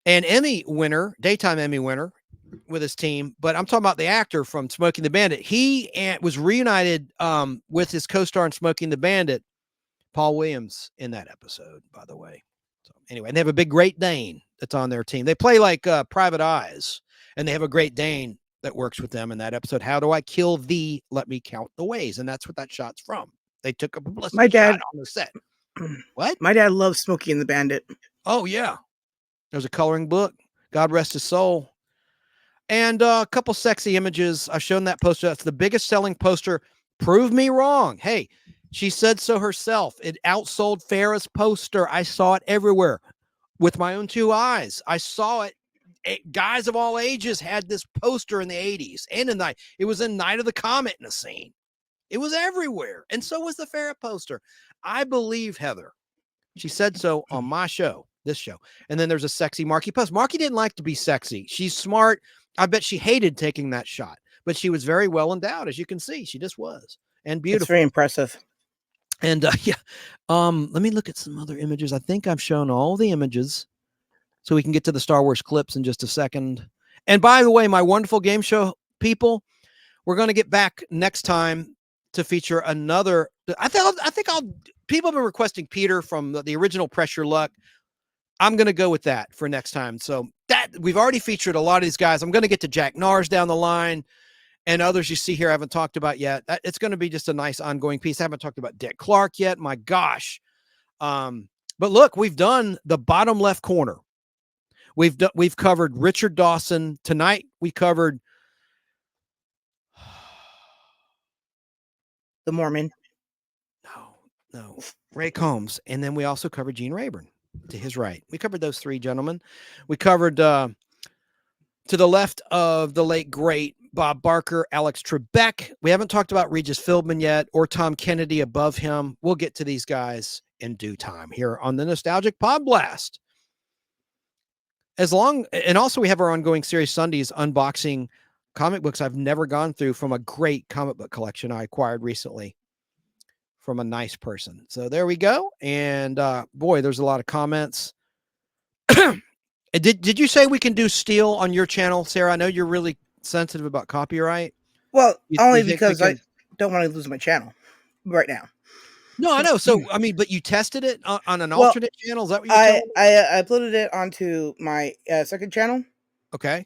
and Emmy winner, daytime Emmy winner with his team. But I'm talking about the actor from Smokey the Bandit. He was reunited with his co-star in Smokey the Bandit, Paul Williams, in that episode, by the way. So anyway, and they have a big Great Dane that's on their team. They play like Private Eyes, and they have a Great Dane that works with them in that episode. How Do I Kill Thee? Let Me Count the Ways. And that's what that shot's from. They took a publicity shot on the set. What? My dad loves Smokey and the Bandit. Oh, yeah. There's a coloring book. God rest his soul. And a couple sexy images. I've shown that poster. That's the biggest selling poster. Prove me wrong. Hey, she said so herself. It outsold Farrah's poster. I saw it everywhere with my own 2 eyes. I saw it. Guys of all ages had this poster in the 80s and it was in Night of the Comet in a scene. It was everywhere. And so was the Farrah poster. I believe Heather. She said so on my show, this show. And then there's a sexy Marky Post. Marky didn't like to be sexy. She's smart. I bet she hated taking that shot, but she was very well endowed. As you can see, she just was. And beautiful. It's very impressive. And let me look at some other images. I think I've shown all the images. So we can get to the Star Wars clips in just a second. And by the way, my wonderful game show people, we're going to get back next time to feature another. People have been requesting Peter from the original Press Your Luck. I'm going to go with that for next time. So that we've already featured a lot of these guys. I'm going to get to Jack Nars down the line. and others you see here I haven't talked about yet. It's going to be just a nice ongoing piece. I haven't talked about Dick Clark yet. My gosh. But look, we've done the bottom left corner. We've covered Richard Dawson tonight. We covered the Mormon. No, Ray Combs, and then we also covered Gene Rayburn to his right. We covered those three gentlemen. We covered to the left of the late great Bob Barker, Alex Trebek. We haven't talked about Regis Philbin yet, or Tom Kennedy above him. We'll get to these guys in due time here on the Nostalgic Podblast. And also we have our ongoing series Sundays unboxing comic books I've never gone through from a great comic book collection I acquired recently from a nice person. So there we go. And boy, there's a lot of comments. Did you say we can do Steel on your channel, Sarah? I know you're really sensitive about copyright. Well, only you think because we can... I don't want to lose my channel right now. No, I know. So, I mean, but you tested it on an alternate channel? Is that what you're telling me? I uploaded it onto my second channel. Okay.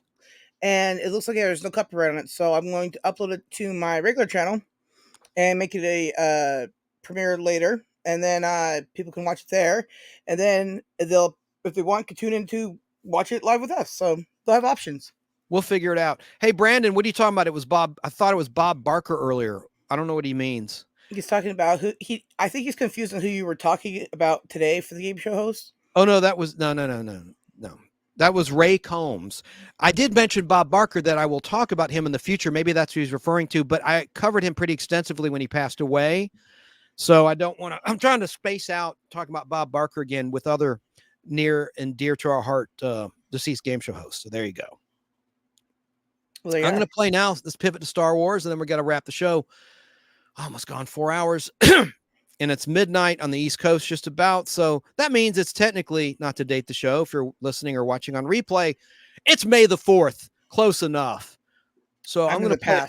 And it looks like there's no copyright on it. So I'm going to upload it to my regular channel and make it a premiere later. And then people can watch it there. And then they'll, if they want, can tune in to watch it live with us. So they'll have options. We'll figure it out. Hey, Brandon, what are you talking about? It was Bob. I thought it was Bob Barker earlier. I don't know what he means. He's talking about who I think he's confused on who you were talking about today for the game show host. Oh no, that was no. That was Ray Combs. I did mention Bob Barker that I will talk about him in the future. Maybe that's who he's referring to, but I covered him pretty extensively when he passed away. So I don't want to, I'm trying to space out talking about Bob Barker again with other near and dear to our heart deceased game show hosts. So there you go. Well, I'm going to play now. Let's pivot to Star Wars, and then we're going to wrap the show. Almost gone 4 hours. And it's midnight on the East Coast just about. So that means it's technically, not to date the show, if you're listening or watching on replay, it's May the 4th. Close enough. So I'm going to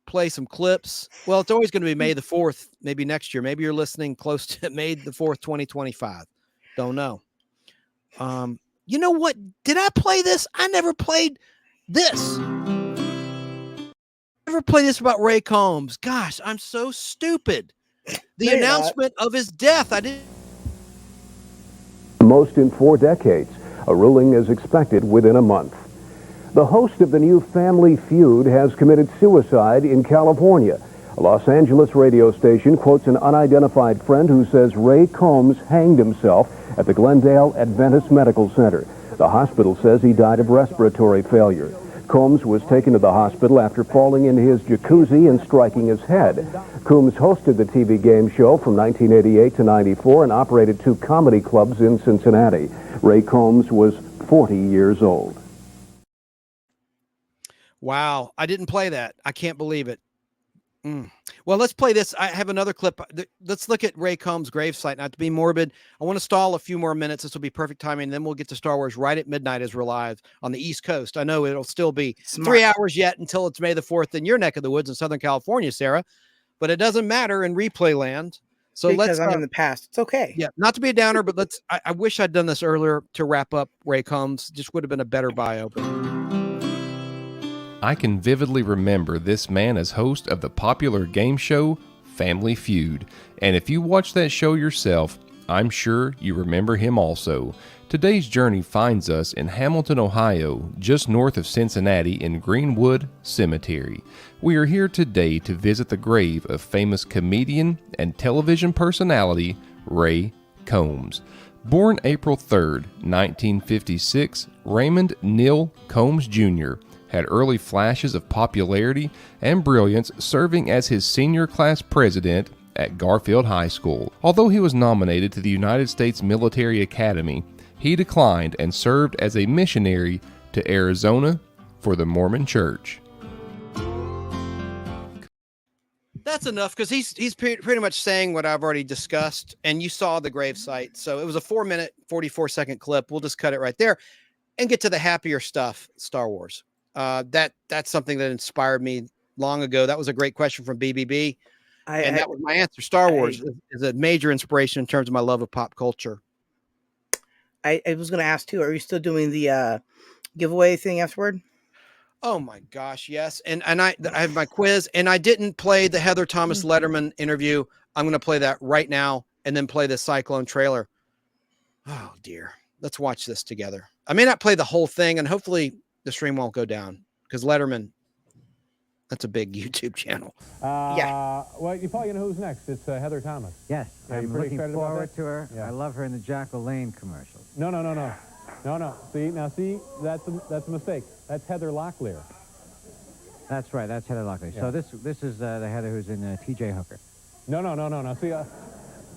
play some clips. Well, it's always going to be May the 4th, maybe next year. Maybe you're listening close to May the 4th, 2025. Don't know. You know what? Did I play this? I never played this. Never played this about Ray Combs. Gosh, I'm so stupid. The announcement of his death. I didn't. Most in 4 decades. A ruling is expected within a month. The host of the new Family Feud has committed suicide in California. A Los Angeles radio station quotes an unidentified friend who says Ray Combs hanged himself at the Glendale Adventist Medical Center. The hospital says he died of respiratory failure. Combs was taken to the hospital after falling into his jacuzzi and striking his head. Combs hosted the TV game show from 1988 to 94 and operated 2 comedy clubs in Cincinnati. Ray Combs was 40 years old. Wow, I didn't play that. I can't believe it. Well, let's play this. I have another clip. Let's look at Ray Combs' gravesite. Not to be morbid, I want to stall a few more minutes. This will be perfect timing. And then we'll get to Star Wars right at midnight as we're live on the East Coast. I know it'll still be 3 hours yet until it's May the 4th in your neck of the woods in Southern California, Sarah. But it doesn't matter in replay land. So because I'm in the past. It's okay. Yeah, not to be a downer, but I wish I'd done this earlier to wrap up Ray Combs. Just would have been a better bio. I can vividly remember this man as host of the popular game show Family Feud, and if you watch that show yourself, I'm sure you remember him also. Today's journey finds us in Hamilton, Ohio, just north of Cincinnati in Greenwood Cemetery. We are here today to visit the grave of famous comedian and television personality Ray Combs. Born April 3rd, 1956, Raymond Neal Combs Jr. had early flashes of popularity and brilliance serving as his senior class president at Garfield High School. Although he was nominated to the United States Military Academy, he declined and served as a missionary to Arizona for the Mormon Church. That's enough because he's pretty much saying what I've already discussed, and you saw the gravesite. So it was a 4-minute, 44-second clip. We'll just cut it right there and get to the happier stuff, Star Wars. That's something that inspired me long ago. That was a great question from BBB. And that was my answer. Star Wars is a major inspiration in terms of my love of pop culture. I was going to ask too, are you still doing the giveaway thing afterward? Oh my gosh, yes. And I have my quiz, and I didn't play the Heather Thomas Letterman interview. I'm going to play that right now, and then play the Cyclone trailer. Oh dear. Let's watch this together. I may not play the whole thing, and hopefully the stream won't go down, because Letterman, that's a big YouTube channel. Yeah. Well, Paul, you know who's next? It's Heather Thomas. Yes, Are you I'm pretty looking excited about forward that? to her. Yeah. I love her in the Jack LaLanne commercials. No. See, that's a mistake. That's Heather Locklear. That's right. That's Heather Locklear. Yeah. So this is the Heather who's in T.J. Hooker. No. See,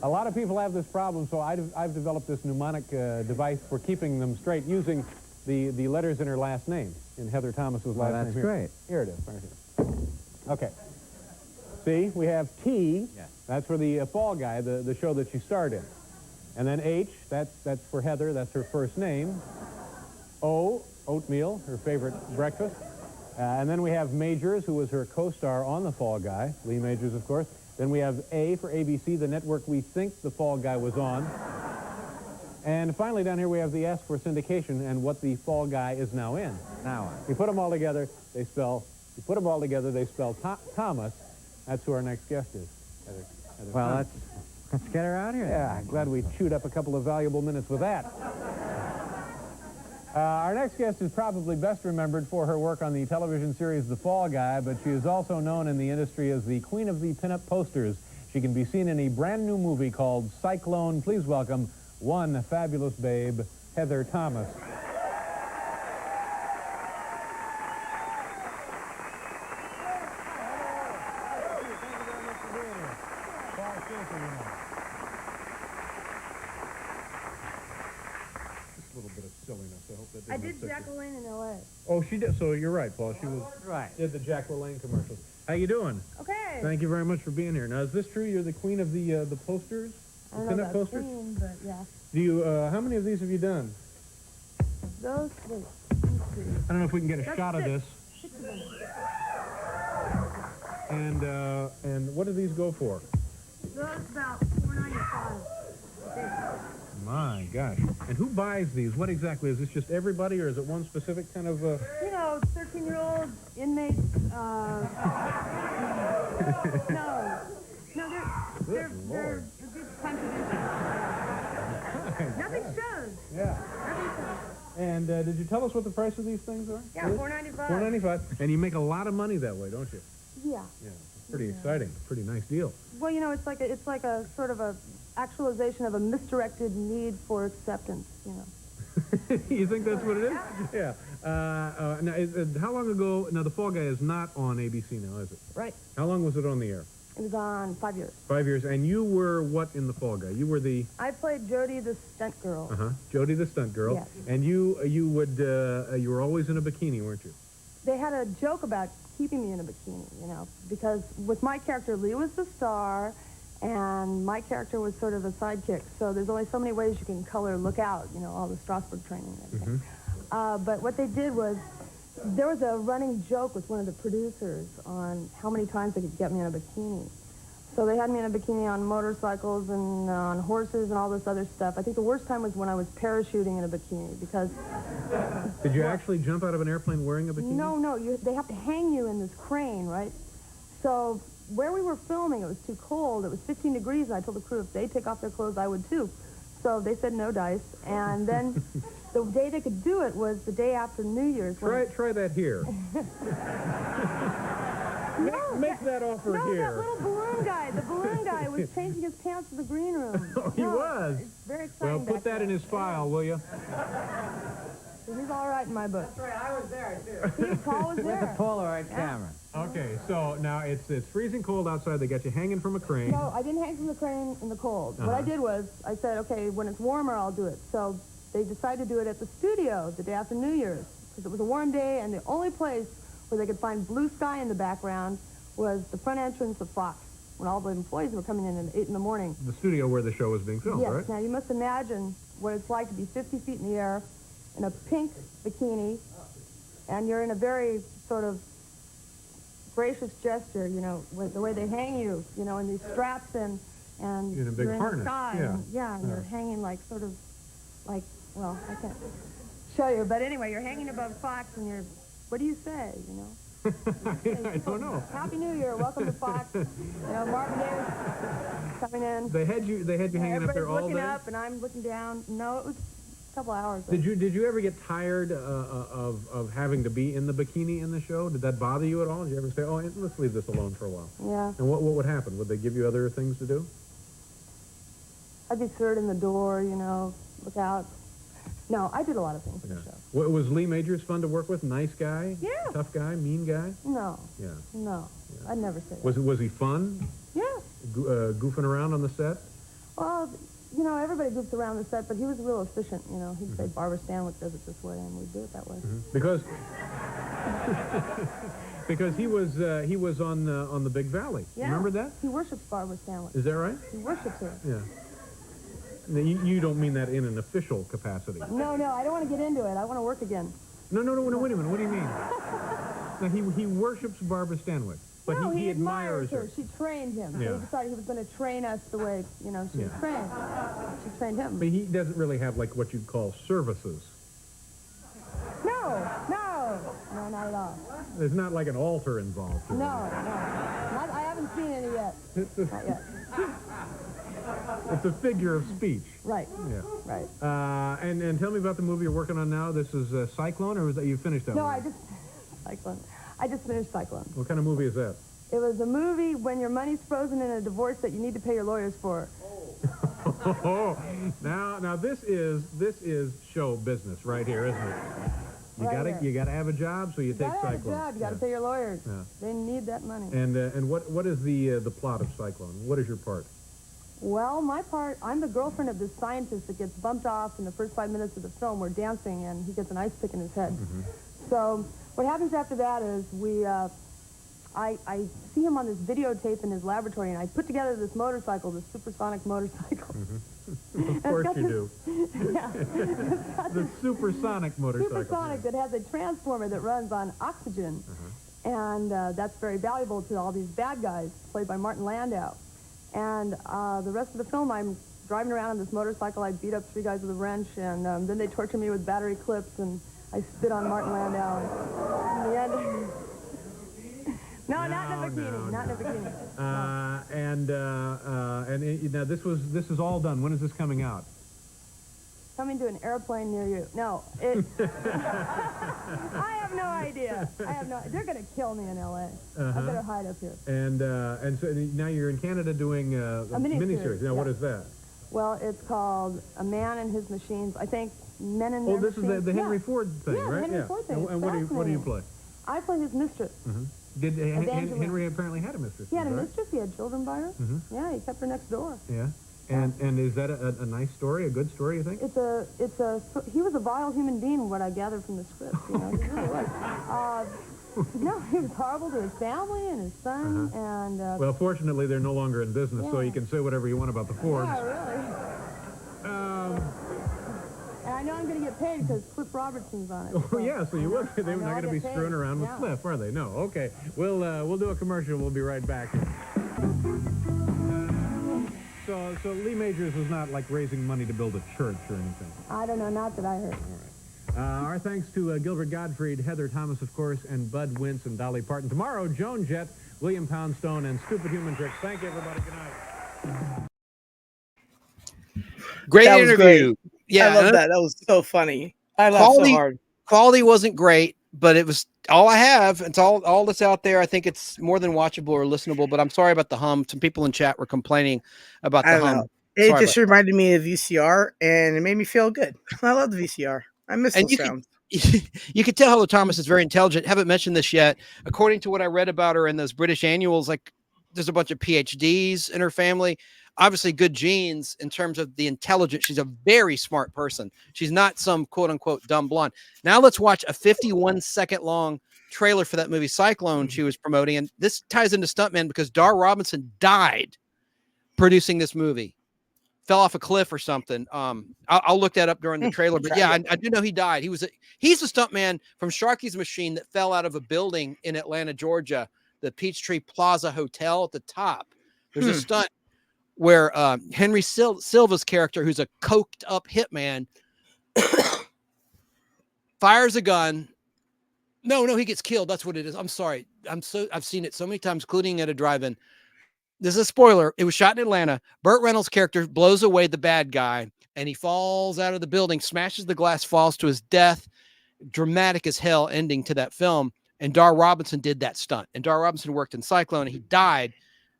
a lot of people have this problem, so I've developed this mnemonic device for keeping them straight using the letters in her last name, in Heather Thomas's last name. That's great. Here it is. Right here. Okay. See, we have T. Yes. That's for the Fall Guy, the show that she starred in. And then H, that's for Heather. That's her first name. O, oatmeal, her favorite breakfast. And then we have Majors, who was her co-star on The Fall Guy. Lee Majors, of course. Then we have A for ABC, the network we think The Fall Guy was on. And finally, down here, we have the S for syndication and what The Fall Guy is now in. You put them all together, they spell Thomas. That's who our next guest is. Heather Well, Thomas. let's get her out here. Yeah, glad we chewed up a couple of valuable minutes with that. Our next guest is probably best remembered for her work on the television series The Fall Guy, but she is also known in the industry as the queen of the pinup posters. She can be seen in a brand new movie called Cyclone. Please welcome one fabulous babe, Heather Thomas. I did Jack LaLanne in L.A. Oh, she did. So you're right, Paul. She was did the Jack LaLanne commercials. How you doing? Okay. Thank you very much for being here. Now, is this true? You're the queen of the posters, I don't the know pinup about posters. queen, but yeah. Do you? How many of these have you done? Those, wait, let's see. I don't know if we can get a That's shot of this. 6 of them. And what do these go for? Those about $4.95. My gosh. And who buys these? What exactly? Is this just everybody, or is it one specific kind of... You know, 13-year-old inmates, they're good contributions. Nothing shows. Yeah. Nothing shows. And did you tell us what the price of these things are? Yeah, $4.95. $4.95. And you make a lot of money that way, don't you? Yeah. Yeah. Pretty exciting. Pretty nice deal. Well, you know, it's like a sort of a actualization of a misdirected need for acceptance, you know. You think that's what it is? Yeah. Now, how long ago... Now, The Fall Guy is not on ABC now, is it? Right. How long was it on the air? It was on 5 years. 5 years. And you were what in The Fall Guy? You were the... I played Jody the stunt girl. Jody the stunt girl. Yes. And you were always in a bikini, weren't you? They had a joke about keeping me in a bikini, you know, because with my character, Lee was the star, and my character was sort of a sidekick. So there's only so many ways you can color look out, you know, all the Strasbourg training and everything. But what they did was, there was a running joke with one of the producers on how many times they could get me in a bikini. So they had me in a bikini on motorcycles and on horses and all this other stuff. I think the worst time was when I was parachuting in a bikini, because... Did you actually jump out of an airplane wearing a bikini? No, they have to hang you in this crane, right? So where we were filming, it was too cold. It was 15 degrees, and I told the crew if they take off their clothes, I would too. So they said no dice. And then the day they could do it was the day after New Year's. Try that here. Make that offer here. No, that little balloon guy. The balloon guy was changing his pants in the green room. Oh, he was? It's very exciting. Well, put that in his file, will you? He's all right in my book. That's right, I was there, too. Paul was there. With the Polaroid camera. Okay, so now it's freezing cold outside. They got you hanging from a crane. No, I didn't hang from the crane in the cold. What I did was, I said, okay, when it's warmer, I'll do it. So they decided to do it at the studio the day after New Year's, because it was a warm day, and the only place where they could find blue sky in the background was the front entrance of Fox, when all the employees were coming in at 8 in the morning. The studio where the show was being filmed, yes. right? Now, you must imagine what it's like to be 50 feet in the air in a pink bikini, and you're in a very sort of gracious gesture, you know, with the way they hang you, you know, in these straps and in a big you're in harness. the sky. Yeah. And you're hanging like sort of like, well, I can't show you, but anyway, you're hanging above Fox and you're What do you say, you know? I don't know. Happy New Year, welcome to Fox. You know, Marvin Gaye's coming in. They had you hanging up there all looking day? up and I'm looking down. No, it was a couple hours. Did you ever get tired of having to be in the bikini in the show? Did that bother you at all? Did you ever say, oh, let's leave this alone for a while? Yeah. And what would happen? Would they give you other things to do? I'd be third in the door, you know, look out. No, I did a lot of things in the show. Was Lee Majors fun to work with? Nice guy? Yeah. Tough guy? Mean guy? No. Yeah. No. I'd never say that. Was he fun? Yeah. Goofing around on the set? Well, you know, everybody goofs around the set, but he was real efficient, you know. He'd say, Barbara Stanwyck does it this way, and we'd do it that way. Because because he was on the Big Valley. Yeah. Remember that? He worships Barbara Stanwyck. Is that right? He worships her. Yeah. Now, you don't mean that in an official capacity. No, I don't want to get into it. I want to work again. No, wait a minute. What do you mean? Now, he worships Barbara Stanwyck, but no, he admires her. She trained him. Yeah. He decided he was going to train us the way, you know, she was trained. She trained him. But he doesn't really have, like, what you'd call services. No, not at all. There's not like an altar involved. No. I haven't seen any yet. Not yet. It's a figure of speech. Right. Yeah. Right. And tell me about the movie you're working on now. This is Cyclone, or was that you finished that? No, movie? I just finished Cyclone. What kind of movie is that? It was a movie when your money's frozen in a divorce that you need to pay your lawyers for. Now this is show business right here, isn't it? You gotta have a job, so you take Cyclone. Have a job. You gotta pay your lawyers. Yeah. They need that money. And what is the plot of Cyclone? What is your part? Well, my part, I'm the girlfriend of this scientist that gets bumped off in the first 5 minutes of the film. We're dancing, and he gets an ice pick in his head. So what happens after that is I see him on this videotape in his laboratory, and I put together this motorcycle, this supersonic motorcycle. Of course you do. Yeah. The supersonic motorcycle. Supersonic that has a transformer that runs on oxygen. And that's very valuable to all these bad guys, played by Martin Landau. And the rest of the film, I'm driving around on this motorcycle. I beat up 3 guys with a wrench, and then they torture me with battery clips, and I spit on Martin Landau. And in the end... No, not in a bikini. Not in a bikini. Now this is all done. When is this coming out? Coming to an airplane near you. No, I have no idea. They're going to kill me in L.A. I better hide up here. And so now you're in Canada doing a miniseries. Now, what is that? Well, it's called A Man and His Machines. I think Men and Their Machines. Oh, this is the Henry Ford thing, right? Yeah, the Henry Ford thing. And what do you play? I play his mistress. Did Henry apparently had a mistress? He had a mistress. He had children by her. Yeah, he kept her next door. Yeah. And is that a nice story, a good story, you think? He was a vile human being, what I gathered from the script, you know, he really was. No, he was horrible to his family and his son, and... well, fortunately, they're no longer in business, so you can say whatever you want about the Fords. Yeah, really. And I know I'm going to get paid because Cliff Robertson's on it. Oh, yeah, so you will. They're not going to be screwing around with Cliff, are they? No. Okay. We'll do a commercial. We'll be right back. So Lee Majors was not like raising money to build a church or anything. I don't know, not that I heard. All right. Our thanks to Gilbert Gottfried, Heather Thomas, of course, and Bud Wintz and Dolly Parton. Tomorrow, Joan Jett, William Poundstone, and Stupid Human Tricks. Thank you, everybody. Good night. Great interview. Great. Yeah, I love that. That was so funny. I laughed so hard. Quality wasn't great, but it was all I have. It's all that's out there. I think it's more than watchable or listenable, but I'm sorry about the hum. Some people in chat were complaining about the hum. It just reminded me of VCR, and it made me feel good. I love the VCR. I miss those sounds. You could tell Heather Thomas is very intelligent. Haven't mentioned this yet. According to what I read about her in those British annuals, like there's a bunch of PhDs in her family. Obviously good genes in terms of the intelligence. She's a very smart person. She's not some quote unquote dumb blonde. Now let's watch a 51-second long trailer for that movie Cyclone she was promoting. And this ties into Stuntman because Dar Robinson died producing this movie. Fell off a cliff or something. I'll look that up during the trailer. But yeah, I do know he died. He's the stuntman from Sharky's Machine that fell out of a building in Atlanta, Georgia, the Peachtree Plaza Hotel at the top. There's a stunt where Henry Silva's character, who's a coked up hitman, fires a gun, No, he gets killed. That's what it is. I'm sorry. I've seen it so many times, including at a drive-in. This is a spoiler. It was shot in Atlanta. Burt Reynolds' character blows away the bad guy, and he falls out of the building, smashes the glass, falls to his death. Dramatic as hell ending to that film. And Dar Robinson did that stunt. And Dar Robinson worked in Cyclone, and he died.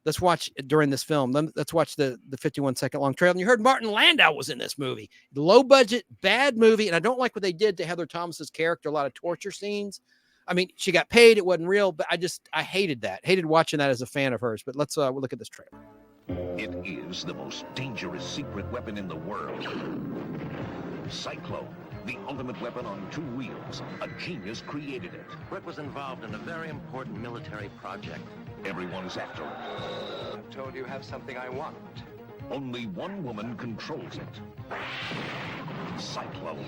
Let's watch during this film. Let's watch the 51-second long trailer. And you heard Martin Landau was in this movie. Low budget, bad movie. And I don't like what they did to Heather Thomas's character. A lot of torture scenes. I mean, she got paid. It wasn't real, but I hated that. Hated watching that as a fan of hers. But let's look at this trailer. It is the most dangerous secret weapon in the world. Cyclone, the ultimate weapon on two wheels. A genius created it. Rick was involved in a very important military project. Everyone's after it. I'm told you have something I want. Only one woman controls it. Cyclone.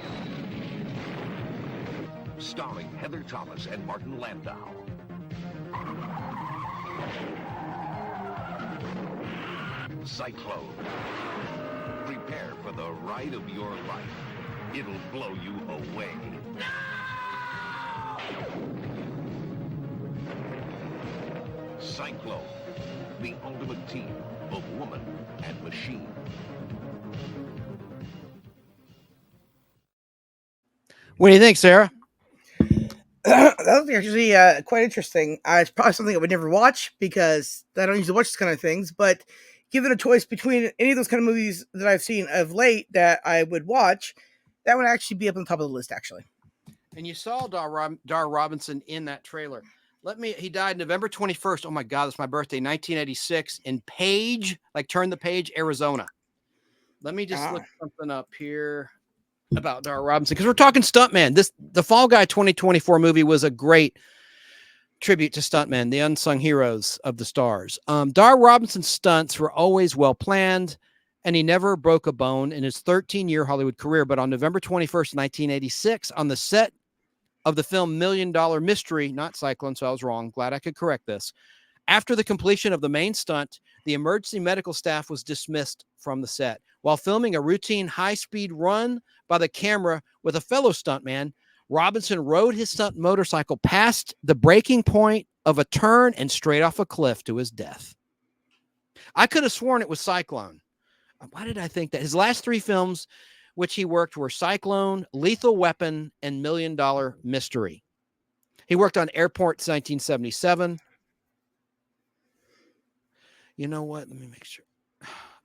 Starring Heather Thomas and Martin Landau. Cyclone. Prepare for the ride of your life. It'll blow you away. Cyclone, the ultimate team of woman and machine. What do you think, Sarah? That was actually quite interesting. It's probably something I would never watch because I don't usually watch this kind of things. But given a choice between any of those kind of movies that I've seen of late that I would watch, that would actually be up on the top of the list, actually. And you saw Dar Robinson in that trailer. He died November 21st. Oh my God, that's my birthday, 1986 in Page, like Turn the Page, Arizona. Let me just look something up here about Dar Robinson, because we're talking stuntman. The Fall Guy 2024 movie was a great tribute to stuntmen, the unsung heroes of the stars. Dar Robinson's stunts were always well planned, and he never broke a bone in his 13-year Hollywood career. But on November 21st, 1986, on the set of the film $1 Million Mystery, not Cyclone, so I was wrong. Glad I could correct this. After the completion of the main stunt, the emergency medical staff was dismissed from the set. While filming a routine high-speed run by the camera with a fellow stuntman, Robinson rode his stunt motorcycle past the breaking point of a turn and straight off a cliff to his death. I could have sworn it was Cyclone. Why did I think that? His last three films, which he worked, were Cyclone, Lethal Weapon, and $1 Million Mystery. He worked on Airport 1977. You know what? Let me make sure.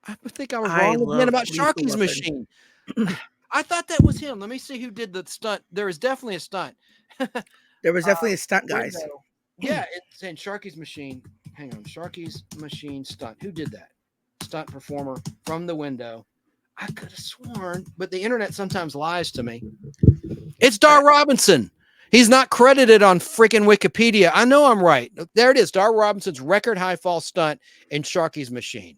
I think I was wrong again about Sharky's Machine. I thought that was him. Let me see who did the stunt. There was definitely a stunt. There was definitely a stunt, guys. Yeah, it's saying Sharky's Machine. Hang on. Sharky's Machine stunt. Who did that? Stunt performer from the window. I could have sworn, but the internet sometimes lies to me. It's Dar Robinson. He's not credited on freaking Wikipedia. I know I'm right. There it is. Dar Robinson's record high fall stunt in Sharky's Machine.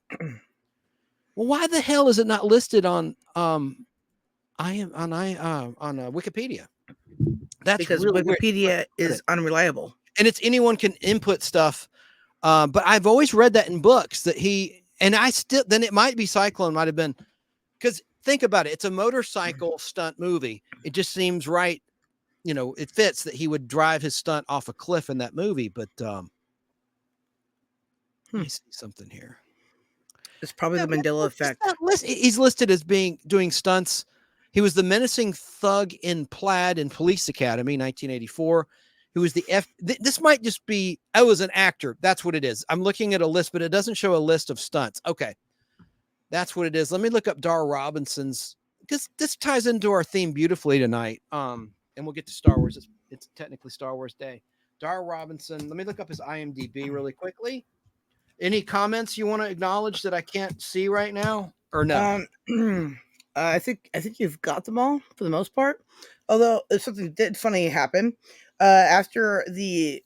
Well, why the hell is it not listed on Wikipedia? That's because really Wikipedia weird. is unreliable, and it's anyone can input stuff. But I've always read that in books that then it might be Cyclone, might have been, because think about it. It's a motorcycle stunt movie. It just seems right. You know, it fits that he would drive his stunt off a cliff in that movie. But let me see something here. It's probably the Mandela effect. He's listed as doing stunts. He was the menacing thug in Plaid in Police Academy, 1984. Who was the this might just be, I was an actor. That's what it is. I'm looking at a list, but it doesn't show a list of stunts. Okay. That's what it is. Let me look up Dar Robinson's, because this ties into our theme beautifully tonight. And we'll get to Star Wars. It's technically Star Wars Day. Dar Robinson. Let me look up his IMDb really quickly. Any comments you want to acknowledge that I can't see right now, or no? I think you've got them all for the most part. Although if something did funny happen after the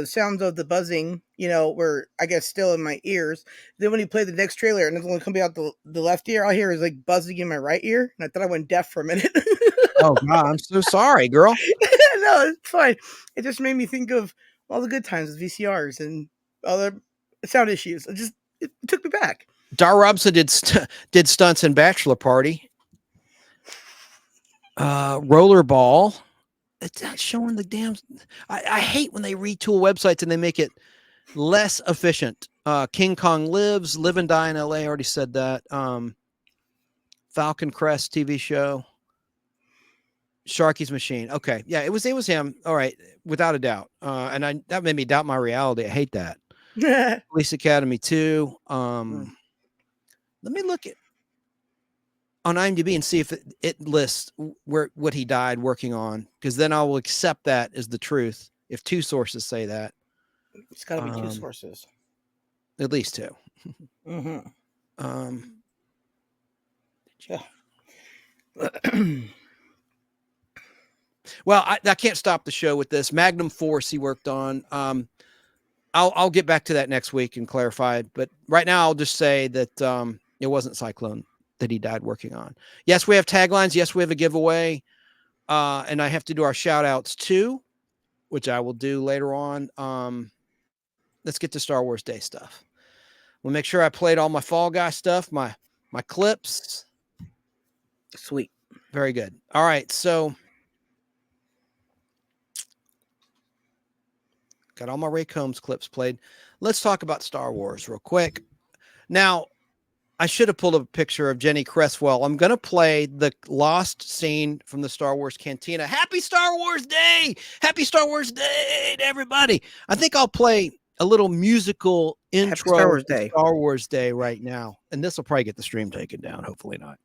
sounds of the buzzing, were I guess still in my ears. Then when he played the next trailer and it's only coming out the left ear, all I hear is like buzzing in my right ear, and I thought I went deaf for a minute. Oh God, I'm so sorry, girl. No, it's fine. It just made me think of all the good times with VCRs and other sound issues. It took me back. Dar Robinson did stunts in Bachelor Party, Rollerball, It's not showing the damn. I hate when they retool websites and they make it less efficient. King Kong Lives, Live and Die in LA. I already said that. Falcon Crest TV show. Sharky's Machine. Okay. Yeah, it was him. All right. Without a doubt. And that made me doubt my reality. I hate that. Police Academy 2. Let me look at on IMDb and see if it lists what he died working on, because then I will accept that as the truth. If 2 sources say that, it's got to be 2 sources, at least 2. Yeah. Well, I can't stop the show with this. Magnum Force he worked on. I'll get back to that next week and clarify it. But right now, I'll just say that it wasn't Cyclone that he died working on. Yes, we have taglines. Yes, we have a giveaway. And I have to do our shout outs too, which I will do later on. Let's get to Star Wars Day stuff. We'll make sure I played all my Fall Guy stuff, my clips. Sweet. Very good. All right. So got all my Ray Combs clips played. Let's talk about Star Wars real quick. Now, I should have pulled up a picture of Jenny Cresswell. I'm going to play the lost scene from the Star Wars Cantina. Happy Star Wars Day! Happy Star Wars Day to everybody. I think I'll play a little musical intro to Star Wars Day right now. And this will probably get the stream taken down. Hopefully not.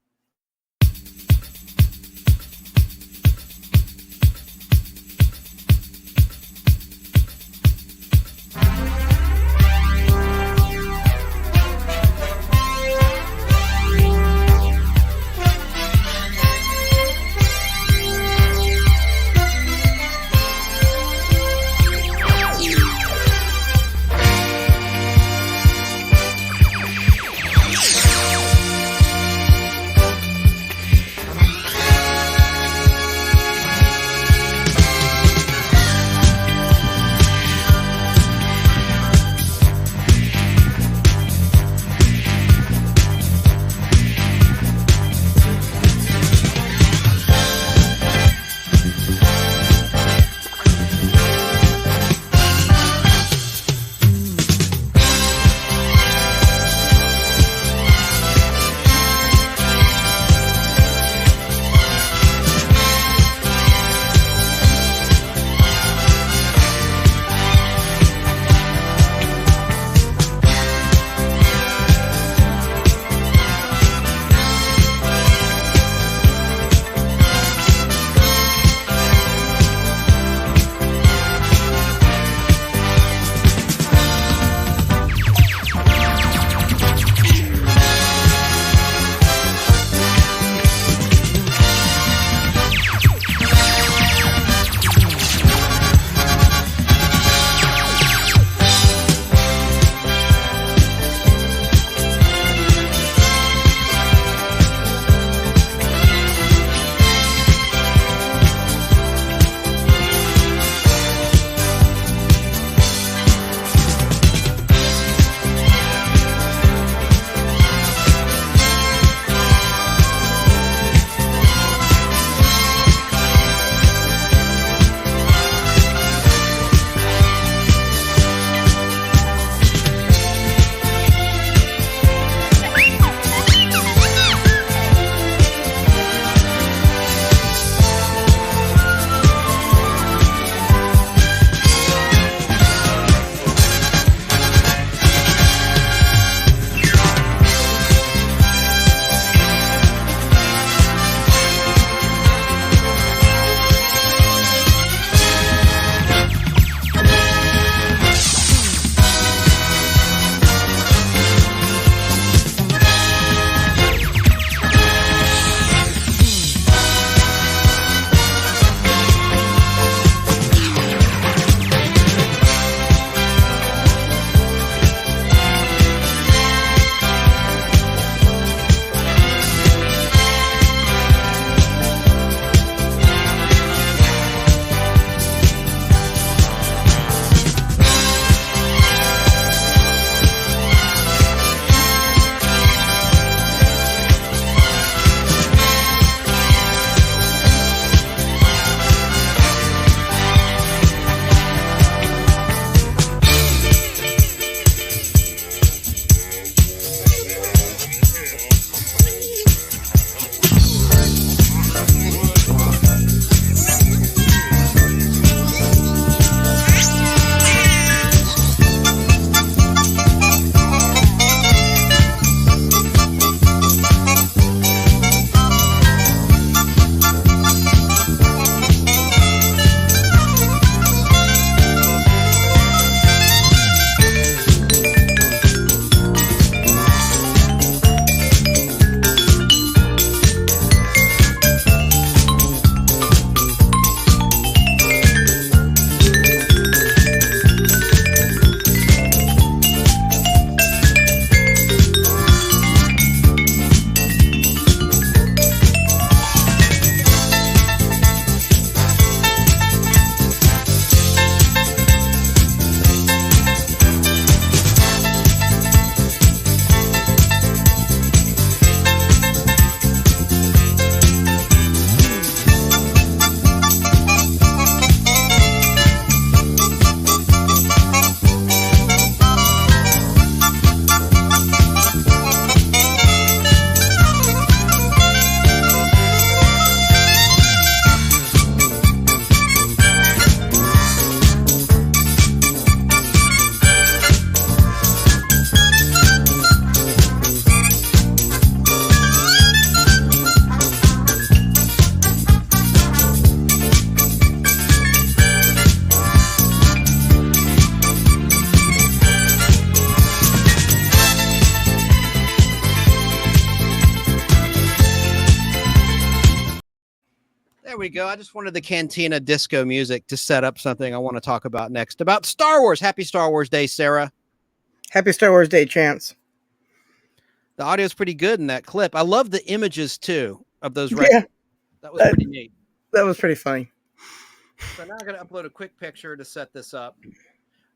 we go. I just wanted the Cantina disco music to set up something I want to talk about next. About Star Wars. Happy Star Wars Day, Sarah. Happy Star Wars Day, Chance. The audio's pretty good in that clip. I love the images, too, of those records. Yeah. That was pretty neat. That was pretty funny. So now I'm going to upload a quick picture to set this up.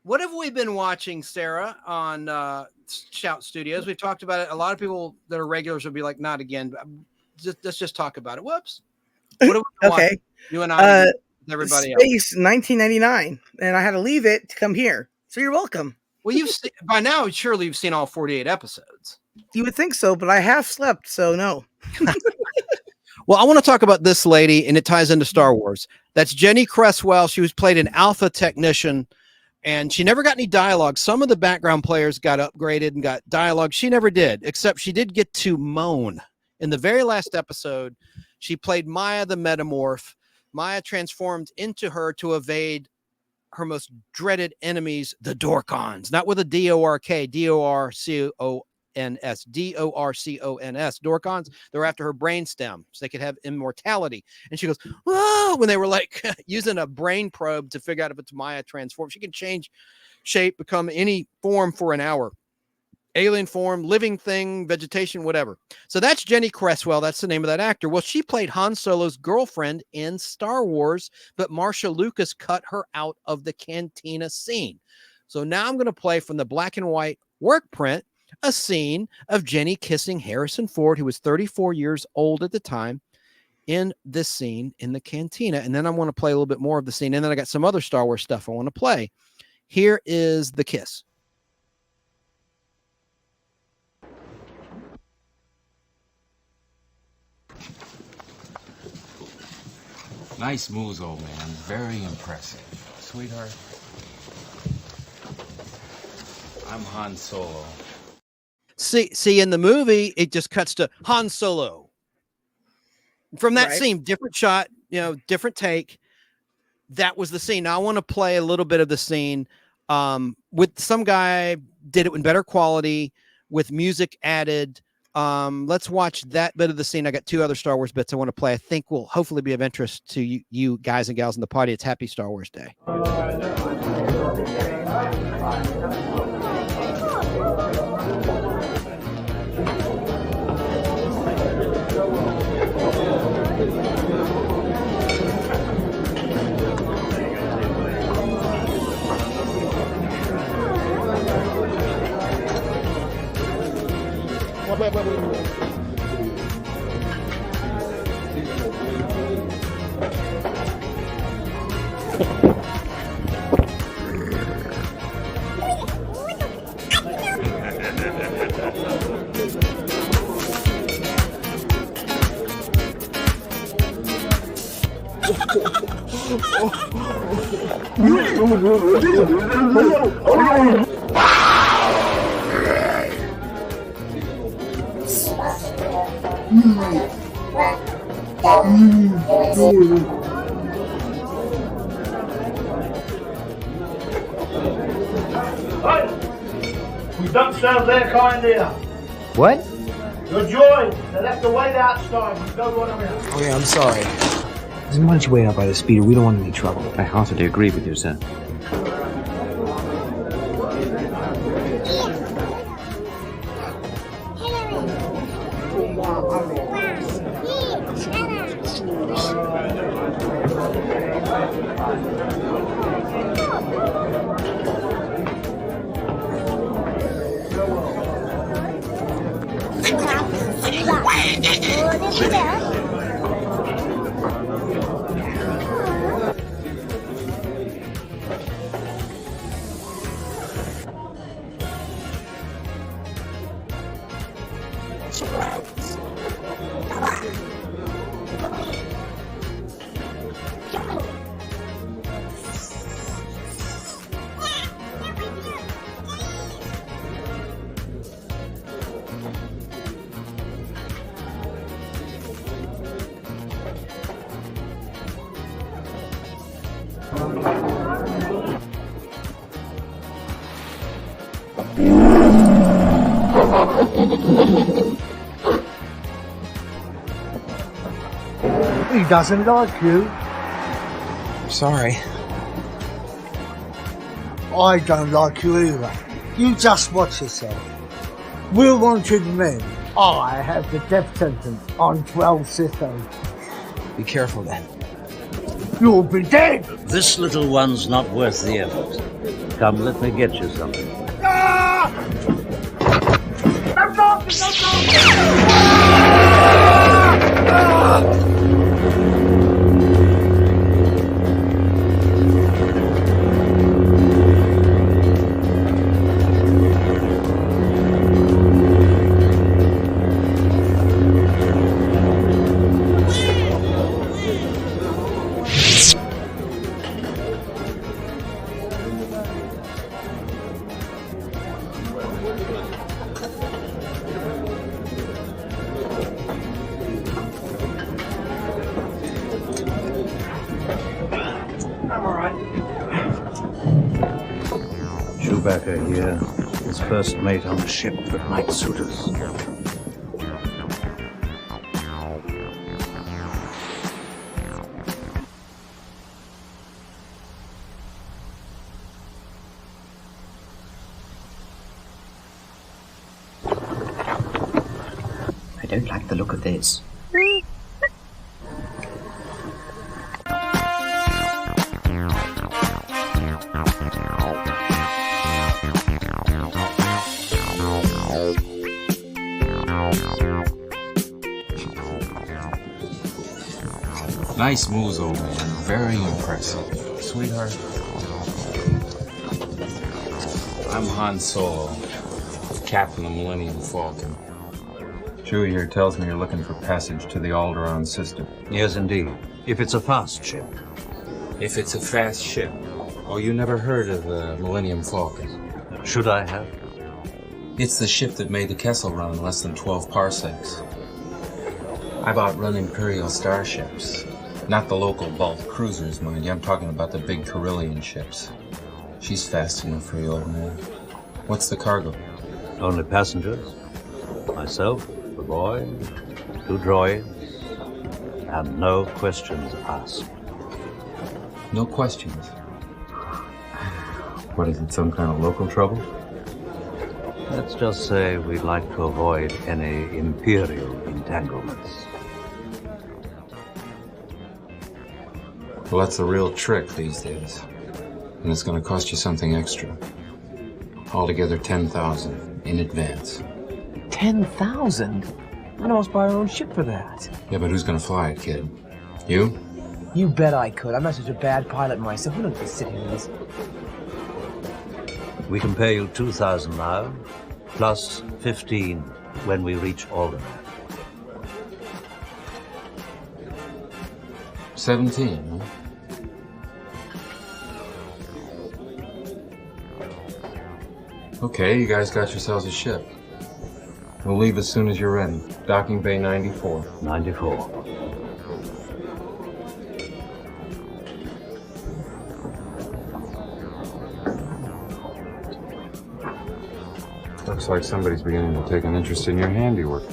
What have we been watching, Sarah, on Shout Studios? We've talked about it. A lot of people that are regulars will be like, not again. Let's just talk about it. Whoops. What have we been Okay. watching? You and I, and everybody else. Space 1999, and I had to leave it to come here. So you're welcome. Well, by now, surely you've seen all 48 episodes. You would think so, but I half slept, so no. Well, I want to talk about this lady, and it ties into Star Wars. That's Jenny Cresswell. She was played an alpha technician, and she never got any dialogue. Some of the background players got upgraded and got dialogue. She never did, except she did get to moan. In the very last episode, she played Maya the Metamorph. Maya transformed into her to evade her most dreaded enemies, the Dorcons. Not with a D-O-R-K, D-O-R-C-O-N-S. D-O-R-C-O-N-S. Dorcons, they're after her brain stem so they could have immortality. And she goes, whoa, when they were like using a brain probe to figure out if it's Maya transformed. She can change shape, become any form for an hour. Alien form, living thing, vegetation, whatever. So that's Jenny Cresswell. That's the name of that actor. Well, she played Han Solo's girlfriend in Star Wars, but Marsha Lucas cut her out of the cantina scene. So now I'm going to play from the black and white work print a scene of Jenny kissing Harrison Ford, who was 34 years old at the time, in this scene in the cantina. And then I want to play a little bit more of the scene. And then I got some other Star Wars stuff I want to play. Here is the kiss. Nice moves, old man. Very impressive. Sweetheart, I'm Han Solo. See, in the movie, it just cuts to Han Solo. From that scene, different shot, different take. That was the scene. Now I want to play a little bit of the scene with some guy did it in better quality with music added. Let's watch that bit of the scene. I got two other Star Wars bits I want to play. I think will hopefully be of interest to you guys and gals in the party. It's Happy Star Wars Day. Wait. We don't serve their kind here. What? Your joy. They left the wait outside. We go right around. Oh, yeah, I'm sorry. Listen, why don't you wait out by the speeder? We don't want any trouble. I heartily agree with you, sir. What are you doesn't like you. Sorry. I don't like you either. You just watch yourself. We're wanted men. I have the death sentence on 12 systems. Be careful then. You'll be dead! This little one's not worth the effort. Come, let me get you something. Ah! Chewbacca here, his first mate on the ship that might suit us. I don't like the look of this. Nice moves, old man. Very impressive. Sweetheart. I'm Han Solo, Captain of Millennium Falcon. Chewie here tells me you're looking for passage to the Alderaan system. Yes, indeed. If it's a fast ship. If it's a fast ship. Oh, you never heard of the Millennium Falcon? Should I have? It's the ship that made the Kessel Run in less than 12 parsecs. I've outrun Imperial starships. Not the local bulk cruisers, mind you. I'm talking about the big Carillion ships. She's fast enough for you, old man. What's the cargo? Only passengers. Myself, the boy, 2 droids, and no questions asked. No questions? What is it, some kind of local trouble? Let's just say we'd like to avoid any Imperial entanglements. Well, that's the real trick these days. And it's going to cost you something extra. Altogether 10,000 in advance. 10,000? I'd almost buy our own ship for that. Yeah, but who's going to fly it, kid? You? You bet I could. I'm not such a bad pilot myself. We don't be sitting in this. We can pay you 2,000 now, plus 15 when we reach Alderaan. 17, huh? Okay, you guys got yourselves a ship. We'll leave as soon as you're ready. Docking Bay 94. 94. Looks like somebody's beginning to take an interest in your handiwork.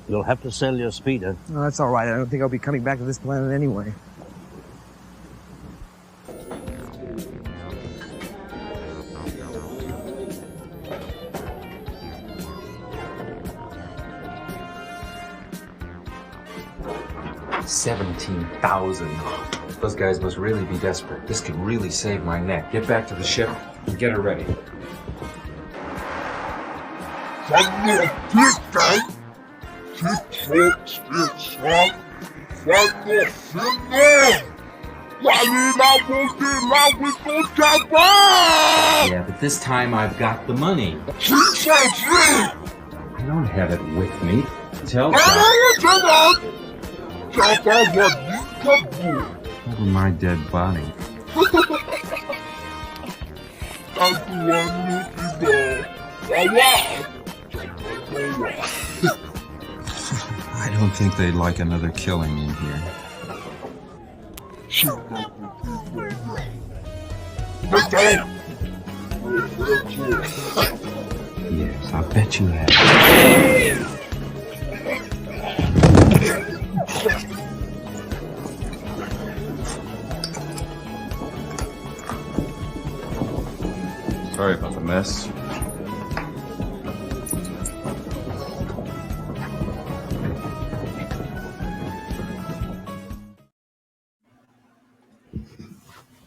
You'll have to sell your speeder. No, that's all right. I don't think I'll be coming back to this planet anyway. $17,000. Those guys must really be desperate. This could really save my neck. Get back to the ship and get her ready. Yeah, but this time I've got the money. I don't have it with me. Tell over my dead body. I don't think they'd like another killing in here. Yes, I bet you have. Sorry about the mess.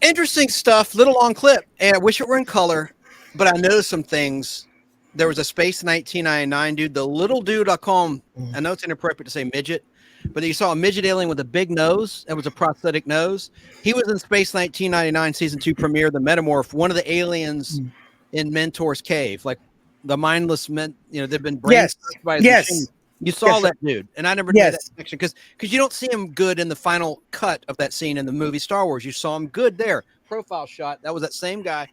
Interesting stuff. Little long clip. And I wish it were in color, but I noticed some things. There was a Space 1999 dude, the little dude. I call him. I know it's inappropriate to say midget, but you saw a midget alien with a big nose. It was a prosthetic nose. He was in Space 1999 season 2 premiere, the Metamorph, one of the aliens in Mentor's cave, like the mindless men. You know, they've been brain sucked by his machine. You saw that dude, and I never made that connection because you don't see him good in the final cut of that scene in the movie Star Wars. You saw him good there, profile shot. That was that same guy.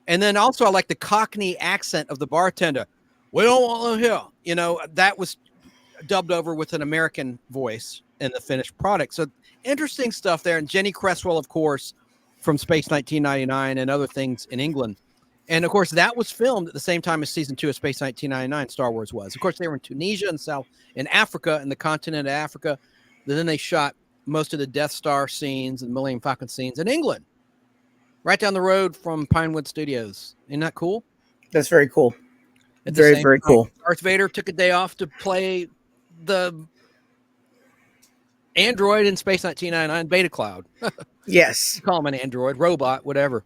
And then also I like the Cockney accent of the bartender. We don't want to hear. You know, that was dubbed over with an American voice in the finished product. So interesting stuff there. And Jenny Cresswell, of course, from Space 1999 and other things in England. And of course, that was filmed at the same time as season 2 of Space 1999, Star Wars was. Of course, they were in Tunisia and in Africa, in the continent of Africa. Then they shot most of the Death Star scenes and Millennium Falcon scenes in England, right down the road from Pinewood Studios. Isn't that cool? That's very cool. At the Very, same very time, cool. Darth Vader took a day off to play the android in Space 1999, Beta Cloud. Yes. Call him an android, robot, whatever.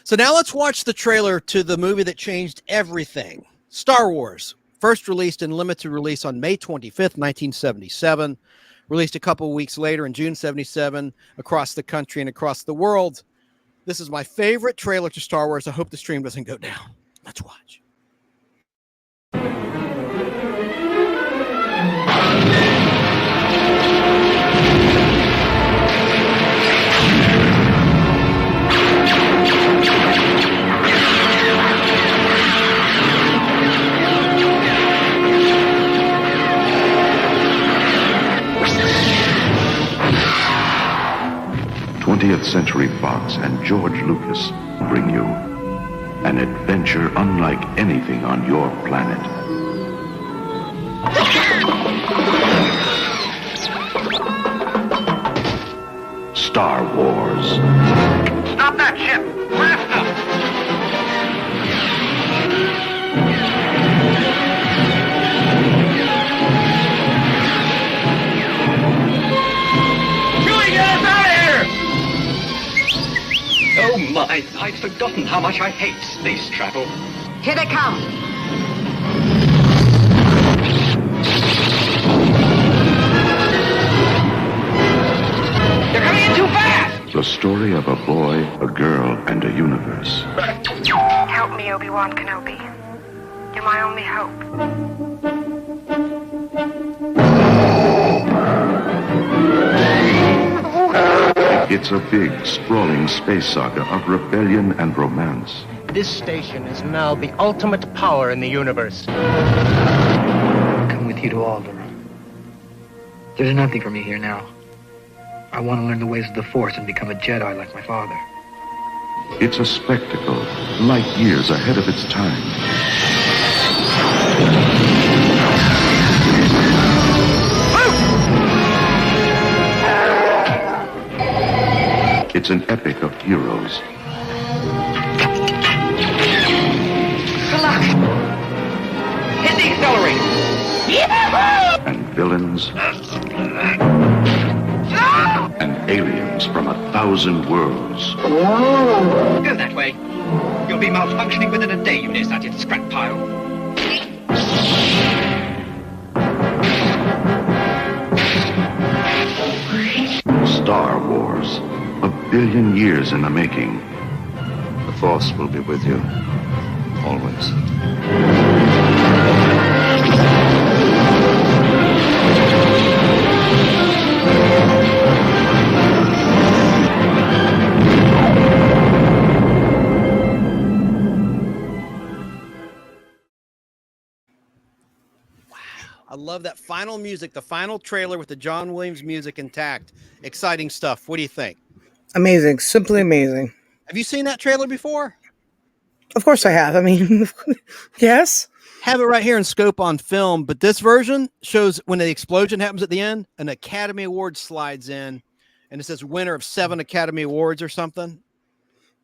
So now let's watch the trailer to the movie that changed everything. Star Wars, first released in limited release on May 25th, 1977. Released a couple of weeks later in June 77 across the country and across the world. This is my favorite trailer to Star Wars. I hope the stream doesn't go down. Let's watch. 20th Century Fox and George Lucas bring you an adventure unlike anything on your planet. Star Wars. Stop that ship! Faster! Oh my, I'd forgotten how much I hate space travel. Here they come. They're coming in too fast! The story of a boy, a girl, and a universe. Help me, Obi-Wan Kenobi. You're my only hope. It's a big, sprawling space saga of rebellion and romance. This station is now the ultimate power in the universe. Come with you to Alderaan. There's nothing for me here now. I want to learn the ways of the Force and become a Jedi like my father. It's a spectacle, light years ahead of its time. It's an epic of heroes. Good luck! Hit the accelerator! Yahoo! And villains. And aliens from 1,000 worlds. Go that way. You'll be malfunctioning within a day, you nearsighted scrap pile. Star Wars. 1 billion years in the making. The Force will be with you. Always. love that final music, the final trailer with the John Williams music intact. Exciting stuff. What do you think? Amazing. Simply amazing. Have you seen that trailer before? Of course I have. I mean, yes. Have it right here in scope on film, but this version shows when the explosion happens at the end, an Academy Award slides in, and it says winner of 7 Academy Awards or something.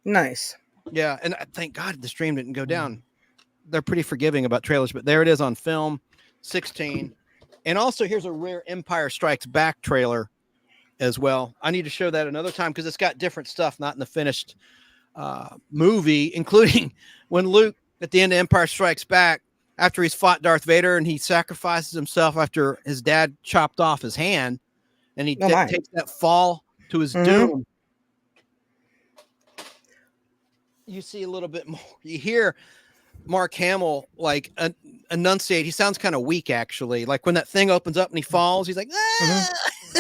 Nice. Yeah, and thank God the stream didn't go down. They're pretty forgiving about trailers, but there it is on film, 16. And also here's a rare Empire Strikes Back trailer as well. I need to show that another time because it's got different stuff, not in the finished movie, including when Luke at the end of Empire Strikes Back, after he's fought Darth Vader and he sacrifices himself after his dad chopped off his hand, and he takes that fall to his doom. You see a little bit more. You hear Mark Hamill like enunciate. He sounds kind of weak, actually. Like when that thing opens up and he falls, he's like,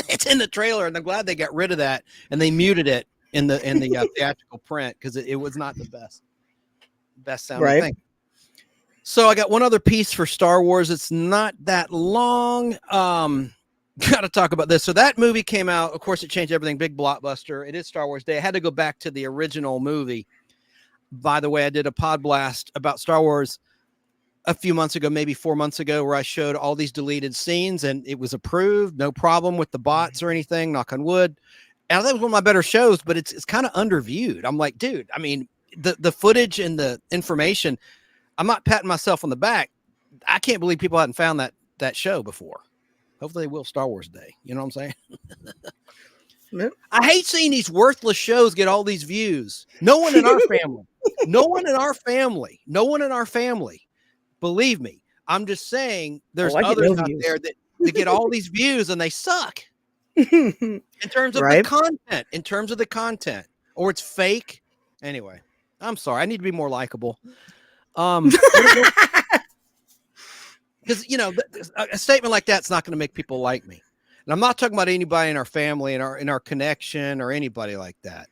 It's in the trailer, and I'm glad they got rid of that and they muted it in the theatrical print because it was not the best sounding thing. So I got one other piece for Star Wars. It's not that long. Got to talk about this. So that movie came out. Of course, it changed everything. Big blockbuster. It is Star Wars Day. I had to go back to the original movie. By the way, I did a Podblast about Star Wars a few months ago, maybe 4 months ago, where I showed all these deleted scenes, and it was approved. No problem with the bots or anything. Knock on wood. And that was one of my better shows, but it's kind of underviewed. I'm like, dude, I mean, the footage and the information. I'm not patting myself on the back. I can't believe people hadn't found that show before. Hopefully they will Star Wars Day. You know what I'm saying? I hate seeing these worthless shows get all these views. No one in our family. No one in our family. No one in our family. Believe me. I'm just saying there's others out there that get all these views and they suck. In terms of the content. In terms of the content. Or it's fake. Anyway, I'm sorry. I need to be more likable. Because a statement like that's not going to make people like me, and I'm not talking about anybody in our family, in our connection, or anybody like that.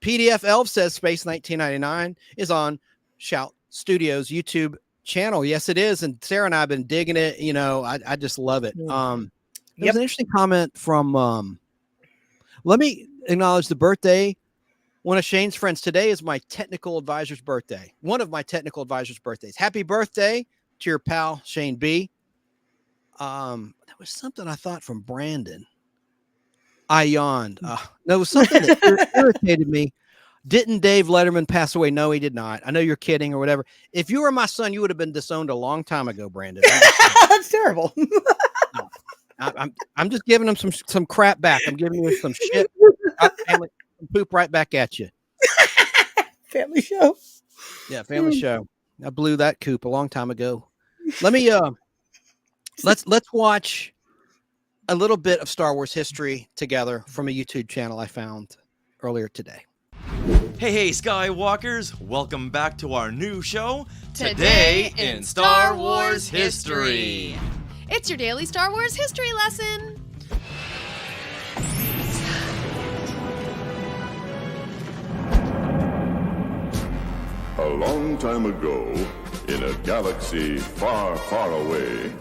PDF Elf says Space 1999 is on Shout Studios YouTube channel. Yes, it is, and Sarah and I have been digging it. You know, I just love it. There's an interesting comment from. Let me acknowledge the birthday. One of Shane's friends today is my technical advisor's birthday. One of my technical advisor's birthdays. Happy birthday to your pal, Shane B. That was something I thought from Brandon. I yawned. No, it was something that irritated me. Didn't Dave Letterman pass away? No, he did not. I know you're kidding or whatever. If you were my son, you would have been disowned a long time ago, Brandon. That's terrible. I'm just giving him some crap back. I'm giving you some shit. Poop right back at you. Family show. Yeah, family show. I blew that coop a long time ago. Let me let's watch a little bit of Star Wars history together from a YouTube channel I found earlier today. Hey Skywalkers, welcome back to our new show, Today in Star Wars History. It's your daily Star Wars history lesson. A long time ago, in a galaxy far, far away,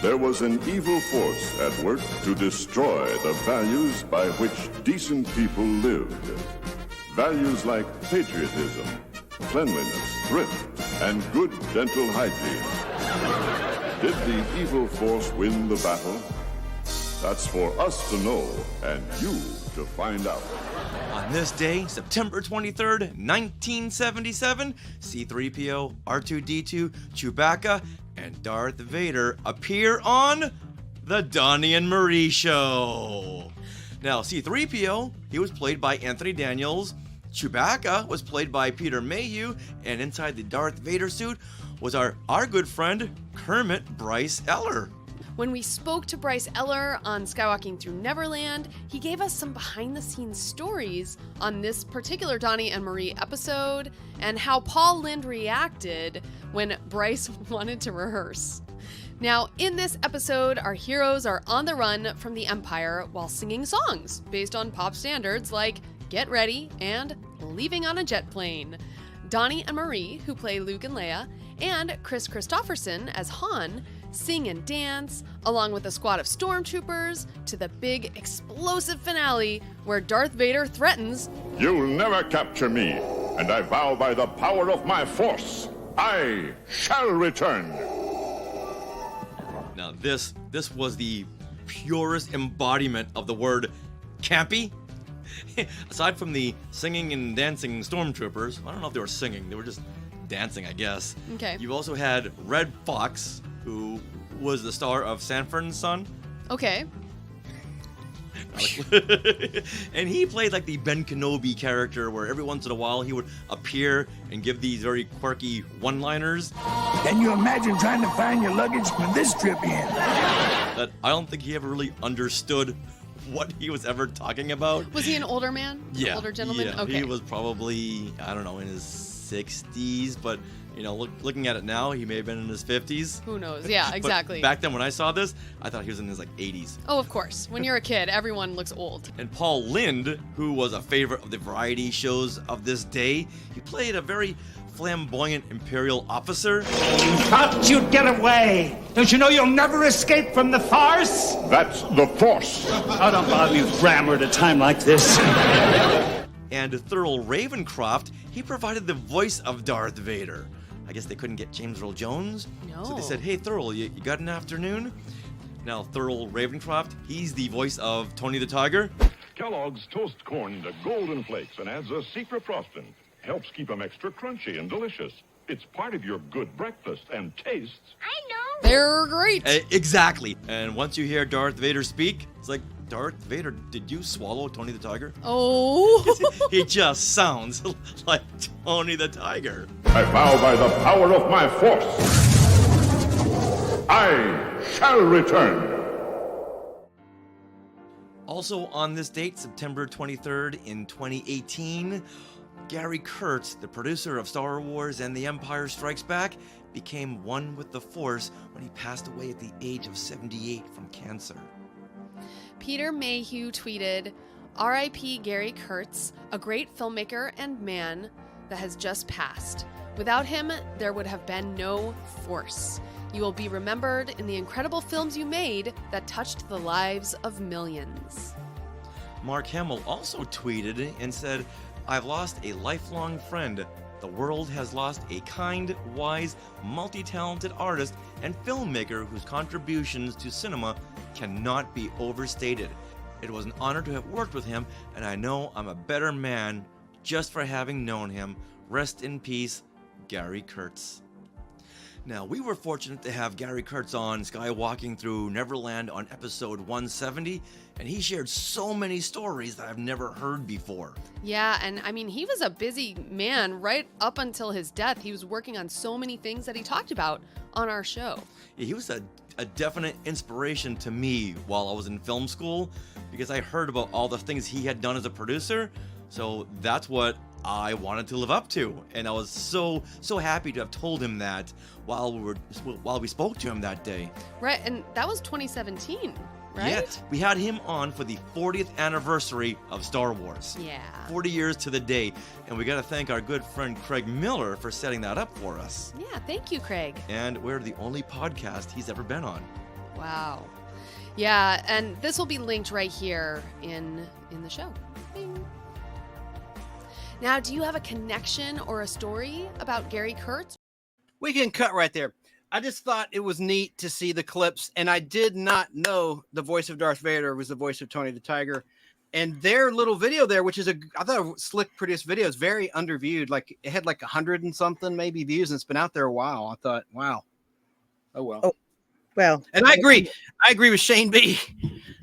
there was an evil force at work to destroy the values by which decent people lived. Values like patriotism, cleanliness, thrift, and good dental hygiene. Did the evil force win the battle? That's for us to know and you to find out. On this day, September 23rd, 1977, C-3PO, R2-D2, Chewbacca, and Darth Vader appear on The Donnie and Marie Show. Now, C-3PO, he was played by Anthony Daniels. Chewbacca was played by Peter Mayhew, and inside the Darth Vader suit was our good friend, Kermit Bryce Eller. When we spoke to Bryce Eller on Skywalking Through Neverland, he gave us some behind-the-scenes stories on this particular Donnie and Marie episode and how Paul Lynde reacted when Bryce wanted to rehearse. Now, in this episode, our heroes are on the run from the Empire while singing songs based on pop standards like Get Ready and Leaving on a Jet Plane. Donnie and Marie, who play Luke and Leia, and Chris Christopherson as Han, sing and dance, along with a squad of stormtroopers, to the big explosive finale where Darth Vader threatens, "You'll never capture me, and I vow by the power of my force, I shall return." Now this was the purest embodiment of the word campy. Aside from the singing and dancing stormtroopers, I don't know if they were singing, they were just dancing, I guess. Okay. You also had Red Fox, who was the star of Sanford and Son. Okay. And he played like the Ben Kenobi character, where every once in a while he would appear and give these very quirky one-liners. Can you imagine trying to find your luggage when this trip ends? That I don't think he ever really understood what he was ever talking about. Was he an older man? Yeah. An older gentleman? Yeah, Okay. he was probably, I don't know, in his 60s, but you know, looking at it now, he may have been in his 50s. Who knows? Yeah, exactly. But back then when I saw this, I thought he was in his like 80s. Oh, of course. When you're a kid, everyone looks old. And Paul Lynde, who was a favorite of the variety shows of this day, he played a very flamboyant Imperial officer. Thought you'd get away. Don't you know you'll never escape from the farce? That's the Force. Oh, don't bother me with grammar at a time like this. And Thurl Ravencroft, he provided the voice of Darth Vader. I guess they couldn't get James Earl Jones. No. So they said, "Hey, Thurl, you got an afternoon?" Now, Thurl Ravencroft, he's the voice of Tony the Tiger. Kellogg's toast corn into golden flakes and adds a secret frosting. Helps keep them extra crunchy and delicious. It's part of your good breakfast and tastes. They're great. Exactly. And once you hear Darth Vader speak, it's like, Darth Vader, did you swallow Tony the Tiger? Oh. He just sounds like Tony the Tiger. I vow by the power of my force, I shall return. Also on this date, September 23rd in 2018, Gary Kurtz, the producer of Star Wars and The Empire Strikes Back, became one with the Force when he passed away at the age of 78 from cancer. Peter Mayhew tweeted, "R.I.P. Gary Kurtz, a great filmmaker and man that has just passed. Without him, there would have been no Force. You will be remembered in the incredible films you made that touched the lives of millions." Mark Hamill also tweeted and said, "I've lost a lifelong friend. The world has lost a kind, wise, multi-talented artist and filmmaker whose contributions to cinema cannot be overstated. It was an honor to have worked with him, and I know I'm a better man just for having known him. Rest in peace, Gary Kurtz." Now, we were fortunate to have Gary Kurtz on Skywalking Through Neverland on episode 170, and he shared so many stories that I've never heard before. Yeah, and I mean, he was a busy man right up until his death. He was working on so many things that he talked about on our show. Yeah, he was a definite inspiration to me while I was in film school, because I heard about all the things he had done as a producer, so that's what I wanted to live up to, and I was so happy to have told him that while we spoke to him that day. Right, and that was 2017, right? Yeah, we had him on for the 40th anniversary of Star Wars. Yeah. 40 years to the day, and we got to thank our good friend Craig Miller for setting that up for us. Yeah, thank you, Craig. And we're the only podcast he's ever been on. Wow. Yeah, and this will be linked right here in the show. Bing. Now, do you have a connection or a story about Gary Kurtz? We can cut right there. I just thought it was neat to see the clips, and I did not know the voice of Darth Vader was the voice of Tony the Tiger. And their little video there, which is I thought a slick produced video, is very underviewed. Like it had like 100 and something maybe views, and it's been out there a while. I thought, wow. Oh well. Oh, well. And I agree with Shane B.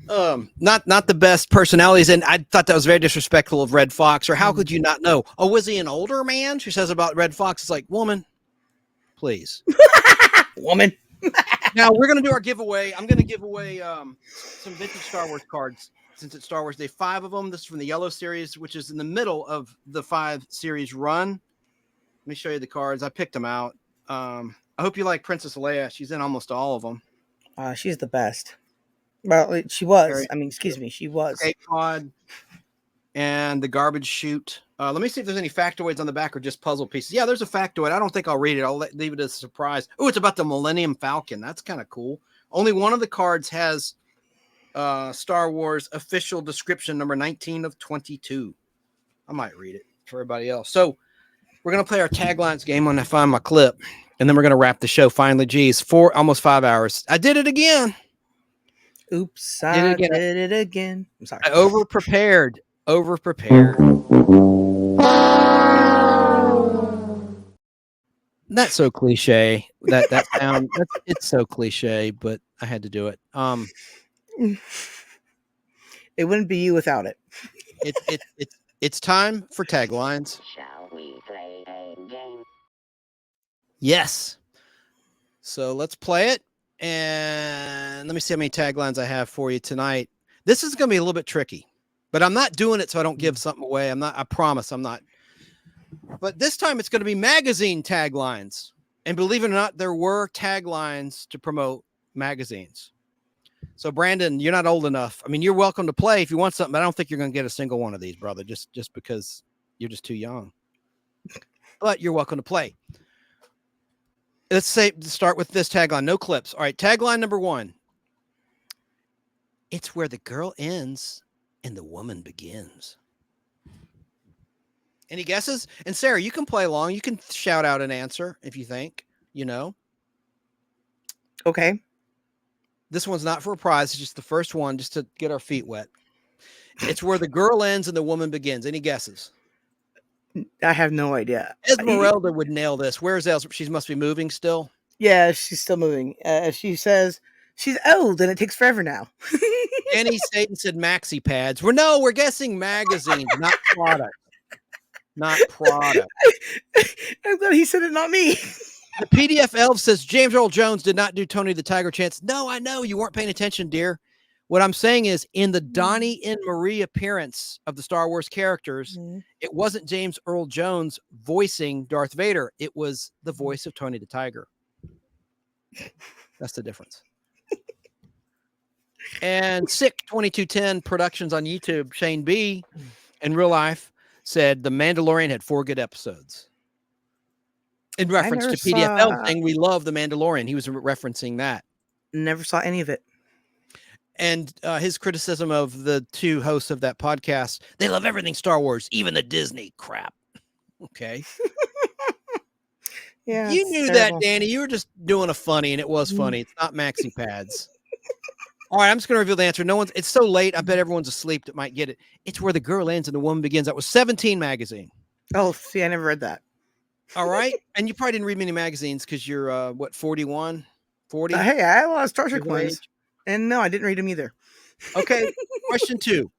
Not the best personalities, and I thought that was very disrespectful of Red Fox. Or how could you not know? Oh, was he an older man? She says about Red Fox. It's like, woman, please. Woman. Now we're gonna do our giveaway. I'm gonna give away some vintage Star Wars cards since it's Star Wars Day. 5 of them. This is from the Yellow series, which is in the middle of the 5 series run. Let me show you the cards. I picked them out. I hope you like Princess Leia. She's in almost all of them. She's the best. Well, she was. I mean, excuse me, she was. Cape Cod. and the garbage chute. Let me see if there's any factoids on the back or just puzzle pieces. Yeah, there's a factoid. I don't think I'll read it. I'll leave it as a surprise. Oh, it's about the Millennium Falcon. That's kind of cool. Only one of the cards has Star Wars official description number 19 of 22. I might read it for everybody else. So we're going to play our taglines game when I find my clip, and then we're going to wrap the show finally. Geez, almost 5 hours. I did it again. Oops, I did it again. I'm sorry. I over-prepared. That's so cliche. That sound, it's so cliche, but I had to do it. It wouldn't be you without it. It's time for taglines. Shall we play a game? Yes. So let's play it. And let me see how many taglines I have for you tonight. This is going to be a little bit tricky, but I'm not doing it so I don't give something away. I promise I'm not. But this time it's going to be magazine taglines. And believe it or not, there were taglines to promote magazines. So Brandon, you're not old enough. I mean, you're welcome to play if you want something, but I don't think you're going to get a single one of these, brother, just because you're just too young. But you're welcome to play. Let's start with this tagline. No clips. All right. Tagline number 1. It's where the girl ends and the woman begins. Any guesses? And Sarah, you can play along. You can shout out an answer if you think, Okay. This one's not for a prize. It's just the first one, just to get our feet wet. It's where the girl ends and the woman begins. Any guesses? I have no idea. Esmeralda would nail this. Where's Esmeralda? She must be moving still. Yeah, she's still moving. She says she's old and it takes forever now. Danny Staten said maxi pads. We're guessing magazines, not product. Not product. I thought he said it, not me. The PDF Elf says James Earl Jones did not do Tony the Tiger Chance. No, I know you weren't paying attention, dear. What I'm saying is, in the Donnie and Marie appearance of the Star Wars characters, it wasn't James Earl Jones voicing Darth Vader. It was the voice of Tony the Tiger. That's the difference. And Sick 2210 Productions on YouTube, Shane B, in real life, said The Mandalorian had 4 good episodes. In reference to PDF saying we love The Mandalorian. He was referencing that. Never saw any of it. And his criticism of the 2 hosts of that podcast, they love everything Star Wars, even the Disney crap. Okay. Yeah. You knew that, Danny. You were just doing a funny, and it was funny. It's not maxi pads. All right, I'm just going to reveal the answer. It's so late. I bet everyone's asleep that might get it. It's where the girl ends and the woman begins. That was 17 magazine. Oh, see, I never read that. All right. And you probably didn't read many magazines because you're, 41, 40? Hey, I had a lot of Star Trek ones. And no, I didn't read them either. Okay. Question 2.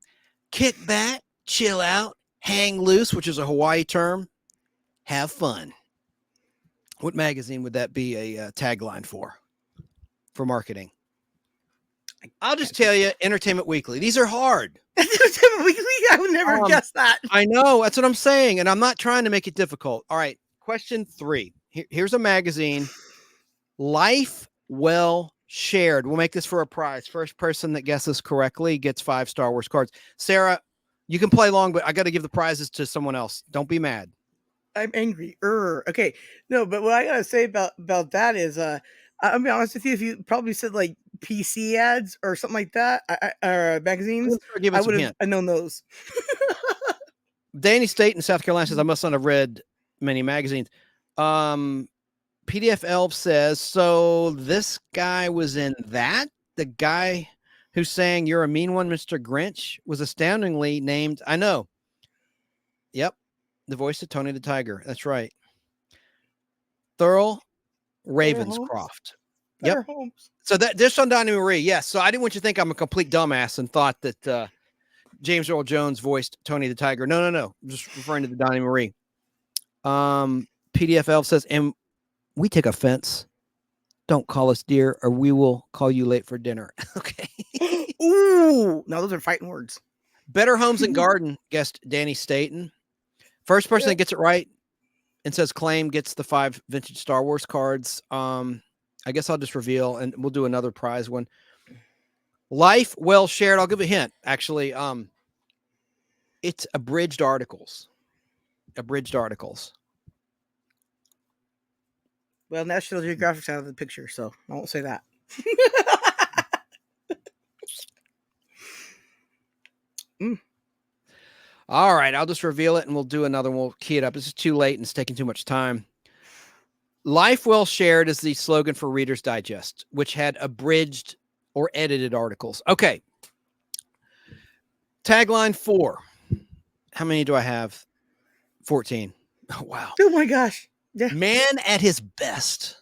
Kick back, chill out, hang loose, which is a Hawaii term. Have fun. What magazine would that be a tagline for marketing? I'll just tell you, Entertainment Weekly. These are hard. Entertainment Weekly? I would never guess that. I know. That's what I'm saying. And I'm not trying to make it difficult. All right. Question 3. Here's a magazine. Life Well Shared. We'll make this for a prize. First person that guesses correctly gets 5 Star Wars cards. Sarah, you can play along, but I got to give the prizes to someone else. Don't be mad. I'm angry. Okay. No, but what I got to say about that is, I'll be honest with you. If you probably said like PC ads or something like that, or magazines, I would have known those. Danny State in South Carolina says, I must not have read many magazines. PDF Elf says, so this guy was in that? The guy who's saying you're a mean one, Mr. Grinch, was astoundingly named. I know. Yep. The voice of Tony the Tiger. That's right. Thurl Ravenscroft. Yep. So there's on Donnie Marie. Yes. So I didn't want you to think I'm a complete dumbass and thought that James Earl Jones voiced Tony the Tiger. No. I'm just referring to the Donnie Marie. PDF Elf says, and we take offense. Don't call us dear, or we will call you late for dinner. Okay. Ooh. Now those are fighting words. Better Homes and Garden guest Danny Staten. First person that gets it right and says claim gets the 5 vintage Star Wars cards. I guess I'll just reveal, and we'll do another prize one. Life Well Shared. I'll give a hint. Actually, It's abridged articles. Abridged articles. Well, National Geographic's out of the picture, so I won't say that. All right, I'll just reveal it and we'll do another one. We'll key it up. This is too late and it's taking too much time. Life Well Shared is the slogan for Reader's Digest, which had abridged or edited articles. Okay. Tagline 4. How many do I have? 14. Oh, wow. Oh my gosh. Yeah. Man at his best.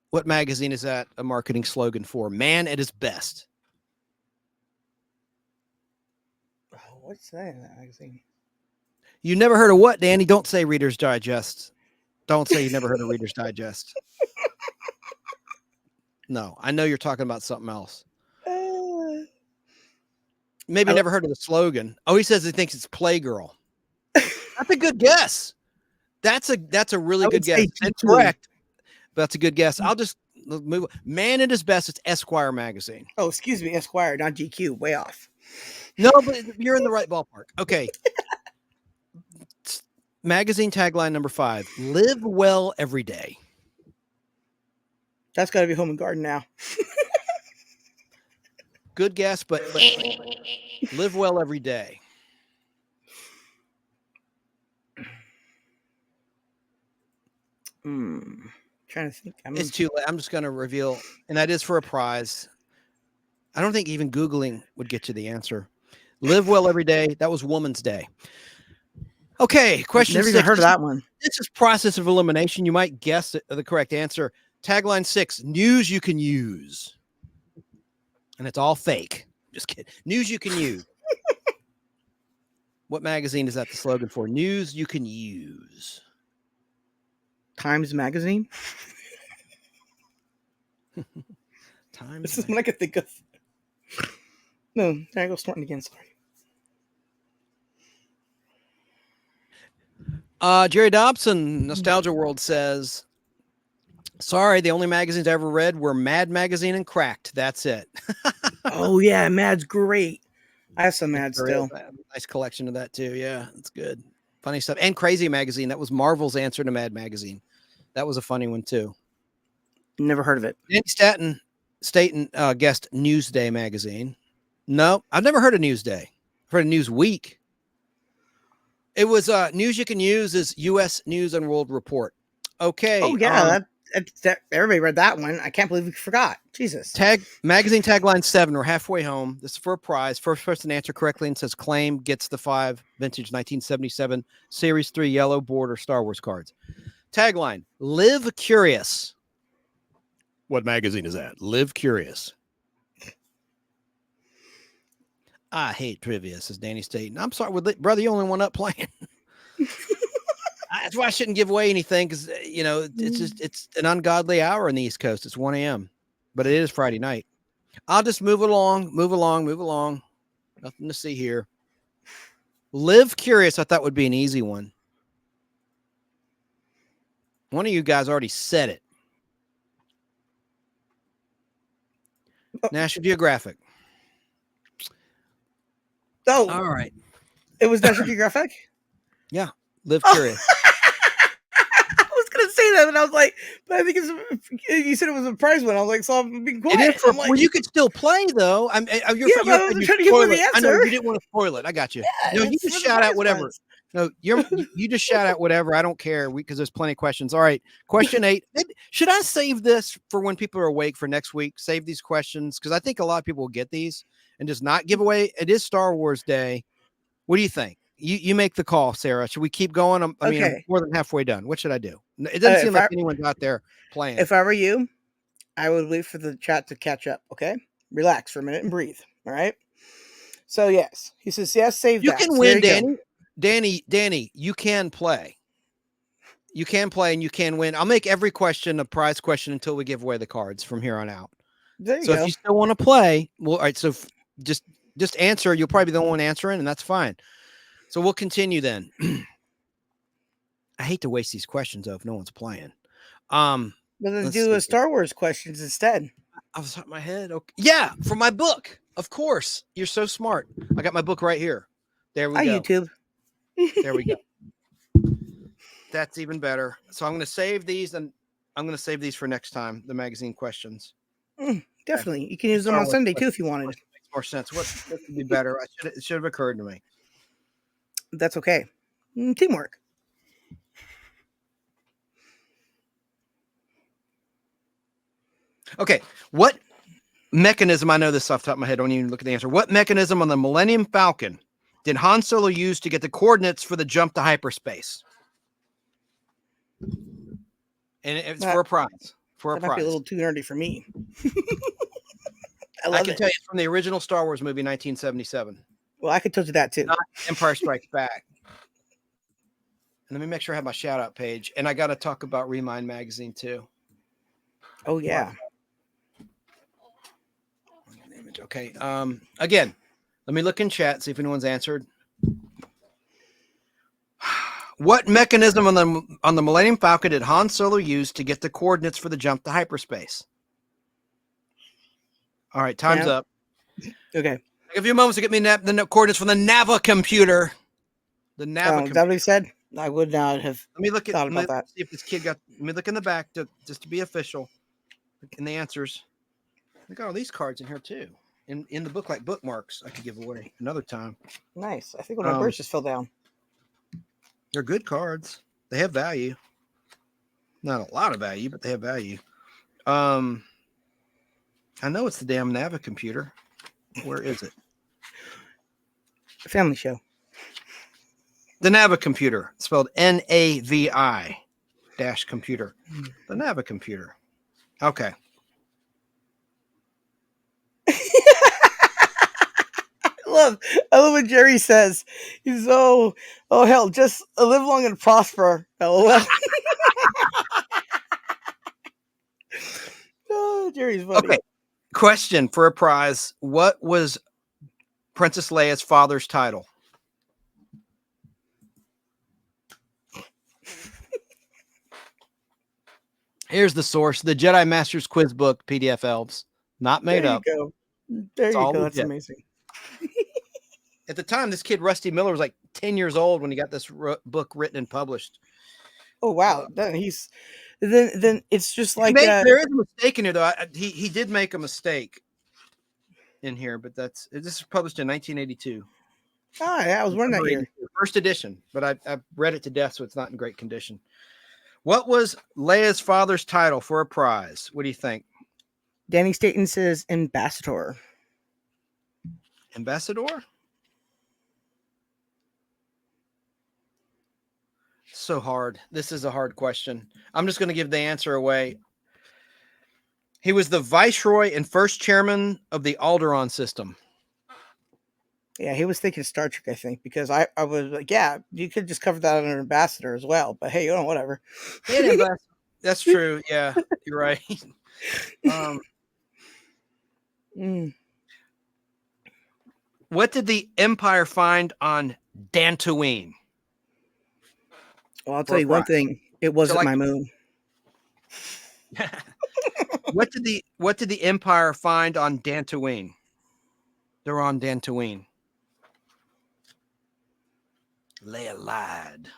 What magazine is that a marketing slogan for? Man at his best. Oh, what's that in that magazine? You never heard of what, Danny? Don't say Reader's Digest. Don't say you never heard of Reader's Digest. No, I know you're talking about something else. Maybe never heard of the slogan. Oh, he says he thinks it's Playgirl. That's a good guess. That's a really good guess. Incorrect. But that's a good guess. I'll just move. Man at his best. It's Esquire magazine. Oh, excuse me, Esquire, not GQ. Way off. No, but you're in the right ballpark. Okay. Magazine tagline number 5. Live well every day. That's got to be Home and Garden now. Good guess, but live well every day. Trying to think. It's too late. I'm just going to reveal, and that is for a prize. I don't think even Googling would get you the answer. Live well every day. That was Woman's Day. Okay, question 6. Never even heard of that one. This is process of elimination. You might guess the correct answer. Tagline 6, news you can use. And it's all fake. Just kidding. News you can use. What magazine is that the slogan for? News you can use. Times Magazine. Times. This is what I could think of. No, there I go snorting again. Sorry. Jerry Dobson, Nostalgia World says, sorry, the only magazines I ever read were Mad Magazine and Cracked. That's it. Oh, yeah, Mad's great. I have some Mad still. Nice collection of that, too. Yeah, it's good. Funny stuff. And Crazy Magazine. That was Marvel's answer to Mad Magazine. That was a funny one, too. Never heard of it. Danny Staten guessed Newsday magazine. No, I've never heard of Newsday. I've heard of Newsweek. It was news you can use is U.S. News and World Report. Okay. Oh, yeah. Everybody read that one. I can't believe we forgot. Jesus. Magazine tagline 7. We're halfway home. This is for a prize. First person to answer correctly and says claim gets the 5 vintage 1977 Series 3 yellow border Star Wars cards. Tagline, live curious. What magazine is that? Live curious. I hate trivia, says Danny Staten. I'm sorry, brother, you only one up playing. That's why I shouldn't give away anything, because it's an ungodly hour in the East Coast. It's 1 a.m. But it is Friday night. I'll just move along. Nothing to see here. Live curious, I thought would be an easy one. One of you guys already said it. National Geographic. Oh, all right. It was National Geographic? Yeah. Live curious. I was going to say that, and I was like, but I think you said it was a prize one. I was like, so I'm being quiet. It is well, you could still play, though. I was trying to give you the answer. I know you didn't want to spoil it. I got you. Yeah, no, you just shout out whatever. Ones. No, you just shout out whatever. I don't care because there's plenty of questions. All right. Question 8. Should I save this for when people are awake for next week? Save these questions because I think a lot of people will get these and just not give away. It is Star Wars Day. What do you think? You make the call, Sarah. Should we keep going? I'm more than halfway done. What should I do? It doesn't seem like anyone's out there playing. If I were you, I would wait for the chat to catch up. Okay. Relax for a minute and breathe. All right. So yes, he says, yes, save you that. Can win, Danny. Danny, you can play. You can play and you can win. I'll make every question a prize question until we give away the cards from here on out. There you go. If you still want to play, well, all right. So just answer. You'll probably be the one answering, and that's fine. So we'll continue then. I hate to waste these questions though if no one's playing. Let's do a Star Wars questions instead. I was top my head. Okay. Yeah, for my book. Of course. You're so smart. I got my book right here. There we go. YouTube. There we go. That's even better. So I'm going to save these, and I'm going to save these for next time. The magazine questions. Definitely, Okay. you can use them Star on Wars Sunday too questions if you wanted. makes more sense. What would be better? It should have occurred to me. That's okay. Teamwork. Okay, what mechanism? I know this off the top of my head. Don't even look at the answer. What mechanism on the Millennium Falcon did Han Solo use to get the coordinates for the jump to hyperspace? And it's for a prize. For a That might be a prize. little too nerdy for me. I can tell you it's from the original Star Wars movie, 1977. Well, I could tell you that too. Not Empire Strikes Back. And let me make sure I have my shout out page. And I got to talk about Remind Magazine too. Oh yeah. Okay. Again, let me look in chat, see if anyone's answered. What mechanism on the Millennium Falcon did Han Solo use to get the coordinates for the jump to hyperspace? All right, time's up. Okay. Take a few moments to get me the coordinates from the Nava computer. The Nava Is that what he said? I would not have. Let me look at thought about that. see if this kid got. Let me look in the back just to be official. Look in the answers. We got all these cards in here too. In the book, like bookmarks, I could give away another time. Nice. I think one of my birds just fell down. They're good cards. They have value. Not a lot of value, but they have value. I know it's the damn Nava computer. Where is it? Family Show. The Nava computer, spelled NAVI dash computer. The Nava computer. Okay. I love what Jerry says. He's oh hell, just live long and prosper. LOL. Oh, Jerry's funny. Okay. Question for a prize. What was Princess Leia's father's title? Here's the source, the Jedi Masters Quiz Book, PDF Elves. Not made up. There you go. There you go. That's amazing. At the time, this kid, Rusty Miller, was like 10 years old when he got this book written and published. Oh, wow. Then it's just like... there is a mistake in here, though. He did make a mistake in here, but this is published in 1982. Oh, yeah, I was born that year. First edition, but I read it to death, so it's not in great condition. What was Leia's father's title for a prize? What do you think? Danny Staten says ambassador. Ambassador? So hard. This is a hard question. I'm just going to give the answer away. He was the viceroy and first chairman of the Alderaan system. Yeah, he was thinking Star Trek, I think, because I was like, yeah, you could just cover that under ambassador as well. But hey, whatever. That's true. Yeah, you're right. What did the Empire find on Dantooine? Well, I'll tell you one thing. It wasn't my moon. What did the Empire find on Dantooine? They're on Dantooine. Leia lied.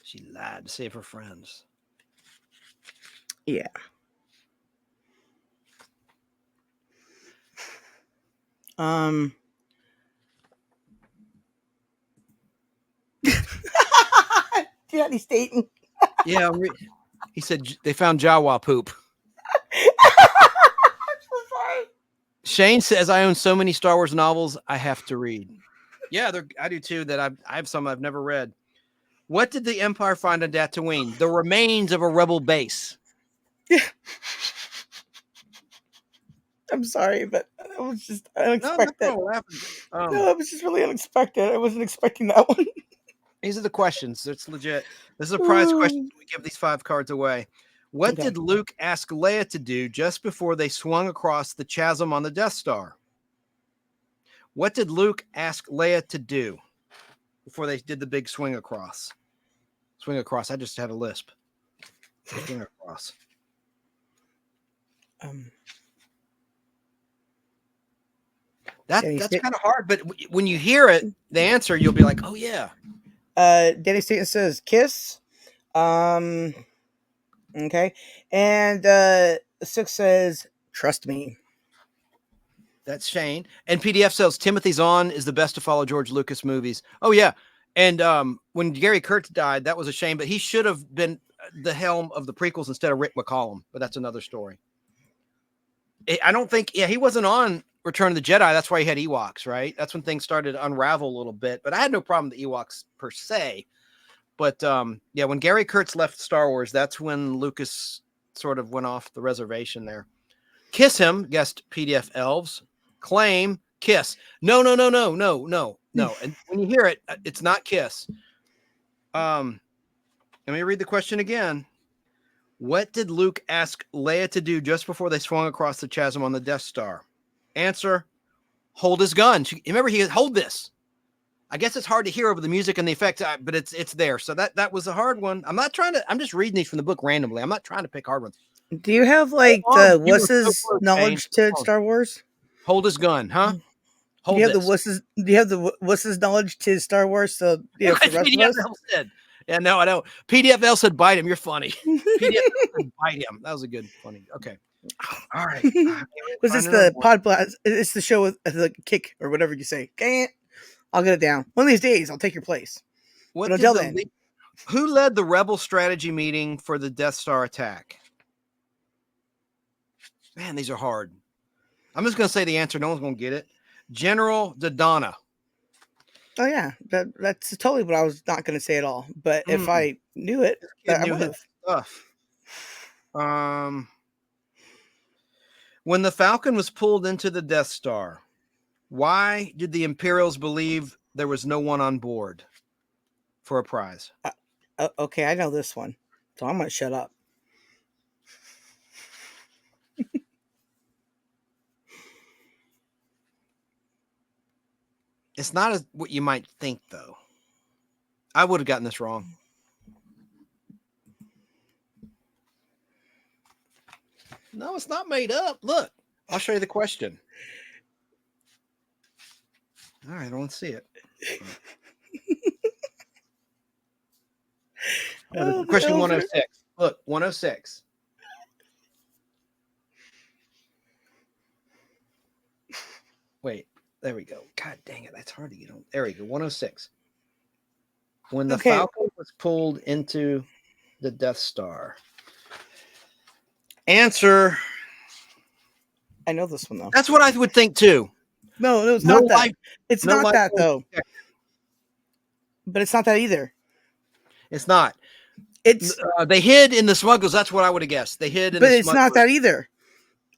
She lied to save her friends. Yeah. Danny Staten. Yeah, he said they found Jawa poop. Shane says, I own so many Star Wars novels I have to read. Yeah, I do too. That I have some I've never read. What did the Empire find on Dantooine? The remains of a rebel base. I'm sorry, but it was just unexpected. No, it was just really unexpected. I wasn't expecting that one. These are the questions. It's legit. This is a prize question. We give these 5 cards away. What did Luke ask Leia to do just before they swung across the chasm on the Death Star? What did Luke ask Leia to do before they did the big swing across? Swing across. I just had a lisp. Swing across. That's kind of hard, but when you hear it, the answer, you'll be like, oh yeah. Danny Staten says kiss. Okay. And 6 says trust me. That's Shane. And PDF says Timothy Zahn is the best to follow George Lucas movies. Oh yeah. And when Gary Kurtz died, that was a shame, but he should have been the helm of the prequels instead of Rick McCallum, but that's another story. I don't think, he wasn't on Return of the Jedi. That's why he had Ewoks, right? That's when things started to unravel a little bit, but I had no problem with the Ewoks per se. But when Gary Kurtz left Star Wars, that's when Lucas sort of went off the reservation there. Kiss him, guessed PDF Elves. Claim, kiss. No. And when you hear it, it's not kiss. Let me read the question again. What did Luke ask Leia to do just before they swung across the chasm on the Death Star? Answer, hold his gun. Remember, he hold this. I guess it's hard to hear over the music and the effects, but it's there. So that was a hard one. I'm just reading these from the book randomly. I'm not trying to pick hard ones. Do you have like what's his knowledge to Star Wars? Hold his gun, huh? Do you have the what's his knowledge to Star Wars? So for the rest of us? Said. Yeah, no, I don't. PDFL said bite him. You're funny. PDFL said bite him. That was a good funny. Okay. All right. Was this the Podblast? It's the show with the kick or whatever you say. Dang it. I'll get it down. One of these days, I'll take your place. But until then. Who led the Rebel strategy meeting for the Death Star attack? Man, these are hard. I'm just going to say the answer. No one's going to get it. General Dodonna. Oh, yeah. That's totally what I was not going to say at all. But if I knew it, I would have. Stuff. When the Falcon was pulled into the Death Star, why did the Imperials believe there was no one on board for a prize? Okay, I know this one. So I'm going to shut up. It's not as what you might think, though. I would have gotten this wrong. No, it's not made up. Look, I'll show you the question. All right, I don't see it. Question 106. Look, 106. Wait, there we go. God dang it, that's hard to get on. There we go, 106. When the Falcon was pulled into the Death Star. Answer. I know this one, though. That's what I would think, too. No, it's not that. It's not that, though. But it's not that either. It's not. It's they hid in the smugglers. That's what I would have guessed. They hid in the smugglers. But it's not that either.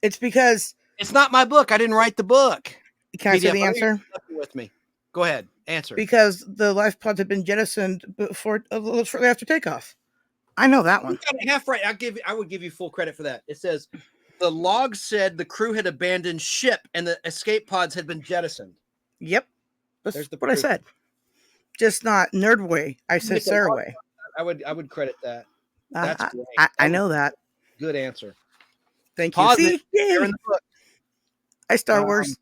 It's because... It's not my book. I didn't write the book. Can I say the answer? With me. Go ahead. Answer. Because the life pods had been jettisoned shortly after takeoff. I know that one. You got it half right. I would give you full credit for that. It says the log said the crew had abandoned ship and the escape pods had been jettisoned. Yep. That's what I said. Just not nerd way. I said Sarah way. I would credit that. That's great. I know that. Good answer. Thank you. See? You're in the book. I Star Wars.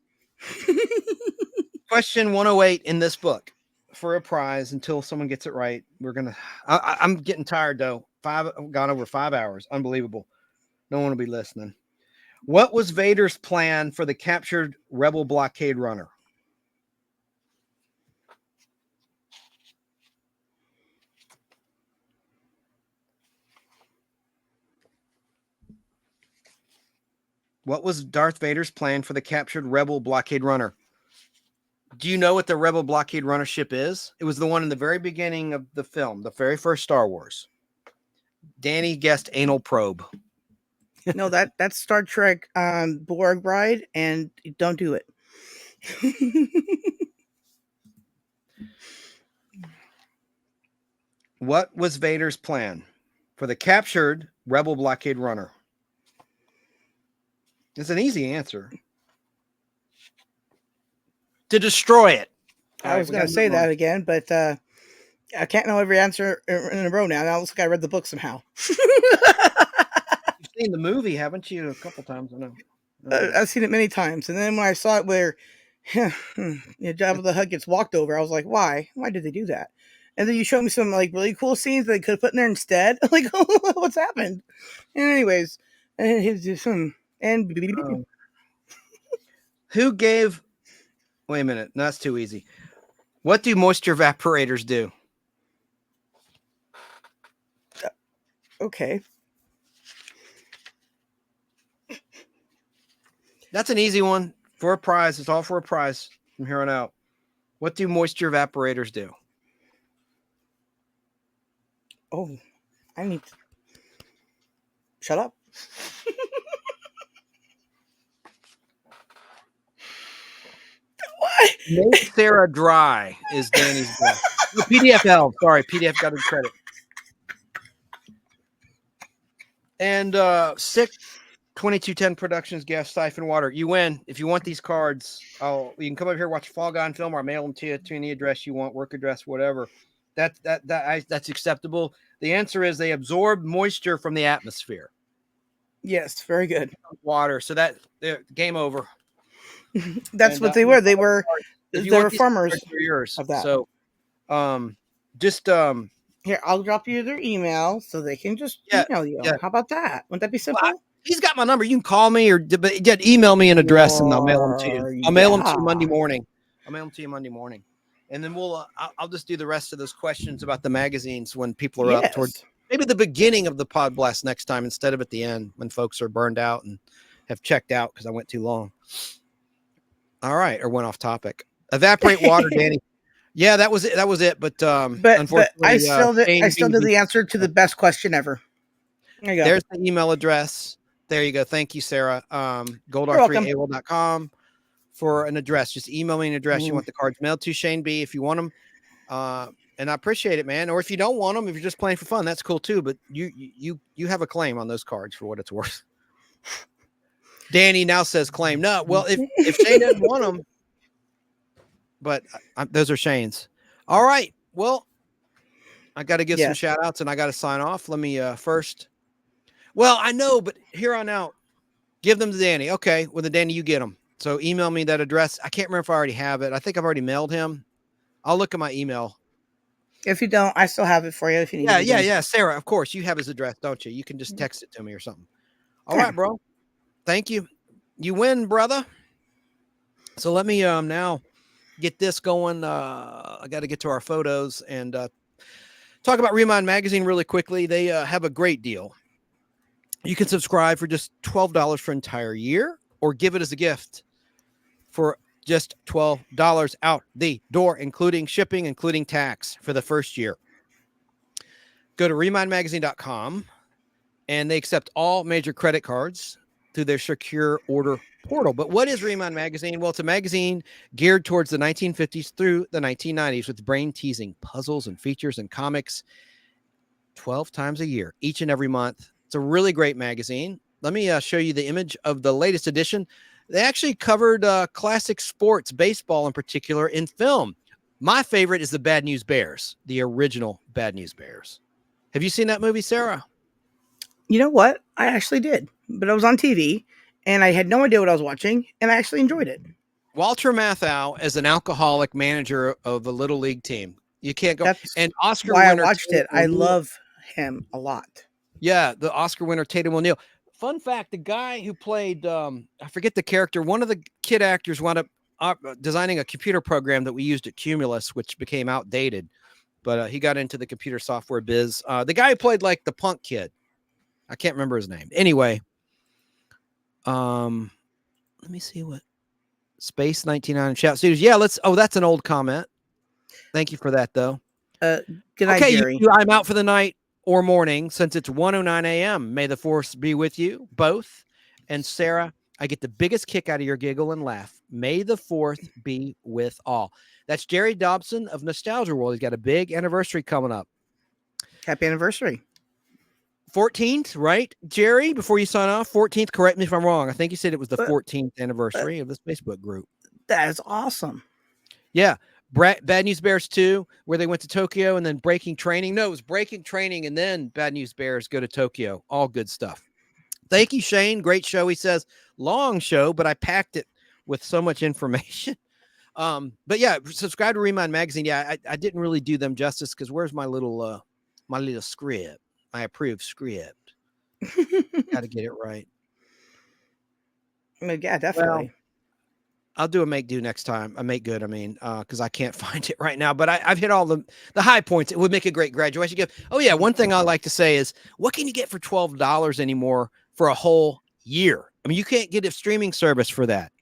Question 108 in this book for a prize until someone gets it right. I'm getting tired though. I've gone over 5 hours. Unbelievable. No one will be listening. What was Vader's plan for the captured rebel blockade runner? What was Darth Vader's plan for the captured rebel blockade runner? Do you know what the rebel blockade runner ship is? It was the one in the very beginning of the film, the very first Star Wars. Danny guessed anal probe. No, that's Star Trek Borg Bride, and don't do it. What was Vader's plan for the captured rebel blockade runner? It's an easy answer. To destroy it. I was going to say that again, but I can't know every answer in a row now. Now it looks like I read the book somehow. You've seen the movie, haven't you? A couple times, I know. I've seen it many times. And then when I saw it where Yeah, Jabba the Hutt gets walked over. I was like, why? Why did they do that? And then you showed me some like really cool scenes they could have put in there instead. Like, what's happened? And anyways, and his just and Who gave? Wait a minute. No, that's too easy. What do moisture evaporators do? Okay. That's an easy one for a prize. It's all for a prize from here on out. What do moisture evaporators do? Oh, I need to shut up. What? Make Sarah dry is Danny's guess. PDF help. Sorry, PDF got his credit. And sick 2210 Productions Gas Siphon Water. You win. If you want these cards, you can come over here, watch Fall Guy film, or I'll mail them to you to any address you want, work address, whatever. That's acceptable. The answer is they absorb moisture from the atmosphere. Yes, very good. Water. So that game over. That's what they were. They were farmers yours. of that. So just here, I'll drop you their email so they can just email you. How about that? Wouldn't that be simple? Well, he's got my number. You can call me or email me an address and I'll mail them to you. I'll mail them to you Monday morning. And then I'll just do the rest of those questions about the magazines when people are up towards maybe the beginning of the Podblast next time instead of at the end when folks are burned out and have checked out because I went too long. All right, or went off topic. Evaporate water, Danny. Yeah, that was it. That was it. But unfortunately, I still know the answer to the best question ever. There you go. There's the email address. There you go. Thank you, Sarah. Goldar3AOL.com for an address. Just email me an address you want the cards mailed to. Shane B. if you want them. And I appreciate it, man. Or if you don't want them, if you're just playing for fun, that's cool too. But you have a claim on those cards for what it's worth. Danny now says claim. No, well, if Shane doesn't want them, but those are Shane's. All right. Well, I got to give some shout outs and I got to sign off. Let me first. Well, I know, but here on out, give them to Danny. Okay. Well, then Danny, you get them. So email me that address. I can't remember if I already have it. I think I've already mailed him. I'll look at my email. If you don't, I still have it for you if you need it. Yeah. Sarah, of course. You have his address, don't you? You can just text it to me or something. All right, bro. Thank you. You win, brother. So let me now get this going. I got to get to our photos and talk about Remind Magazine really quickly. They have a great deal. You can subscribe for just $12 for an entire year or give it as a gift for just $12 out the door, including shipping, including tax for the first year. Go to remindmagazine.com and they accept all major credit cards through their secure order portal. But what is Remind Magazine? Well, it's a magazine geared towards the 1950s through the 1990s with brain-teasing puzzles and features and comics 12 times a year, each and every month. It's a really great magazine. Let me show you the image of the latest edition. They actually covered classic sports, baseball in particular, in film. My favorite is the Bad News Bears, the original Bad News Bears. Have you seen that movie, Sarah? You know what? I actually did, but I was on TV and I had no idea what I was watching and I actually enjoyed it. Walter Matthau as an alcoholic manager of a little league team. You can't go. That's and Oscar why winner I watched it. I love him a lot. Yeah, the Oscar winner Tatum O'Neal. Fun fact, the guy who played, I forget the character, one of the kid actors wound up designing a computer program that we used at Cumulus, which became outdated. But he got into the computer software biz. The guy who played like the punk kid. I can't remember his name. Anyway, let me see what Space 99 Shout Studios. Yeah, that's an old comment. Thank you for that, though. Good night, okay, Jerry. I'm out for the night or morning since it's 1:09 a.m. May the force be with you both. And Sarah, I get the biggest kick out of your giggle and laugh. May the 4th be with all. That's Jerry Dobson of Nostalgia World. He's got a big anniversary coming up. Happy anniversary. 14th, right, Jerry? Before you sign off, 14th. Correct me if I'm wrong. I think you said it was the 14th anniversary of this Facebook group. That is awesome. Yeah. Bad News Bears 2, where they went to Tokyo and then Breaking Training. No, it was Breaking Training and then Bad News Bears go to Tokyo. All good stuff. Thank you, Shane. Great show. He says, long show, but I packed it with so much information. But yeah, subscribe to Remind Magazine. Yeah, I didn't really do them justice because where's my little script? My approved script. Got to get it right. I mean, yeah, Well, definitely. I'll do a make do next time. A make good, I mean, because I can't find it right now. But I've hit all the high points. It would make a great graduation gift. Oh yeah, one thing I like to say is, what can you get for $12 anymore for a whole year? I mean, you can't get a streaming service for that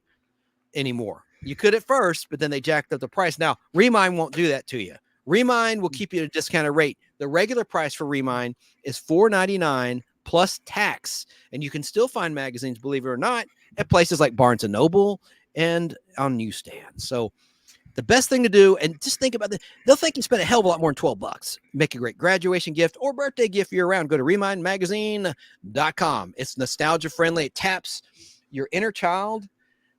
anymore. You could at first, but then they jacked up the price. Now, Remind won't do that to you. Remind will keep you at a discounted rate. The regular price for Remind is $4.99 plus tax, and you can still find magazines, believe it or not, at places like Barnes and Noble and on newsstands. So the best thing to do, and just think about it, they'll think you spent a hell of a lot more than $12. Make a great graduation gift or birthday gift year round. Go to remindmagazine.com. It's nostalgia friendly. It taps your inner child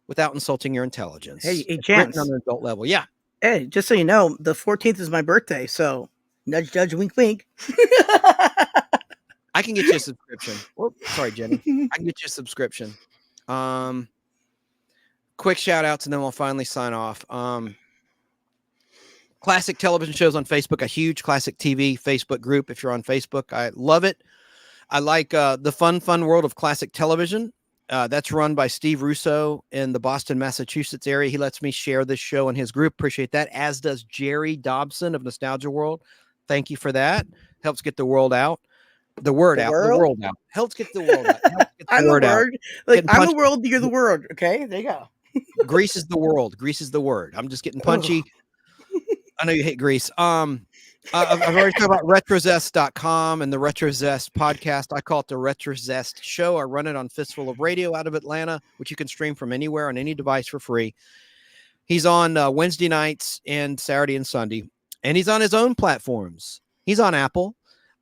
without insulting your intelligence. Hey, It's Chance. written on an adult level. Yeah. Hey, just so you know, the 14th is my birthday, so nudge, nudge, wink, wink. I can get you a subscription. Whoop, sorry, Jenny. I can get you a subscription. Quick shout outs, and then we'll finally sign off. Classic television shows on Facebook, a huge classic TV Facebook group. If you're on Facebook, I love it. I like the fun world of classic television. That's run by Steve Russo in the Boston, Massachusetts area. He lets me share this show in his group. Appreciate that. As does Jerry Dobson of Nostalgia World. Thank you for that. Helps get the word out. The world out. Helps get the world out. I'm the word. Like, I'm the world, you're the word. Okay, there you go. Grease is the world. Grease is the word. I'm just getting punchy. I know you hate grease. I've already talked about retrozest.com and the Retrozest podcast. I call it the Retrozest show. I run it on Fistful of Radio out of Atlanta, which you can stream from anywhere on any device for free. He's on Wednesday nights and Saturday and Sunday, and he's on his own platforms. He's on Apple.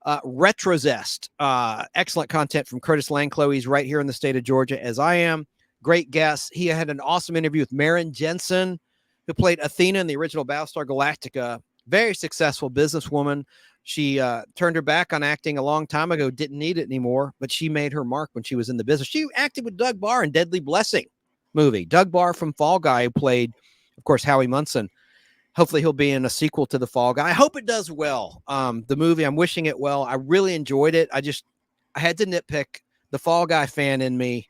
Retrozest, excellent content from Curtis Langlois. He's right here in the state of Georgia, as I am. Great guest. He had an awesome interview with Maren Jensen, who played Athena in the original Battlestar Galactica. Very successful businesswoman. She turned her back on acting a long time ago, didn't need it anymore, but she made her mark when she was in the business. She acted with Doug Barr in Deadly Blessing movie. Doug Barr from Fall Guy, who played, of course, Howie Munson. Hopefully he'll be in a sequel to The Fall Guy. I hope it does well. The movie, I'm wishing it well. I really enjoyed it. I had to nitpick. The Fall Guy fan in me,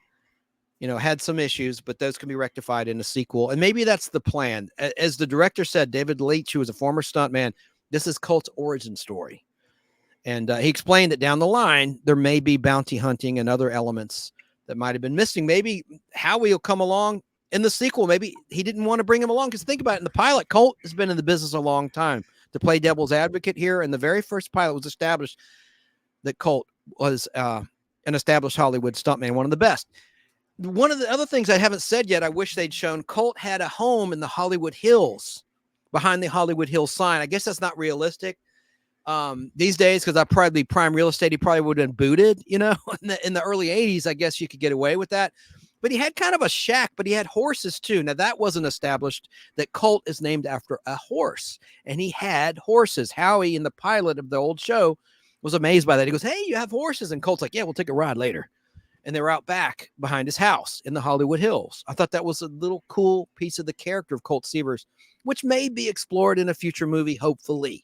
had some issues, but those can be rectified in a sequel. And maybe that's the plan. As the director said, David Leitch, who was a former stuntman, this is Colt's origin story. And he explained that down the line, there may be bounty hunting and other elements that might have been missing. Maybe Howie will come along in the sequel. Maybe he didn't want to bring him along, because think about it. In the pilot, Colt has been in the business a long time. To play devil's advocate here, and the very first pilot was established that Colt was an established Hollywood stuntman, one of the best. One of the other things I haven't said yet, I wish they'd shown, Colt had a home in the Hollywood Hills, behind the Hollywood Hills sign. I guess that's not realistic these days, because I probably prime real estate. He probably would have been booted, in the early 80s. I guess you could get away with that. But he had kind of a shack, but he had horses too. Now, that wasn't established, that Colt is named after a horse, and he had horses. Howie, in the pilot of the old show, was amazed by that. He goes, "Hey, you have horses?" And Colt's like, "Yeah, we'll take a ride later." And they were out back behind his house in the Hollywood Hills. I thought that was a little cool piece of the character of Colt Seavers, which may be explored in a future movie, hopefully.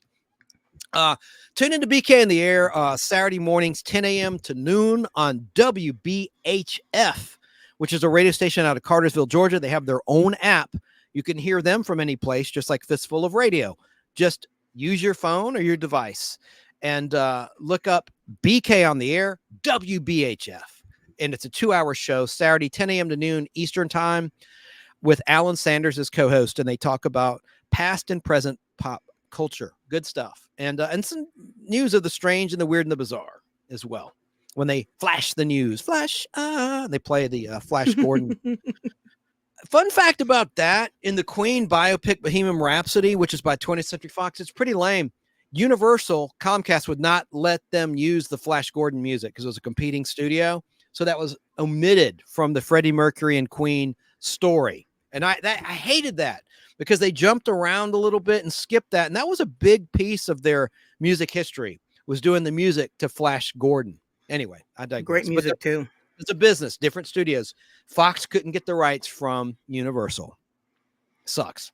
Tune into BK in the Air Saturday mornings, 10 a.m. to noon on WBHF, which is a radio station out of Cartersville, Georgia. They have their own app. You can hear them from any place, just like Fistful of Radio. Just use your phone or your device and look up BK on the Air, WBHF. And it's a 2-hour show, Saturday, 10 a.m. to noon Eastern time, with Alan Sanders as co-host. And they talk about past and present pop culture. Good stuff. And some news of the strange and the weird and the bizarre as well. When they flash the news, they play the Flash Gordon. Fun fact about that, in the Queen biopic Bohemian Rhapsody, which is by 20th Century Fox, it's pretty lame. Universal, Comcast would not let them use the Flash Gordon music because it was a competing studio. So that was omitted from the Freddie Mercury and Queen story. And I hated that, because they jumped around a little bit and skipped that. And that was a big piece of their music history, was doing the music to Flash Gordon. Anyway, I digress. Great music too. It's a business, different studios. Fox couldn't get the rights from Universal. Sucks.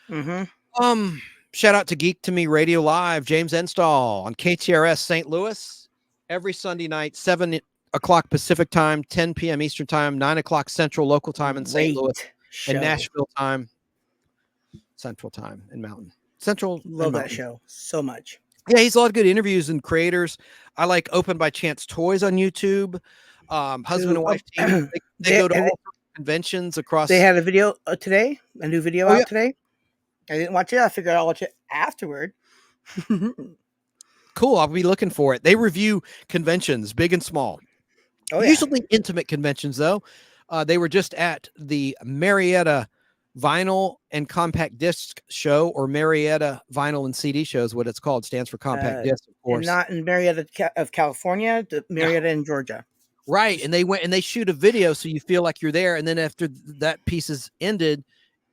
Mm-hmm. Shout out to Geek to Me Radio Live, James Enstall on KTRS St. Louis every Sunday night, 7 o'clock Pacific time, 10 p.m. Eastern time, 9 o'clock Central local time in St. Louis, and Nashville time, Central time and Mountain. Central Love and that Mountain. show so much. Yeah, he's a lot of good interviews and creators. I like Open by Chance Toys on YouTube. Husband and wife team. They go to all conventions across. They had a video today, a new video out yeah. today. I didn't watch it. I figured I'll watch it afterward. Cool. I'll be looking for it. They review conventions, big and small. Oh, yeah. Usually intimate conventions, though. They were just at the Marietta Vinyl and Compact Disc Show, or Marietta Vinyl and CD Show is what it's called. It stands for Compact Disc, of course. And not in Marietta of California, Marietta in Georgia. Right. And they went and they shoot a video so you feel like you're there. And then after that piece is ended,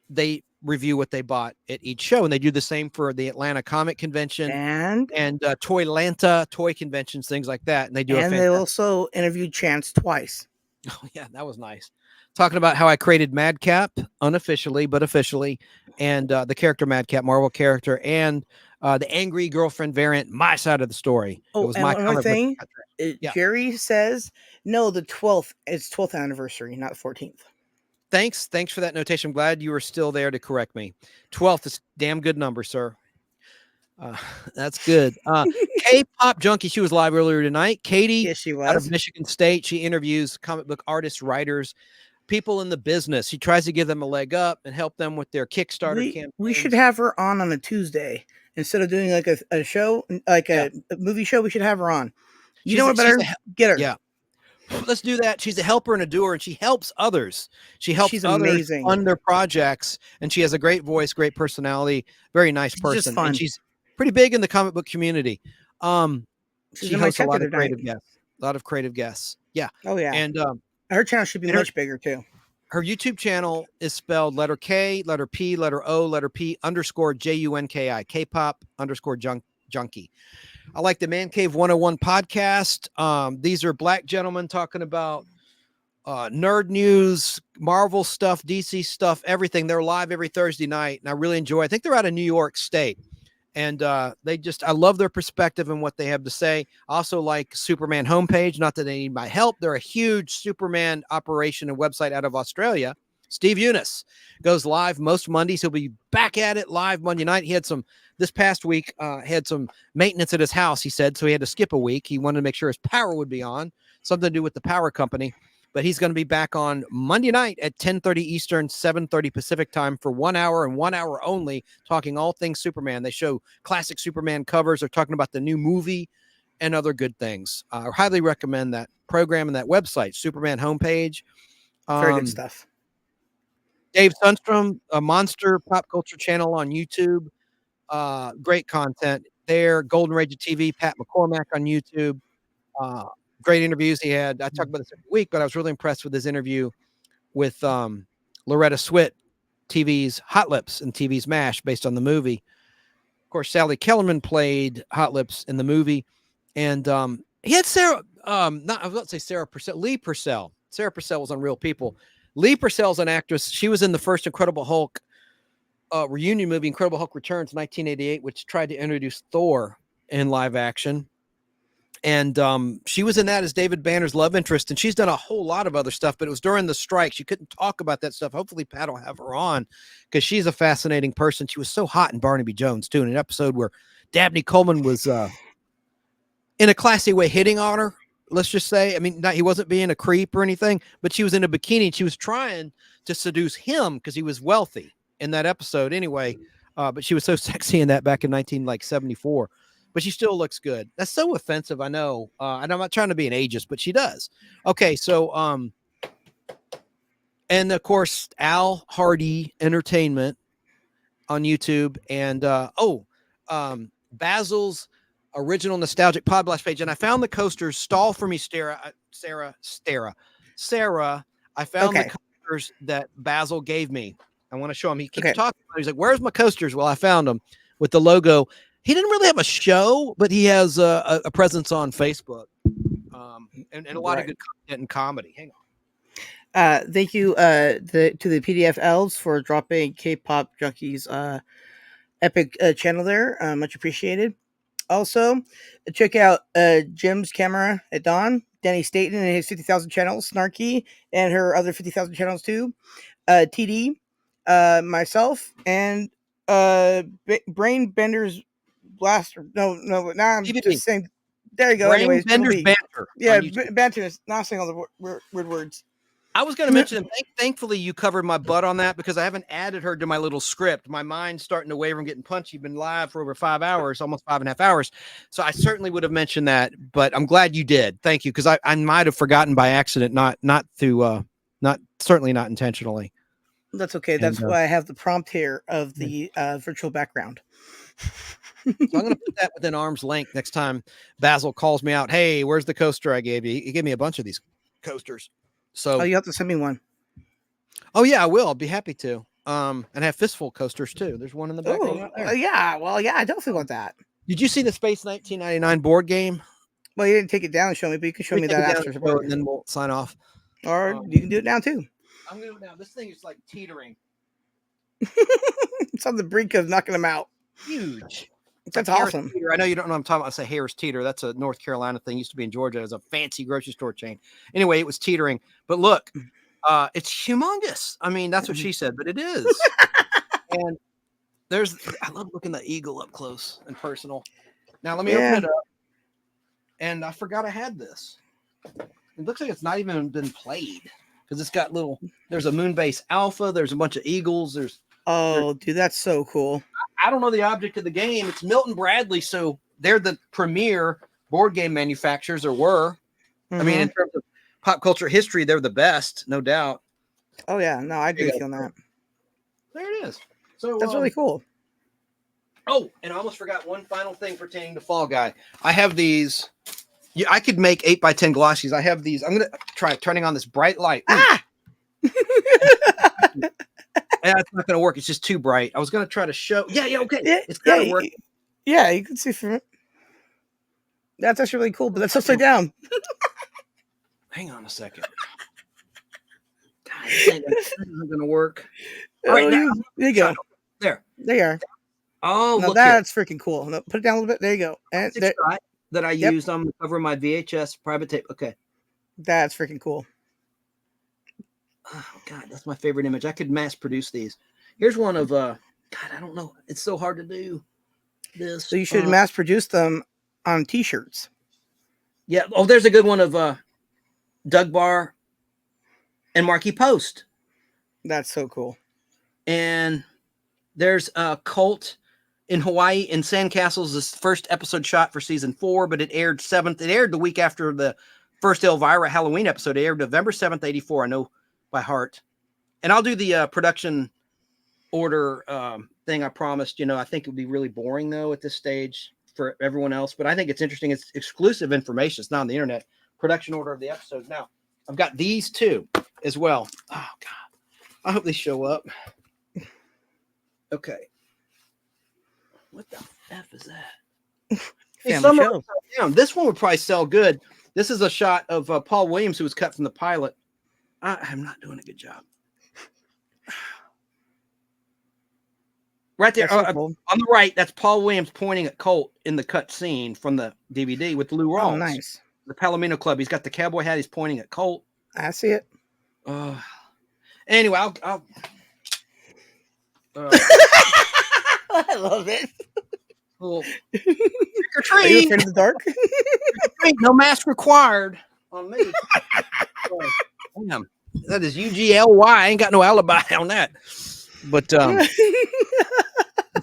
they review what they bought at each show. And they do the same for the Atlanta Comic Convention and Toylanta toy conventions, things like that. And they do they also interviewed Chance twice. Oh, yeah, that was nice. Talking about how I created Madcap unofficially, but officially, and the character Madcap, Marvel character, and the angry girlfriend variant, my side of the story. Oh, it was and my one more thing. Yeah. Jerry says, no, the 12th, it's 12th anniversary, not the 14th. Thanks for that notation. I'm glad you were still there to correct me. 12th is a damn good number, sir. That's good. K-pop junkie. She was live earlier tonight. Katie, yes, she was out of Michigan State. She interviews comic book artists, writers, people in the business. She tries to give them a leg up and help them with their Kickstarter campaign. We should have her on a Tuesday instead of doing like a show, like a movie show. We should have her on. You know what better? Get her. Yeah. Let's do that. She's a helper and a doer, and she helps others. She's others amazing. fund their projects, and she has a great voice, great personality, very nice person. Just fun. And she's pretty big in the comic book community. She hosts a lot of creative guests. Yeah. Oh yeah. And her channel should be much bigger too. Her YouTube channel is spelled letter K, letter P, letter O, letter P _JUNKI, K-pop _junkie. I like the Man Cave 101 podcast. These are black gentlemen talking about nerd news, Marvel stuff, DC stuff, everything. They're live every Thursday night, and I really enjoy it. I think they're out of New York State. And I love their perspective and what they have to say. I also like Superman homepage. Not that they need my help. They're a huge Superman operation and website out of Australia. Steve Eunice goes live most Mondays. He'll be back at it live Monday night. He had this past week, had some maintenance at his house, he said, so he had to skip a week. He wanted to make sure his power would be on, something to do with the power company. But he's going to be back on Monday night at 10:30 Eastern, 7:30 Pacific time for 1 hour and 1 hour only, talking all things Superman. They show classic Superman covers. They're talking about the new movie and other good things. I highly recommend that program and that website, Superman homepage. Very good stuff. Dave Sundstrom, a Monster Pop Culture channel on YouTube. Great content there. Golden Rage of TV, Pat McCormack on YouTube. Great interviews he had. I talked about this every week, but I was really impressed with his interview with Loretta Swit, TV's Hot Lips and TV's MASH, based on the movie. Of course, Sally Kellerman played Hot Lips in the movie. And he had Sarah, I was about to say Sarah Purcell, Lee Purcell. Sarah Purcell was on Real People. Lee Purcell's an actress. She was in the first Incredible Hulk reunion movie, Incredible Hulk Returns, 1988, which tried to introduce Thor in live action. And she was in that as David Banner's love interest, and she's done a whole lot of other stuff, but it was during the strike. She couldn't talk about that stuff. Hopefully Pat will have her on because she's a fascinating person. She was so hot in Barnaby Jones, too, in an episode where Dabney Coleman was in a classy way hitting on her, let's just say. I mean, he wasn't being a creep or anything, but she was in a bikini, and she was trying to seduce him because he was wealthy in that episode anyway. But she was so sexy in that back in 1974. But she still looks good. That's so offensive, I know. And I'm not trying to be an ageist, but she does. Okay, so and of course Al Hardy Entertainment on YouTube, and Basil's original nostalgic Podblast page, and I found the coasters. Stall for me, Sarah. I found the coasters that Basil gave me. I want to show him. He keeps talking about it. He's like, "Where's my coasters?" Well, I found them with the logo. He didn't really have a show, but he has a presence on Facebook and a lot of good content and comedy. Hang Thank you to the PDF elves for dropping K-pop junkies epic channel there. Much appreciated. Also, check out Jim's camera at Dawn, Danny Staten and his 50,000 channels, Snarky, and her other 50,000 channels too. TD, myself, and Brain Bender's Blaster. No, now I'm just saying. There you go. Brain Anyways, Triple Bender's B. Banter. Yeah, banter is not saying all the weird words. I was going to mention, and thankfully you covered my butt on that because I haven't added her to my little script. My mind's starting to waver. I'm getting punchy. Been live for over 5 hours, almost 5.5 hours. So I certainly would have mentioned that, but I'm glad you did. Thank you. Because I might have forgotten by accident, not certainly not intentionally. That's okay. That's why I have the prompt here of the virtual background. So I'm going to put that within arm's length next time Basil calls me out. Hey, where's the coaster I gave you? He gave me a bunch of these coasters. So you have to send me one. Oh yeah, I will. I'll be happy to. And have fistful coasters too. There's one in the back. Yeah. Well, yeah, I definitely want that. Did you see the Space 1999 board game? Well, you didn't take it down and show me, but you can show me that after, and then we'll sign off. Or you can do it now too. I'm gonna do it now. This thing is like teetering. It's on the brink of knocking them out. Huge. That's like awesome. I know you don't know what I'm talking about. I say Harris Teeter. That's a North Carolina thing. Used to be in Georgia as a fancy grocery store chain. Anyway, it was teetering. But look, it's humongous. I mean, that's what she said, but it is. And I love looking at the eagle up close and personal. Now let me open it up. And I forgot I had this. It looks like it's not even been played because it's got there's a Moonbase Alpha. There's a bunch of eagles. Dude, that's so cool. I don't know the object of the game. It's Milton Bradley. So they're the premier board game manufacturers, or were. I mean, in terms of pop culture history, they're the best, no doubt. Oh yeah, no, I agree with you on that. There it is. So that's really cool. Oh, and I almost forgot one final thing pertaining to Fall Guy. I have these. Yeah, I could make 8x10 glossies. I have these. I'm gonna try turning on this bright light. It's not gonna work. It's just too bright. I was gonna try to show. Yeah, okay. It's kind of working. Yeah, you can see from it. That's actually really cool, but that's upside down. Hang on a second. God, this isn't gonna work. Right now, there you go. There you are. Oh, now look, that's freaking cool. No, put it down a little bit. There you go. And that I used on the cover of my VHS private tape. Okay, that's freaking cool. Oh God, that's my favorite image. I could mass produce these. Here's one of God, I don't know. It's so hard to do this. So you should mass produce them on t-shirts. Yeah. Oh, there's a good one of Doug Barr and Marky Post. That's so cool. And there's a Colt in Hawaii in Sandcastles. This first episode shot for season 4, but it aired 7th. It aired the week after the first Elvira Halloween episode. It aired November 7th, 84. I know by heart. And I'll do the production order thing I promised. I think it would be really boring though at this stage for everyone else, but I think it's interesting. It's exclusive information. It's not on the internet. Production order of the episodes. Now I've got these two as well. Oh God, I hope they show up. Okay. What the F is that? Hey, this one would probably sell good. This is a shot of Paul Williams, who was cut from the pilot. I'm not doing a good job. Right there on the right, that's Paul Williams pointing at Colt in the cut scene from the DVD with Lou Rawls. Oh, nice. The Palomino Club. He's got the cowboy hat. He's pointing at Colt. I see it. Anyway, I'll I love it. Little trick or treat. Are you afraid of the dark? No mask required on me. Damn, that is UGLY. I ain't got no alibi on that. But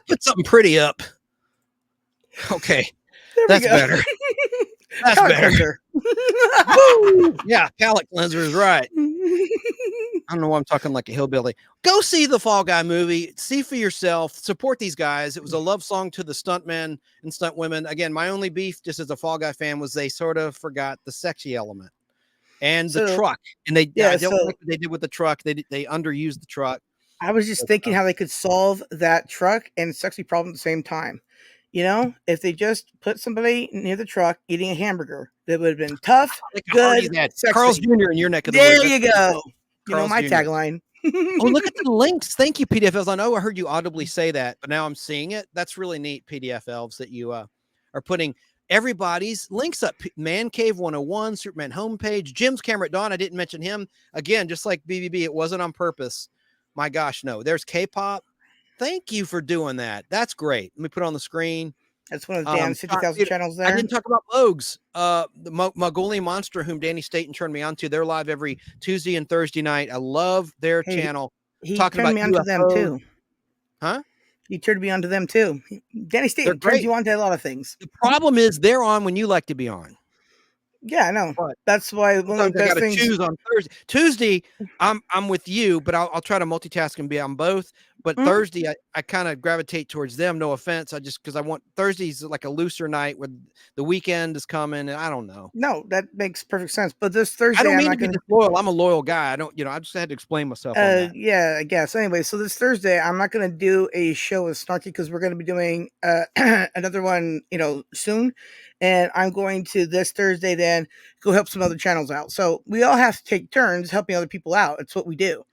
put something pretty up. Okay, that's better. That's better. Woo! Yeah, palate cleanser is right. I don't know why I'm talking like a hillbilly. Go see the Fall Guy movie. See for yourself. Support these guys. It was a love song to the stuntmen and stuntwomen. Again, my only beef, just as a Fall Guy fan, was they sort of forgot the sexy element and the truck. And I don't like what they did with the truck. They underused the truck. I was just thinking how they could solve that truck and sexy problem at the same time. If they just put somebody near the truck eating a hamburger, that would have been tough, good, sexy. Carl's Jr. in your neck of the woods. There you go. You know Carl's my Jr. tagline. Oh, look at the links. Thank you, PDF Elves. I know I heard you audibly say that, but now I'm seeing it. That's really neat, PDF Elves, that you are putting everybody's links up. Man Cave 101, Superman homepage, Jim's Camera at Dawn. I didn't mention him. Again, just like BBB, it wasn't on purpose. My gosh, no. There's K-pop. Thank you for doing that. That's great. Let me put it on the screen. That's one of Dan's 50,000 channels I there. didn't talk about Mogs, the Mongolian Monster, whom Danny Staten turned me on to. They're live every Tuesday and Thursday night. I love their channel. He Talking turned about me onto UFOs. them too. Huh? He turned me onto them too. Danny Staten turns you on to a lot of things. The problem is they're on when you like to be on. Yeah, I know. But that's why one of the I best gotta things. choose on Thursday. Tuesday, I'm with you, but I'll try to multitask and be on both. But Thursday, I kind of gravitate towards them. No offense, I just because I want Thursday's like a looser night when the weekend is coming, and I don't know. No, that makes perfect sense. But this Thursday, I don't mean I'm to not be gonna. disloyal. I'm a loyal guy. I don't, I just had to explain myself on that. Yeah, I guess. Anyway, so this Thursday, I'm not going to do a show with Snarky because we're going to be doing another one, soon. And I'm going to this Thursday then go help some other channels out. So we all have to take turns helping other people out. It's what we do.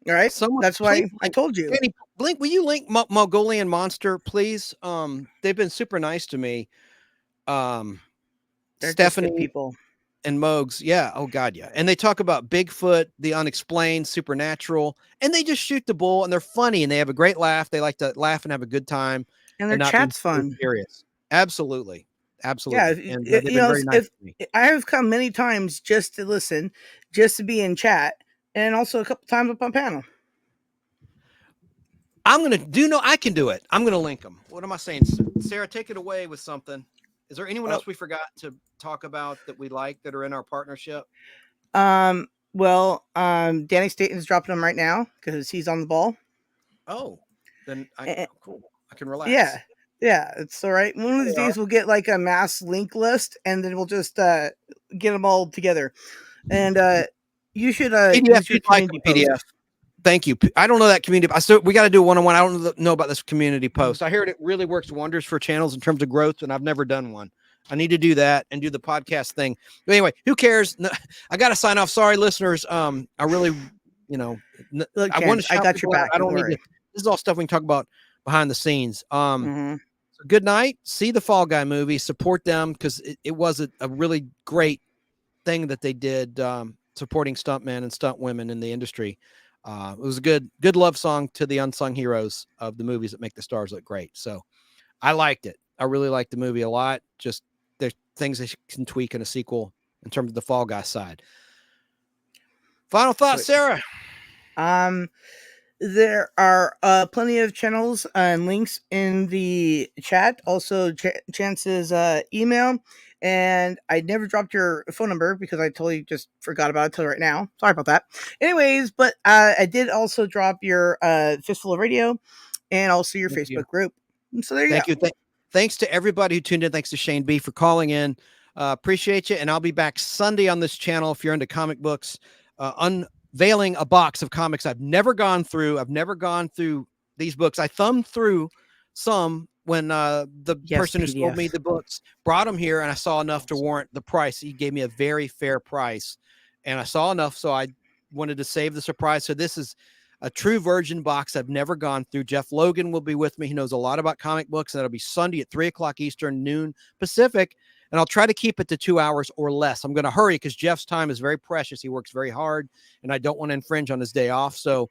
All right. That's why I told you. Danny, Blink, will you link Mongolian Monster, please? They've been super nice to me. They're Stephanie, just good people. and Mogs, yeah. Oh God, yeah. And they talk about Bigfoot, the unexplained, supernatural, and they just shoot the bull, and they're funny, and they have a great laugh. They like to laugh and have a good time, And their not chat's be fun. serious. Absolutely, absolutely. Yeah, And they've been very nice to me. I have come many times just to listen, just to be in chat, and also a couple times up on panel. I can do it. I'm gonna link them. What am I saying, Sarah? Take it away with something. Is there anyone else we forgot to talk about that we like that are in our partnership? Danny Staten's dropping them right now because he's on the ball. Oh, then cool. I can relax. Yeah, it's all right. One of these days we'll get like a mass link list, and then we'll just get them all together. And you should use your community PDF. post. Thank you. I don't know that community. We got to do a one-on-one. I don't know about this community post. I heard it really works wonders for channels in terms of growth, and I've never done one. I need to do that and do the podcast thing. But anyway, who cares? No, I got to sign off. Sorry, listeners. I really, Look, I want to. I got your back. I don't worry. need to. This is all stuff we can talk about behind the scenes. Mm-hmm. So good night. See the Fall Guy movie. Support them because it was a really great thing that they did, supporting stuntmen and stunt women in the industry. It was a good love song to the unsung heroes of the movies that make the stars look great. So I liked it. I really liked the movie a lot. Just there's things that can tweak in a sequel in terms of the Fall Guy side. Final thoughts, Sarah. There are plenty of channels and links in the chat. Also, Chance's email. And I never dropped your phone number because I totally just forgot about it till right now. Sorry about that. Anyways, but I did also drop your Fistful of Radio and also your Facebook group. So there you Thank go. you. Thanks to everybody who tuned in. Thanks to Shane B for calling in. Appreciate you. And I'll be back Sunday on this channel if you're into comic books. Unveiling a box of comics I've never gone through. I've never gone through these books. I thumbed through some when the person who sold me the books brought them here, and I saw enough to warrant the price. He gave me a very fair price, and I saw enough, so I wanted to save the surprise. So this is a true virgin box I've never gone through. Jeff Logan will be with me. He knows a lot about comic books, and that'll be Sunday at 3:00 Eastern, noon Pacific. And I'll try to keep it to 2 hours or less. I'm going to hurry because Jeff's time is very precious. He works very hard, and I don't want to infringe on his day off. So,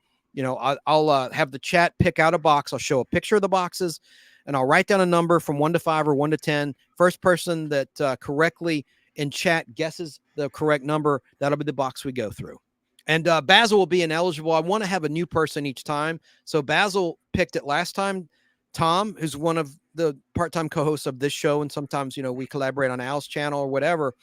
I'll have the chat pick out a box. I'll show a picture of the boxes, and I'll write down a number from 1 to 5 or 1 to 10. First person that correctly in chat guesses the correct number, that'll be the box we go through. And Basil will be ineligible. I want to have a new person each time. So Basil picked it last time. Tom, who's one of the part-time co-hosts of this show, and sometimes, we collaborate on Al's channel or whatever.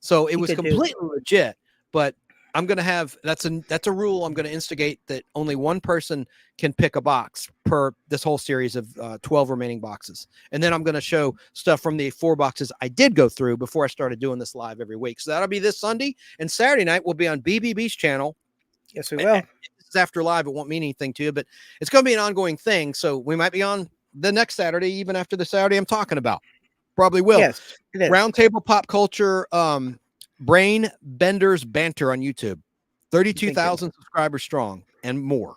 So it was completely legit, but I'm going to have, that's a rule. I'm going to instigate that only one person can pick a box per this whole series of 12 remaining boxes. And then I'm going to show stuff from the 4 boxes I did go through before I started doing this live every week. So that'll be this Sunday, and Saturday night will be on BBB's channel. Yes, we will. This is after live. It won't mean anything to you, but it's going to be an ongoing thing. So we might be on the next Saturday, even after the Saturday I'm talking about. Probably will. Yes, Roundtable Pop Culture, Brain Benders Banter on YouTube. 32,000 subscribers strong and more.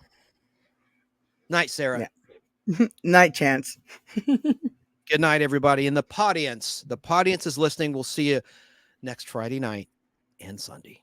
Night, Sarah. Yeah. Night, Chance. Good night, everybody. And the Podience is listening. We'll see you next Friday night and Sunday.